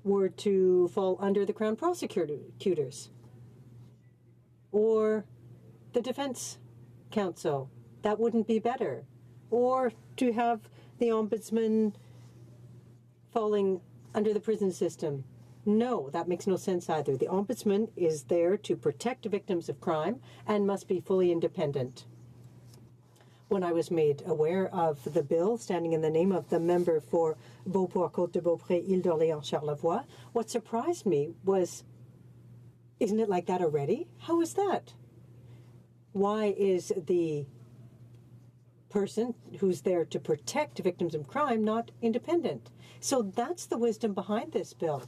were to fall under the Crown Prosecutors or the Defense Counsel, that wouldn't be better. Or to have the Ombudsman falling under the prison system. No, that makes no sense either. The Ombudsman is there to protect victims of crime and must be fully independent. When I was made aware of the bill, standing in the name of the member for Beauport, Côte-de-Beaupré, Île-d'Orléans, Charlevoix, what surprised me was, isn't it like that already? How is that? Why is the person who's there to protect victims of crime not independent? So that's the wisdom behind this bill.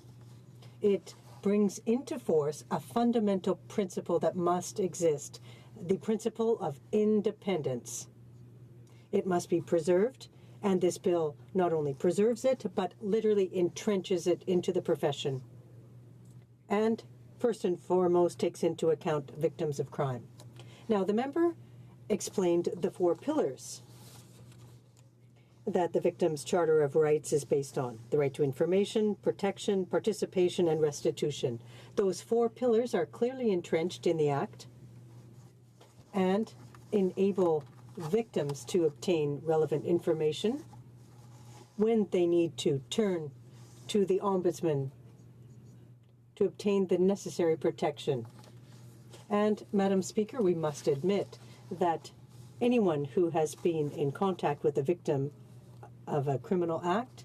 It brings into force a fundamental principle that must exist, the principle of independence. It must be preserved, and this bill not only preserves it, but literally entrenches it into the profession. And first and foremost takes into account victims of crime. Now, the member explained the 4 pillars that the Victims' Charter of Rights is based on: the right to information, protection, participation, and restitution. Those 4 pillars are clearly entrenched in the Act and enable victims to obtain relevant information when they need to turn to the Ombudsman to obtain the necessary protection. And, Madam Speaker, we must admit that anyone who has been in contact with a victim of a criminal act,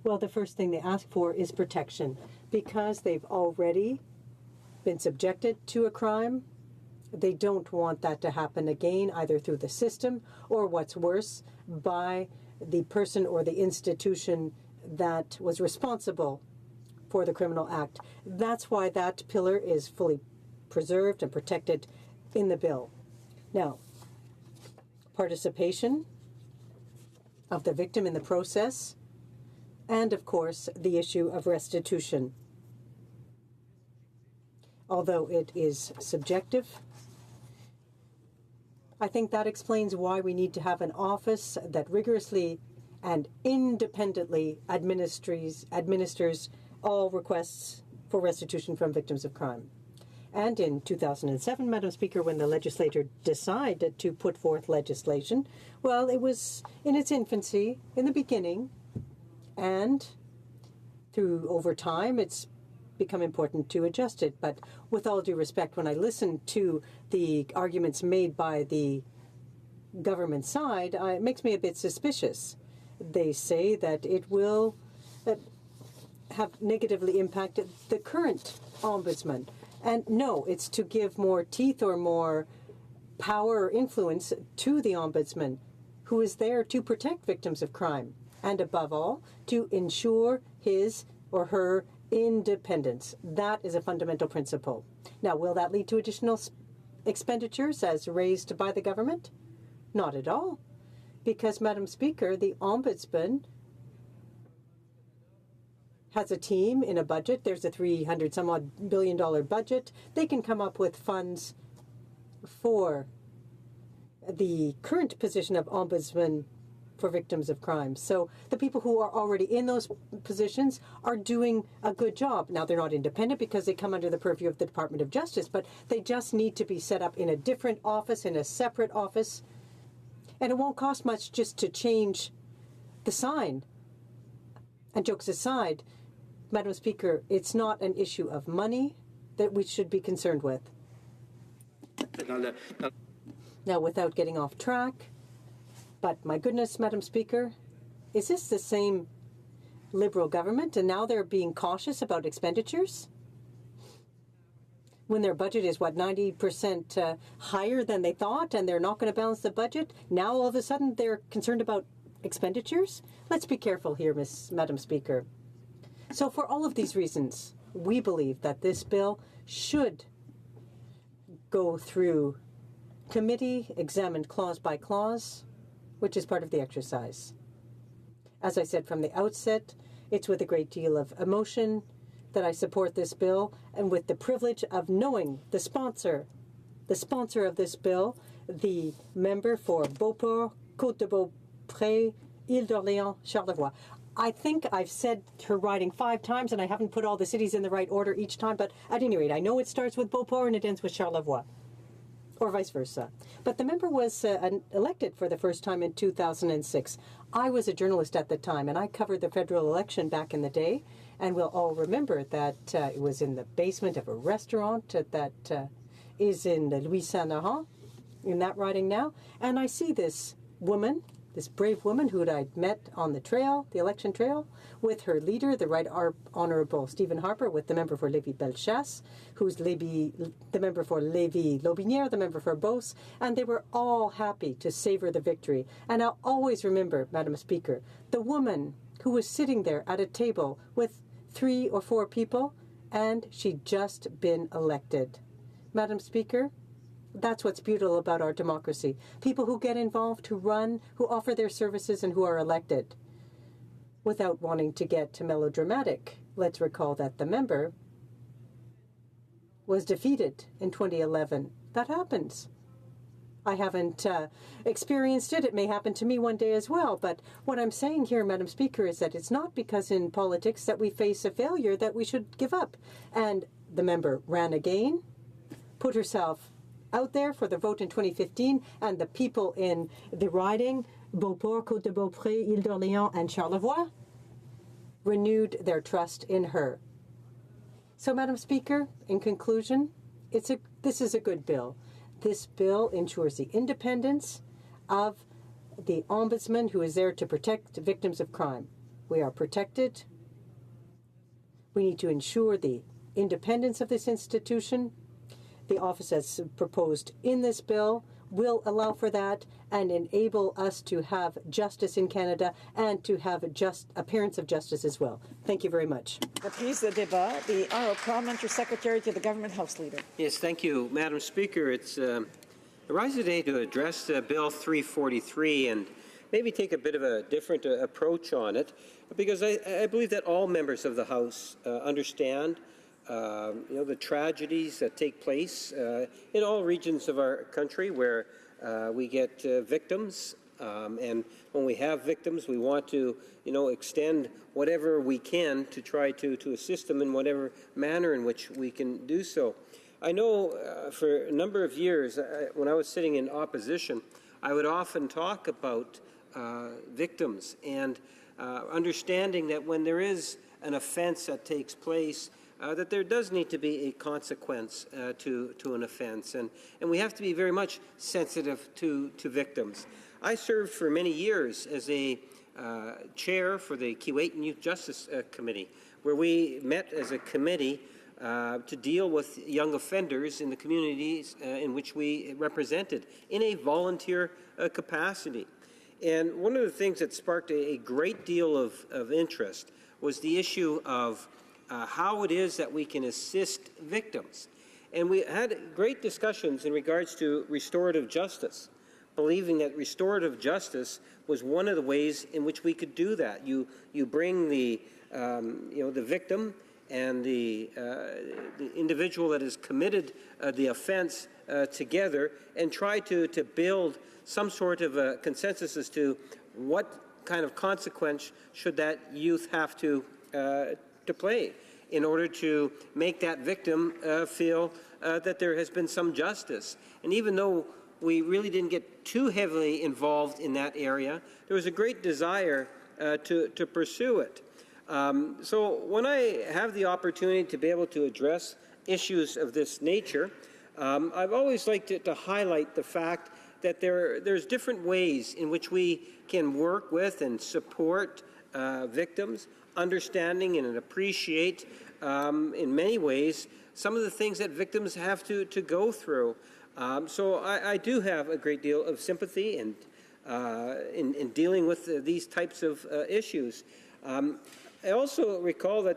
well, the first thing they ask for is protection, because they've already been subjected to a crime They don't want that to happen again, either through the system or, what's worse, by the person or the institution that was responsible for the criminal act. That's why that pillar is fully preserved and protected in the bill. Now, participation of the victim in the process, and of course the issue of restitution. Although it is subjective, I think that explains why we need to have an office that rigorously and independently administers all requests for restitution from victims of crime. And in 2007, Madam Speaker, when the legislature decided to put forth legislation, well, it was in its infancy, in the beginning, and over time, it's become important to adjust it. But with all due respect, when I listen to the arguments made by the government side, it makes me a bit suspicious. They say that it will have negatively impacted the current ombudsman. And no, it's to give more teeth or more power or influence to the ombudsman, who is there to protect victims of crime, and above all, to ensure his or her independence. That is a fundamental principle. Now, will that lead to additional expenditures as raised by the government? Not at all. Because, Madam Speaker, the ombudsman has a team in a budget. There's a $300-some-odd billion budget. They can come up with funds for the current position of ombudsman for victims of crime. So the people who are already in those positions are doing a good job. Now, they're not independent because they come under the purview of the Department of Justice, but they just need to be set up in a different office, in a separate office. And it won't cost much just to change the sign. And jokes aside, Madam Speaker, it's not an issue of money that we should be concerned with. Now, without getting off track, but my goodness, Madam Speaker, is this the same Liberal government, and now they're being cautious about expenditures? When their budget is, 90% higher than they thought, and they're not going to balance the budget, now all of a sudden they're concerned about expenditures? Let's be careful here, Madam Speaker. So for all of these reasons, we believe that this bill should go through committee, examined clause by clause, which is part of the exercise. As I said from the outset, it's with a great deal of emotion that I support this bill, and with the privilege of knowing the sponsor of this bill, the member for Beauport, Côte-de-Beaupré, Île-d'Orléans, Charlevoix. I think I've said her riding 5 times, and I haven't put all the cities in the right order each time, but at any rate, I know it starts with Beauport and it ends with Charlevoix, or vice versa. But the member was elected for the first time in 2006. I was a journalist at the time, and I covered the federal election back in the day, and we'll all remember that it was in the basement of a restaurant that is in the Louis Saint-Laurent, in that riding now, and I see this woman, this brave woman who I'd met on the trail, the election trail, with her leader, the Right Honourable Stephen Harper, with the member for Lévis-Bellechasse, who's the member for Lévis-Lotbinière, the member for Beauce, and they were all happy to savor the victory. And I'll always remember, Madam Speaker, the woman who was sitting there at a table with 3 or 4 people, and she'd just been elected. Madam Speaker, that's what's beautiful about our democracy. People who get involved, who run, who offer their services, and who are elected. Without wanting to get melodramatic, let's recall that the member was defeated in 2011. That happens. I haven't experienced it. It may happen to me one day as well. But what I'm saying here, Madam Speaker, is that it's not because in politics that we face a failure that we should give up. And the member ran again, put herself out there for the vote in 2015, and the people in the riding, Beauport, Côte-de-Beaupré, Île-d'Orléans, and Charlevoix, renewed their trust in her. So, Madam Speaker, in conclusion, this is a good bill. This bill ensures the independence of the ombudsman who is there to protect victims of crime. We are protected. We need to ensure the independence of this institution. the office as proposed in this bill will allow for that and enable us to have justice in Canada and to have a just appearance of justice as well. Thank you very much.
Reprise the débat. The Honourable Parliamentary Secretary to the Government House Leader.
Yes, thank you, Madam Speaker. It's I rise today to address Bill 343 and maybe take a bit of a different approach on it, because I believe that all members of the House understand the tragedies that take place in all regions of our country where we get victims. And when we have victims, we want to, extend whatever we can to try to assist them in whatever manner in which we can do so. I know for a number of years, when I was sitting in opposition, I would often talk about victims and understanding that when there is an offense that takes place, that there does need to be a consequence to an offense, and we have to be very much sensitive to victims. I served for many years as a chair for the Keewatin Youth Justice Committee, where we met as a committee to deal with young offenders in the communities in which we represented in a volunteer capacity. And one of the things that sparked a great deal of interest was the issue of how it is that we can assist victims. And we had great discussions in regards to restorative justice, believing that restorative justice was one of the ways in which we could do that. You bring the victim and the individual that has committed the offense together and try to build some sort of a consensus as to what kind of consequence should that youth have to play in order to make that victim feel that there has been some justice. And even though we really didn't get too heavily involved in that area, there was a great desire to pursue it. So when I have the opportunity to be able to address issues of this nature, I've always liked to highlight the fact that there's different ways in which we can work with and support victims, understanding and appreciate in many ways some of the things that victims have to go through. So I do have a great deal of sympathy and in dealing with these types of issues. I also recall that,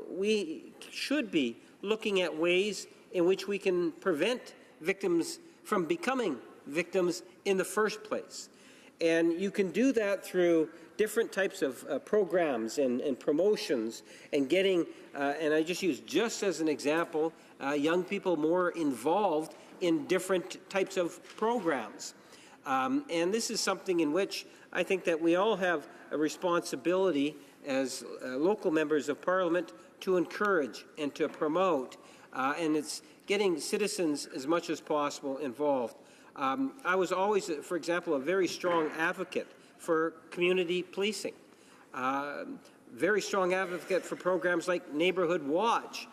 we should be looking at ways in which we can prevent victims from becoming victims in the first place. And you can do that through different types of programs and promotions and getting, and I just use just as an example, young people more involved in different types of programs. And this is something in which I think that we all have a responsibility as local members of Parliament to encourage and to promote, and it's getting citizens as much as possible involved. I was always, for example, a very strong advocate for community policing, very strong advocate for programs like Neighbourhood Watch.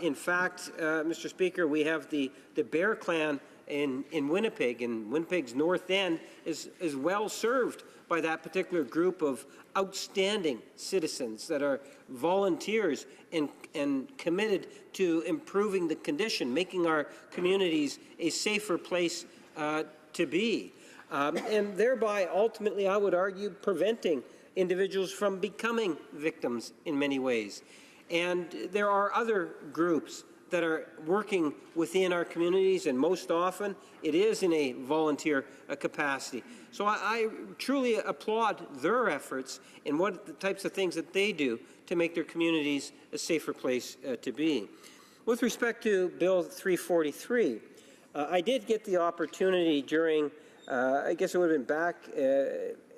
In fact, Mr. Speaker, we have the Bear Clan in Winnipeg, and Winnipeg's North End is well served by that particular group of outstanding citizens that are volunteers and committed to improving the condition, making our communities a safer place to be, and thereby ultimately, I would argue, preventing individuals from becoming victims in many ways. And there are other groups that are working within our communities, and most often it is in a volunteer capacity. So I truly applaud their efforts and what the types of things that they do to make their communities a safer place to be. With respect to Bill 343, I did get the opportunity during, I guess it would have been back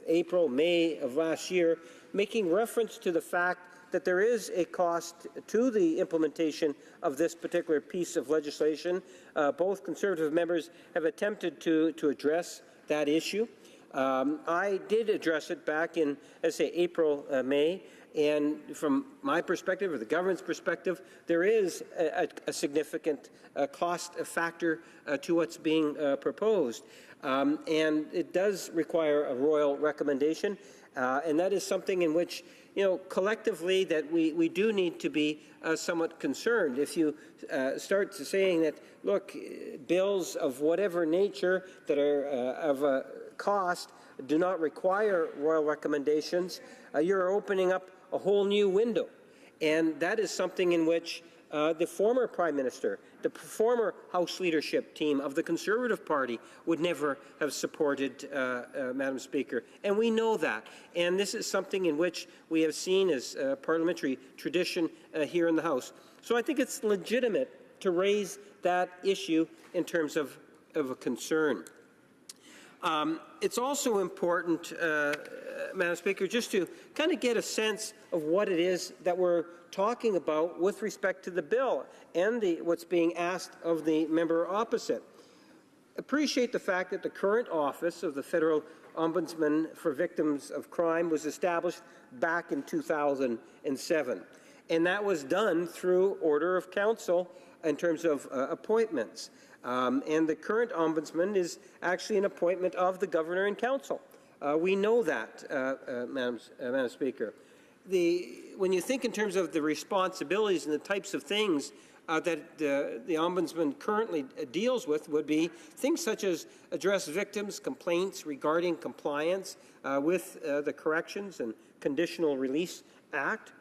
April, May of last year, making reference to the fact that there is a cost to the implementation of this particular piece of legislation. Both Conservative members have attempted to address that issue. I did address it back in, let's say, April, May, and from my perspective, or the government's perspective, there is a significant cost factor to what's being proposed. And it does require a royal recommendation. And that is something in which, collectively that we do need to be somewhat concerned. If you start to saying that, look, bills of whatever nature that are of a cost do not require royal recommendations, you're opening up a whole new window. And that is something in which the former Prime Minister, the former House leadership team of the Conservative Party would never have supported, Madam Speaker. And we know that. And this is something in which we have seen as parliamentary tradition here in the House. So I think it's legitimate to raise that issue in terms of a concern. It's also important, Madam Speaker, just to kind of get a sense of what it is that we're talking about with respect to the bill and what's being asked of the member opposite. Appreciate the fact that the current office of the Federal Ombudsman for Victims of Crime was established back in 2007, and that was done through order of council in terms of appointments. And the current ombudsman is actually an appointment of the governor and council. We know that, Madam Speaker. When you think in terms of the responsibilities and the types of things that the ombudsman currently deals with would be things such as address victims' complaints regarding compliance with the Corrections and Conditional Release Act,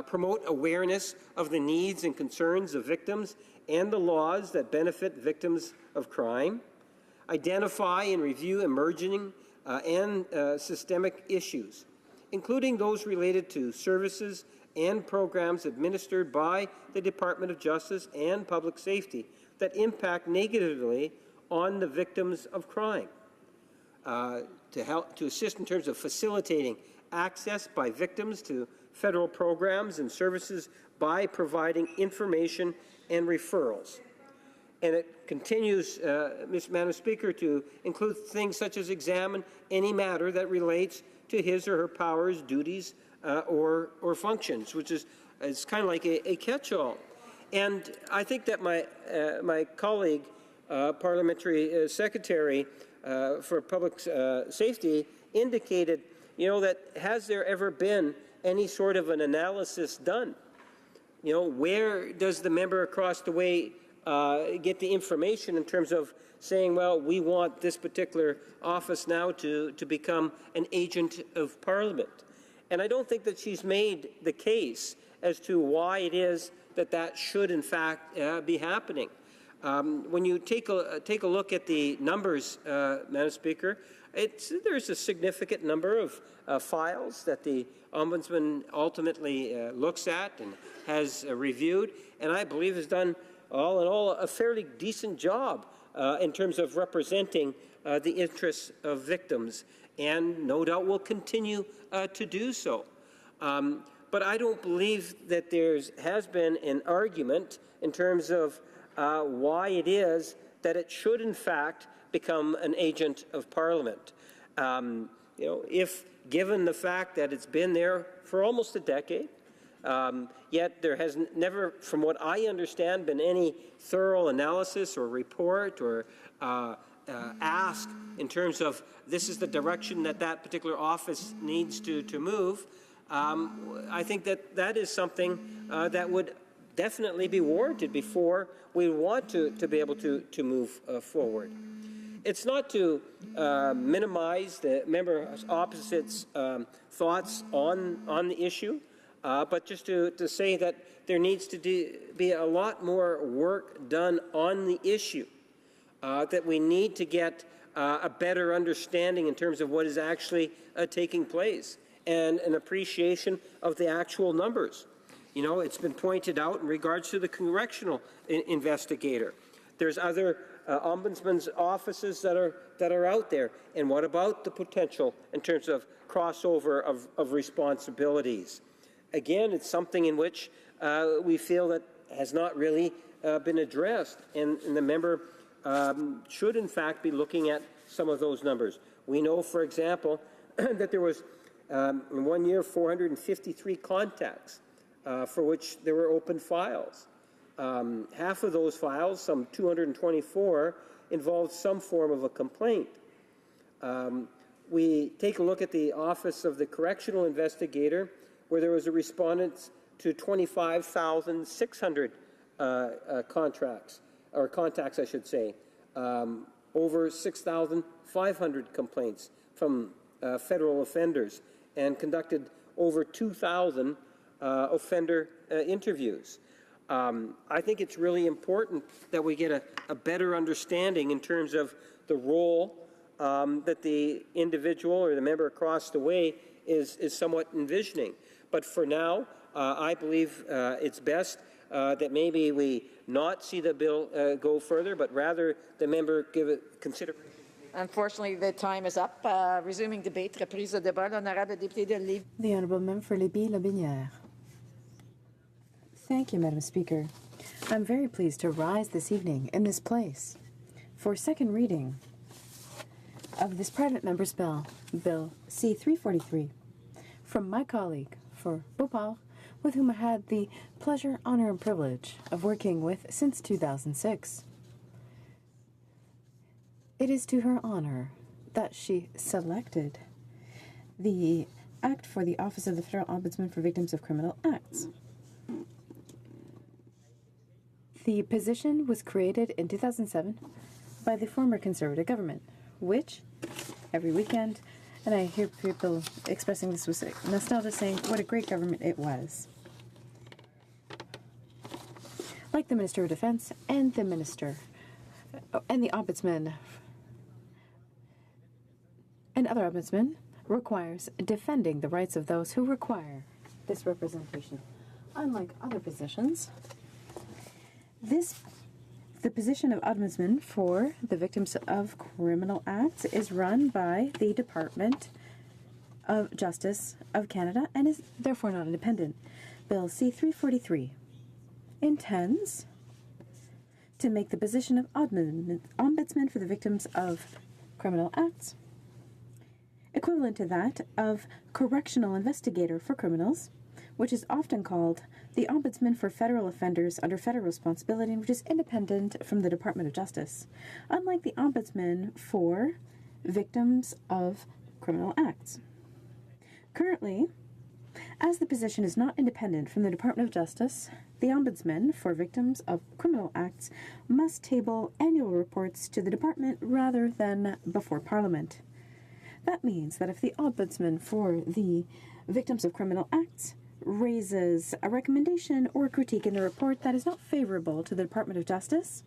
promote awareness of the needs and concerns of victims and the laws that benefit victims of crime, identify and review emerging and systemic issues, including those related to services and programs administered by the Department of Justice and Public Safety that impact negatively on the victims of crime, to assist in terms of facilitating access by victims to federal programs and services by providing information and referrals. And it continues, Madam Speaker, to include things such as examine any matter that relates to his or her powers, duties, or functions, which is kind of like a catch-all. And I think that my colleague, Parliamentary Secretary for Public Safety, indicated, that has there ever been any sort of an analysis done? Where does the member across the way get the information in terms of saying, well, we want this particular office now to become an agent of Parliament? And I don't think that she's made the case as to why it is that should, in fact, be happening. When you take a look at the numbers, Madam Speaker, there's a significant number of files that the Ombudsman ultimately looks at and has reviewed, and I believe has done, all in all, a fairly decent job in terms of representing the interests of victims, and no doubt will continue to do so. But I don't believe that there has been an argument in terms of why it is that it should, in fact, become an agent of Parliament. If given the fact that it's been there for almost a decade, yet there has never, from what I understand, been any thorough analysis or report or ask in terms of this is the direction that particular office needs to move, I think that is something that would definitely be warranted before we want to be able to move forward. It's not to minimize the member opposite's thoughts on the issue, but just to say that there needs to be a lot more work done on the issue, that we need to get a better understanding in terms of what is actually taking place and an appreciation of the actual numbers. It's been pointed out in regards to the correctional investigator. There's other ombudsman's offices that are out there. And what about the potential in terms of crossover of responsibilities? Again, it's something in which we feel that has not really been addressed, and the member should, in fact, be looking at some of those numbers. We know, for example, that there was, in 1 year, 453 contacts for which there were open files. Half of those files, some 224, involved some form of a complaint. we take a look at the Office of the Correctional Investigator, where there was a respondent to 25,600 contacts, I should say. Over 6,500 complaints from federal offenders, and conducted over 2,000 offender interviews. I think it's really important that we get a better understanding in terms of the role that the individual or the member across the way is somewhat envisioning. But for now, I believe it's best that maybe we not see the bill go further, but rather the member give it consideration.
Unfortunately, the time is up. Resuming debate, reprise de débat, l'honorable député de Lévis.
The Honourable Member for Lévis-Lobinière. Thank you, Madam Speaker. I'm very pleased to rise this evening in this place for second reading of this private member's bill, Bill C-343, from my colleague for Beauport, with whom I had the pleasure, honor, and privilege of working with since 2006. It is to her honor that she selected the Act for the Office of the Federal Ombudsman for Victims of Criminal Acts. The position was created in 2007 by the former Conservative government, which, every weekend, and I hear people expressing this with nostalgia, saying what a great government it was. Like the Minister of Defense and the Minister and the Ombudsman and other ombudsmen requires defending the rights of those who require this representation. Unlike other positions, the position of ombudsman for the victims of criminal acts is run by the Department of Justice of Canada and is therefore not independent. Bill C-343 intends to make the position of ombudsman for the victims of criminal acts equivalent to that of correctional investigator for criminals, which is often called the Ombudsman for Federal Offenders under federal responsibility, and which is independent from the Department of Justice, unlike the Ombudsman for victims of criminal acts. Currently, as the position is not independent from the Department of Justice, the Ombudsman for victims of criminal acts must table annual reports to the Department rather than before Parliament. That means that if the Ombudsman for the victims of criminal acts raises a recommendation or critique in the report that is not favorable to the Department of Justice,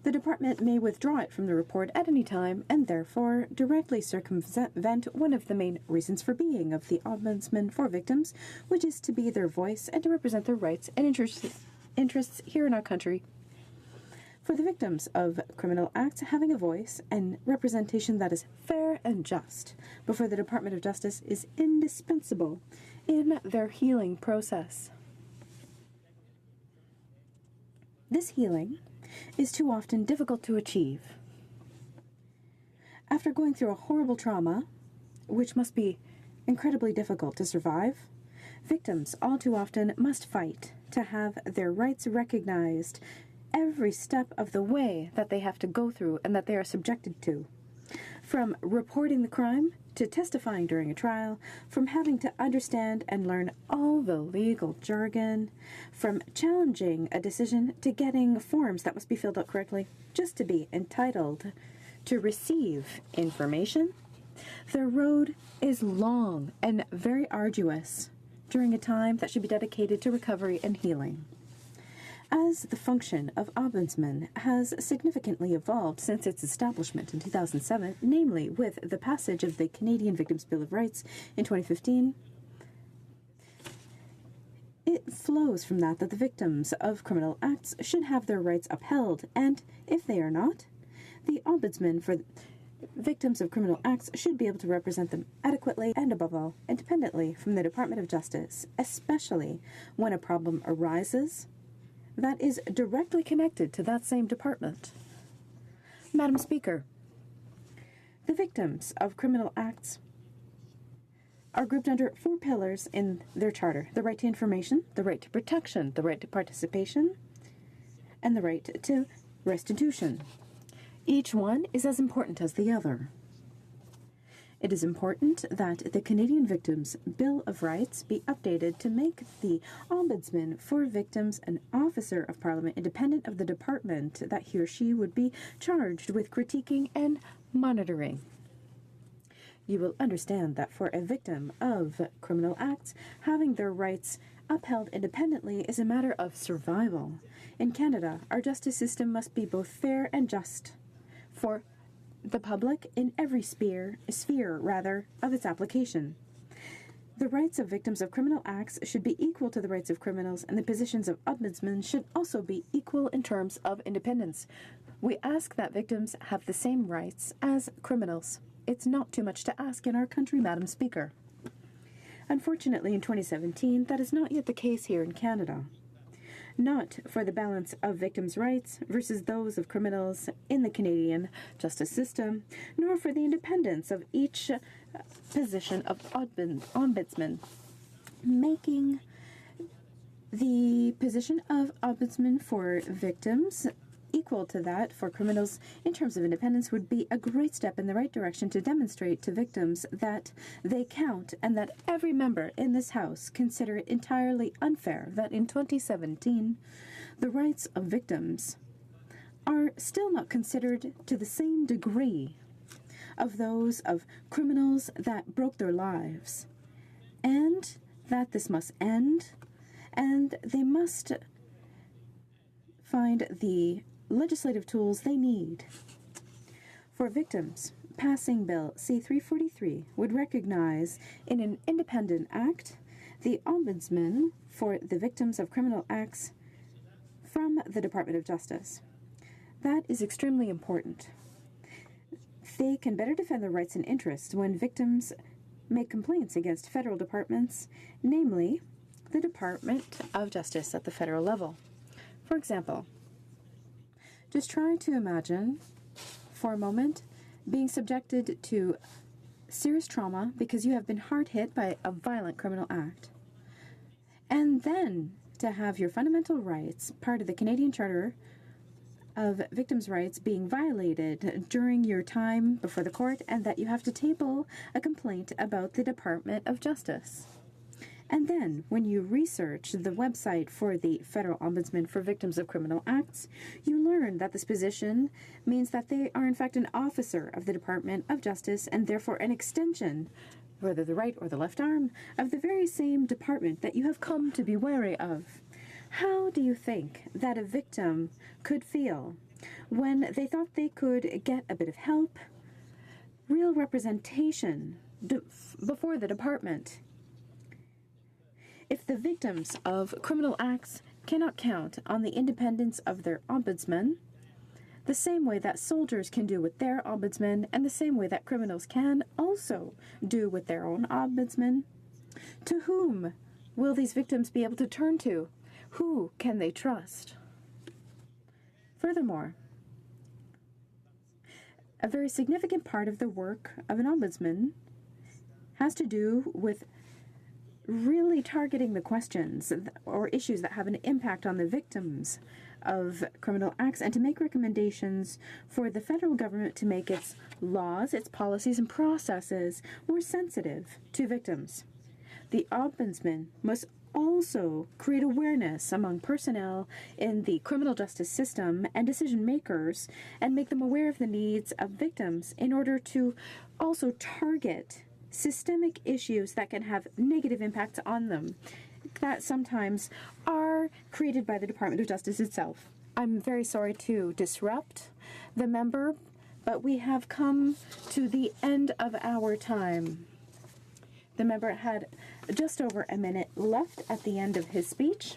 the Department may withdraw it from the report at any time and therefore directly circumvent one of the main reasons for being of the Ombudsman for victims, which is to be their voice and to represent their rights and interests here in our country. For the victims of criminal acts, having a voice and representation that is fair and just before the Department of Justice is indispensable in their healing process. This healing is too often difficult to achieve. After going through a horrible trauma, which must be incredibly difficult to survive, victims all too often must fight to have their rights recognized every step of the way that they have to go through and that they are subjected to. From reporting the crime to testifying during a trial, from having to understand and learn all the legal jargon, from challenging a decision to getting forms that must be filled out correctly just to be entitled to receive information. The road is long and very arduous during a time that should be dedicated to recovery and healing. As the function of Ombudsman has significantly evolved since its establishment in 2007, namely with the passage of the Canadian Victims' Bill of Rights in 2015, it flows from that the victims of criminal acts should have their rights upheld, and if they are not, the Ombudsman for victims of criminal acts should be able to represent them adequately and, above all, independently from the Department of Justice, especially when a problem arises that is directly connected to that same department. Madam Speaker, the victims of criminal acts are grouped under 4 pillars in their charter: the right to information, the right to protection, the right to participation, and the right to restitution. Each one is as important as the other. It is important that the Canadian Victims' Bill of Rights be updated to make the Ombudsman for Victims an officer of Parliament independent of the department that he or she would be charged with critiquing and monitoring. You will understand that for a victim of criminal acts, having their rights upheld independently is a matter of survival. In Canada, our justice system must be both fair and just for the public in every sphere of its application. The rights of victims of criminal acts should be equal to the rights of criminals, and the positions of ombudsmen should also be equal in terms of independence. We ask that victims have the same rights as criminals. It's not too much to ask in our country, Madam Speaker. Unfortunately, in 2017, that is not yet the case here in Canada. Not for the balance of victims' rights versus those of criminals in the Canadian justice system, nor for the independence of each position of ombudsman, making the position of ombudsman for victims equal to that for criminals in terms of independence would be a great step in the right direction to demonstrate to victims that they count and that every member in this House consider it entirely unfair that in 2017 the rights of victims are still not considered to the same degree of those of criminals that broke their lives, and that this must end, and they must find the legislative tools they need. For victims, passing Bill C-343 would recognize in an independent act the Ombudsman for the victims of criminal acts from the Department of Justice. That is extremely important. They can better defend their rights and interests when victims make complaints against federal departments, namely the Department of Justice at the federal level. For example, just try to imagine, for a moment, being subjected to serious trauma because you have been hard hit by a violent criminal act. And then to have your fundamental rights, part of the Canadian Charter of Victims' Rights, being violated during your time before the court, and that you have to table a complaint about the Department of Justice. And then, when you research the website for the Federal Ombudsman for Victims of Criminal Acts, you learn that this position means that they are in fact an officer of the Department of Justice and therefore an extension, whether the right or the left arm, of the very same department that you have come to be wary of. How do you think that a victim could feel when they thought they could get a bit of help, real representation before the department? If the victims of criminal acts cannot count on the independence of their ombudsman, the same way that soldiers can do with their ombudsman, and the same way that criminals can also do with their own ombudsman, to whom will these victims be able to turn to? Who can they trust? Furthermore, a very significant part of the work of an ombudsman has to do with really targeting the questions or issues that have an impact on the victims of criminal acts, and to make recommendations for the federal government to make its laws, its policies, and processes more sensitive to victims. The ombudsman must also create awareness among personnel in the criminal justice system and decision makers, and make them aware of the needs of victims in order to also target systemic issues that can have negative impacts on them that sometimes are created by the Department of Justice itself. I'm very sorry to disrupt the member, but we have come to the end of our time. The member had just over a minute left at the end of his speech.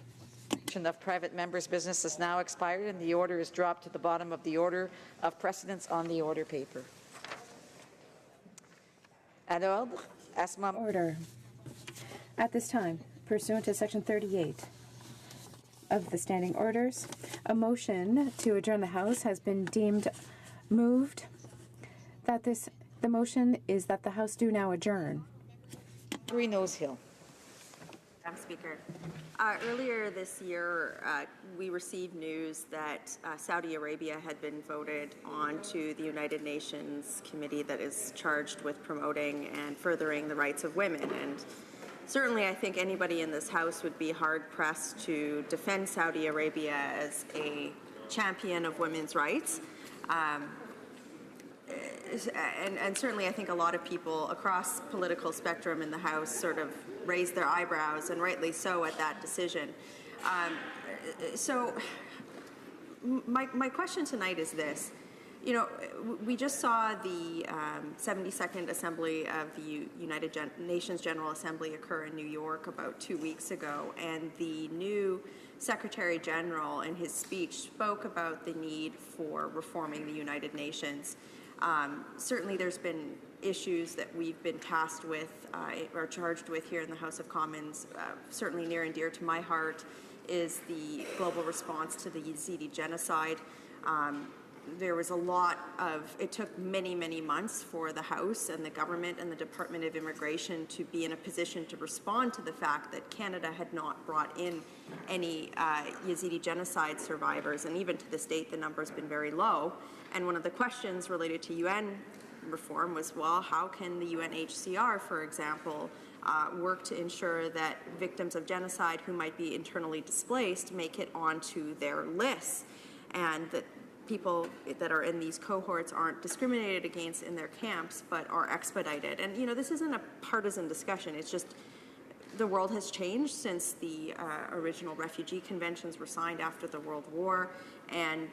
Of private members' business has now expired, and the order is dropped to the bottom of the order of precedence on the order paper.
Order. At this time, pursuant to Section 38 of the Standing Orders, a motion to adjourn the House has been deemed moved. The motion is that the House do now adjourn.
Nose Hill.
Madam Speaker. Earlier this year, we received news that Saudi Arabia had been voted on to the United Nations committee that is charged with promoting and furthering the rights of women. And certainly, I think anybody in this House would be hard-pressed to defend Saudi Arabia as a champion of women's rights. And certainly I think a lot of people across political spectrum in the House sort of raised their eyebrows, and rightly so, at that decision. So my question tonight is this. You know, we just saw the 72nd Assembly of the United Nations General Assembly occur in New York about 2 weeks ago, and the new Secretary General in his speech spoke about the need for reforming the United Nations. Certainly there's been issues that we've been tasked with or charged with here in the House of Commons. Certainly near and dear to my heart is the global response to the Yazidi genocide. There was a lot of, it took many, many months for the House and the government and the Department of Immigration to be in a position to respond to the fact that Canada had not brought in any Yazidi genocide survivors, and even to this date the number's been very low. And one of the questions related to UN reform was, well, how can the UNHCR, for example, work to ensure that victims of genocide who might be internally displaced make it onto their lists, and that people that are in these cohorts aren't discriminated against in their camps but are expedited. And you know, this isn't a partisan discussion, it's just the world has changed since the original refugee conventions were signed after the World War, and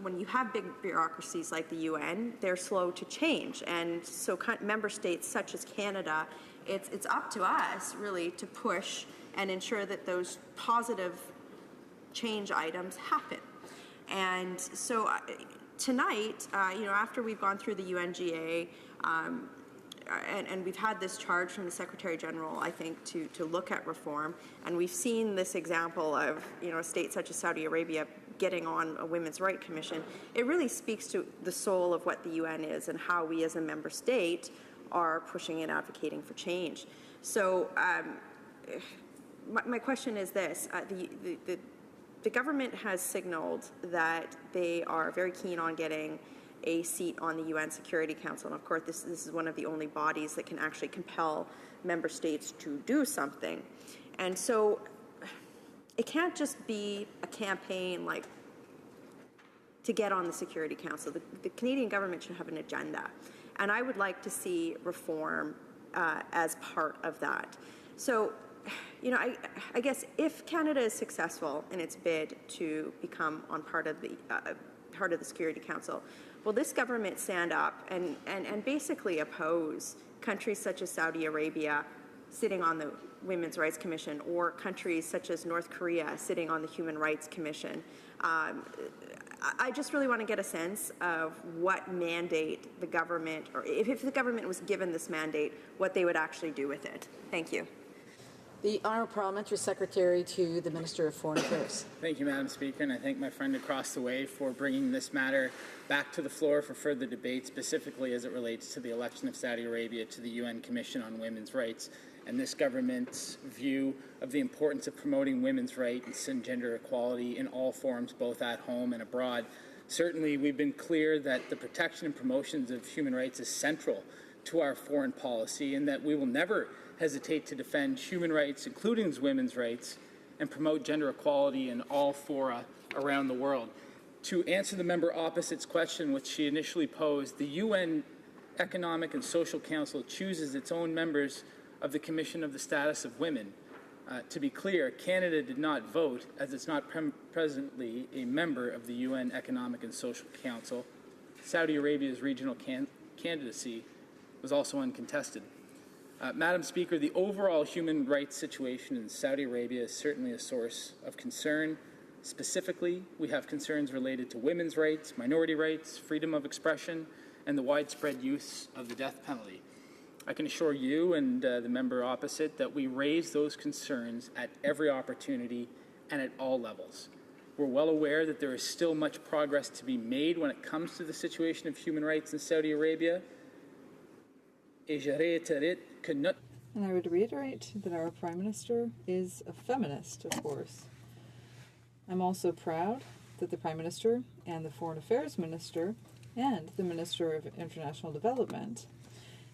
when you have big bureaucracies like the UN, they're slow to change. And so member states such as Canada, it's up to us really to push and ensure that those positive change items happen. And so tonight, you know, after we've gone through the UNGA, and we've had this charge from the Secretary General, I think, to look at reform, and we've seen this example of, you know, a state such as Saudi Arabia getting on a Women's Rights Commission. It really speaks to the soul of what the UN is and how we as a member state are pushing and advocating for change. So my question is this. The government has signaled that they are very keen on getting a seat on the UN Security Council. And of course, this is one of the only bodies that can actually compel member states to do something. And so it can't just be a campaign like to get on the Security Council. The Canadian government should have an agenda. And I would like to see reform as part of that. So, you know, I guess if Canada is successful in its bid to become on part of the Security Council, will this government stand up and basically oppose countries such as Saudi Arabia sitting on the Women's Rights Commission, or countries such as North Korea sitting on the Human Rights Commission? I just really want to get a sense of what mandate the government, or if the government was given this mandate, what they would actually do with it. Thank you.
The Honourable Parliamentary Secretary to the Minister of Foreign Affairs.
Thank you, Madam Speaker, and I thank my friend across the way for bringing this matter back to the floor for further debate, specifically as it relates to the election of Saudi Arabia to the UN Commission on Women's Rights, and this government's view of the importance of promoting women's rights and gender equality in all forms, both at home and abroad. Certainly, we've been clear that the protection and promotions of human rights is central to our foreign policy, and that we will never hesitate to defend human rights, including women's rights, and promote gender equality in all fora around the world. To answer the member opposite's question, which she initially posed, the UN Economic and Social Council chooses its own members of the Commission of the Status of Women. To be clear, Canada did not vote, as it's not presently a member of the UN Economic and Social Council. Saudi Arabia's regional candidacy was also uncontested. Madam Speaker, the overall human rights situation in Saudi Arabia is certainly a source of concern. Specifically, we have concerns related to women's rights, minority rights, freedom of expression, and the widespread use of the death penalty. I can assure you and the member opposite that we raise those concerns at every opportunity and at all levels. We're well aware that there is still much progress to be made when it comes to the situation of human rights in Saudi Arabia.
And I would reiterate that our Prime Minister is a feminist, of course. I'm also proud that the Prime Minister and the Foreign Affairs Minister and the Minister of International Development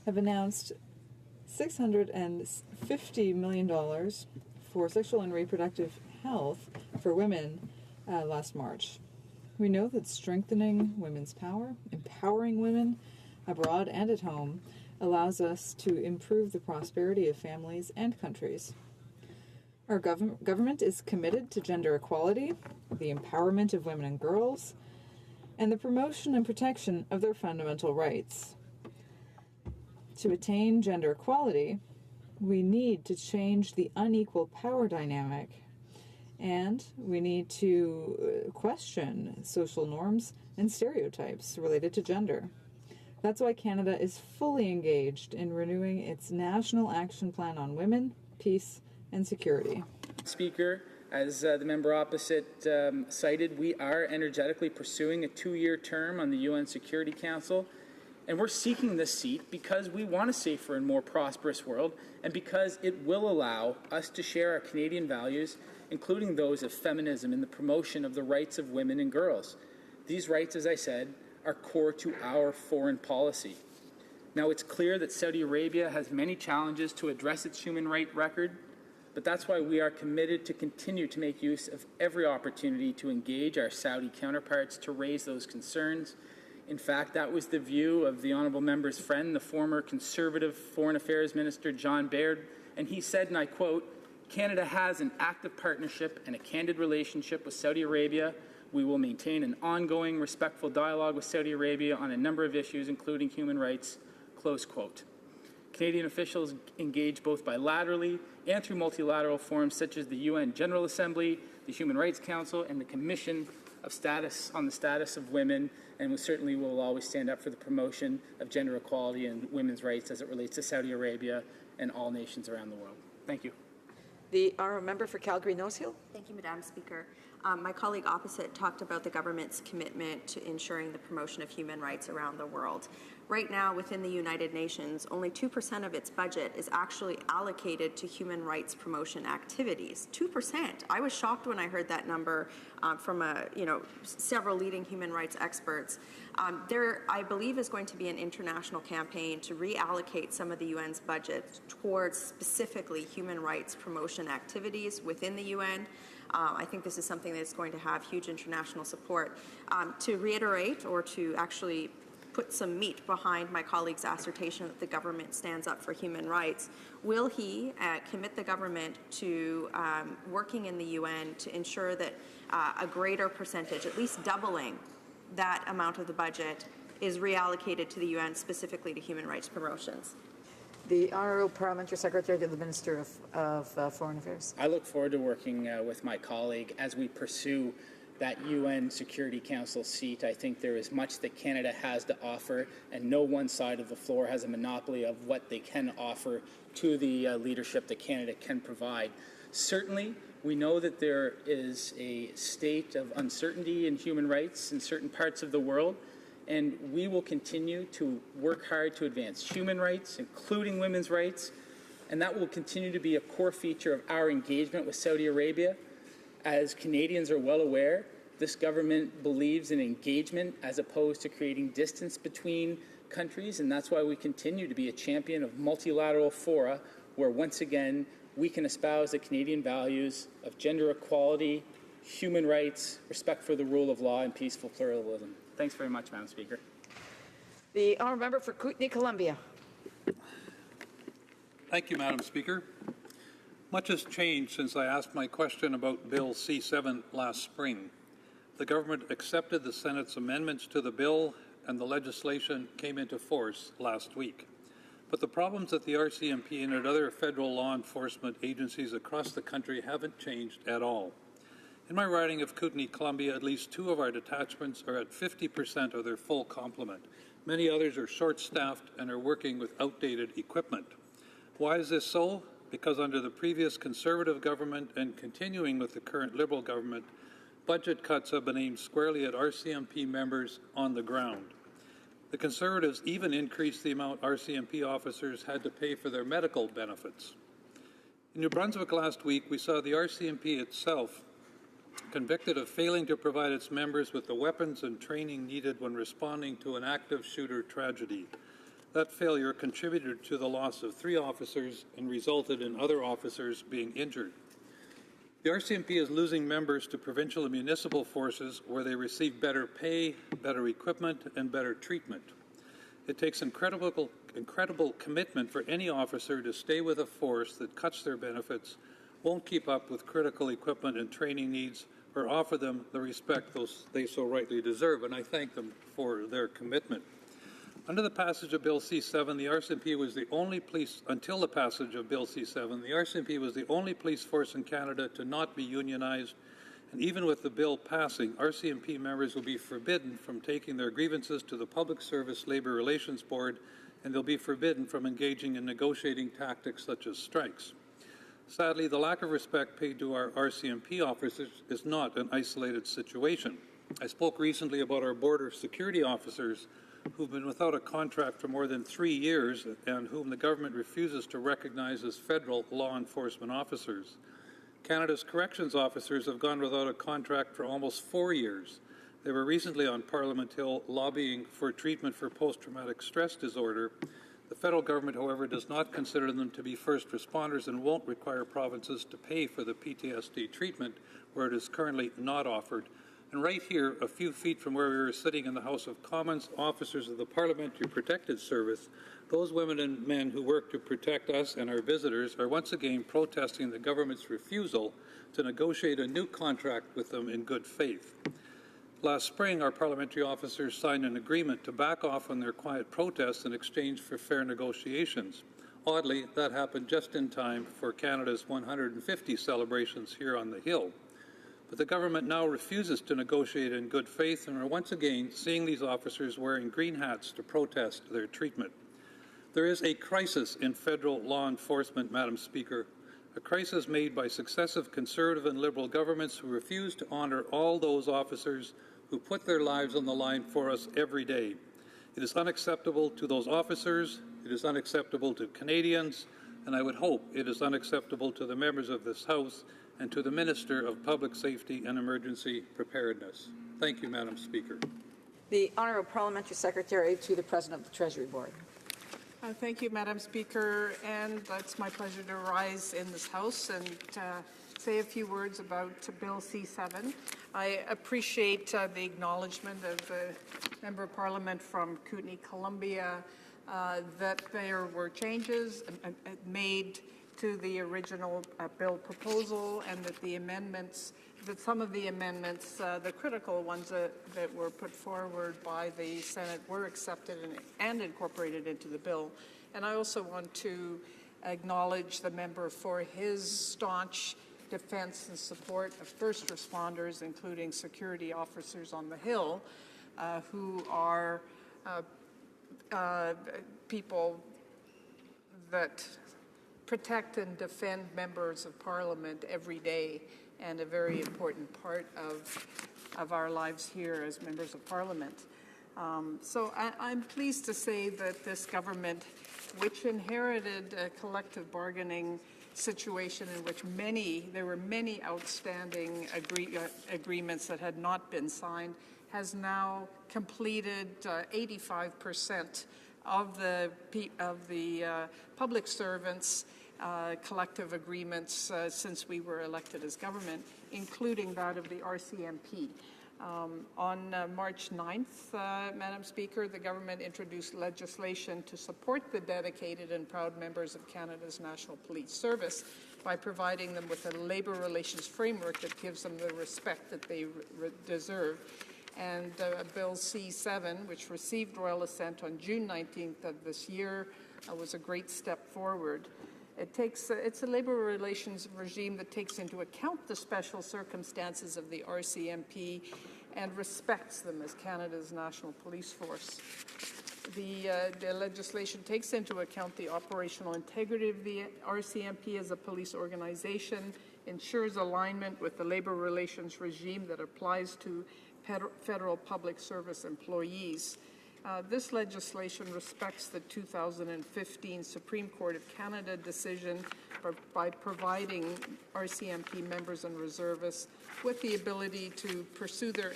have announced $650 million for sexual and reproductive health for women last March. We know that strengthening women's power, empowering women abroad and at home, allows us to improve the prosperity of families and countries. Our government is committed to gender equality, the empowerment of women and girls, and the promotion and protection of their fundamental rights. To attain gender equality, we need to change the unequal power dynamic, and we need to question social norms and stereotypes related to gender. That's why Canada is fully engaged in renewing its National Action Plan on Women, Peace, and Security.
Speaker, as the member opposite cited, we are energetically pursuing a 2-year term on the UN Security Council, and we're seeking this seat because we want a safer and more prosperous world, and because it will allow us to share our Canadian values, including those of feminism and the promotion of the rights of women and girls. These rights, as I said, are core to our foreign policy. Now, it's clear that Saudi Arabia has many challenges to address its human rights record, but that's why we are committed to continue to make use of every opportunity to engage our Saudi counterparts to raise those concerns. In fact, that was the view of the honourable member's friend, the former Conservative Foreign Affairs Minister John Baird, and he said, and I quote, "Canada has an active partnership and a candid relationship with Saudi Arabia. We will maintain an ongoing, respectful dialogue with Saudi Arabia on a number of issues, including human rights," close quote. Canadian officials engage both bilaterally and through multilateral forums such as the UN General Assembly, the Human Rights Council, and the Commission of Status on the Status of Women, and we certainly will always stand up for the promotion of gender equality and women's rights as it relates to Saudi Arabia and all nations around the world. Thank you.
The honourable member for Calgary-Nose Hill.
Thank you, Madam Speaker. My colleague opposite talked about the government's commitment to ensuring the promotion of human rights around the world. Right now, within the United Nations, only 2% of its budget is actually allocated to human rights promotion activities. 2%. I was shocked when I heard that number from several leading human rights experts. There, I believe, is going to be an international campaign to reallocate some of the UN's budget towards specifically human rights promotion activities within the UN. I think this is something that's going to have huge international support. To reiterate, or to actually put some meat behind my colleague's assertion that the government stands up for human rights, will he commit the government to working in the UN to ensure that a greater percentage, at least doubling that amount of the budget, is reallocated to the UN specifically to human rights promotions?
The Honourable Parliamentary Secretary to the Minister of Foreign Affairs.
I look forward to working with my colleague as we pursue that UN Security Council seat. I think there is much that Canada has to offer, and no one side of the floor has a monopoly of what they can offer to the leadership that Canada can provide. Certainly, we know that there is a state of uncertainty in human rights in certain parts of the world, and we will continue to work hard to advance human rights, including women's rights, and that will continue to be a core feature of our engagement with Saudi Arabia. As Canadians are well aware, this government believes in engagement as opposed to creating distance between countries, and that's why we continue to be a champion of multilateral fora where, once again, we can espouse the Canadian values of gender equality, human rights, respect for the rule of law, and peaceful pluralism. Thanks very much, Madam Speaker.
The honourable member for Kootenay-Columbia.
Thank you, Madam Speaker. Much has changed since I asked my question about Bill C-7 last spring. The government accepted the Senate's amendments to the bill, and the legislation came into force last week. But the problems at the RCMP and at other federal law enforcement agencies across the country haven't changed at all. In my riding of Kootenay-Columbia, at least 2 of our detachments are at 50% of their full complement. Many others are short-staffed and are working with outdated equipment. Why is this so? Because under the previous Conservative government and continuing with the current Liberal government, budget cuts have been aimed squarely at RCMP members on the ground. The Conservatives even increased the amount RCMP officers had to pay for their medical benefits. In New Brunswick last week, we saw the RCMP itself convicted of failing to provide its members with the weapons and training needed when responding to an active shooter tragedy. That failure contributed to the loss of 3 officers and resulted in other officers being injured. The RCMP is losing members to provincial and municipal forces where they receive better pay, better equipment, and better treatment. It takes incredible commitment for any officer to stay with a force that cuts their benefits, won't keep up with critical equipment and training needs, or offer them the respect they so rightly deserve, and I thank them for their commitment. Under the passage of Bill C-7, the RCMP was the only police, until the passage of Bill C-7, the RCMP was the only police force in Canada to not be unionized, and even with the bill passing, RCMP members will be forbidden from taking their grievances to the Public Service Labour Relations Board, and they'll be forbidden from engaging in negotiating tactics such as strikes. Sadly, the lack of respect paid to our RCMP officers is not an isolated situation. I spoke recently about our border security officers who've been without a contract for more than 3 years and whom the government refuses to recognize as federal law enforcement officers. Canada's corrections officers have gone without a contract for almost 4 years. They were recently on Parliament Hill lobbying for treatment for post-traumatic stress disorder. The federal government, however, does not consider them to be first responders and won't require provinces to pay for the PTSD treatment where it is currently not offered. And right here, a few feet from where we were sitting in the House of Commons, officers of the Parliamentary Protected Service, those women and men who work to protect us and our visitors, are once again protesting the government's refusal to negotiate a new contract with them in good faith. Last spring, our parliamentary officers signed an agreement to back off on their quiet protests in exchange for fair negotiations. Oddly, that happened just in time for Canada's 150 celebrations here on the Hill. But the government now refuses to negotiate in good faith and are once again seeing these officers wearing green hats to protest their treatment. There is a crisis in federal law enforcement, Madam Speaker, a crisis made by successive Conservative and Liberal governments who refuse to honour all those officers who put their lives on the line for us every day. It is unacceptable to those officers, it is unacceptable to Canadians, and I would hope it is unacceptable to the members of this House and to the Minister of Public Safety and Emergency Preparedness. Thank you, Madam Speaker.
The Honourable Parliamentary Secretary to the President of the Treasury Board.
Thank you, Madam Speaker, and it's my pleasure to rise in this House and say a few words about Bill C-7. I appreciate the acknowledgement of the Member of Parliament from Kootenay, Columbia, that there were changes made to the original bill proposal, and that the amendments, that some of the amendments, the critical ones that were put forward by the Senate, were accepted and incorporated into the bill. And I also want to acknowledge the member for his staunch defense and support of first responders, including security officers on the Hill, who are people that protect and defend members of Parliament every day, and a very important part of our lives here as members of Parliament. So I'm pleased to say that this government, which inherited a collective bargaining situation in which there were many outstanding agreements that had not been signed, has now completed 85% of the public servants' collective agreements since we were elected as government, including that of the RCMP. On March 9th, Madam Speaker, the government introduced legislation to support the dedicated and proud members of Canada's National Police Service by providing them with a labour relations framework that gives them the respect that they deserve. And Bill C-7, which received royal assent on June 19th of this year, was a great step forward. It's a labour relations regime that takes into account the special circumstances of the RCMP and respects them as Canada's national police force. The legislation takes into account the operational integrity of the RCMP as a police organization, ensures alignment with the labour relations regime that applies to federal public service employees. This legislation respects the 2015 Supreme Court of Canada decision by providing RCMP members and reservists with the ability to pursue their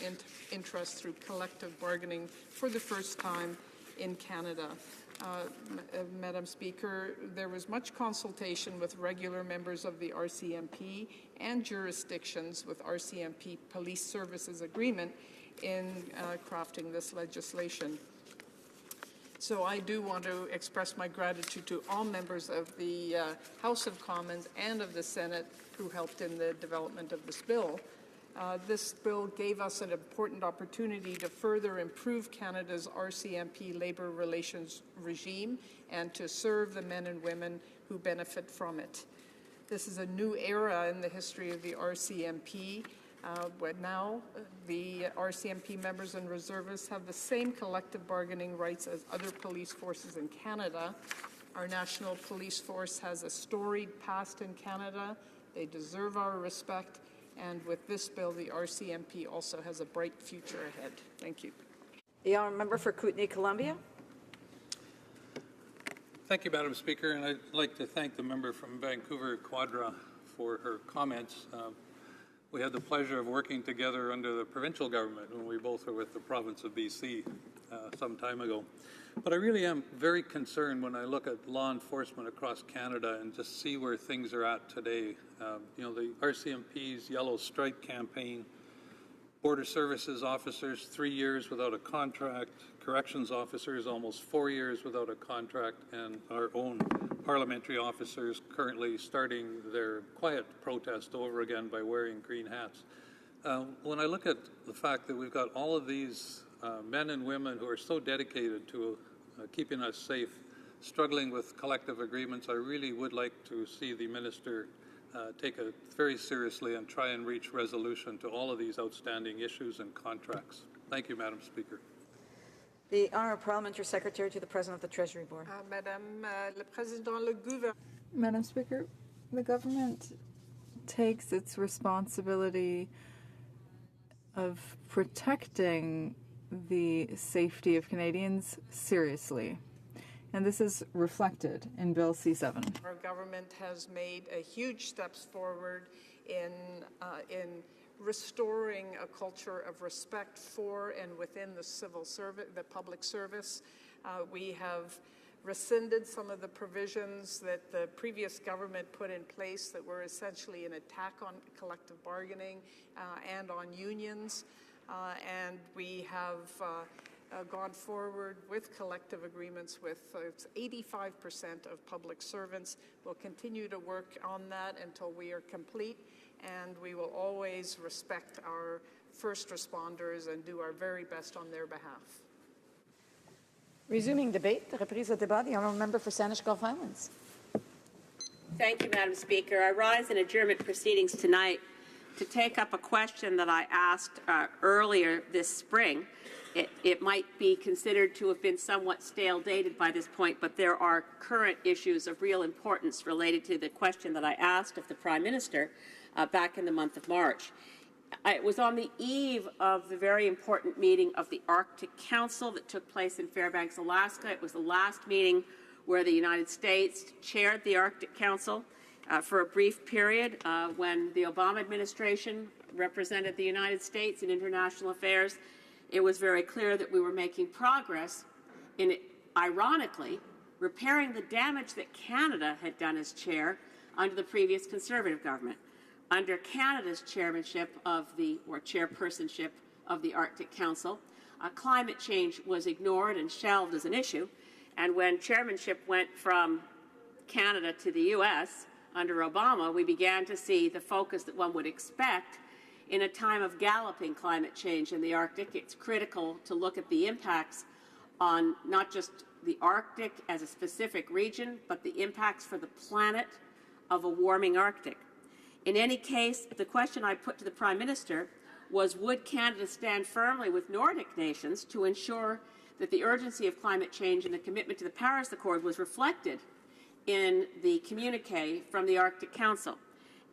interests through collective bargaining for the first time in Canada. Madam Speaker, there was much consultation with regular members of the RCMP and jurisdictions with RCMP Police Services Agreement in crafting this legislation. So I do want to express my gratitude to all members of the House of Commons and of the Senate who helped in the development of this bill. This bill gave us an important opportunity to further improve Canada's RCMP labour relations regime and to serve the men and women who benefit from it. This is a new era in the history of the RCMP. But now the RCMP members and reservists have the same collective bargaining rights as other police forces in Canada. Our national police force has a storied past in Canada. They deserve our respect. And with this bill, the RCMP also has a bright future ahead. Thank you.
The honourable member for Kootenay-Columbia.
Thank you, Madam Speaker, and I'd like to thank the member from Vancouver Quadra for her comments. We had the pleasure of working together under the provincial government when we both were with the province of BC some time ago. But I really am very concerned when I look at law enforcement across Canada and just see where things are at today. The RCMP's Yellow Stripe campaign, Border Services officers 3 years without a contract, corrections officers almost 4 years without a contract, and our own parliamentary officers currently starting their quiet protest over again by wearing green hats. When I look at the fact that we've got all of these men and women who are so dedicated to keeping us safe, struggling with collective agreements, I really would like to see the minister take it very seriously and try and reach resolution to all of these outstanding issues and contracts. Thank you, Madam Speaker.
The Honourable Parliamentary Secretary to the President of the Treasury Board.
Madam Speaker, the government takes its responsibility of protecting the safety of Canadians seriously, and this is reflected in Bill C7.
Our government has made huge steps forward in restoring a culture of respect for and within the civil service, the public service. We have rescinded some of the provisions that the previous government put in place that were essentially an attack on collective bargaining and on unions. And we have gone forward with collective agreements with 85% of public servants. We'll continue to work on that until we are complete, and we will always respect our first responders and do our very best on their behalf.
Resuming debate, reprise de débat, the honourable member for Saanich Gulf Islands.
Thank you, Madam Speaker. I rise in adjournment proceedings tonight to take up a question that I asked earlier this spring. It might be considered to have been somewhat stale dated by this point, but there are current issues of real importance related to the question that I asked of the Prime Minister back in the month of March. It was on the eve of the very important meeting of the Arctic Council that took place in Fairbanks, Alaska. It was the last meeting where the United States chaired the Arctic Council for a brief period when the Obama administration represented the United States in international affairs. It was very clear that we were making progress in, ironically, repairing the damage that Canada had done as chair under the previous Conservative government. Under Canada's chairmanship of or chairpersonship of the Arctic Council, climate change was ignored and shelved as an issue. And when chairmanship went from Canada to the U.S. under Obama, we began to see the focus that one would expect in a time of galloping climate change in the Arctic. It's critical to look at the impacts on not just the Arctic as a specific region, but the impacts for the planet of a warming Arctic. In any case, the question I put to the Prime Minister was, would Canada stand firmly with Nordic nations to ensure that the urgency of climate change and the commitment to the Paris Accord was reflected in the communique from the Arctic Council?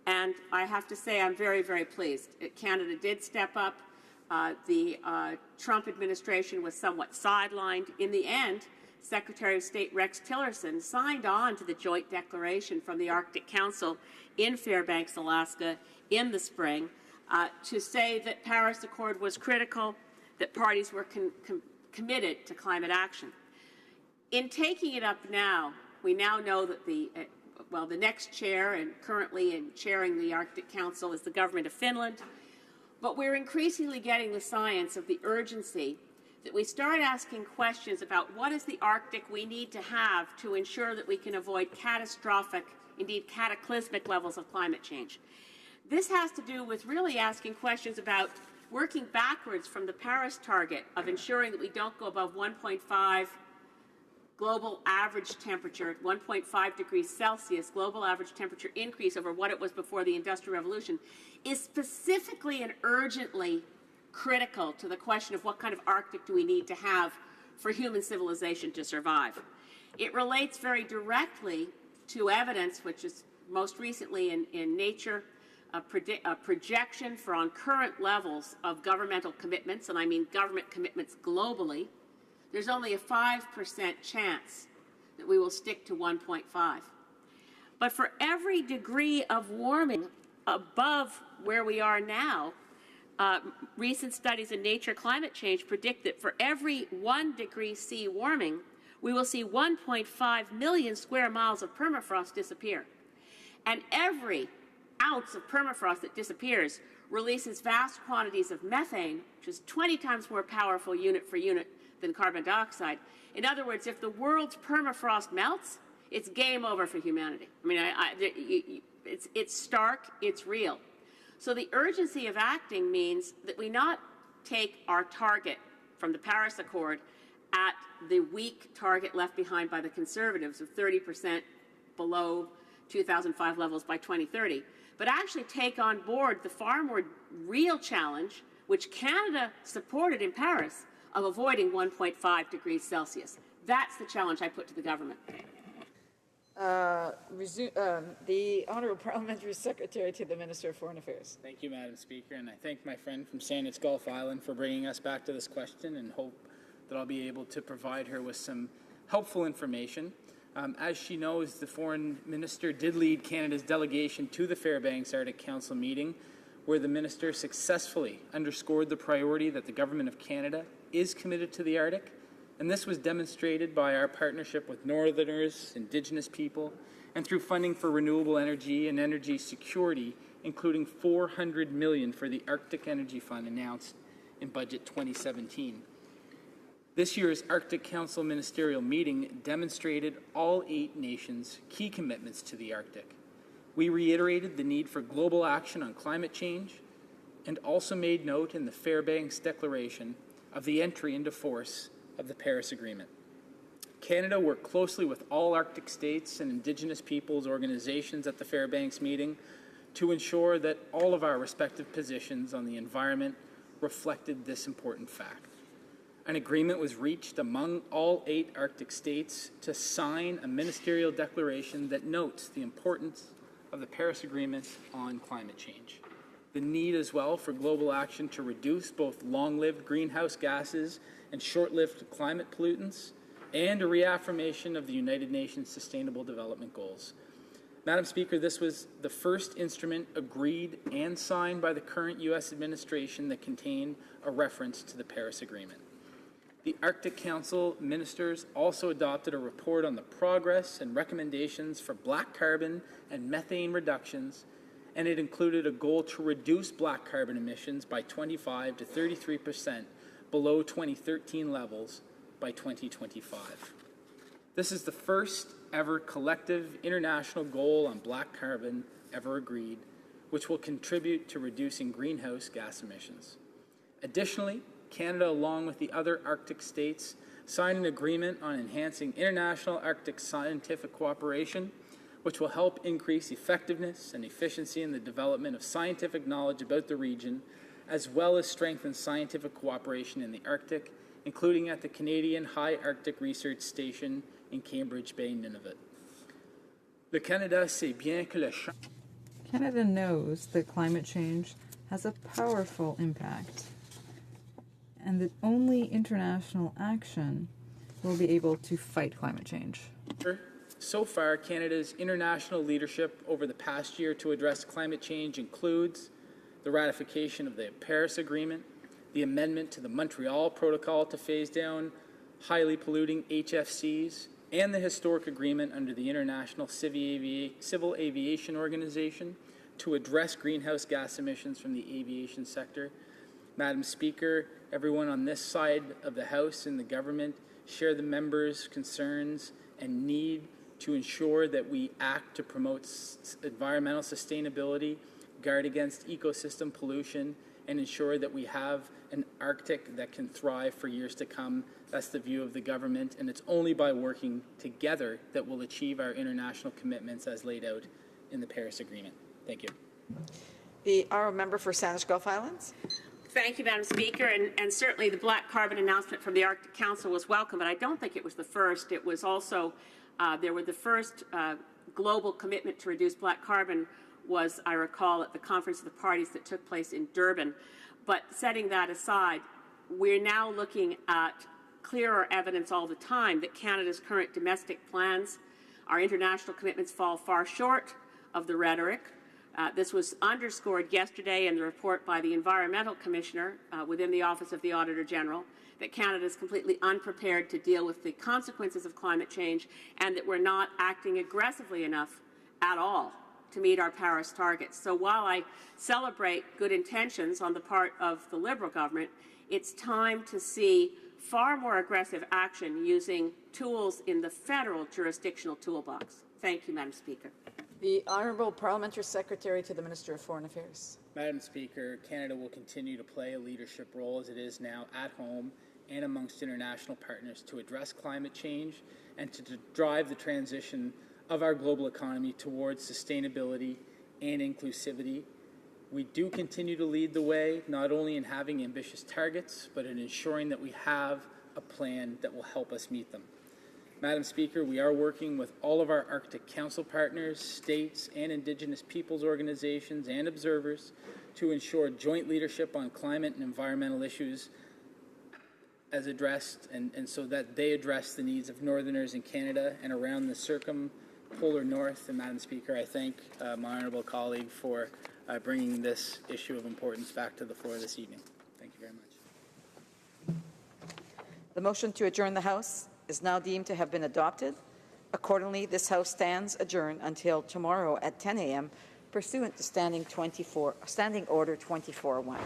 And I have to say I'm very, very pleased. Canada did step up the Trump administration was somewhat sidelined. In the end, Secretary of State Rex Tillerson signed on to the joint declaration from the Arctic Council in Fairbanks, Alaska, in the spring to say that Paris Accord was critical, that parties were committed to climate action. In taking it up now, we now know that the next chair and currently in chairing the Arctic Council is the government of Finland, but we're increasingly getting the science of the urgency that we start asking questions about what is the Arctic we need to have to ensure that we can avoid catastrophic, indeed cataclysmic levels of climate change. This has to do with really asking questions about working backwards from the Paris target of ensuring that we don't go above 1.5 global average temperature, 1.5 degrees Celsius global average temperature increase over what it was before the Industrial Revolution, is specifically and urgently critical to the question of what kind of Arctic do we need to have for human civilization to survive. It relates very directly to evidence, which is most recently in Nature, a projection for on current levels of governmental commitments, and I mean government commitments globally. There's only a 5% chance that we will stick to 1.5. But for every degree of warming above where we are now, recent studies in Nature Climate Change predict that for every 1 degree C warming, we will see 1.5 million square miles of permafrost disappear. And every ounce of permafrost that disappears releases vast quantities of methane, which is 20 times more powerful unit for unit than carbon dioxide. In other words, if the world's permafrost melts, it's game over for humanity. I mean, it's stark, it's real. So the urgency of acting means that we not take our target from the Paris Accord at the weak target left behind by the Conservatives of 30% below 2005 levels by 2030, but actually take on board the far more real challenge, which Canada supported in Paris, of avoiding 1.5 degrees Celsius. That's the challenge I put to the government.
The Honourable Parliamentary Secretary to the Minister of Foreign Affairs.
Thank you, Madam Speaker, and I thank my friend from Saanich Gulf Island for bringing us back to this question and hope that I'll be able to provide her with some helpful information. As she knows, the Foreign Minister did lead Canada's delegation to the Fairbanks Arctic Council meeting, where the Minister successfully underscored the priority that the Government of Canada is committed to the Arctic, and this was demonstrated by our partnership with Northerners, Indigenous people, and through funding for renewable energy and energy security, including $400 million for the Arctic Energy Fund announced in Budget 2017. This year's Arctic Council ministerial meeting demonstrated all 8 nations' key commitments to the Arctic. We reiterated the need for global action on climate change and also made note in the Fairbanks Declaration of the entry into force of the Paris Agreement. Canada worked closely with all Arctic states and Indigenous peoples organizations at the Fairbanks meeting to ensure that all of our respective positions on the environment reflected this important fact. An agreement was reached among all 8 Arctic states to sign a ministerial declaration that notes the importance of the Paris Agreement on climate change, the need as well for global action to reduce both long-lived greenhouse gases and short-lived climate pollutants, and a reaffirmation of the United Nations Sustainable Development Goals. Madam Speaker, this was the first instrument agreed and signed by the current U.S. administration that contained a reference to the Paris Agreement. The Arctic Council ministers also adopted a report on the progress and recommendations for black carbon and methane reductions, and it included a goal to reduce black carbon emissions by 25 to 33% below 2013 levels by 2025. This is the first ever collective international goal on black carbon ever agreed, which will contribute to reducing greenhouse gas emissions. Additionally, Canada, along with the other Arctic states, signed an agreement on enhancing international Arctic scientific cooperation, which will help increase effectiveness and efficiency in the development of scientific knowledge about the region, as well as strengthen scientific cooperation in the Arctic, including at the Canadian High Arctic Research Station in Cambridge Bay, Nunavut.
Canada knows that climate change has a powerful impact and that only international action will be able to fight climate change.
So far, Canada's international leadership over the past year to address climate change includes the ratification of the Paris Agreement, the amendment to the Montreal Protocol to phase down highly polluting HFCs, and the historic agreement under the International Civil Aviation Organization to address greenhouse gas emissions from the aviation sector. Madam Speaker, everyone on this side of the House and the government share the members' concerns and need to ensure that we act to promote environmental sustainability, guard against ecosystem pollution, and ensure that we have an Arctic that can thrive for years to come. That's the view of the government, and it's only by working together that we'll achieve our international commitments as laid out in the Paris Agreement. Thank you.
The honourable member for Sandwich Gulf Islands.
Thank you, Madam Speaker, and certainly the black carbon announcement from the Arctic Council was welcome, but I don't think it was the first. It was also, there were the first global commitment to reduce black carbon was, I recall, at the Conference of the Parties that took place in Durban. But setting that aside, we're now looking at clearer evidence all the time that Canada's current domestic plans, our international commitments fall far short of the rhetoric. This was underscored yesterday in the report by the Environmental Commissioner within the Office of the Auditor General, that Canada is completely unprepared to deal with the consequences of climate change and that we're not acting aggressively enough at all to meet our Paris targets. So while I celebrate good intentions on the part of the Liberal government, it's time to see far more aggressive action using tools in the federal jurisdictional toolbox. Thank you, Madam Speaker.
The Honourable Parliamentary Secretary to the Minister of Foreign Affairs.
Madam Speaker, Canada will continue to play a leadership role as it is now at home and amongst international partners to address climate change and to drive the transition of our global economy towards sustainability and inclusivity. We do continue to lead the way, not only in having ambitious targets, but in ensuring that we have a plan that will help us meet them. Madam Speaker, we are working with all of our Arctic Council partners, states, and Indigenous peoples organizations and observers to ensure joint leadership on climate and environmental issues as addressed, and so that they address the needs of Northerners in Canada and around the circumpolar North. And Madam Speaker, I thank my honourable colleague for bringing this issue of importance back to the floor this evening. Thank you very much.
The motion to adjourn the House is now deemed to have been adopted. Accordingly, this House stands adjourned until tomorrow at 10 a.m. pursuant to Standing Order 24-1.